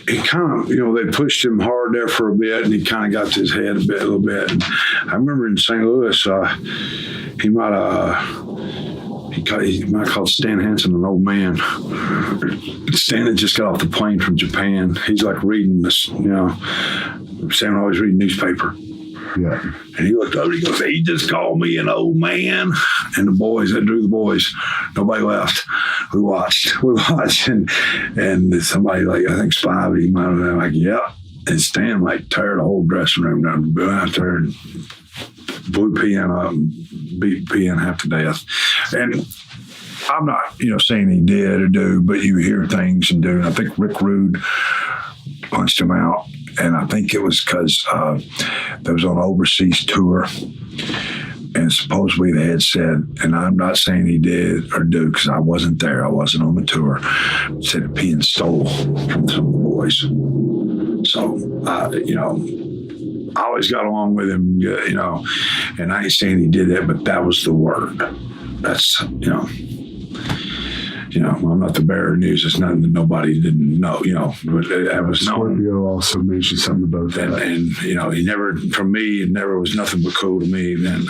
He kind of, they pushed him hard there for a bit, and he kind of got to his head a little bit. And I remember in St. Louis, he might have called Stan Hansen an old man. Stan had just got off the plane from Japan. He's like reading this, Stan always reading newspaper. Yeah. And he looked over, he goes, he just called me an old man. And the boys, that drew the boys. Nobody left. We watched. And somebody, like, I think Spivey might have been like, yep. And Stan, like, tear the whole dressing room down, out there and blew PN up and beat PN half to death. And I'm not, saying he did or do, but you hear things and do. And I think Rick Rude punched him out. And I think it was because they was on an overseas tour. And supposedly they had said, and I'm not saying he did or do because I wasn't there. I wasn't on the tour. Said that PN stole from some of the boys. So, I always got along with him, and I ain't saying he did that, but that was the word. That's, I'm not the bearer of news. It's nothing that nobody didn't know, but that was known. Scorpio also mentioned something about that. And he never, from me, it never was nothing but cool to me then,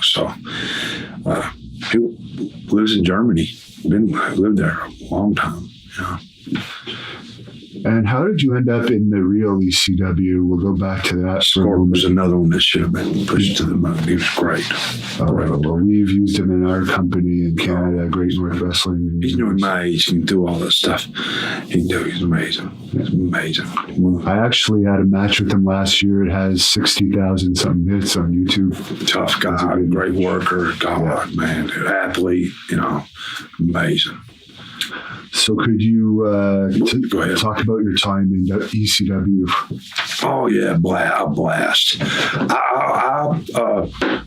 so he lives in Germany, lived there a long time, And how did you end up in the real ECW? We'll go back to that. Scorp was another one that should have been pushed to the moon. He was great. Well, we've used him in our company in Canada, Great North Wrestling. He's doing my age. He can do all that stuff. He can do. He's amazing. He's amazing. I actually had a match with him last year. It has 60,000 something hits on YouTube. Tough guy, great worker. God, man, athlete. Amazing. So could you Go ahead. talk about your time in ECW? Oh yeah, a blast. I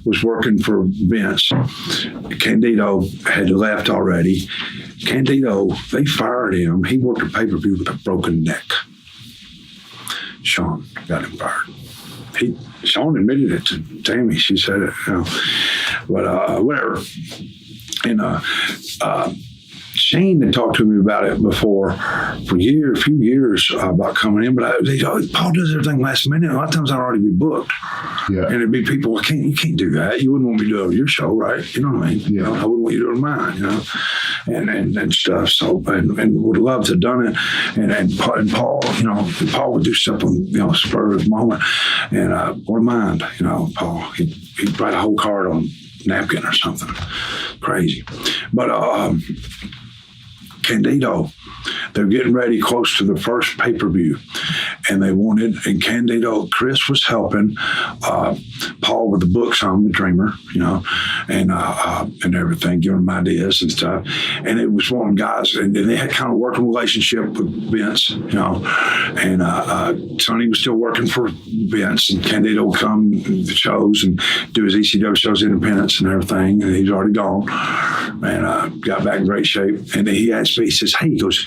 was working for Vince. Candido had left already. Candido, they fired him. He worked a pay-per-view with a broken neck. Shawn got him fired. Shawn admitted it to Tammy. She said it, but whatever. And Shane had talked to me about it before for a few years about coming in, but Paul does everything last minute. A lot of times I'd already be booked. Yeah. And it'd be people, you can't do that. You wouldn't want me to do it on your show, right? You know what I mean? Yeah. You know, I wouldn't want you to do it on mine, and stuff. So, and would love to have done it. And Paul, Paul would do stuff on, spur of the moment. And or mind, Paul, he'd write a whole card on napkin or something crazy. But Candido, they're getting ready close to the first pay-per-view, and and Candido, Chris was helping Paul with the books on the Dreamer, and everything, giving him ideas and stuff. And it was one of the guys, and they had kind of working relationship with Vince, and Sonny was still working for Vince, and Candido would come to the shows and do his ECW shows, Independence and everything, and he's already gone, and got back in great shape. And he asked me, he says, hey, he goes,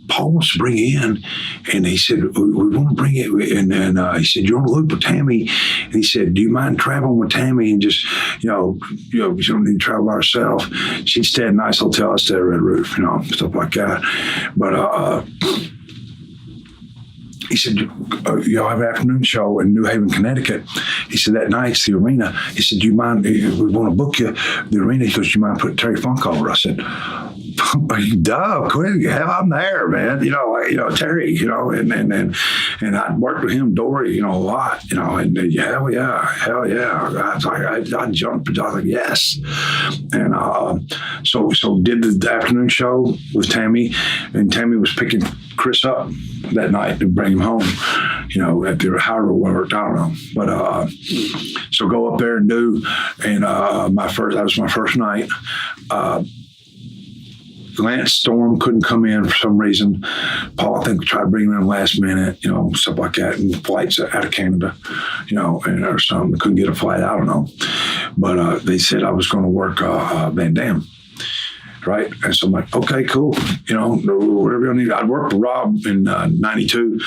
Paul wants to bring you in, and he said, we want to bring it, and then he said, you're on the loop with Tammy, and he said, do you mind traveling with Tammy and just, you don't need to travel by herself. She'd stay at a nice hotel, I stay at Red Roof, stuff like that. But he said, y'all have an afternoon show in New Haven, Connecticut. He said, that night's the arena. He said, do you mind, we want to book you the arena. He goes, do you mind putting Terry Funk over? I said, duh, quit. Hell, I'm there, man. Terry, and I worked with him, Dory, a lot, and hell yeah. I jumped, I was like, yes. And so did the afternoon show with Tammy, and Tammy was picking Chris up that night to bring him home, at the however it worked, I don't know. But so go up there and do, and that was my first night. Lance Storm couldn't come in for some reason. Paul, I think, tried bringing him in last minute, stuff like that, and flights out of Canada, or something. Couldn't get a flight, I don't know. But they said I was going to work Van Dam. Right. And so I'm like, okay, cool. Whatever you need. I'd worked for Rob in 92,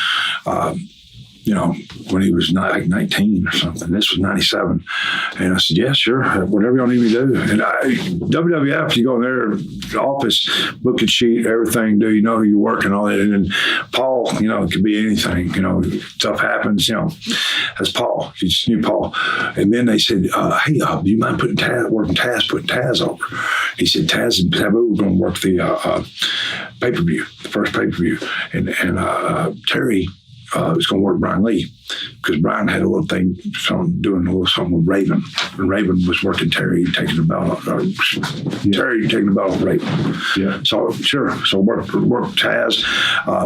when he was like 19 or something. This was 97. And I said, yeah, sure. Whatever y'all need me to do. And WWF, you go in their office, book and sheet, everything, who you're working on it. And then Paul, it could be anything, stuff happens, that's Paul. You just knew Paul. And then they said, hey, do you mind putting Taz over? He said, Taz and Sabu were going to work the pay-per-view, the first pay-per-view. And Terry was going to work Brian Lee, because Brian had a little thing, doing a little something with Raven. And Raven was working Terry, taking the belt off. Terry taking the belt off Raven. Yeah. So, sure. So worked Taz,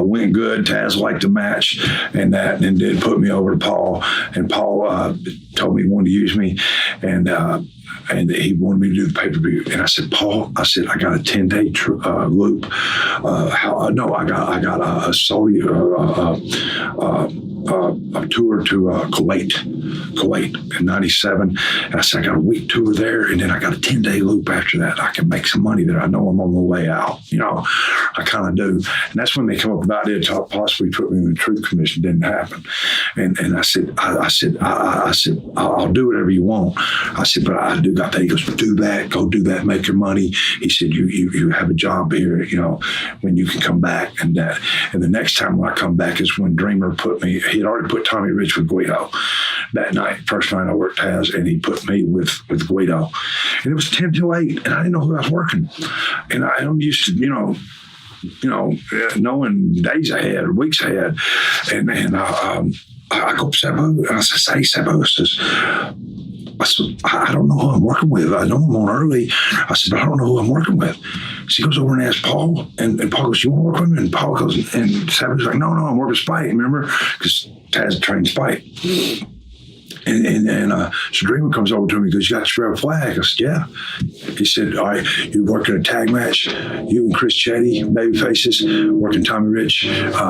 went good. Taz liked the match and that, and did put me over to Paul. And Paul told me he wanted to use me. And he wanted me to do the pay-per-view. And I said, Paul, I got a 10-day loop. I got a solo a tour to Kuwait in 97. And I said, I got a week tour there, and then I got a 10-day loop after that. I can make some money there. I know I'm on the way out. I kind of do. And that's when they come up about it, possibly put me in the Truth Commission. Didn't happen. And I said, I'll do whatever you want. I said, but I do got that. He goes, do that. Go do that. Make your money. He said, you have a job here, when you can come back and that. And the next time when I come back is when Dreamer he had already put Tommy Rich with Guido that night. First night I worked Taz, and he put me with Guido. And it was 10 to 8, and I didn't know who I was working. And I'm used to, knowing days ahead, weeks ahead. And I go up to Sabu, and I said, hey, Sabu, I said, I don't know who I'm working with. I know I'm on early. I said, but I don't know who I'm working with. So he goes over and asks Paul, and Paul goes, you want to work with me? And Paul goes, and Sabu's like, no, I'm working Spite, remember? Because Taz trained Spite. So Dreamer comes over to me and goes, "You got your red flag?" I said, "Yeah." He said, "All right, you're working a tag match. You and Chris Chetty, baby faces, working Tommy Rich,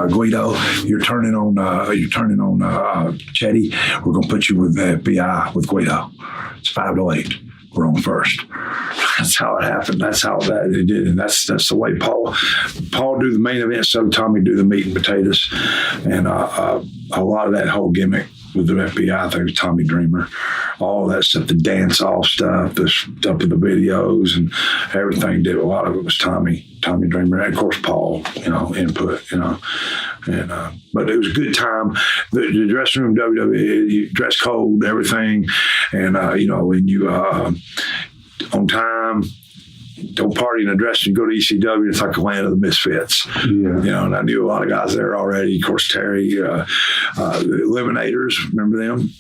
Guido. You're turning on Chetty. We're gonna put you with BI with Guido. It's 5 to 8. We're on first." That's how it happened. That's how it did, and that's the way Paul do the main event. So Tommy do the meat and potatoes, and a lot of that whole gimmick with the FBI thing with Tommy Dreamer, all that stuff, the dance off stuff, the stuff with the videos and everything. Did a lot of it was Tommy Dreamer, and of course Paul, input, and but it was a good time. The dressing room, WWE, you dress code, everything, and when you on time. Don't party in a dress and go to ECW. It's like the land of the misfits. Yeah. And I knew a lot of guys there already. Of course, Terry, the Eliminators, remember them?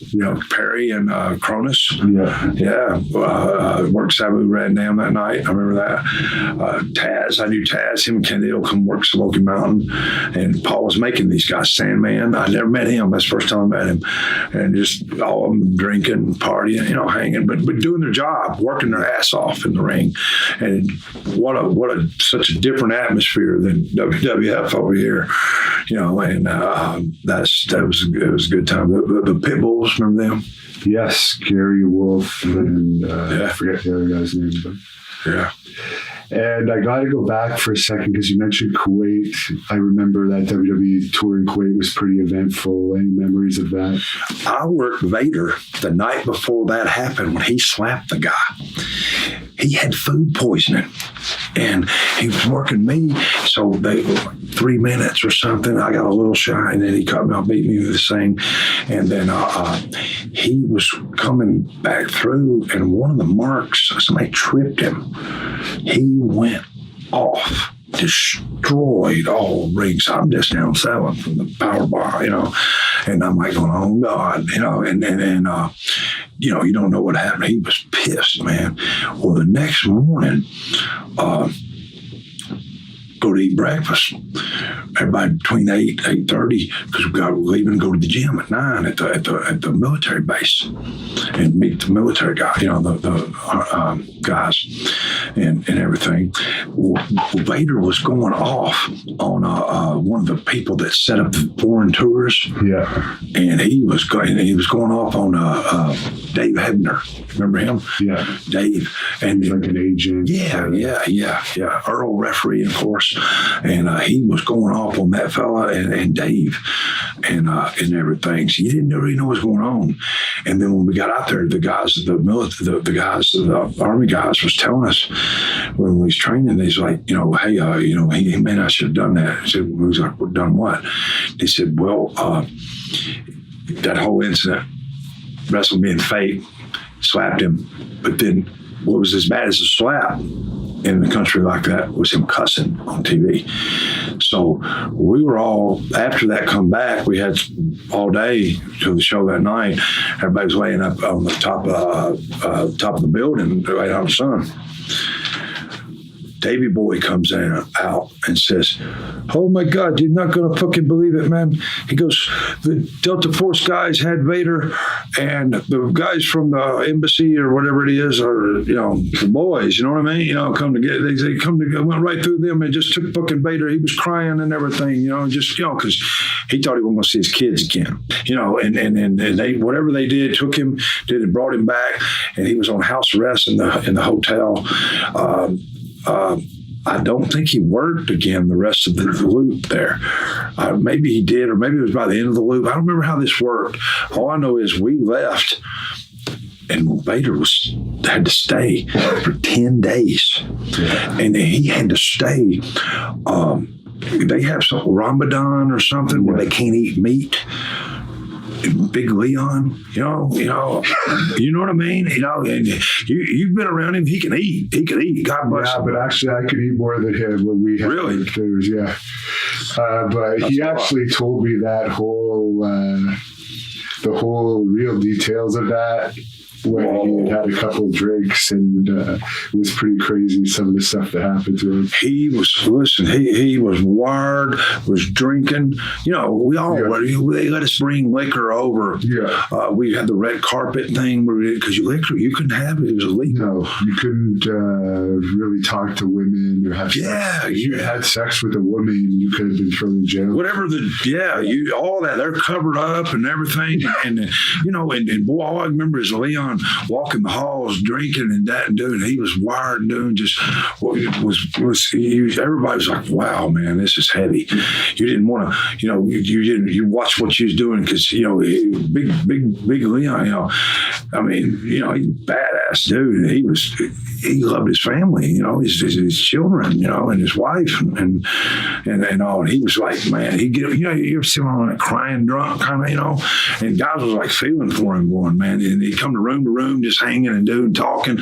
Perry and Cronus. Yeah. Worked Sabu Ran Dam that night. I remember that. Taz, I knew Taz. Him and Candido come work Smoky Mountain. And Paul was making these guys. Sandman, I never met him. That's the first time I met him. And just all of them drinking, partying, hanging, but doing their job, working their ass off in the ring. And such a different atmosphere than WWF over here, and it was a good time. The Pit Bulls, remember them? Yes, Gary Wolf and I forget the other guy's name, but yeah. And I got to go back for a second because you mentioned Kuwait. I remember that WWE tour in Kuwait was pretty eventful. Any memories of that? I worked Vader the night before that happened when he slapped the guy. He had food poisoning, and he was working me. So they were like 3 minutes or something. I got a little shy, and then he cut me off, beat me with this thing. And then he was coming back through, and one of the marks, somebody tripped him. He went off, destroyed all rings. I'm just down 7 from the power bar, and I'm like going, oh God, and you don't know what happened. He was pissed, man. Well, the next morning, go to eat breakfast. Everybody between 8:30, because we got to leave and go to the gym at 9 at the military base and meet the military guy, the guys and everything. Well, Vader was going off on one of the people that set up the foreign tours. Yeah, and he was going off on Dave Hebner. Remember him? Yeah, Dave, and like an agent. Yeah. Earl referee, of course. And he was going off on that fella and Dave and everything. So you didn't really know what was going on. And then when we got out there, the guys, the Army guys was telling us when we was training, he's like, hey, he may not should have done that. I said, we was like, we're done what? He said, well, that whole incident, wrestled me in fate, slapped him, but then what was as bad as a slap in the country like that was him cussing on TV. So we were all, after that come back, we had all day to the show that night. Everybody was laying up on the top of the building right out in the sun. Davey Boy comes out and says, oh my God, you're not going to fucking believe it, man. He goes, the Delta Force guys had Vader, and the guys from the embassy or whatever it is, or, the boys, you know what I mean? Come to get, they went right through them and just took fucking Vader. He was crying and everything, because he thought he wasn't going to see his kids again, and they, whatever they did, took him, brought him back, and he was on house arrest in the hotel. I don't think he worked again the rest of the loop there. Maybe he did, or maybe it was by the end of the loop. I don't remember how this worked. All I know is we left, and Vader had to stay for 10 days. And he had to stay. They have some Ramadan or something where they can't eat meat. Big Leon, you know what I mean? And you've been around him. He can eat. God bless him. But actually, I could eat more than him when we had food. Yeah. But that's he actually told me that the whole real details of that. when he had a couple of drinks, and it was pretty crazy, some of the stuff that happened to him. He was wired, was drinking. We all were. They let us bring liquor over. Yeah. We had the red carpet thing because you couldn't have it. It was illegal. No, you couldn't really talk to women or have sex. Yeah. If you had sex with a woman, you could have been thrown in jail. Whatever all that, they're covered up and everything. And boy, all I remember is Leon walking the halls drinking and that and doing. He was wired and doing just what everybody was like, wow, man, this is heavy. You didn't want to, you watch what you was doing because, big Leon, he's a badass dude. He loved his family, his children, and his wife and all. And he was like, man, you ever see him on that crying drunk kind of, and guys was like feeling for him going, man. And he'd come to room, just hanging and doing, talking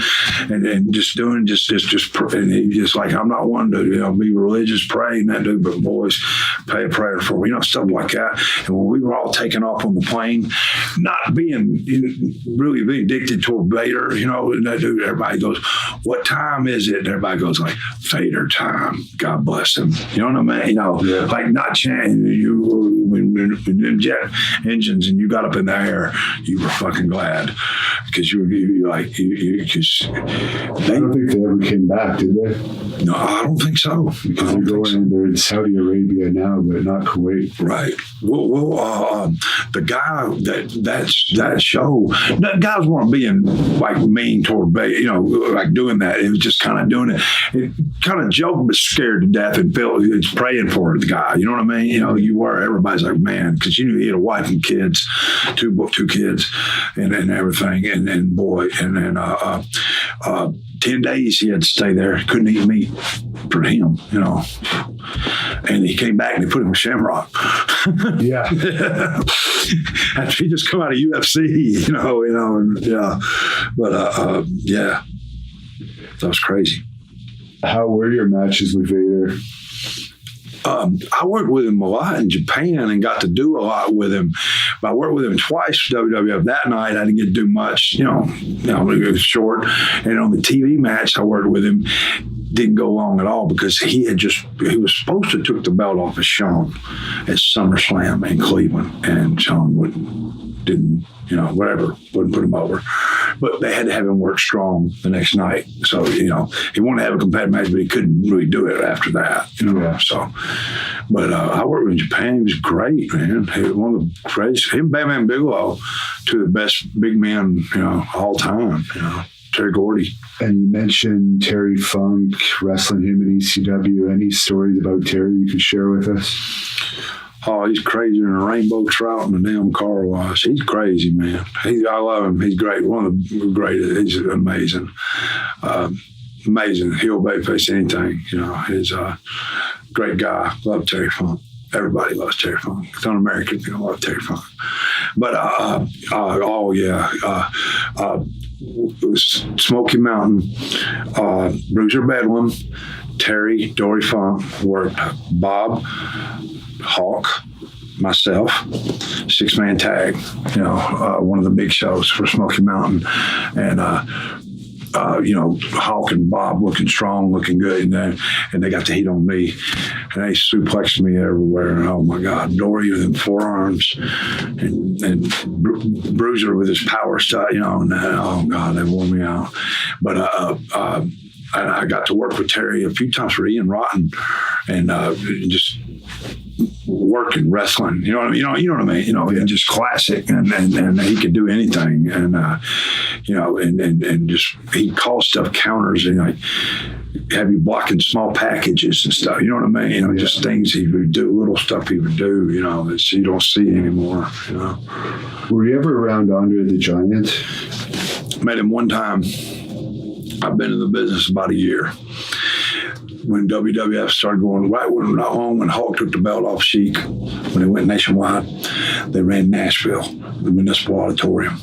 and just doing, and he just like, I'm not one to, be religious, pray and that dude, but boys, pay a prayer for him, stuff like that. And when we were all taking off on the plane, not being really being addicted toward Vader, and that dude, everybody goes, what time is it? And everybody goes like, Vader time. God bless him. You know what I mean? Like not chanting. When them jet engines and you got up in the air, you were fucking glad because because I don't think they ever came back, did they? No, I don't think so. Because they're going in there in Saudi Arabia now, but not Kuwait. Right. Well, the guy that show, the guys weren't being like mean toward, like doing that. It was just kind of doing it kind of joking, but scared to death and it's praying for the guy. You know what I mean? You were, everybody's like, man, because you knew he had a wife and kids, two kids and everything. And boy, and then 10 days he had to stay there. Couldn't eat meat for him, And he came back and they put him with Shamrock. Yeah. After he just come out of UFC, and yeah. But yeah. That was crazy. How were your matches with Vader? I worked with him a lot in Japan and got to do a lot with him. But I worked with him twice for WWF. That night, I didn't get to do much. It was short. And on the TV match, I worked with him. Didn't go long at all because he was supposed to took the belt off of Shawn at SummerSlam in Cleveland, and Shawn didn't wouldn't put him over. But they had to have him work strong the next night. So, he wanted to have a competitive match, but he couldn't really do it after that, Yeah. So, but I worked with him in Japan. He was great, man. He was one of the greatest. Him, Bam Bam Bigelow, two of the best big men, all time, Terry Gordy. And you mentioned Terry Funk, wrestling him in ECW. Any stories about Terry you could share with us? Oh, he's crazier than a rainbow trout in a damn car wash. He's crazy, man. I love him. He's great. One of the greatest. He's amazing. Amazing. He'll babyface anything. He's a great guy. Love Terry Funk. Everybody loves Terry Funk. It's un-American. They love Terry Funk. But, it was Smoky Mountain, Bruiser Bedlam, Terry, Dory Funk worked Bob, Hawk, myself, 6-man tag, one of the big shows for Smoky Mountain. And, Hawk and Bob looking strong, looking good. And they got the heat on me. And they suplexed me everywhere. And oh my God, Dory with them forearms and Bruiser with his power stuff, and oh God, they wore me out. But I got to work with Terry a few times for Ian Rotten and just working wrestling, you know what I mean? And just classic, and he could do anything, and and just he'd call stuff counters and like have you blocking small packages and stuff, you know what I mean? Just things he would do, little stuff he would do, that you don't see anymore. Were you ever around Andre the Giant? Met him one time. I've been in the business about a year. When WWF started going not long when Hulk took the belt off Sheik, when they went nationwide, they ran Nashville, the Municipal Auditorium.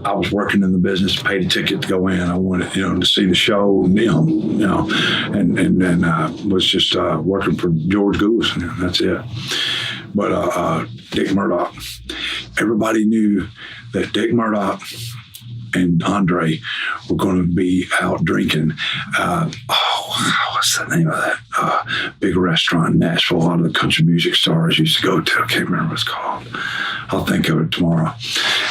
I was working in the business, paid a ticket to go in. I wanted, to see the show, and was just working for George Goose. That's it. But Dick Murdoch, everybody knew that Dick Murdoch and Andre were going to be out drinking. What's the name of that big restaurant in Nashville? A lot of the country music stars used to go to. I can't remember what it's called. I'll think of it tomorrow.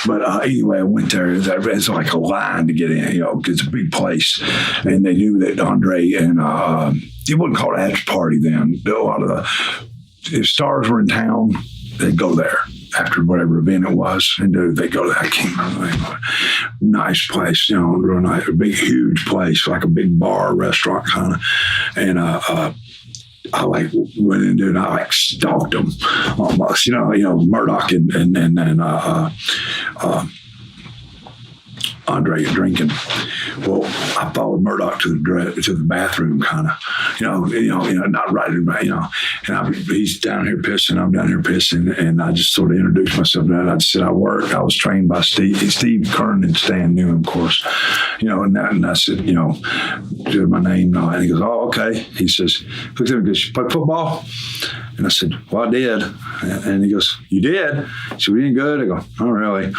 But anyway, I went there. It's like a line to get in. It's a big place, and they knew that Andre and it wasn't called an after party then. A lot of if stars were in town, they'd go there after whatever event it was, and they go to that. I can't remember the name of it. Nice place, real nice, a big, huge place, like a big bar, restaurant kind of. And I went in there and I stalked them almost, Murdoch and Andre drinking. Well, I followed Murdoch to the bathroom, kind of, not right in, and he's down here pissing, I'm down here pissing, and I just sort of introduced myself. And I just said I was trained by Steve Kern and Stan Newman, of course, and I said, did my name and all, and he goes, oh, okay. He says, looks at me and goes, you play football? And I said, well, I did. And he goes, you did? So we ain't good? I go, oh, really?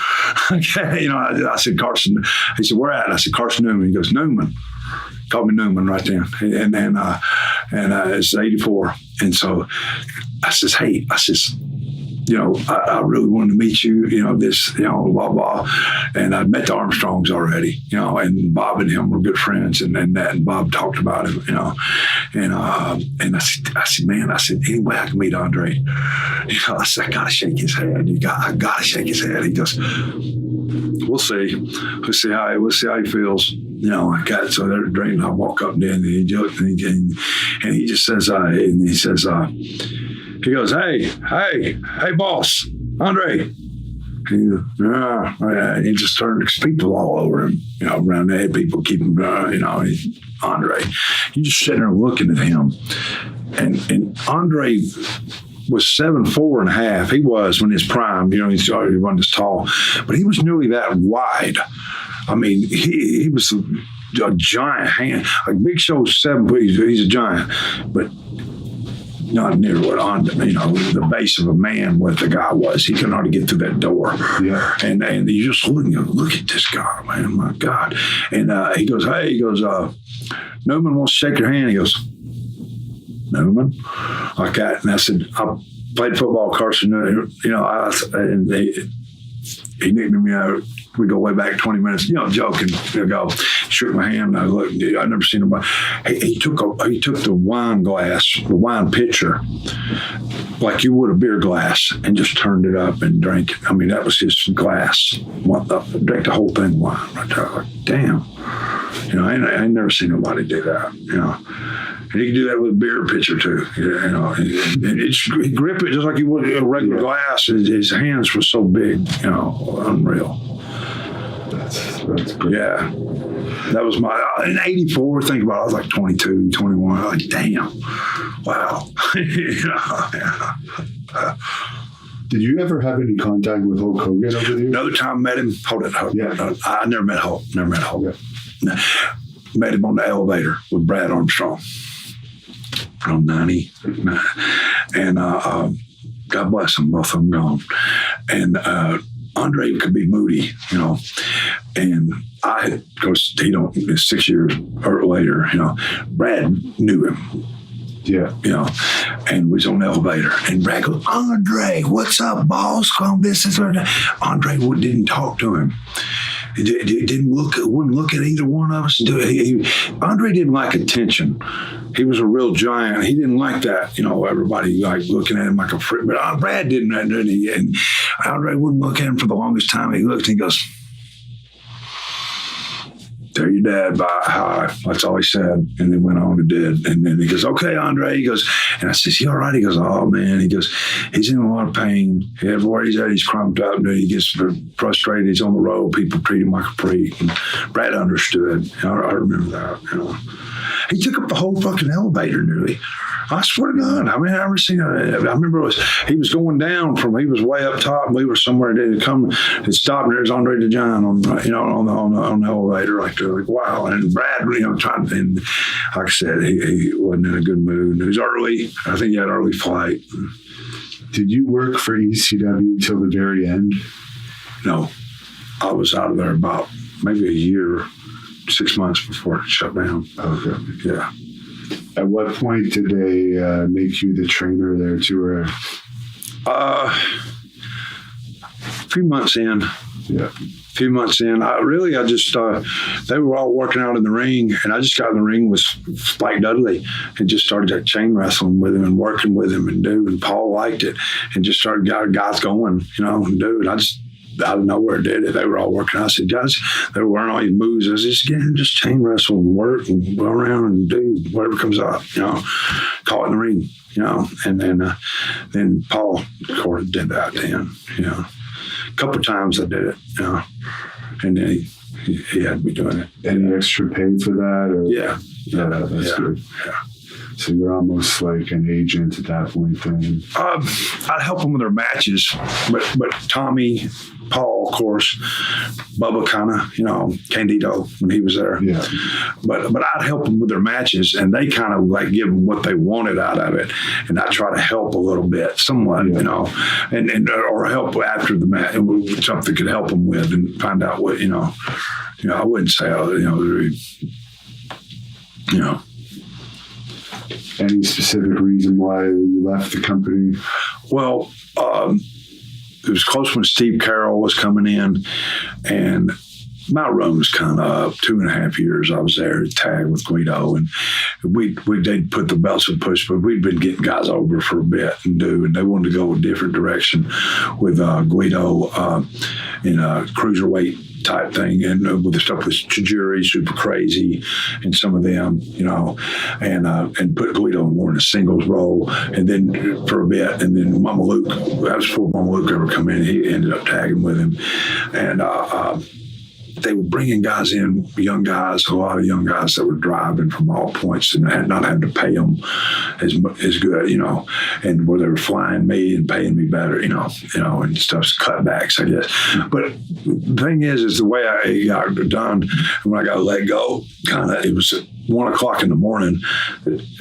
Okay. I said, Carson. He said, where at? And I said, Carson Newman. He goes, Newman. Called me Newman right then. And it's 84. And so I says, hey, I really wanted to meet you, blah, blah. And I'd met the Armstrongs already, and Bob and him were good friends, and Bob talked about him, and I said, man, anyway, I can meet Andre. I said, I got to shake his hand. I got to shake his hand. He goes, we'll see. We'll see how he feels. So they're drinking. I walk up there and he joked, and he just says, he goes, hey, boss, Andre. And he just started people all over him, around there, people keep him, Andre. You just sitting there looking at him. And Andre was 7'4.5". He was when his prime, he started running this tall, but he was nearly that wide. I mean, he was a giant hand. Like Big Show's 7 foot, he's a giant, but not near what the base of a man what the guy was. He couldn't hardly get through that door. Yeah. And you just look at this guy, man, my God. And he goes, Newman wants to shake your hand. He goes, Newman? Like that. And I said, I played football, Carson, and he nicknamed me out. We go way back 20 minutes, joking. Shook my hand. And I looked. I'd never seen him. He took the wine glass, the wine pitcher, like you would a beer glass, and just turned it up and drank it. I mean, that was his glass. Drank the whole thing wine right there. Like, damn. I ain't never seen nobody do that. And he could do that with a beer pitcher too. And he grip it just like he would a regular glass. His hands were so big, unreal. That's great. Yeah. That was in 84, think about it, I was like 22, 21. I was like, damn. Wow. Did you ever have any contact with Hulk Hogan over there? Another time I met him. Hold it. Yeah. I never met Hulk. Yeah. Met him on the elevator with Brad Armstrong on 90. And God bless them, both of them gone. And Andre could be moody, and of course, 6 years or later, Brad knew him. Yeah. And was on the elevator, and Brad goes, Andre, what's up, boss? This is Andre didn't talk to him. He wouldn't look at either one of us. Andre didn't like attention. He was a real giant. He didn't like that, everybody like looking at him like a freak. But Brad didn't, and Andre wouldn't look at him for the longest time. He looked and he goes, tell your dad bye, hi. That's all he said. And then went on and did. And then he goes, okay, Andre. He goes, and I says, he all right? He goes, oh, man. He goes, he's in a lot of pain. Everywhere he's at, he's crumped up. And he gets frustrated. He's on the road. People treat him like a freak. And Brad understood. I remember that. He took up the whole fucking elevator nearly. I swear to God. I mean, I never seen it. I remember he was going down he was way up top, and we were somewhere and stopped, and there's Andre DeJohn on the elevator, like wow. And Brad, trying, and like I said, he wasn't in a good mood. It was early. I think he had early flight. Did you work for ECW till the very end? No. I was out of there about maybe a year, 6 months before it shut down. Okay. Yeah. At what point did they make you the trainer there too? A few months in. Yeah. Few months in, I just they were all working out in the ring, and I just got in the ring with Spike Dudley and just started that chain wrestling with him and working with him and and Paul liked it and just started got guys going, and I just out of nowhere did it. They were all working. I said, guys, they were wearing all these moves. I said, just chain wrestle and work and go around and do whatever comes up, call it in the ring, and then Paul, of course, did that then, A couple of times I did it, and then he had me doing it. Any extra pay for that? Or? Yeah. That's good. Yeah. So you're almost like an agent at that point then. I'd help them with their matches, but Tommy, Paul, of course, Bubba kind of, Candido when he was there. Yeah. But I'd help them with their matches, and they kind of like give them what they wanted out of it, and I try to help a little bit, somewhat, and or help after the match, something could help them with, and find out what I wouldn't say, Any specific reason why you left the company? Well, it was close when Steve Carroll was coming in, and my run was kind of up. 2.5 years I was there, tagged with Guido, and they'd put the belts and push, but we'd been getting guys over for a bit and they wanted to go a different direction with Guido in a cruiserweight type thing, and with the stuff with Tajiri, Super Crazy, and some of them, and put Guido more in a singles role, and then for a bit, and then Mama Luke, that was before Mama Luke ever come in, he ended up tagging with him, and they were bringing guys in, young guys, a lot of young guys that were driving from all points and had not had to pay them as good, and where they were flying me and paying me better, and stuff's cutbacks, I guess. But the thing is the way I got it done, when I got let go, it was at 1 o'clock in the morning,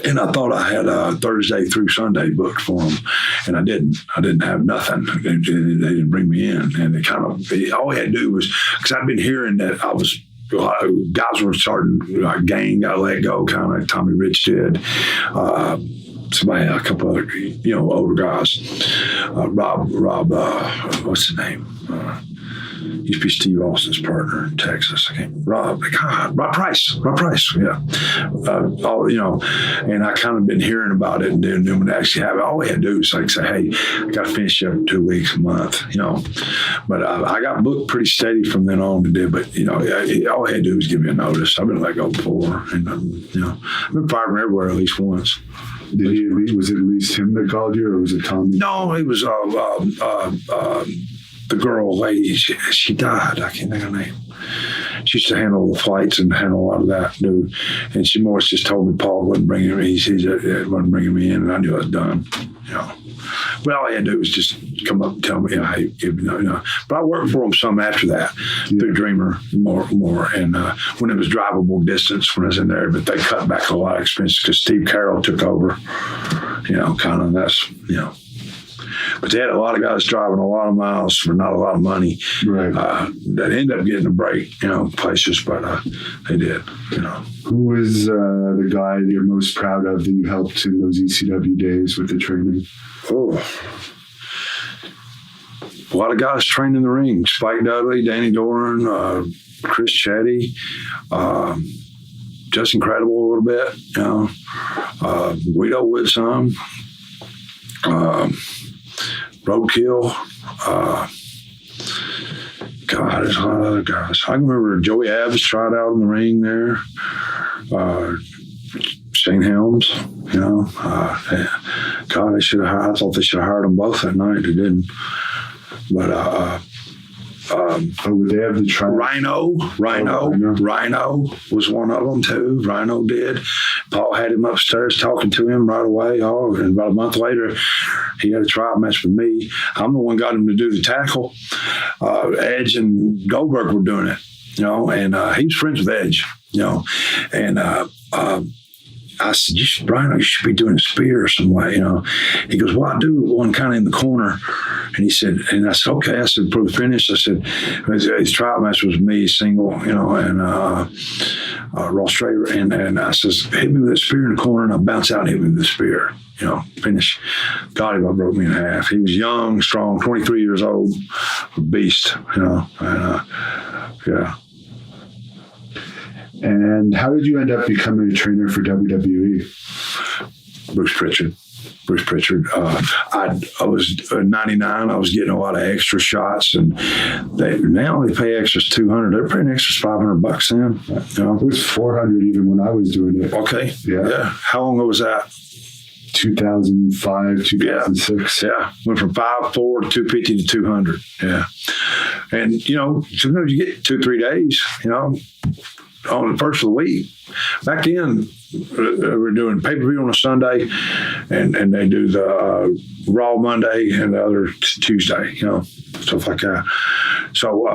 and I thought I had Thursday through Sunday booked for them, and I didn't. I didn't have nothing. They didn't bring me in, and all we had to do was, because I'd been hearing that guys were starting, Gang got let go, kind of Tommy Rich did. A couple other, older guys. Rob, what's his name? Used to be Steve Austin's partner in Texas. Rob Price, yeah. And I kind of been hearing about it and then when it actually happened, all we had to do was say, hey, I got to finish up in 2 weeks, a month, But I got booked pretty steady from then on to do, but, all I had to do was give me a notice. I've been let go before, and, I've been fired from everywhere at least once. Was it at least him that called you, or was it Tommy? No, it was the girl lady. She died. I can't think of her name. She used to handle the flights and handle a lot of that, dude. And she more just told me Paul wasn't bringing me. He wasn't bringing me in, and I knew I was done. But all I had to do was just come up and tell me, hey, But I worked for them some after that through Dreamer more, and when it was drivable distance when I was in there. But they cut back a lot of expenses because Steve Carroll took over. Kind of that's But they had a lot of guys driving a lot of miles for not a lot of money. Right. That ended up getting a break, places, but they did, Who was the guy that you're most proud of that you helped in those ECW days with the training? Oh. A lot of guys trained in the ring. Spike Dudley, Danny Doran, Chris Chetty, just Incredible a little bit, Guido with some. Roadkill. There's a lot of other guys. I can remember Joey Abs tried out in the ring there. Shane Helms, I thought they should have hired them both that night. They didn't. But would they have the try? Rhino was one of them too. Rhino did. Paul had him upstairs talking to him right away. And about a month later, he had a trial match with me. I'm the one got him to do the tackle. Edge and Goldberg were doing it, and he was friends with Edge, and I said, Brian, you should be doing a spear some way, you know. He goes, well, I do one kind of in the corner. And he said, and I said, okay. I said, for the finish, I said, his trial match was me, single, you know, and Ross Strader. And I says, hit me with that spear in the corner, and I bounce out and hit me with the spear, you know, finish. God, he about broke me in half. He was young, strong, 23 years old, a beast, you know, and yeah. And how did you end up becoming a trainer for WWE? Bruce Pritchard. I was 99. I was getting a lot of extra shots, and now they pay extras $200. They're paying extras $500 then. You know? It was $400 even when I was doing it. Okay. Yeah. How long ago was that? 2005, 2006. Yeah. Went from 5'4" to 250 to 200. Yeah. And, you know, sometimes you get 2-3 days, you know, on the first of the week. Back then, we're doing pay-per-view on a Sunday, and they do the Raw Monday and the other Tuesday, you know, stuff like that. So,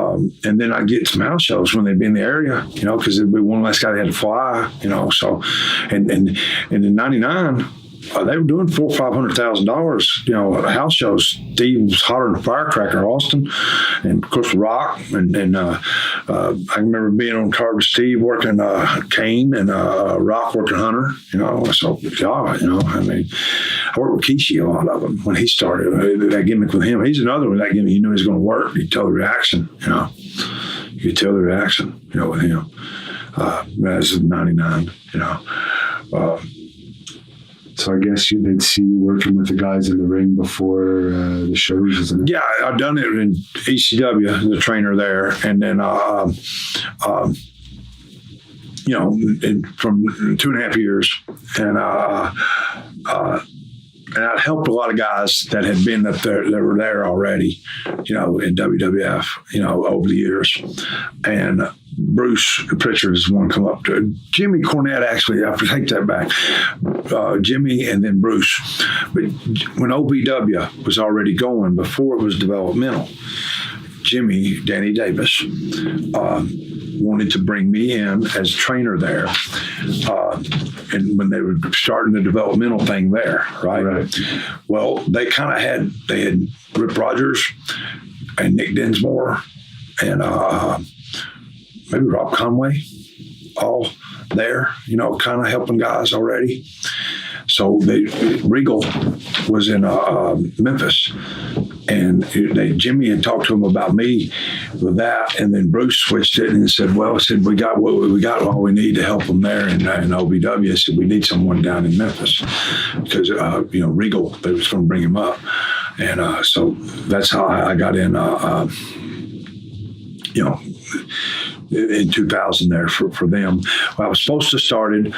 and then I get some house shows when they'd be in the area, you know, because there'd be one less guy that had to fly, you know. So, and in '99. They were doing $400,000 or $500,000, you know, house shows. Steve was hotter than a firecracker, Austin, and of course Rock, and I remember being on card with Steve working Kane and Rock working Hunter, you know. So God, you know, I mean, I worked with Kishi a lot of them when he started. That gimmick with him, he's another one. That gimmick, you knew he was going to work. You could tell the reaction, you know. You could tell the reaction, you know, with him. As of '99, you know. So I guess they'd see you working with the guys in the ring before the shows, isn't it? Yeah, I've done it in ECW, the trainer there, and then you know, from 2.5 years, and I'd helped a lot of guys that had been up there, that were there already, you know, in WWF, you know, over the years, and Bruce Pritchard is one come up to Jimmy Cornette. Actually, I take that back. Jimmy and then Bruce. But when OVW was already going, before it was developmental, Jimmy, Danny Davis, wanted to bring me in as trainer there. And when they were starting the developmental thing there, right? Well, they had Rip Rogers and Nick Dinsmore and maybe Rob Conway, all there, you know, kind of helping guys already. So Regal was in Memphis, and Jimmy had talked to him about me with that, and then Bruce switched it and said, "Well, I said we got all we need to help them there in OVW." I said we need someone down in Memphis because you know, Regal, they was going to bring him up, and so that's how I got in. You know, in 2000 there for them. Well, I was supposed to start it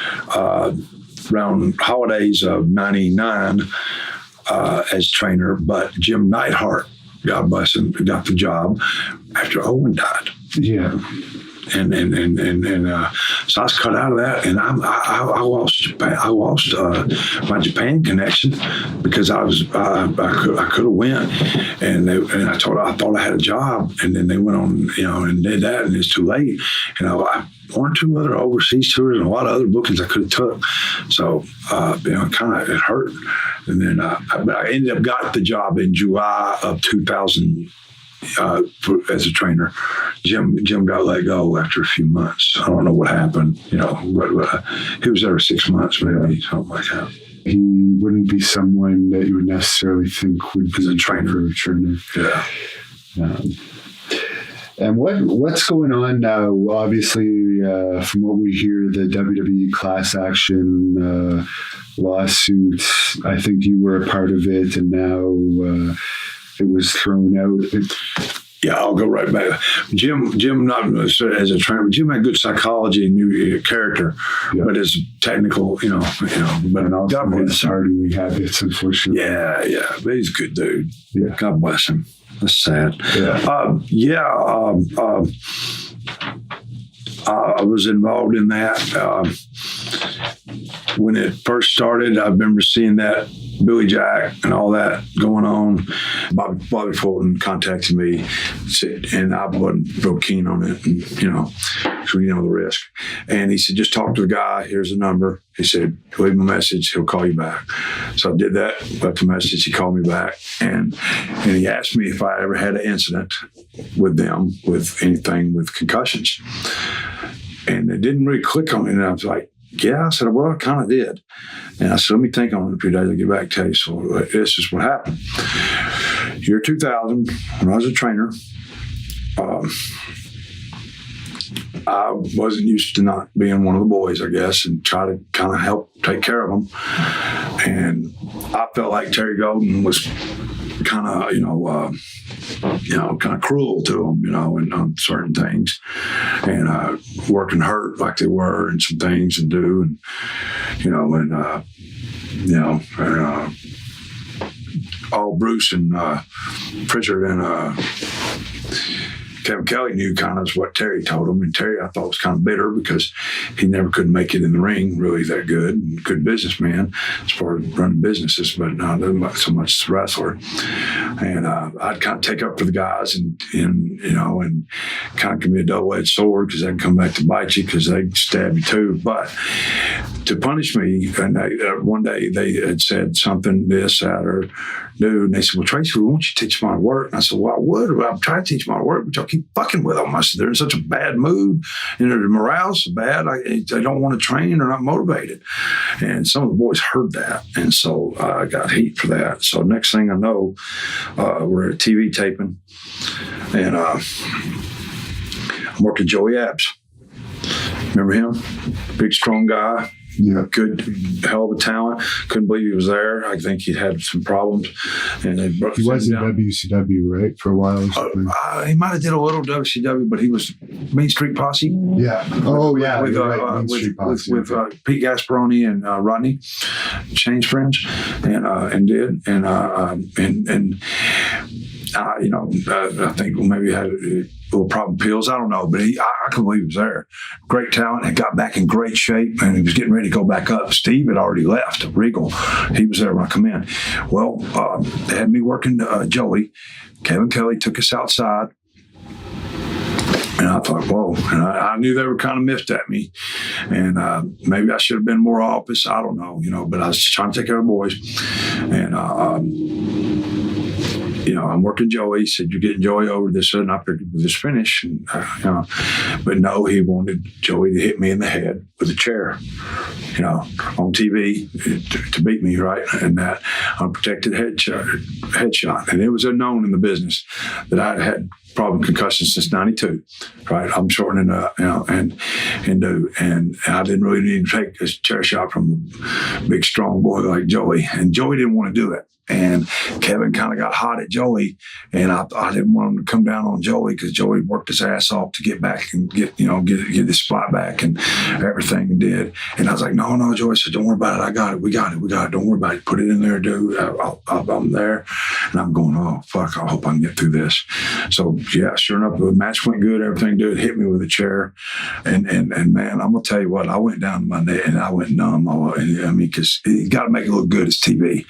around holidays of '99 as trainer, but Jim Neidhart, God bless him, got the job after Owen died. Yeah. And so I was cut out of that, and I lost Japan. I lost my Japan connection because I could have went, and I thought I had a job, and then they went on, you know, and did that, and it's too late. And I one or two other overseas tours and a lot of other bookings I could have took. So you know, it hurt, and then I ended up got the job in July of 2000. As a trainer, Jim got let go after a few months. I don't know what happened, you know, but he was there 6 months, maybe, something like that. He wouldn't be someone that you would necessarily think would be a trainer. Yeah. And what's going on now? Obviously, from what we hear, the WWE class action lawsuit, I think you were a part of it, and now it was thrown out. Yeah, I'll go right back. Jim, not as a trainer, but Jim had good psychology and knew character, but as technical, you know. But and also his hardy habits, unfortunately. Yeah, but he's a good dude. Yeah, God bless him. That's sad. I was involved in that when it first started. I remember seeing that Billy Jack and all that going on, Bobby Fulton contacted me, and I wasn't real keen on it, and, so the risk. And he said, just talk to the guy. Here's the number. He said, leave him a message. He'll call you back. So I did that, left a message. He called me back, and he asked me if I ever had an incident with them with anything with concussions. And it didn't really click on me. And I was like, yeah. I said, well, I kind of did. And I said, let me think on it a few days. I'll get back to you. So this is what happened. Year 2000, when I was a trainer, I wasn't used to not being one of the boys, I guess, and try to kind of help take care of them. And I felt like Terry Golden was kind of, kind of cruel to them, and on certain things, and working hurt like they were, and some things and do, and all Bruce and Pritchard and Kevin Kelly knew kind of what Terry told him, and Terry I thought was kind of bitter because he never could make it in the ring really that good businessman as far as running businesses, but not so much as a wrestler. And I'd kind of take up for the guys and kind of give me a double-edged sword because they'd come back to bite you because they'd stab you too. But to punish me, and one day they had said something, this, that, or do, and they said, well, Tracy, we want you to teach them how to work. And I said, well, I would. I'm trying to teach them how to work, but y'all keep fucking with them. I said, they're in such a bad mood, and their morale's so bad, they don't want to train, they're not motivated. And some of the boys heard that, and so I got heat for that. So next thing I know, we're at a TV taping, and I'm working Joey Abs. Remember him? Big, strong guy. Yeah. Good, hell of a talent. Couldn't believe he was there. I think he'd had some problems. And they brought he was in WCW, right, for a while? He might have did a little WCW, but he was Main Street Posse. Yeah. Oh, yeah. With Pete Gasparoni and Rodney, Shane's friends, and did. I think maybe he had a little problem pills. I don't know, but I couldn't believe he was there. Great talent, and got back in great shape, and he was getting ready to go back up. Steve had already left Regal. He was there when I come in. Well, they had me working Joey. Kevin Kelly took us outside. And I thought, whoa. And I knew they were kind of miffed at me. And maybe I should have been more office. I don't know, but I was just trying to take care of the boys. And, I'm working Joey. He said, you're getting Joey over this, and I figured this finish. And, but no, he wanted Joey to hit me in the head with a chair, on TV to beat me, right? And that unprotected headshot. And it was unknown in the business that I had problem concussions since '92, right? I'm shortening and I didn't really need to take a chair shot from a big strong boy like Joey, and Joey didn't want to do it. And Kevin kind of got hot at Joey, and I didn't want him to come down on Joey because Joey worked his ass off to get back and get this spot back and everything, and did. And I was like, no, Joey said, don't worry about it. I got it. We got it. Don't worry about it. Put it in there, dude. I'm there. And I'm going, oh, fuck, I hope I can get through this. So, yeah, sure enough, the match went good. Everything, dude, hit me with a chair. And man, I'm going to tell you what, I went down Monday and I went numb. Because you got to make it look good as TV.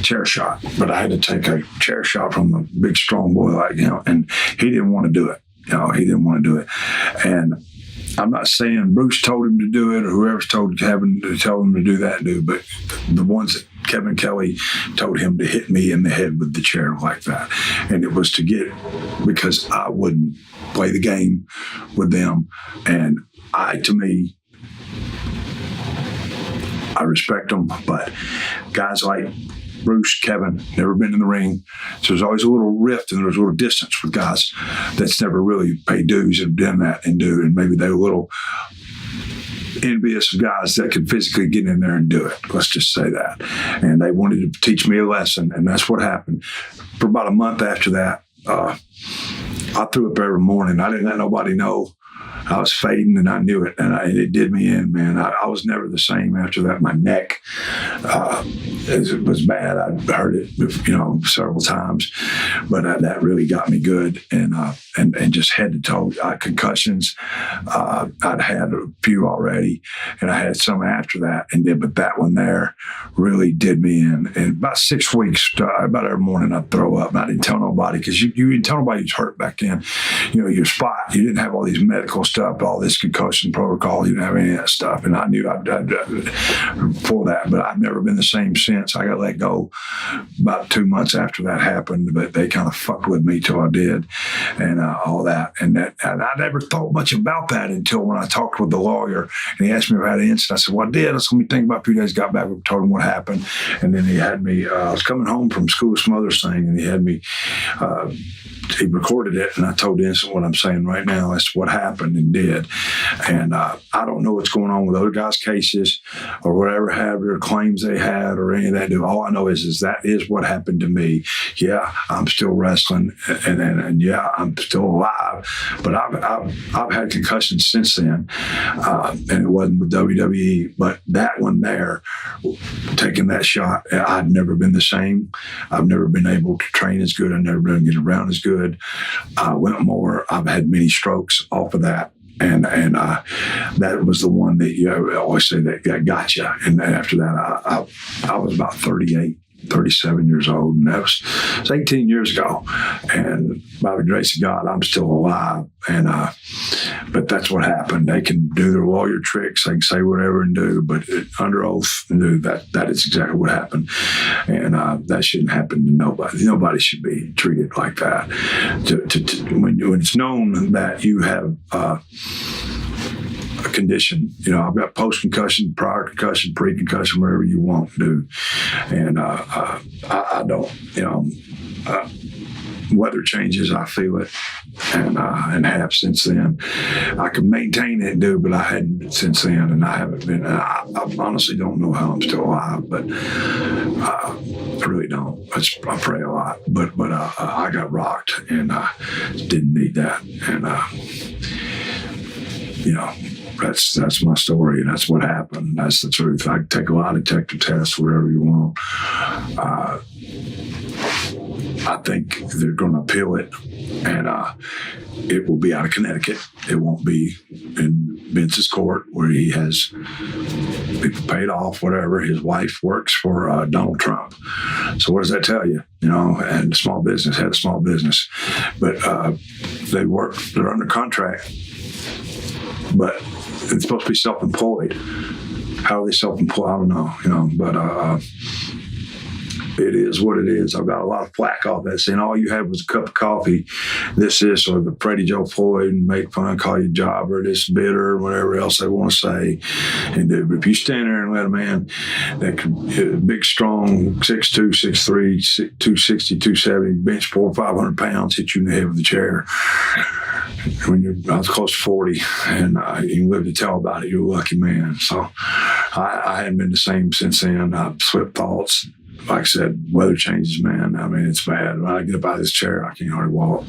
Chair shot, but I had to take a chair shot from a big strong boy and he didn't want to do it. He didn't want to do it. And I'm not saying Bruce told him to do it or whoever's told Kevin to tell him to do that, but the ones that Kevin Kelly told him to hit me in the head with the chair like that. And it was because I wouldn't play the game with them. And I respect them, but guys like Bruce, Kevin, never been in the ring. So there's always a little rift and there's a little distance with guys that's never really paid dues and done that and do. And maybe they're a little envious of guys that could physically get in there and do it. Let's just say that. And they wanted to teach me a lesson. And that's what happened. For about a month after that, I threw up every morning. I didn't let nobody know. I was fading, and I knew it, and it did me in, man. I was never the same after that. My neck it was bad. I heard it, several times, but that really got me good, and just head to toe concussions. I'd had a few already, and I had some after that, but that one there really did me in. And about 6 weeks, about every morning I'd throw up, and I didn't tell nobody because you didn't tell nobody you was hurt back then. Your spot. You didn't have all these medical stuff, all this concussion protocol. You didn't have any of that stuff. And I knew I'd for that, but I've never been the same since. I got let go about 2 months after that happened, but they kind of fucked with me till I did, and all that. And I never thought much about that until when I talked with the lawyer, and he asked me if I had an incident. I said, well, I did. I said, let me think about it. A few days, got back, told him what happened. And then he had me, I was coming home from school Smothers thing, and he had me, he recorded it, and I told the instant what I'm saying right now as to what happened and did. And I don't know what's going on with other guys' cases or whatever have their claims they had or any of that. All I know is that is what happened to me. Yeah, I'm still wrestling, and yeah, I'm still alive. But I've had concussions since then, and it wasn't with WWE. But that one there, taking that shot, I'd never been the same. I've never been able to train as good. I've never been able to get around as good. I went more. I've had many strokes off of that. And that was the one that you always say that got you. And after that, I was about 37 years old, and that was 18 years ago. And by the grace of God, I'm still alive. And but that's what happened. They can do their lawyer tricks, they can say whatever and do, but under oath, knew that is exactly what happened. And that shouldn't happen to nobody. Nobody should be treated like that. When it's known that you have a condition, I've got post-concussion, prior concussion, pre-concussion, whatever you want to do. And I don't, weather changes, I feel it, and have since then. I can maintain it and do, but I hadn't since then, and I haven't been. I honestly don't know how I'm still alive, but I really don't. I pray a lot, but I got rocked, and I didn't need that, and that's my story, and that's what happened. That's the truth. I can take a lot of detective tests, whatever you want. I think they're going to appeal it, and it will be out of Connecticut. It won't be in Vince's court where he has people paid off, whatever. His wife works for Donald Trump. So what does that tell you? And small business had a small business, but they're under contract, but it's supposed to be self-employed. How are they self-employed? I don't know, but it is what it is. I've got a lot of flack off that saying all you had was a cup of coffee, this, or the Freddie Joe Floyd, and make fun, call you jobber, this bitter, or whatever else they want to say. And if you stand there and let a man that could, big, strong, 6'2", 6'3", 260, 270, bench 400 or 500 pounds, hit you in the head with a chair. When I was close to 40, and you live to tell about it, you're a lucky man. So I hadn't been the same since then. I've swept thoughts. Like I said, weather changes, man. I mean, it's bad. When I get up out of this chair, I can't hardly walk.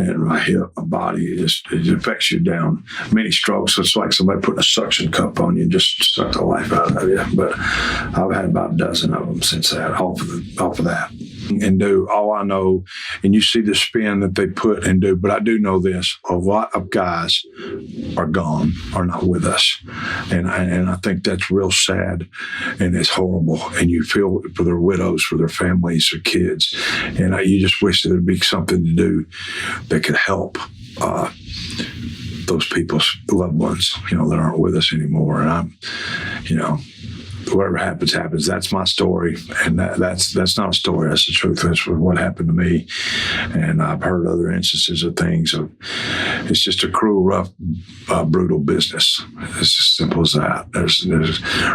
And my hip, my body, it affects you down. Many strokes. It's like somebody putting a suction cup on you and just suck the life out of you. But I've had about a dozen of them since that, off of that. And do all I know, and you see the spin that they put and do, but I do know this: a lot of guys are gone, are not with us, and I think that's real sad, and it's horrible, and you feel for their widows, for their families, their kids, and you just wish there'd be something to do that could help those people's loved ones, that aren't with us anymore. And I'm, whatever happens. That's my story, and that's not a story. That's the truth. That's what happened to me. And I've heard other instances of things. It's just a cruel, rough, brutal business. It's as simple as that. There's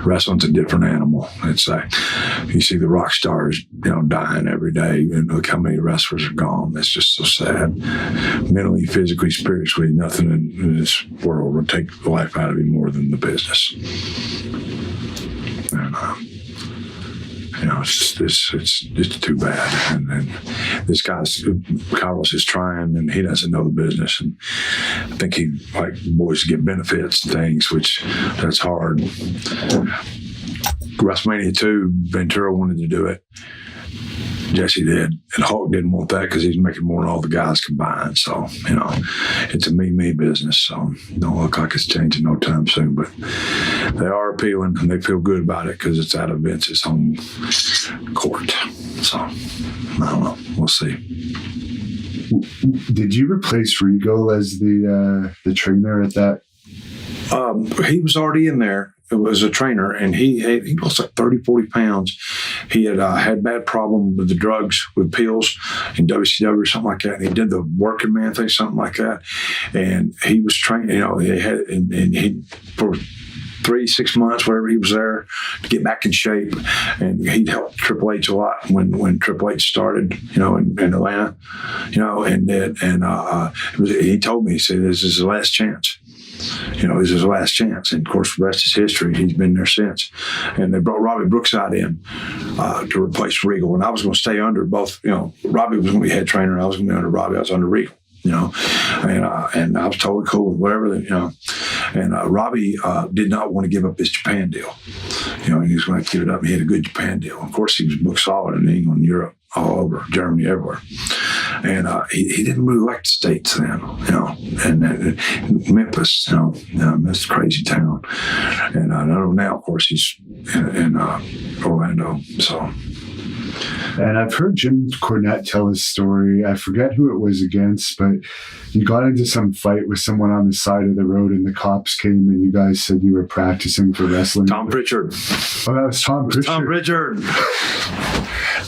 wrestling's a different animal. It's like you see the rock stars, dying every day, and look how many wrestlers are gone. It's just so sad. Mentally, physically, spiritually, nothing in this world will take the life out of you more than the business. And it's just too bad. And then this Carlos is trying, and he doesn't know the business. And I think he like boys to get benefits and things, which that's hard. WrestleMania 2, Ventura wanted to do it. Jesse did. And Hulk didn't want that because he's making more than all the guys combined. So, it's a me business. So, don't look like it's changing no time soon. But they are appealing, and they feel good about it because it's out of Vince's home court. So, I don't know. We'll see. Did you replace Regal as the trainer at that? He was already in there. It was a trainer, and he lost like 30, 40 pounds. He had bad problem with the drugs, with pills in WCW or something like that. And he did the working man thing, something like that. And he was trained, he for 3-6 months, wherever he was there, to get back in shape. And he'd helped Triple H a lot when Triple H started, in Atlanta, he told me, he said, this is his last chance. This is his last chance. And of course, the rest is history. He's been there since. And they brought Robbie Brookside in to replace Regal. And I was going to stay under both, Robbie was going to be head trainer. I was going to be under Robbie. I was under Regal, and I was totally cool with whatever, And Robbie did not want to give up his Japan deal. He was going to have to give it up. He had a good Japan deal. Of course, he was booked solid in England, Europe, all over, Germany, everywhere. And he didn't really like the States then, and Memphis, that's a crazy town. And I know now, of course, he's in Orlando, so. And I've heard Jim Cornette tell his story. I forget who it was against, but you got into some fight with someone on the side of the road, and the cops came, and you guys said you were practicing for wrestling. Tom Pritchard. Oh, that was Tom Pritchard. Tom Pritchard.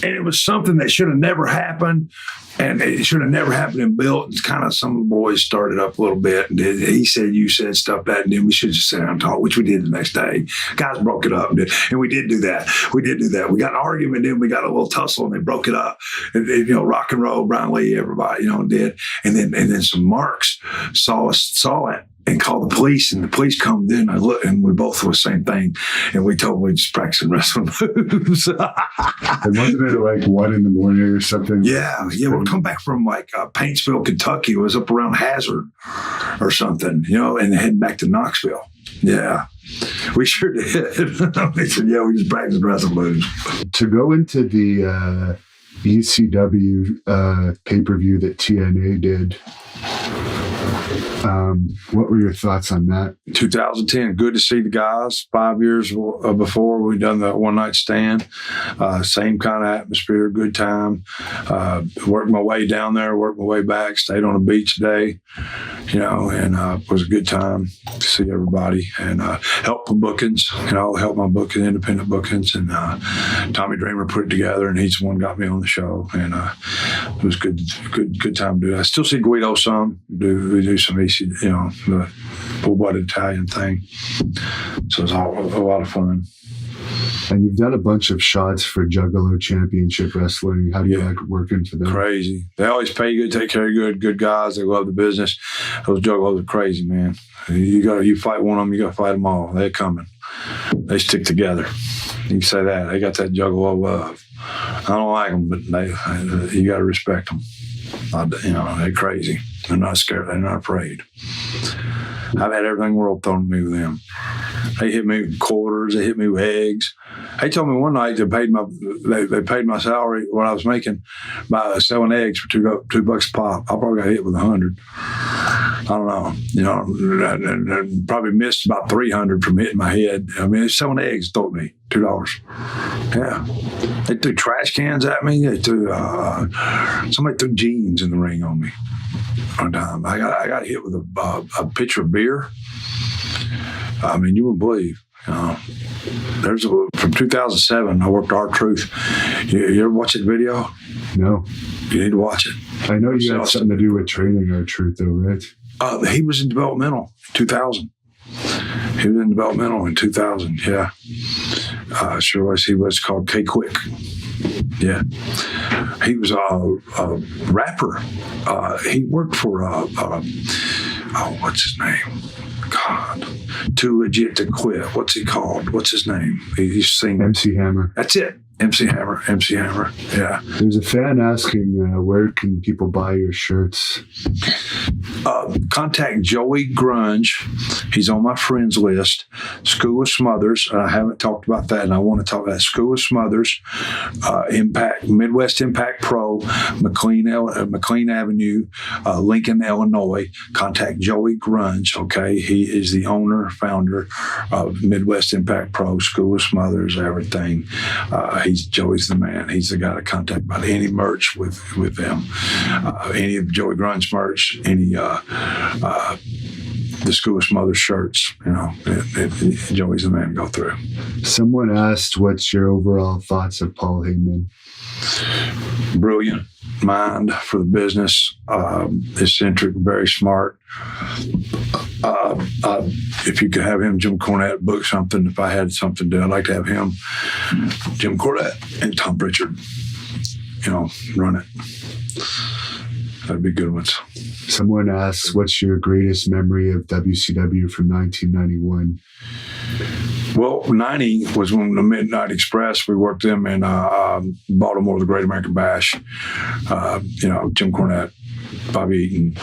And it was something that should have never happened. And it should have never happened in Built. It's kind of some of the boys started up a little bit. And he said, you said stuff that, and then we should just sit down and talk, which we did the next day. Guys broke it up. And we did do that. We got an argument, then we got a little tussle, and they broke it up. And, rock and roll, Brian Lee, everybody, did. And then some marks saw it and called the police, and the police come in. I looked, and we both were the same thing. And we told them we just practicing wrestling moves. And wasn't it like 1 a.m. or something? Yeah. We're coming back from like Paintsville, Kentucky. It was up around Hazard or something, and heading back to Knoxville. Yeah. We sure did. They said, we just practiced wrestling moves. To go into the ECW pay-per-view that TNA did, what were your thoughts on that? 2010, good to see the guys. 5 years before we done the one night stand, same kind of atmosphere, good time. Worked my way down there, worked my way back, stayed on the beach today, and it was a good time to see everybody and help the bookings, help my booking, independent bookings, and Tommy Dreamer put it together, and he's the one got me on the show, and it was good time to do it. I still see Guido some, we do some the full-blooded Italian thing. So it's all a lot of fun. And you've done a bunch of shots for Juggalo Championship Wrestling. How do you like working for them? Crazy. They always pay you good, take care of you, good guys. They love the business. Those Juggalos are crazy, man. You fight one of them, you got to fight them all. They're coming. They stick together. You can say that. They got that Juggalo love. I don't like them, but you got to respect them. They're crazy. They're not scared. They're not afraid. I've had everything in the world thrown at me with them. They hit me with quarters. They hit me with eggs. They told me one night they paid my salary, what I was making, by selling eggs for $2 a pop. I probably got hit with 100. I don't know. And probably missed about 300 from hitting my head. I mean, selling eggs told me $2. Yeah. They threw trash cans at me. They threw somebody threw jeans in the ring on me one time. I got hit with a pitcher of beer. I mean, you wouldn't believe. From 2007, I worked R-Truth. You ever watch that video? No. You need to watch it. I know you had something to do with training R-Truth, though, right? He was in developmental in 2000. He was in developmental in 2000, yeah. Sure was. He was called K-Quick. Yeah. He was a rapper. He worked for, what's his name? God. Too Legit to Quit. What's he called? What's his name? He's singing. MC Hammer. That's it. MC Hammer. Yeah. There's a fan asking, where can people buy your shirts? Contact Joey Grunge. He's on my friends list. School of Smothers. I haven't talked about that, and I want to talk about School of Smothers. Impact, Midwest Impact Pro, McLean Avenue, Lincoln, Illinois. Contact Joey Grunge. Okay, he is the owner, founder of Midwest Impact Pro, School of Smothers, everything. Joey's the man. He's the guy to contact about any merch with them. Any of Joey Grunge merch, any the School of Smothers shirts, Joey's the man to go through. Someone asked, what's your overall thoughts of Paul Heyman? Brilliant mind for the business, eccentric, very smart. If you could have him, Jim Cornette, book something, if I had something to do, I'd like to have him, Jim Cornette, and Tom Pritchard, run it. That'd be good ones. Someone asks, what's your greatest memory of WCW from 1991? Well, 90 was when the Midnight Express, we worked them in Baltimore, the Great American Bash. Jim Cornette, Bobby Eaton,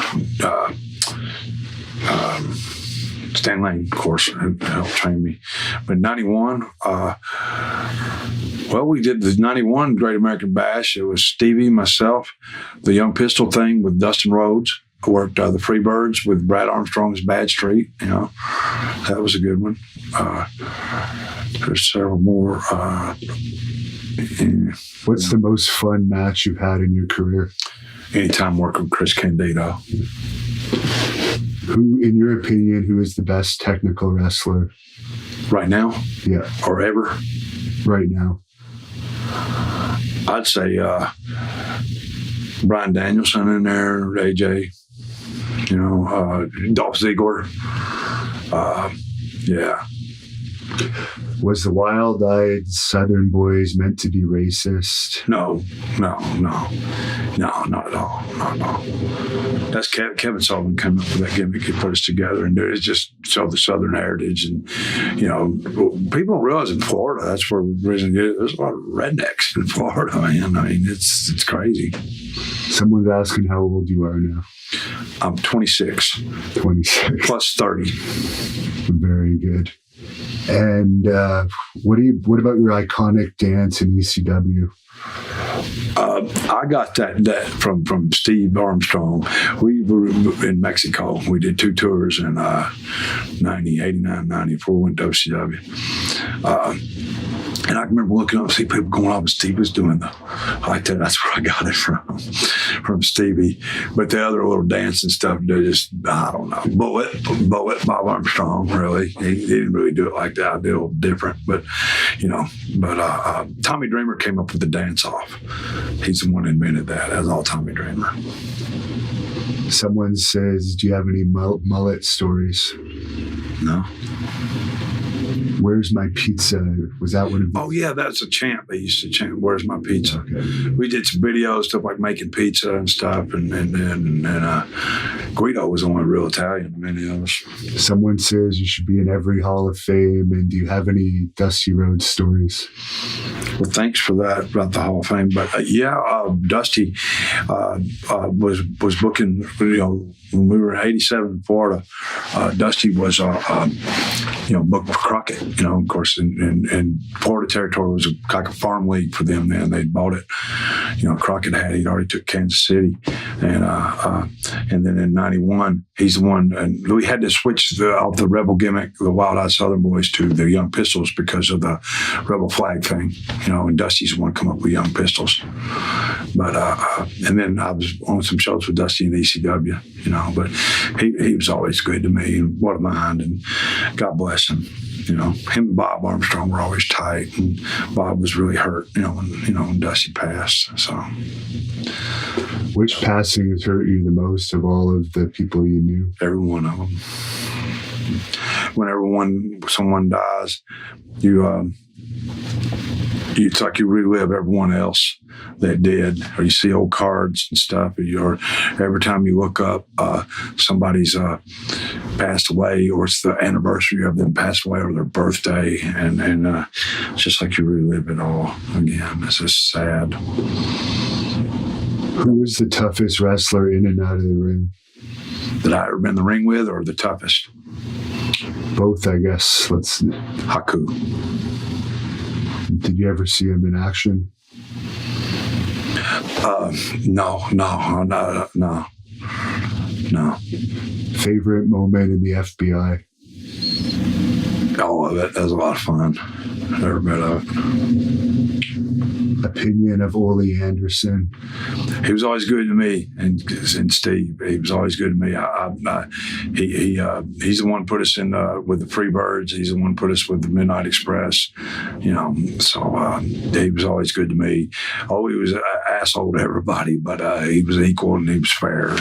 Stan Lane, of course, helped train me. But 91, we did the 91 Great American Bash. It was Stevie, myself, the Young Pistol thing with Dustin Rhodes. I worked the Freebirds with Brad Armstrong's Bad Street. That was a good one. There's several more. What's the most fun match you've had in your career? Anytime working with Chris Candido. Who, in your opinion, who is the best technical wrestler? Right now? Yeah. Or ever? Right now. I'd say Brian Danielson in there, AJ, Dolph Ziggler. Yeah. Was the Wild-Eyed Southern Boys meant to be racist? No, not at all. That's Kevin Sullivan came up with that gimmick. He put us together, and it just showed the Southern heritage. And people don't realize in Florida, that's where there's a lot of rednecks in Florida. Man. I mean, it's crazy. Someone's asking how old you are now. I'm 26. 26 plus 30. Very good. And what about your iconic dance in ECW? I got that from Steve Armstrong. We were in Mexico. We did 2 tours in 89, 94, went to WCW. And I remember looking up and see people going off, and Steve was doing that's where I got it from Stevie. But the other little dance and stuff, they're just, I don't know. Bullet, Bob Armstrong, really. He didn't really do it like that. I did a little different. But, Tommy Dreamer came up with the dance off. He's the one who invented that. That's all Tommy Dreamer. Someone says, do you have any mullet stories? No. Where's my pizza? Was that one of Oh, yeah, that's a chant. They used to chant, where's my pizza? Okay. We did some videos, stuff like making pizza and stuff. And Guido was the only real Italian, many of us. Someone says you should be in every Hall of Fame. And do you have any Dusty Rhodes stories? Well, thanks for that about the Hall of Fame. But Dusty was booking, when we were in 87 in Florida, Dusty was booked for Crockett. Of course, and Florida territory was like a farm league for them then. They'd bought it. Crockett he'd already took Kansas City. And then in 91, he's the one, and we had to switch off the Rebel gimmick, the Wild-Eyed Southern Boys, to the Young Pistols because of the Rebel flag thing. And Dusty's the one come up with Young Pistols. But and then I was on some shows with Dusty in ECW, but he was always good to me, and what a mind, and God bless him. Him and Bob Armstrong were always tight, and Bob was really hurt, when Dusty passed. So, which passing has hurt you the most of all of the people you knew? Every one of them. Whenever someone dies, you it's like you relive everyone else that did, or you see old cards and stuff, or every time you look up, somebody's passed away, or it's the anniversary of them passed away, or their birthday, and it's just like you relive it all again. It's just sad. Who was the toughest wrestler in and out of the ring? That I ever been in the ring with, or the toughest? Both, I guess. Haku. Did you ever see him in action? No. Favorite moment in the FBI? All of it. That was a lot of fun. Every bit of it. Opinion of Ole Anderson? He was always good to me, and Steve. He was always good to me. He's the one put us in with the Freebirds. He's the one put us with the Midnight Express. So he was always good to me. Oh, he was an asshole to everybody, but he was equal and he was fair.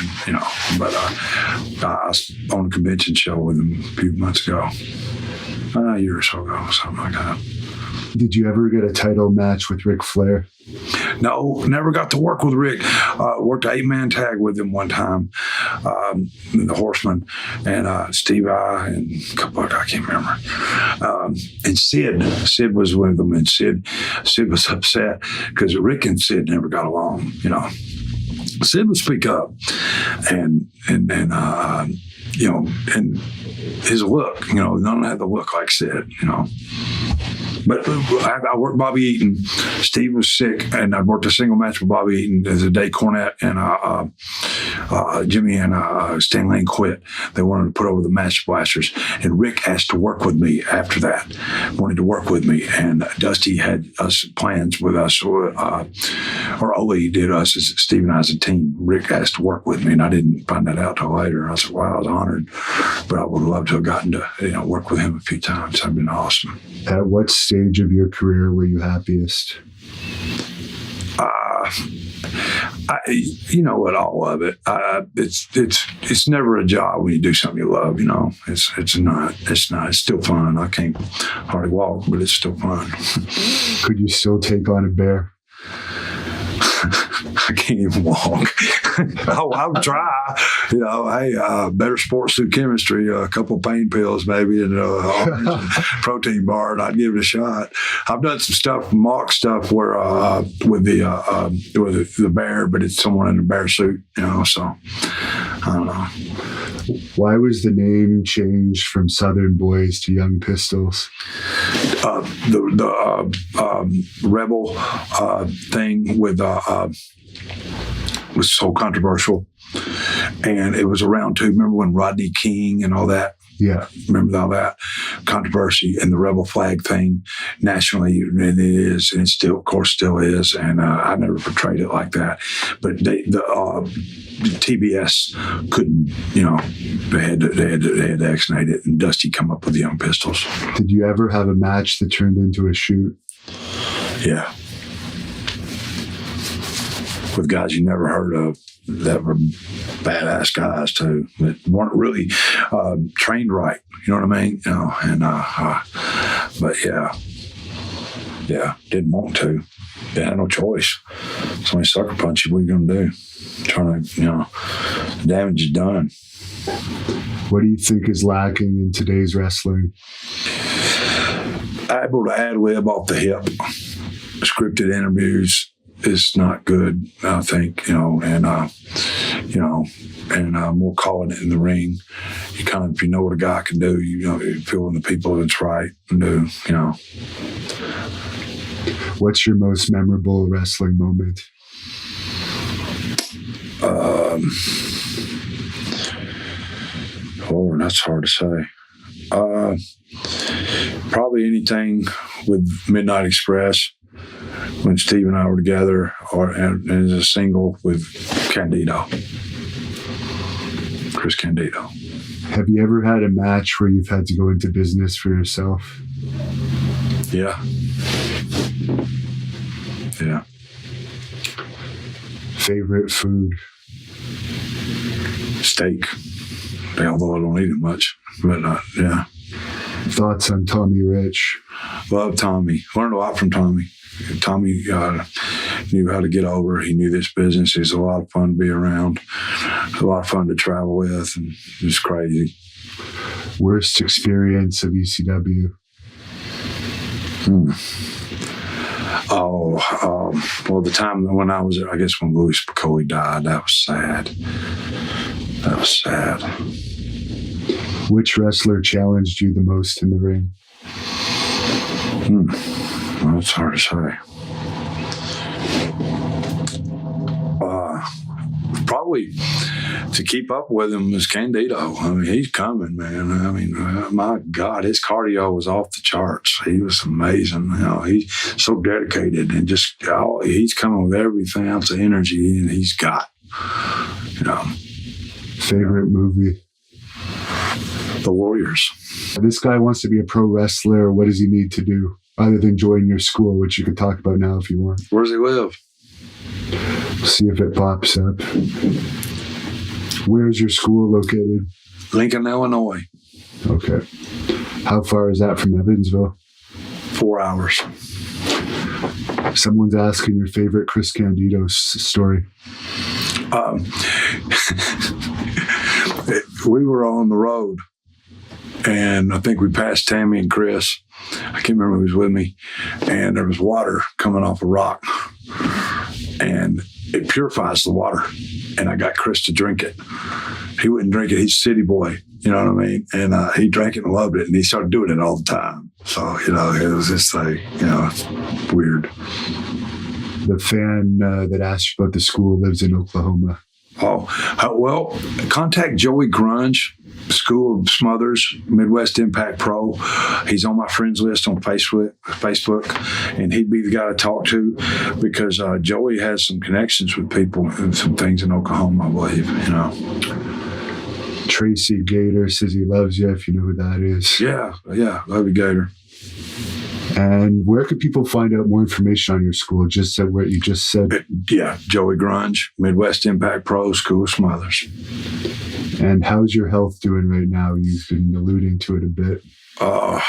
But I was on a convention show with him a few months ago, a year or so ago, something like that. Did you ever get a title match with Ric Flair? No, never got to work with Rick. Worked an 8-man tag with him one time, the Horseman, and Steve I and a couple of, I can't remember. And Sid was with them, and Sid was upset because Rick and Sid never got along. Sid would speak up, and his look, none had the look like Sid, But I worked Bobby Eaton. Steve was sick, and I worked a single match with Bobby Eaton as a Day Cornette, and Jimmy and Stan Lane quit. They wanted to put over the Match Blasters, and Rick asked to work with me after that. Wanted to work with me, and Dusty had us plans with us, or Ole did us as Steve and I as a team. Rick asked to work with me, and I didn't find that out till later. I said, "Wow, I was honored," but I would have loved to have gotten to work with him a few times. That'd been awesome. At what stage of your career were you happiest? All of it. It's never a job when you do something you love. It's not. It's still fun. I can't hardly walk, but it's still fun. Could you still take on a bear? I can't even walk. I would try. Better sports through chemistry, a couple of pain pills maybe, and a protein bar, and I'd give it a shot. I've done some stuff, mock stuff, where with the bear, but it's someone in a bear suit, So I don't know. Why was the name changed from Southern Boys to Young Pistols? The Rebel thing was so controversial, and it was around too. Remember when Rodney King and all that? Yeah. Remember all that controversy and the rebel flag thing nationally, and it is, and it still, of course, still is. And I never portrayed it like that. But the TBS couldn't, they had to exonate it, and Dusty come up with the Young Pistols. Did you ever have a match that turned into a shoot? Yeah. With guys you never heard of that were badass guys too, that weren't really trained right. You know what I mean? But yeah, didn't want to. They had no choice. Somebody sucker punch you. What are you going to do? Trying to, the damage is done. What do you think is lacking in today's wrestling? Able to ad-lib off the hip. Scripted interviews is not good, I think, and more calling it in the ring. You kind of, if you know what a guy can do, you feel when the people that's right and do, What's your most memorable wrestling moment? That's hard to say. Probably anything with Midnight Express when Steve and I were together, and as a single with Candido, Chris Candido. Have you ever had a match where you've had to go into business for yourself? Yeah. Favorite food? Steak. Although I don't eat it much, but yeah. Thoughts on Tommy Rich? Love Tommy. Learned a lot from Tommy. Tommy knew how to get over. He knew this business. He's a lot of fun to be around. A lot of fun to travel with, and just crazy. Worst experience of ECW? Well, the time when I was, I guess when Louis Spicoli died, that was sad. That was sad. Which wrestler challenged you the most in the ring? Well, it's hard to say. Probably to keep up with him is Candido. I mean, he's coming, man. I mean, my God, his cardio was off the charts. He was amazing. He's so dedicated and just he's coming with every ounce of energy and he's got. Favorite movie? The Warriors. This guy wants to be a pro wrestler. What does he need to do other than join your school, which you could talk about now if you want? Where does he live? See if it pops up. Where's your school located? Lincoln, Illinois. Okay. How far is that from Evansville? 4 hours. Someone's asking your favorite Chris Candido story. We were on the road, and I think we passed Tammy and Chris. I can't remember who was with me. And there was water coming off a rock, and it purifies the water. And I got Chris to drink it. He wouldn't drink it. He's a city boy, you know what I mean? And he drank it and loved it, and he started doing it all the time. So, it was just like, it's weird. The fan that asked you about the school lives in Oklahoma. Well, contact Joey Grunge, School of Smothers, Midwest Impact Pro. He's on my friends list on Facebook, and he'd be the guy to talk to because Joey has some connections with people and some things in Oklahoma, I believe, Tracy Gator says he loves you, if you know who that is. Yeah, love you, Gator. And where could people find out more information on your school? Just said what you just said. Yeah, Joey Grunge, Midwest Impact Pro, School of Smothers. And how's your health doing right now? You've been alluding to it a bit. I'm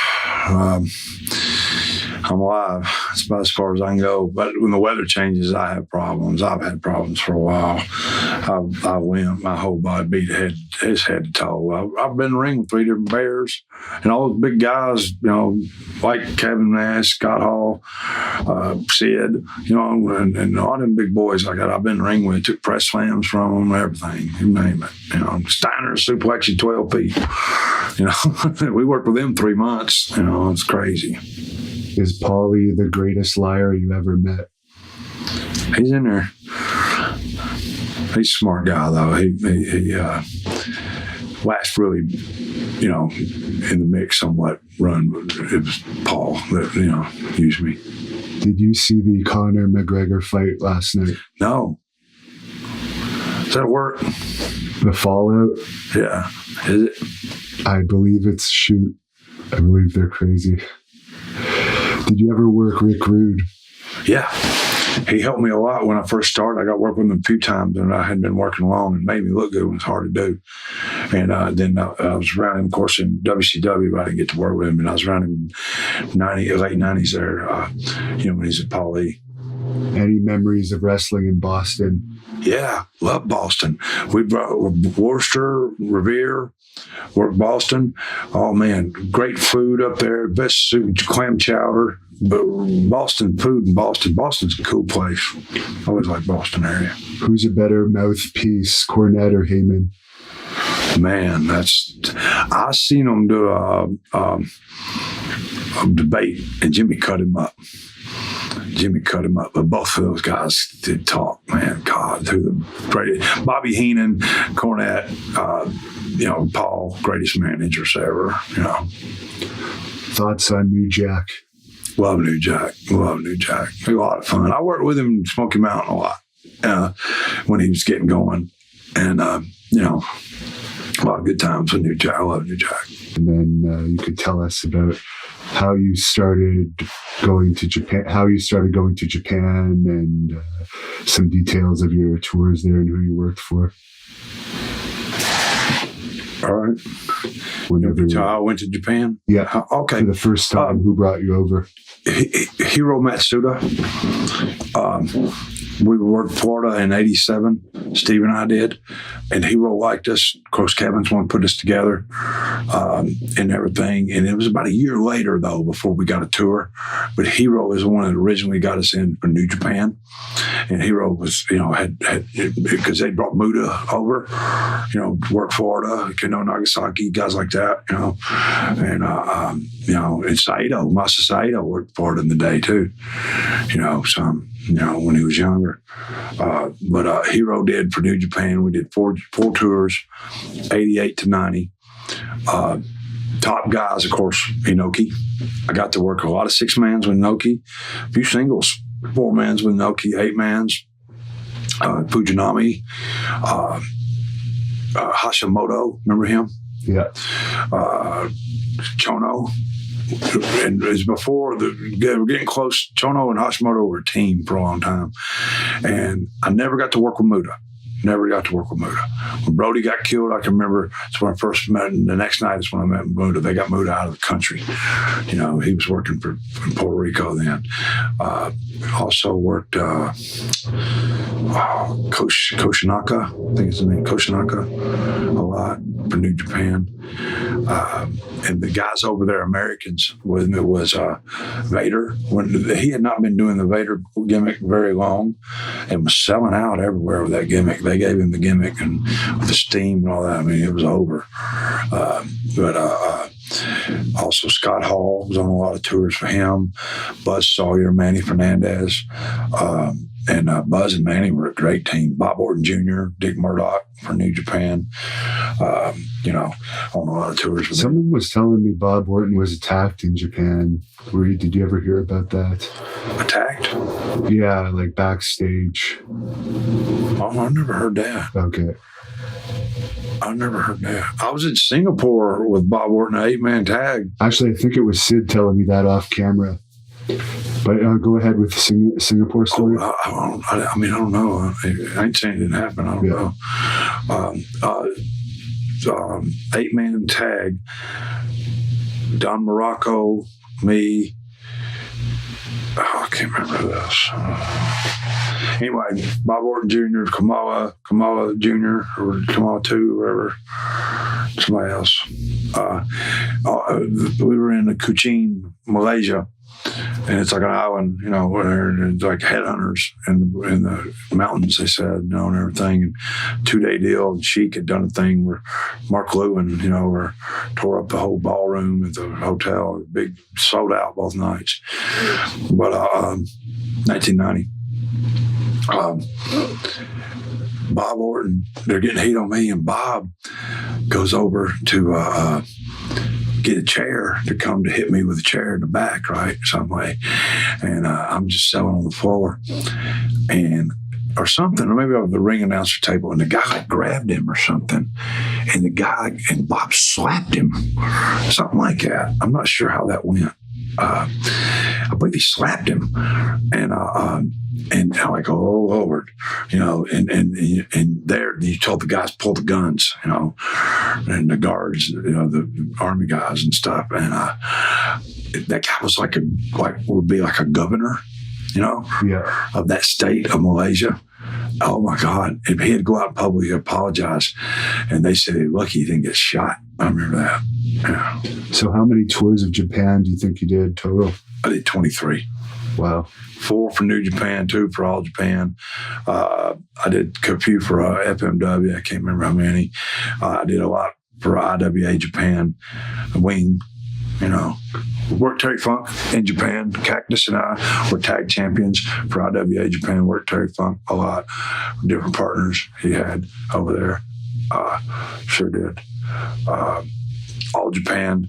alive. It's about as far as I can go. But when the weather changes, I have problems. I've had problems for a while. I limp. My whole body beat his head to toe. I've been in the ring with 3 different bears. And all those big guys, like Kevin Nash, Scott Hall, Sid, and all them big boys like that I've been in the ring with. Took press slams from them, everything. You name it. Steiner suplex you 12 feet. We worked with them 3 months. It's crazy. Is Paulie the greatest liar you ever met? He's in there. He's a smart guy, though. He last really, in the mix somewhat run. It was Paul that, used me. Did you see the Conor McGregor fight last night? No. Does that work? The Fallout? Yeah. Is it? I believe it's shoot. I believe they're crazy. Did you ever work Rick Rude? Yeah. He helped me a lot when I first started. I got work with him a few times, and I hadn't been working long and made me look good when it's hard to do. And then I was around him, of course, in WCW, but I didn't get to work with him. And I was around him in late 90s there, when he's at Paulie. Any memories of wrestling in Boston? Yeah, love Boston. We brought Worcester, Revere, worked Boston. Oh, man, great food up there. Best clam chowder. But Boston food in Boston. Boston's a cool place. I always like Boston area. Who's a better mouthpiece, Cornette or Heyman? Man, I seen them do a debate, and Jimmy cut him up. But both of those guys did talk, man. God, Bobby Heenan, Cornette, Paul, greatest managers ever, Thoughts on New Jack? Love New Jack. A lot of fun. I worked with him in Smoky Mountain a lot when he was getting going. And, a lot of good times with New Jack. I love New Jack. And then you could tell us about how you started going to Japan, and some details of your tours there and who you worked for. All right. So I went to Japan. Yeah. Okay. For the first time, who brought you over? Hiro Matsuda. We worked Florida in '87. Steve and I did, and Hiro liked us. Of course, Kevin's one put us together and everything. And it was about a year later, though, before we got a tour. But Hiro is the one that originally got us in for New Japan. And Hiro was, had because they brought Muda over, to work Florida, Nagasaki, guys like that, and and Saito, Masa Saito worked Florida in the day too, when he was younger. But Hiro did for New Japan. We did four tours, 88 to 90. Top guys, of course, Inoki. I got to work a lot of 6-mans with Inoki, a few singles, 4-mans with Inoki, 8-mans. Fujinami, Hashimoto, remember him? Yeah. Chono. And it was before they were getting close. Chono and Hashimoto were a team for a long time. And I never got to work with Muda. When Brody got killed, I can remember it's when I first met him. The next night is when I met Muda. They got Muda out of the country. He was working in Puerto Rico then. Also worked Koshinaka, I think it's his name, Koshinaka, a lot for New Japan. And the guys over there, Americans, with me was Vader. He had not been doing the Vader gimmick very long and was selling out everywhere with that gimmick. They gave him the gimmick and with the steam and all that. I mean, it was over. But also Scott Hall was on a lot of tours for him. Buzz Sawyer, Manny Fernandez. And Buzz and Manny were a great team. Bob Orton Jr., Dick Murdoch for New Japan, on a lot of tours. Someone was telling me Bob Orton was attacked in Japan. Did you ever hear about that? Attacked? Yeah, like backstage. Oh, I never heard that. Okay. I never heard that. I was in Singapore with Bob Orton, an 8-man tag. Actually, I think it was Sid telling me that off camera. But go ahead with the Singapore story. I don't know. I ain't saying it didn't happen. I don't know. 8-man tag. Don Morocco, me. I can't remember this. Anyway, Bob Orton Jr., Kamala Jr., or Kamala 2, whatever. Somebody else. We were in Kuching, Malaysia. And it's like an island, where it's like headhunters in the mountains, they said, and everything. And 2-day deal. And Sheik had done a thing where Mark Lewin, tore up the whole ballroom at the hotel. Big, sold out both nights. But 1990. Bob Orton, they're getting heat on me, and Bob goes over to get a chair to come to hit me with a chair in the back, right, some way. And I'm just selling on the floor. Or something, or maybe over the ring announcer table, and the guy grabbed him or something, and Bob slapped him, something like that. I'm not sure how that went. I believe he slapped him, and I'm like, oh Lord, and there you told the guys pull the guns, and the guards, the army guys and stuff, and that guy was would be like a governor, of that state of Malaysia. Oh my God! If he had to go out in public, he apologized, and they said, "Lucky he didn't get shot." I remember that. Yeah. So, how many tours of Japan do you think you did total? I did 23. Wow. 4 for New Japan, 2 for All Japan. I did a few for FMW. I can't remember how many. I did a lot for IWA Japan, Wing. Worked Terry Funk in Japan. Cactus and I were tag champions for IWA Japan. Worked Terry Funk a lot. Different partners he had over there. Sure did. All Japan.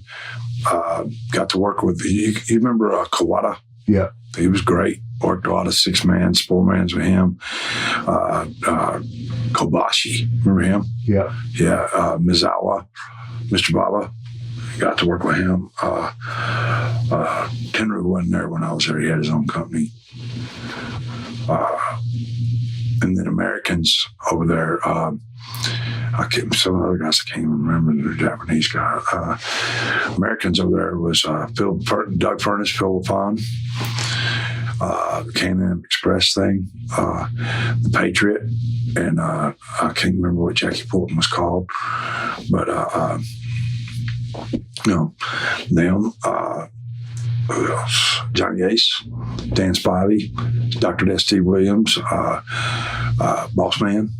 Got to work with, you remember Kawada? Yeah. He was great. Worked a lot of 6-mans, 4-mans with him. Kobashi, remember him? Yeah. Yeah. Mizawa, Mr. Baba. Got to work with him. Tenru wasn't there when I was there. He had his own company. and then Americans over there. Some of the other guys I can't even remember, the Japanese guy. Americans over there was Doug Furnace, Phil LaFon, the Can-Am Express thing, the Patriot, and I can't remember what Jackie Fulton was called, but them. Who else? Johnny Ace, Dan Spivey, Dr. S.T. Williams, Boss Man.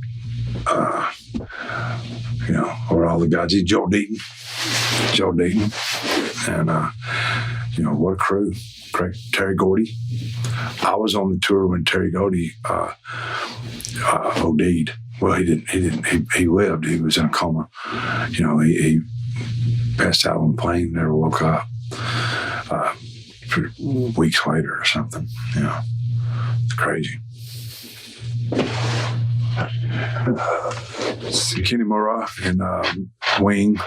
Or all the guys. Joe Deaton, and what a crew. Terry Gordy. I was on the tour when Terry Gordy OD'd. Well, he didn't. He lived. He was in a coma. He passed out on the plane. Never woke up. Weeks later or something. It's crazy. Kenny Murrah and Wing.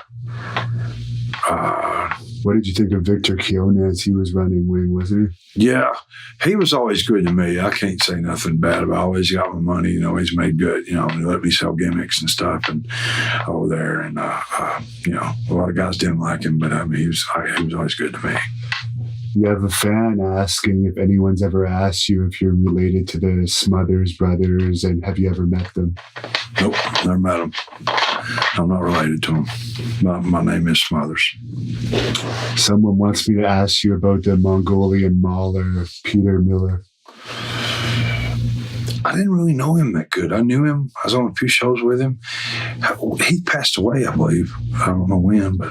What did you think of Victor Quinones? He was running Wing, wasn't he? Yeah, he was always good to me. I can't say nothing bad about. I always got my money. Always made good. He let me sell gimmicks and stuff and over there. And a lot of guys didn't like him, but he was always good to me. You have a fan asking if anyone's ever asked you if you're related to the Smothers brothers, and have you ever met them? Nope, never met them. I'm not related to them. My name is Smothers. Someone wants me to ask you about the Mongolian Mauler, Peter Miller. I didn't really know him that good. I knew him. I was on a few shows with him. He passed away, I believe. I don't know when, but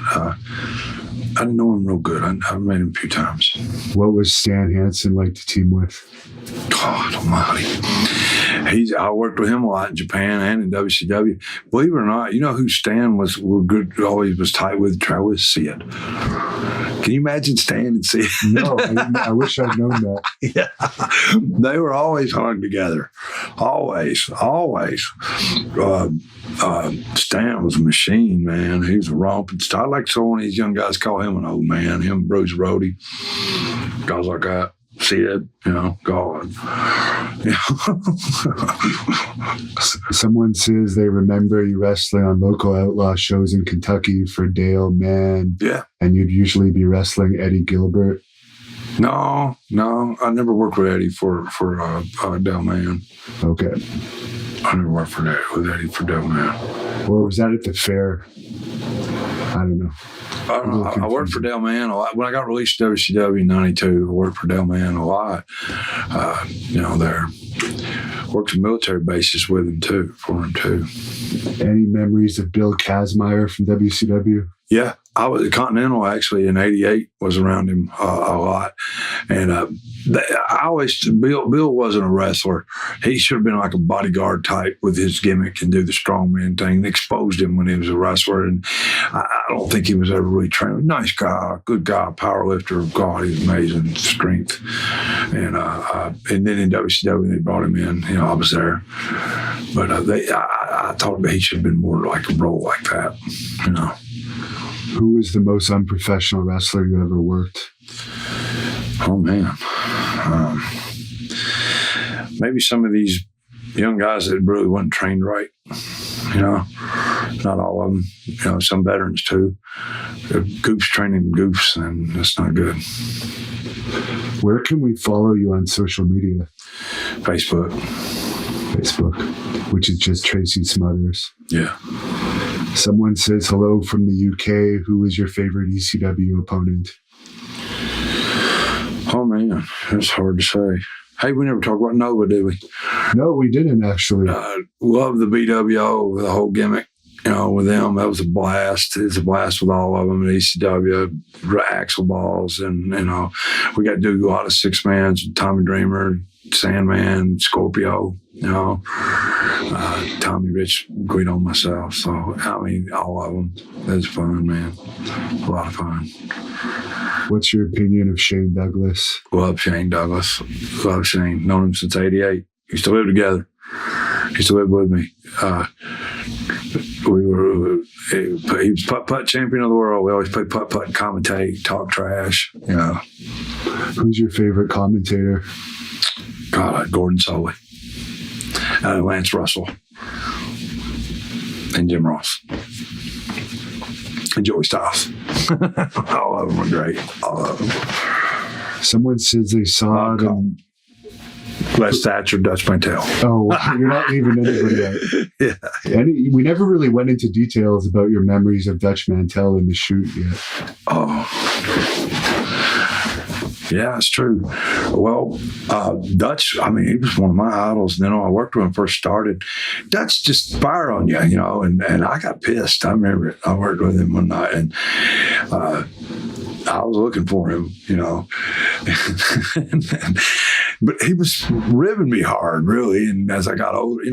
I didn't know him real good. I met him a few times. What was Stan Hansen like to team with? God almighty. I worked with him a lot in Japan and in WCW. Believe it or not, you know who Stan was good, always was tight with, try with? Sid. Can you imagine Stan and Sid? No, I wish I'd known that. Yeah. They were always hung together. Always. Stan was a machine, man. He was a romping star. I like some of these young guys call him an old man. Him, Bruiser Brody, guys like that. Sid, God. Someone says they remember you wrestling on local outlaw shows in Kentucky for Dale Mann. Yeah. And you'd usually be wrestling Eddie Gilbert. No. I never worked with Eddie for Dale Mann. Okay. I never worked with Eddie for Dale Mann. Or was that at the fair? I don't know. I worked for Dale Mann a lot. When I got released to WCW in 92, I worked for Dale Mann a lot. There. Worked some military bases with him, too, for him, too. Any memories of Bill Kazmaier from WCW? Yeah, I was at Continental actually in '88. Was around him a lot, and Bill wasn't a wrestler. He should have been like a bodyguard type with his gimmick and do the strongman thing. They exposed him when he was a wrestler, and I don't think he was ever really trained. Nice guy, good guy, power lifter. God, he was amazing strength. And then in WCW they brought him in. I was there, but I thought he should have been more like a role like that. Who was the most unprofessional wrestler you ever worked? Oh, man. Maybe some of these young guys that really wasn't trained right. Not all of them. Some veterans, too. Goofs training goofs, and that's not good. Where can we follow you on social media? Facebook, which is just Tracy Smothers. Yeah. Someone says hello from the UK. Who is your favorite ECW opponent? Oh, man. That's hard to say. Hey, we never talked about Nova, did we? No, we didn't, actually. Love the BWO, the whole gimmick. With them, that was a blast. It's a blast with all of them at ECW, axle balls, and we got to do a lot of 6-mans, Tommy Dreamer, Sandman, Scorpio, Tommy Rich, Guido, myself. So all of them. That's fun, man. A lot of fun. What's your opinion of Shane Douglas? Love Shane Douglas. Love Shane. Known him since '88. Used to live together. Used to live with me. He was putt-putt champion of the world. We always play putt-putt and commentate, talk trash, Who's your favorite commentator? God, Gordon Soley. Lance Russell, and Jim Ross, and Joey Styles. All of them are great. All of them. Someone says they saw them. Les Thatcher, Dutch Mantel. Oh, you're not leaving anybody out. Yeah. We never really went into details about your memories of Dutch Mantel in the shoot yet. Oh. Yeah, it's true. Well, Dutch, I mean, he was one of my idols. And then I worked with him first started. Dutch just fire on you, you know, and I got pissed. I remember it. I worked with him one night, and I was looking for him, you know. But he was ribbing me hard, really. And as I got older,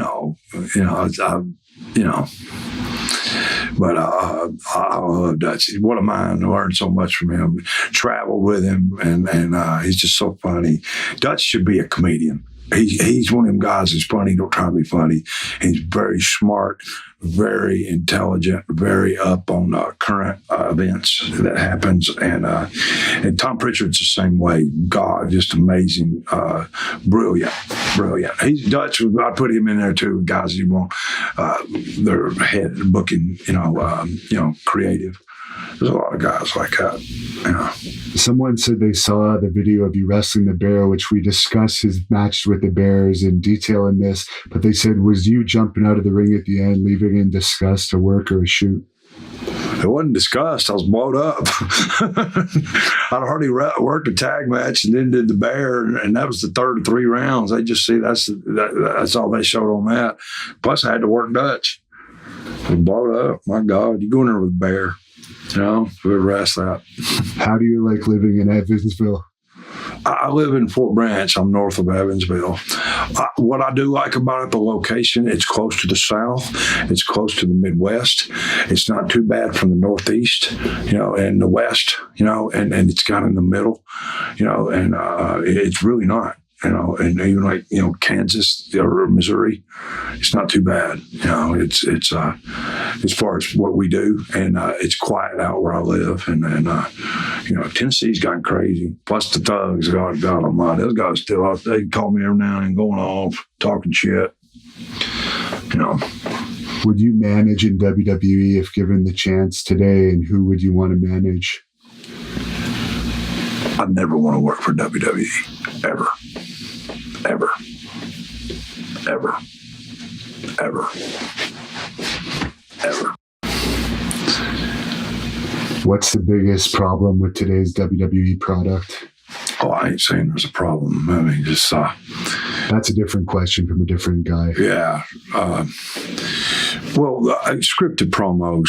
but I love Dutch. One of mine. I learned so much from him. Traveled with him, and he's just so funny. Dutch should be a comedian. He's one of them guys who's funny, don't try to be funny. He's very smart, very intelligent, very up on current events that happens. And Tom Pritchard's the same way. God, just amazing, brilliant. He's Dutch. I put him in there too. Guys who want their head booking, creative. There's a lot of guys like that. Someone said they saw the video of you wrestling the bear, which we discussed his match with the Bears in detail in this, but they said, was you jumping out of the ring at the end, leaving in disgust, a work or a shoot? It wasn't discussed. I was blowed up. I'd already worked a tag match and then did the bear, and that was the third of 3 rounds. They just see that's all they showed on that. Plus, I had to work Dutch. I was blowed up. My God, you go in there with a bear. You know, we would wrestle that. How do you like living in Evansville? I live in Fort Branch. I'm north of Evansville. What I do like about it, the location, it's close to the South. It's close to the Midwest. It's not too bad from the Northeast, and the West, and it's kind of in the middle, and it's really not. And even like, Kansas or Missouri, it's not too bad. It's as far as what we do, and it's quiet out where I live. And Tennessee's gotten crazy. Plus the thugs, God almighty, those guys still out. They call me every now and then going off, talking shit. Would you manage in WWE if given the chance today, and who would you want to manage? I'd never want to work for WWE, ever. Ever. What's the biggest problem with today's WWE product? Oh, I ain't saying there's a problem. I mean, just that's a different question from a different guy. Yeah. Scripted promos,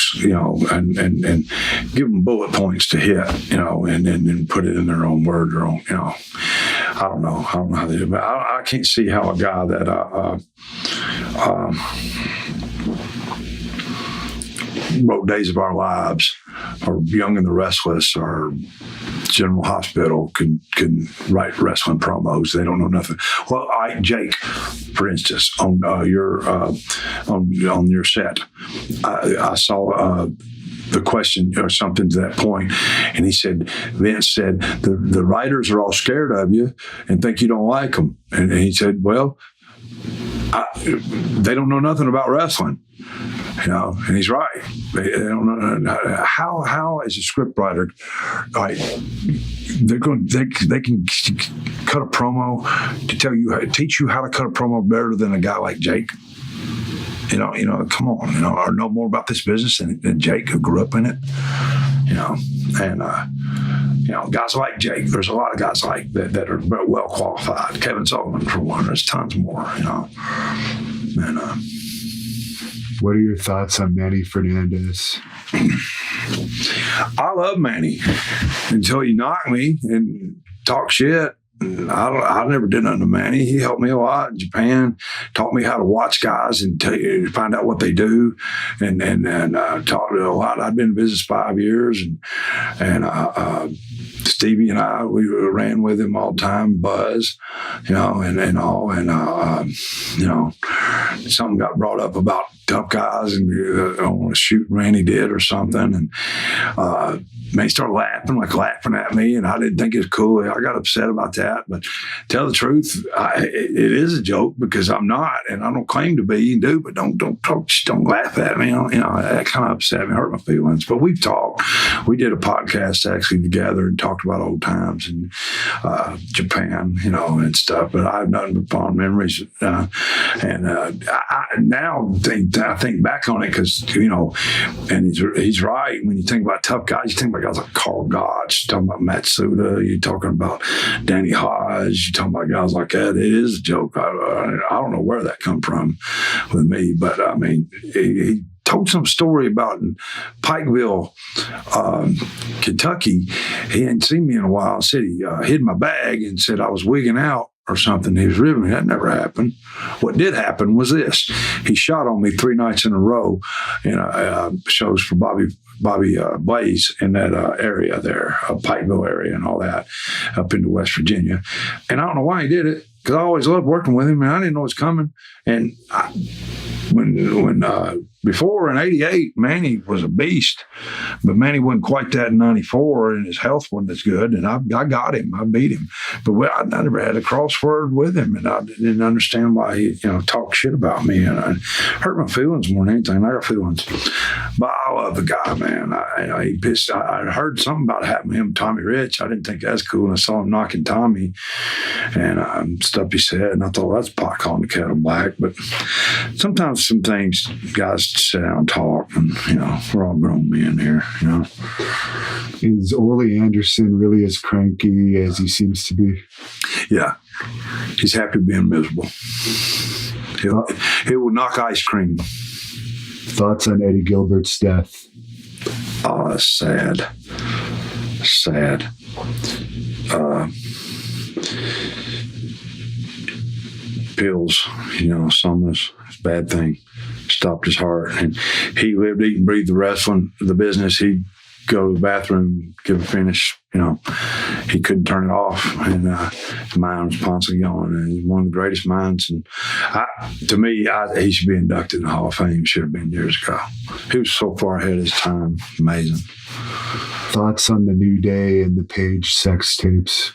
and give them bullet points to hit, and then put it in their own word, or own, I don't know how they do it, but I can't see how a guy that wrote Days of Our Lives, or Young and the Restless, or General Hospital can write wrestling promos. They don't know nothing. Well, Jake, for instance, on your set, I saw the question or something to that point, and Vince said, the writers are all scared of you and think you don't like them, and he said, well, they don't know nothing about wrestling. And he's right. They don't know how as a script writer, like they can cut a promo to teach you how to cut a promo better than a guy like Jake. Come on, or know more about this business than Jake, who grew up in it. Guys like Jake. There's a lot of guys like that are well qualified. Kevin Sullivan, for one. There's tons more. And what are your thoughts on Manny Fernandez? I love Manny until you knock me and talk shit. I never did nothing to Manny. He helped me a lot in Japan, taught me how to watch guys and find out what they do, and taught me a lot. I'd been in business 5 years, and Stevie and I, we ran with him all the time, Buzz, and something got brought up about tough guys and on a shoot Randy did or something, and he started laughing at me, and I didn't think it was cool. I got upset about that. that. But tell the truth, it is a joke because I'm not, and I don't claim to be. You can do, but don't laugh at me. That kind of upset me, hurt my feelings. But we've talked. We did a podcast actually together and talked about old times in Japan, and stuff. But I have nothing but fond memories. I think back on it because, and he's right. When you think about tough guys, you think about guys like Carl Gotch, you're talking about Matsuda, you're talking about Danny Hodge, you're talking about guys like that. It is a joke. I don't know where that come from with me, but I mean, he told some story about in Pikeville, Kentucky. He hadn't seen me in a while. Said he hid my bag and said I was wigging out or something. He was ribbing me. That never happened. What did happen was this. He shot on me 3 nights in a row in shows for Bobby Blaze in that area there, Pikeville area and all that, up into West Virginia. And I don't know why he did it, because I always loved working with him, and I didn't know it was coming. And when before in '88, Manny was a beast, but Manny wasn't quite that in '94, and his health wasn't as good. And I got him, I beat him, but I never had a crossword with him, and I didn't understand why he talked shit about me, and it hurt my feelings more than anything. I got feelings, but I love the guy, man. He pissed. I heard something about happening to him, Tommy Rich. I didn't think that's cool, and I saw him knocking Tommy, and stuff he said, and I thought that's pot calling the kettle black. But sometimes some things guys sit down and talk, and we're all grown men here. Is Ole Anderson really as cranky as he seems to be? Yeah, he's happy being miserable. He will knock ice cream. Thoughts on Eddie Gilbert's death? Oh, that's sad. Pills, some of it's a bad thing. Stopped his heart, and he lived, eat, and breathed the wrestling, the business. He'd go to the bathroom, give a finish. He couldn't turn it off, and his mind was constantly going. And he's one of the greatest minds. And to me, he should be inducted in the Hall of Fame. Should have been years ago. He was so far ahead of his time. Amazing. Thoughts on the New Day and the Page sex tapes?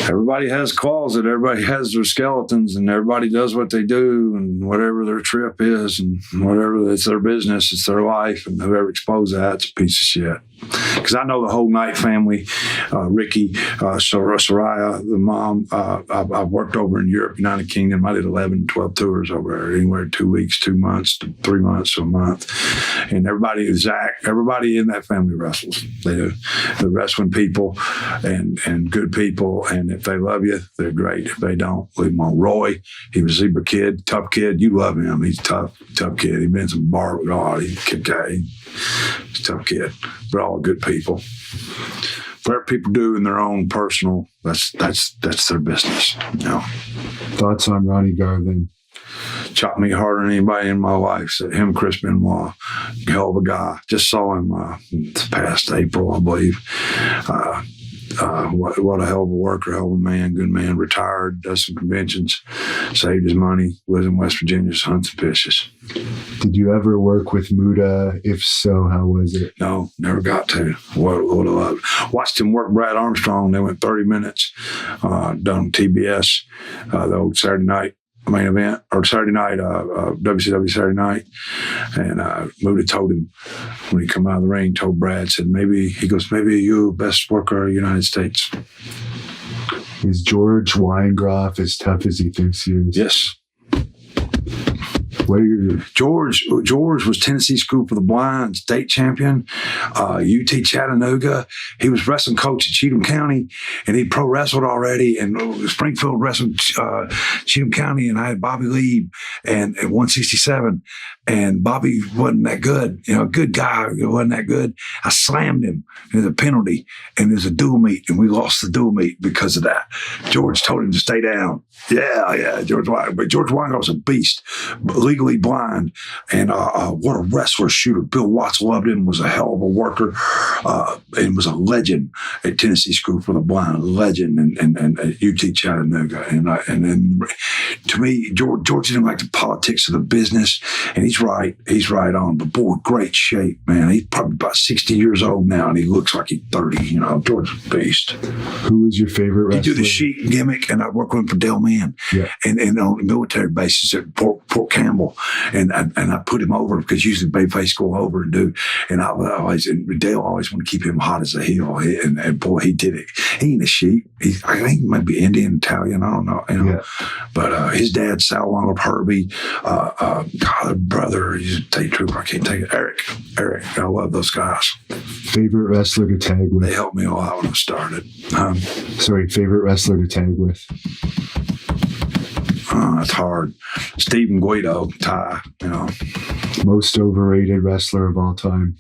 Everybody has closet, everybody has their skeletons, and everybody does what they do, and whatever their trip is, and whatever, it's their business, it's their life, and whoever exposed that, it's a piece of shit. Because I know the whole Knight family, Ricky, Soraya, the mom. I've worked over in Europe, United Kingdom. I did 11, 12 tours over there, anywhere 2 weeks, 2 months, 3 months to a month. And everybody in that family wrestles. They do. They're wrestling people and good people. And if they love you, they're great. If they don't, leave them on. Roy, he was a zebra kid, tough kid. You love him. He's a tough kid. He's been some bar with God. He's a guy. He's a tough kid. We're all good people. Whatever people do in their own personal, that's their business. Thoughts on Ronnie Garvin? Chopped me harder than anybody in my life. Said him, Chris Benoit, hell of a guy. Just saw him this past April, I believe. What a hell of a worker, hell of a man, good man. Retired, does some conventions, saved his money, lives in West Virginia, hunts and fishes. Did you ever work with Muda? If so, how was it? No, never got to. Would have loved. Watched him work Brad Armstrong. They went 30 minutes done on TBS, the old Saturday night main event, or Saturday night, WCW Saturday night. And Muda told him when he come out of the ring, told Brad, said, maybe you best worker of the United States. Is George Weingroff as tough as he thinks he is? Yes. What are your... George was Tennessee School for the Blind, state champion, UT Chattanooga. He was wrestling coach at Cheatham County, and he pro wrestled already. And Springfield wrestled Cheatham County, and I had Bobby Lee and at 167. And Bobby wasn't that good, good guy. He wasn't that good. I slammed him. There's a penalty, and there's a dual meet, and we lost the dual meet because of that. George told him to stay down. Yeah, George Weinberg. But George Weinberg was a beast. Lee legally blind, and what a wrestler shooter. Bill Watts loved him, was a hell of a worker, and was a legend at Tennessee School for the Blind, a legend, and at UT Chattanooga. And then to me, George didn't like the politics of the business, and he's right on. But boy, great shape, man. He's probably about 60 years old now, and he looks like he's 30. George is a beast. Who was your favorite wrestler? He do the Sheik gimmick, and I work with him for Del Man, and on military bases at Fort Campbell, and I put him over because usually Bayface go over and do, and Dale always want to keep him hot as a heel, and boy, he did it. He ain't a Sheik. I think he might be Indian, Italian, I don't know, but his dad, Sal Long, Herbie, brother, he's a state trooper. I can't take it. Eric, I love those guys. Favorite wrestler to tag with? They helped me a lot when I started. Favorite wrestler to tag with? It's hard. Stephen Guido, Ty, Most overrated wrestler of all time?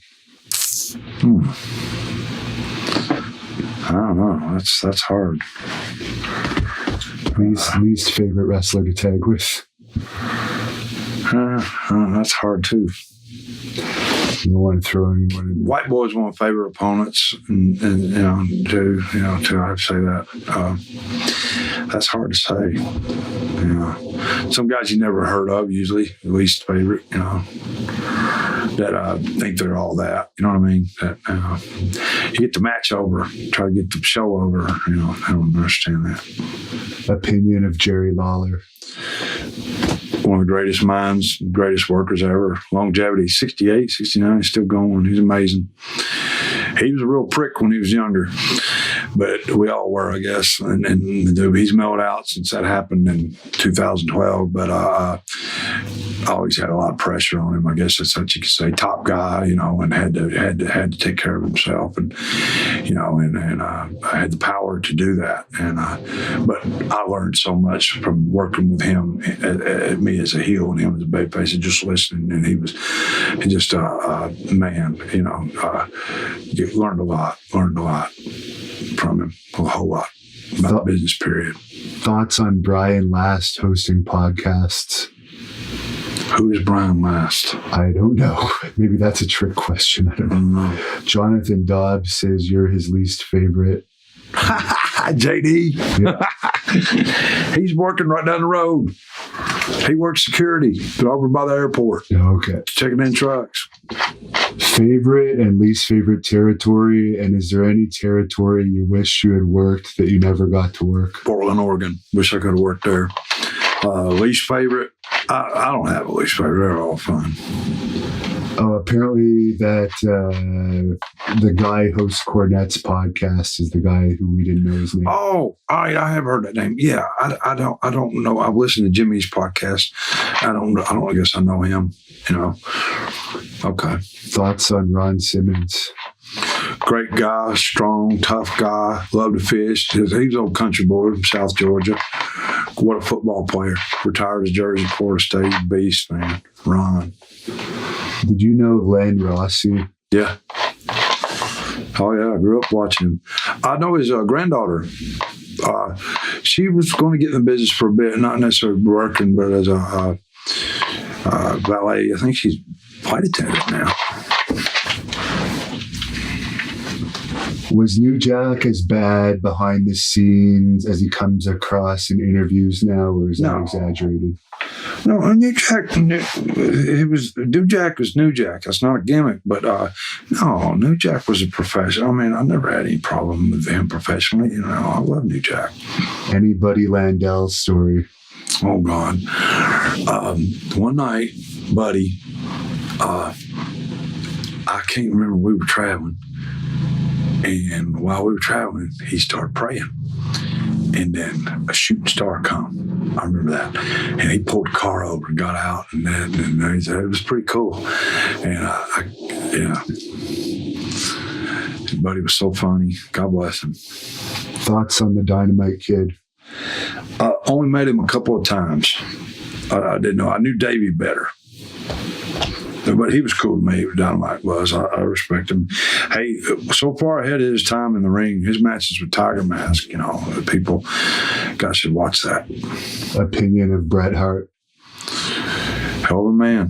I don't know. That's hard. Least favorite wrestler to tag with? That's hard too. You don't want to throw anyone in. White Boy's one of my favorite opponents, and too. I have to say that. That's hard to say. Some guys you never heard of, usually least favorite. That think they're all that. You know what I mean? That you get the match over, try to get the show over. I don't understand that. Opinion of Jerry Lawler. One of the greatest minds, greatest workers ever. Longevity, 68, 69, still going. He's amazing. He was a real prick when he was younger, but we all were, I guess. And he's mellowed out since that happened in 2012. But I always had a lot of pressure on him. I guess that's what you could say. Top guy, and had to take care of himself, and I had the power to do that. But I learned so much from working with him, at me as a heel and him as a babyface, and just listening. And he was just a man. You learned a lot from him, a whole lot about the business, period. Thoughts on Brian Last hosting podcasts? Who is Brian Last? I don't know. Maybe that's a trick question. I don't know. Jonathan Dobbs says you're his least favorite. JD. Yeah. He's working right down the road. He works security over by the airport. Okay. Checking in trucks. Favorite and least favorite territory, and is there any territory you wish you had worked that you never got to work? Portland, Oregon. Wish I could have worked there. Least favorite? I don't have a least favorite. They're all fun. Apparently that the guy who hosts Cornette's podcast is the guy who we didn't know his name. Oh, I have heard that name. Yeah, I don't know. I've listened to Jimmy's podcast. I guess I know him. Okay. Thoughts on Ron Simmons? Great guy, strong, tough guy. Love to fish. He's an old country boy from South Georgia. What a football player. Retired as Jersey, Florida State. Beast, man. Ron. Did you know Len Rossi? Yeah. Oh, yeah. I grew up watching him. I know his granddaughter. She was going to get in the business for a bit, not necessarily working, but as a valet. I think she's flight attendant now. Was New Jack as bad behind the scenes as he comes across in interviews now, or is that exaggerated? No, New Jack was New Jack. That's not a gimmick, but no, New Jack was a professional. I mean, I never had any problem with him professionally. I love New Jack. Any Buddy Landell story? Oh God! One night, Buddy, I can't remember. We were traveling. And while we were traveling, he started praying. And then a shooting star come. I remember that. And he pulled the car over and got out. And he said, it was pretty cool. And his buddy was so funny. God bless him. Thoughts on the Dynamite Kid? Only met him a couple of times. I didn't know. I knew Davey better. But he was cool to me. Dynamite was. I respect him. Hey, so far ahead of his time in the ring, his matches with Tiger Mask, people, guys should watch that. Opinion of Bret Hart? Hell of a man.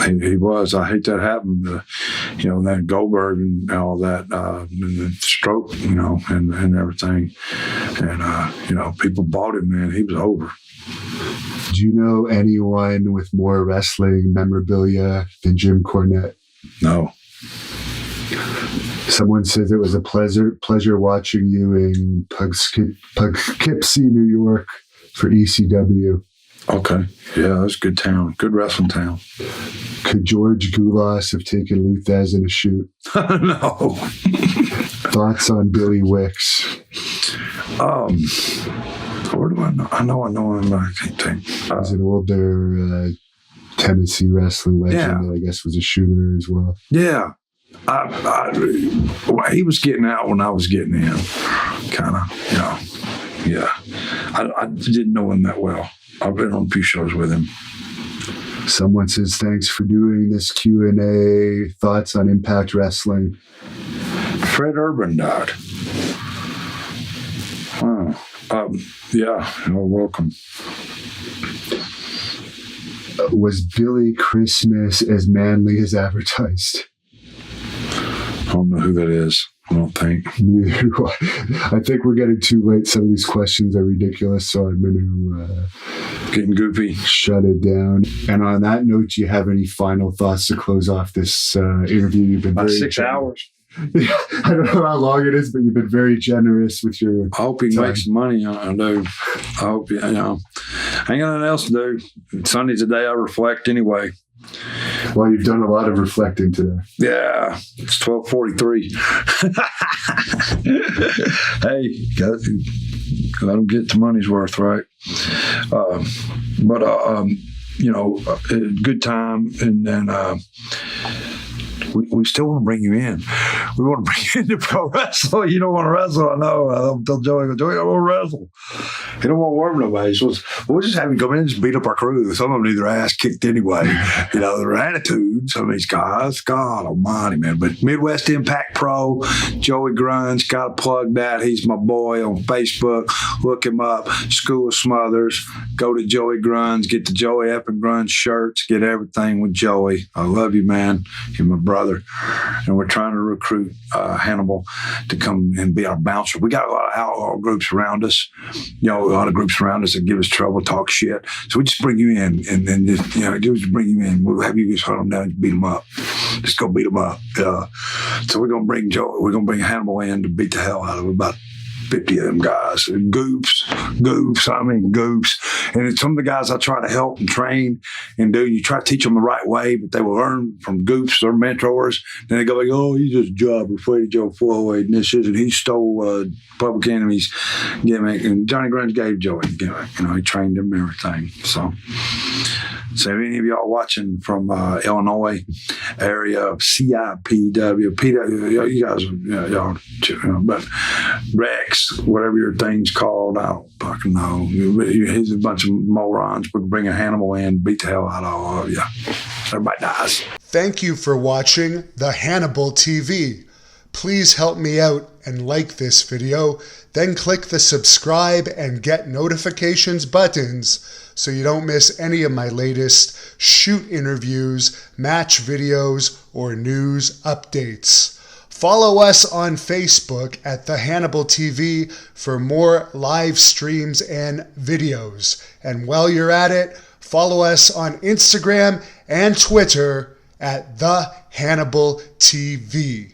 He was. I hate that happened. That Goldberg and all that, and the stroke, and everything. And, people bought him, man. He was over. Do you know anyone with more wrestling memorabilia than Jim Cornette? No. Someone says it was a pleasure watching you in Poughkeepsie, New York for ECW. Okay. Yeah, that was a good town. Good wrestling town. Could George Goulas have taken Luthez in a shoot? No. Thoughts on Billy Wicks? Where do I know? I know him, but I can't think. He's an older Tennessee wrestling legend that I guess was a shooter as well. Yeah. He was getting out when I was getting in, kind of, Yeah. I didn't know him that well. I've been on a few shows with him. Someone says, thanks for doing this Q&A. Thoughts on Impact Wrestling? Fred Urban died. Wow. You're welcome. Was Billy Christmas as manly as advertised? I don't know who that is. I don't think. Neither do I. I think we're getting too late. Some of these questions are ridiculous, so I'm going to getting goofy. Shut it down. And on that note, do you have any final thoughts to close off this interview? You've been about very 6 hours. Yeah, I don't know how long it is, but you've been very generous with your. I hope he makes some money. I do. I hope I ain't got nothing else to do. Sunday's the day I reflect anyway. Well, you've done a lot of reflecting today. Yeah, it's 12:43. Hey, let them get the money's worth, right? Good time, and then. We still want to bring you in. We want to bring you into pro wrestling. You don't want to wrestle, I know. I'll tell Joey, I don't want to wrestle. He don't want to work with nobody. So we'll just have him come in and just beat up our crew. Some of them need their ass kicked anyway. Their attitude, some of these guys, God almighty, man. But Midwest Impact Pro, Joey Grunge, got to plug that. He's my boy on Facebook. Look him up. School of Smothers. Go to Joey Grunge. Get the Joey F and Grunge shirts. Get everything with Joey. I love you, man. You're my brother. And we're trying to recruit Hannibal to come and be our bouncer. We got a lot of outlaw groups around us, a lot of groups around us that give us trouble, talk shit. So we just bring you in and then just bring you in. We'll have you just hunt them down and beat them up. Just go beat them up. So we're going to bring Hannibal in to beat the hell out of about 50 of them guys. Goofs. And some of the guys I try to help and train and do, you try to teach them the right way, but they will learn from goofs or mentors. Then they go like, oh, he's just a jobber, Freddie Joe Floyd, and this isn't. He stole Public Enemy's gimmick, and Johnny Grunge gave Joey the gimmick. He trained him and everything. So if any of y'all watching from Illinois area, CIPW, PW, you guys, but Rex, whatever your thing's called, I don't fucking know. He's a bunch of morons. We can bring a Hannibal in, beat the hell out of all of you. Everybody dies. Thank you for watching the Hannibal TV. Please help me out and like this video, then click the subscribe and get notifications buttons so you don't miss any of my latest shoot interviews, match videos, or news updates. Follow us on Facebook at The Hannibal TV for more live streams and videos. And while you're at it, follow us on Instagram and Twitter at The Hannibal TV.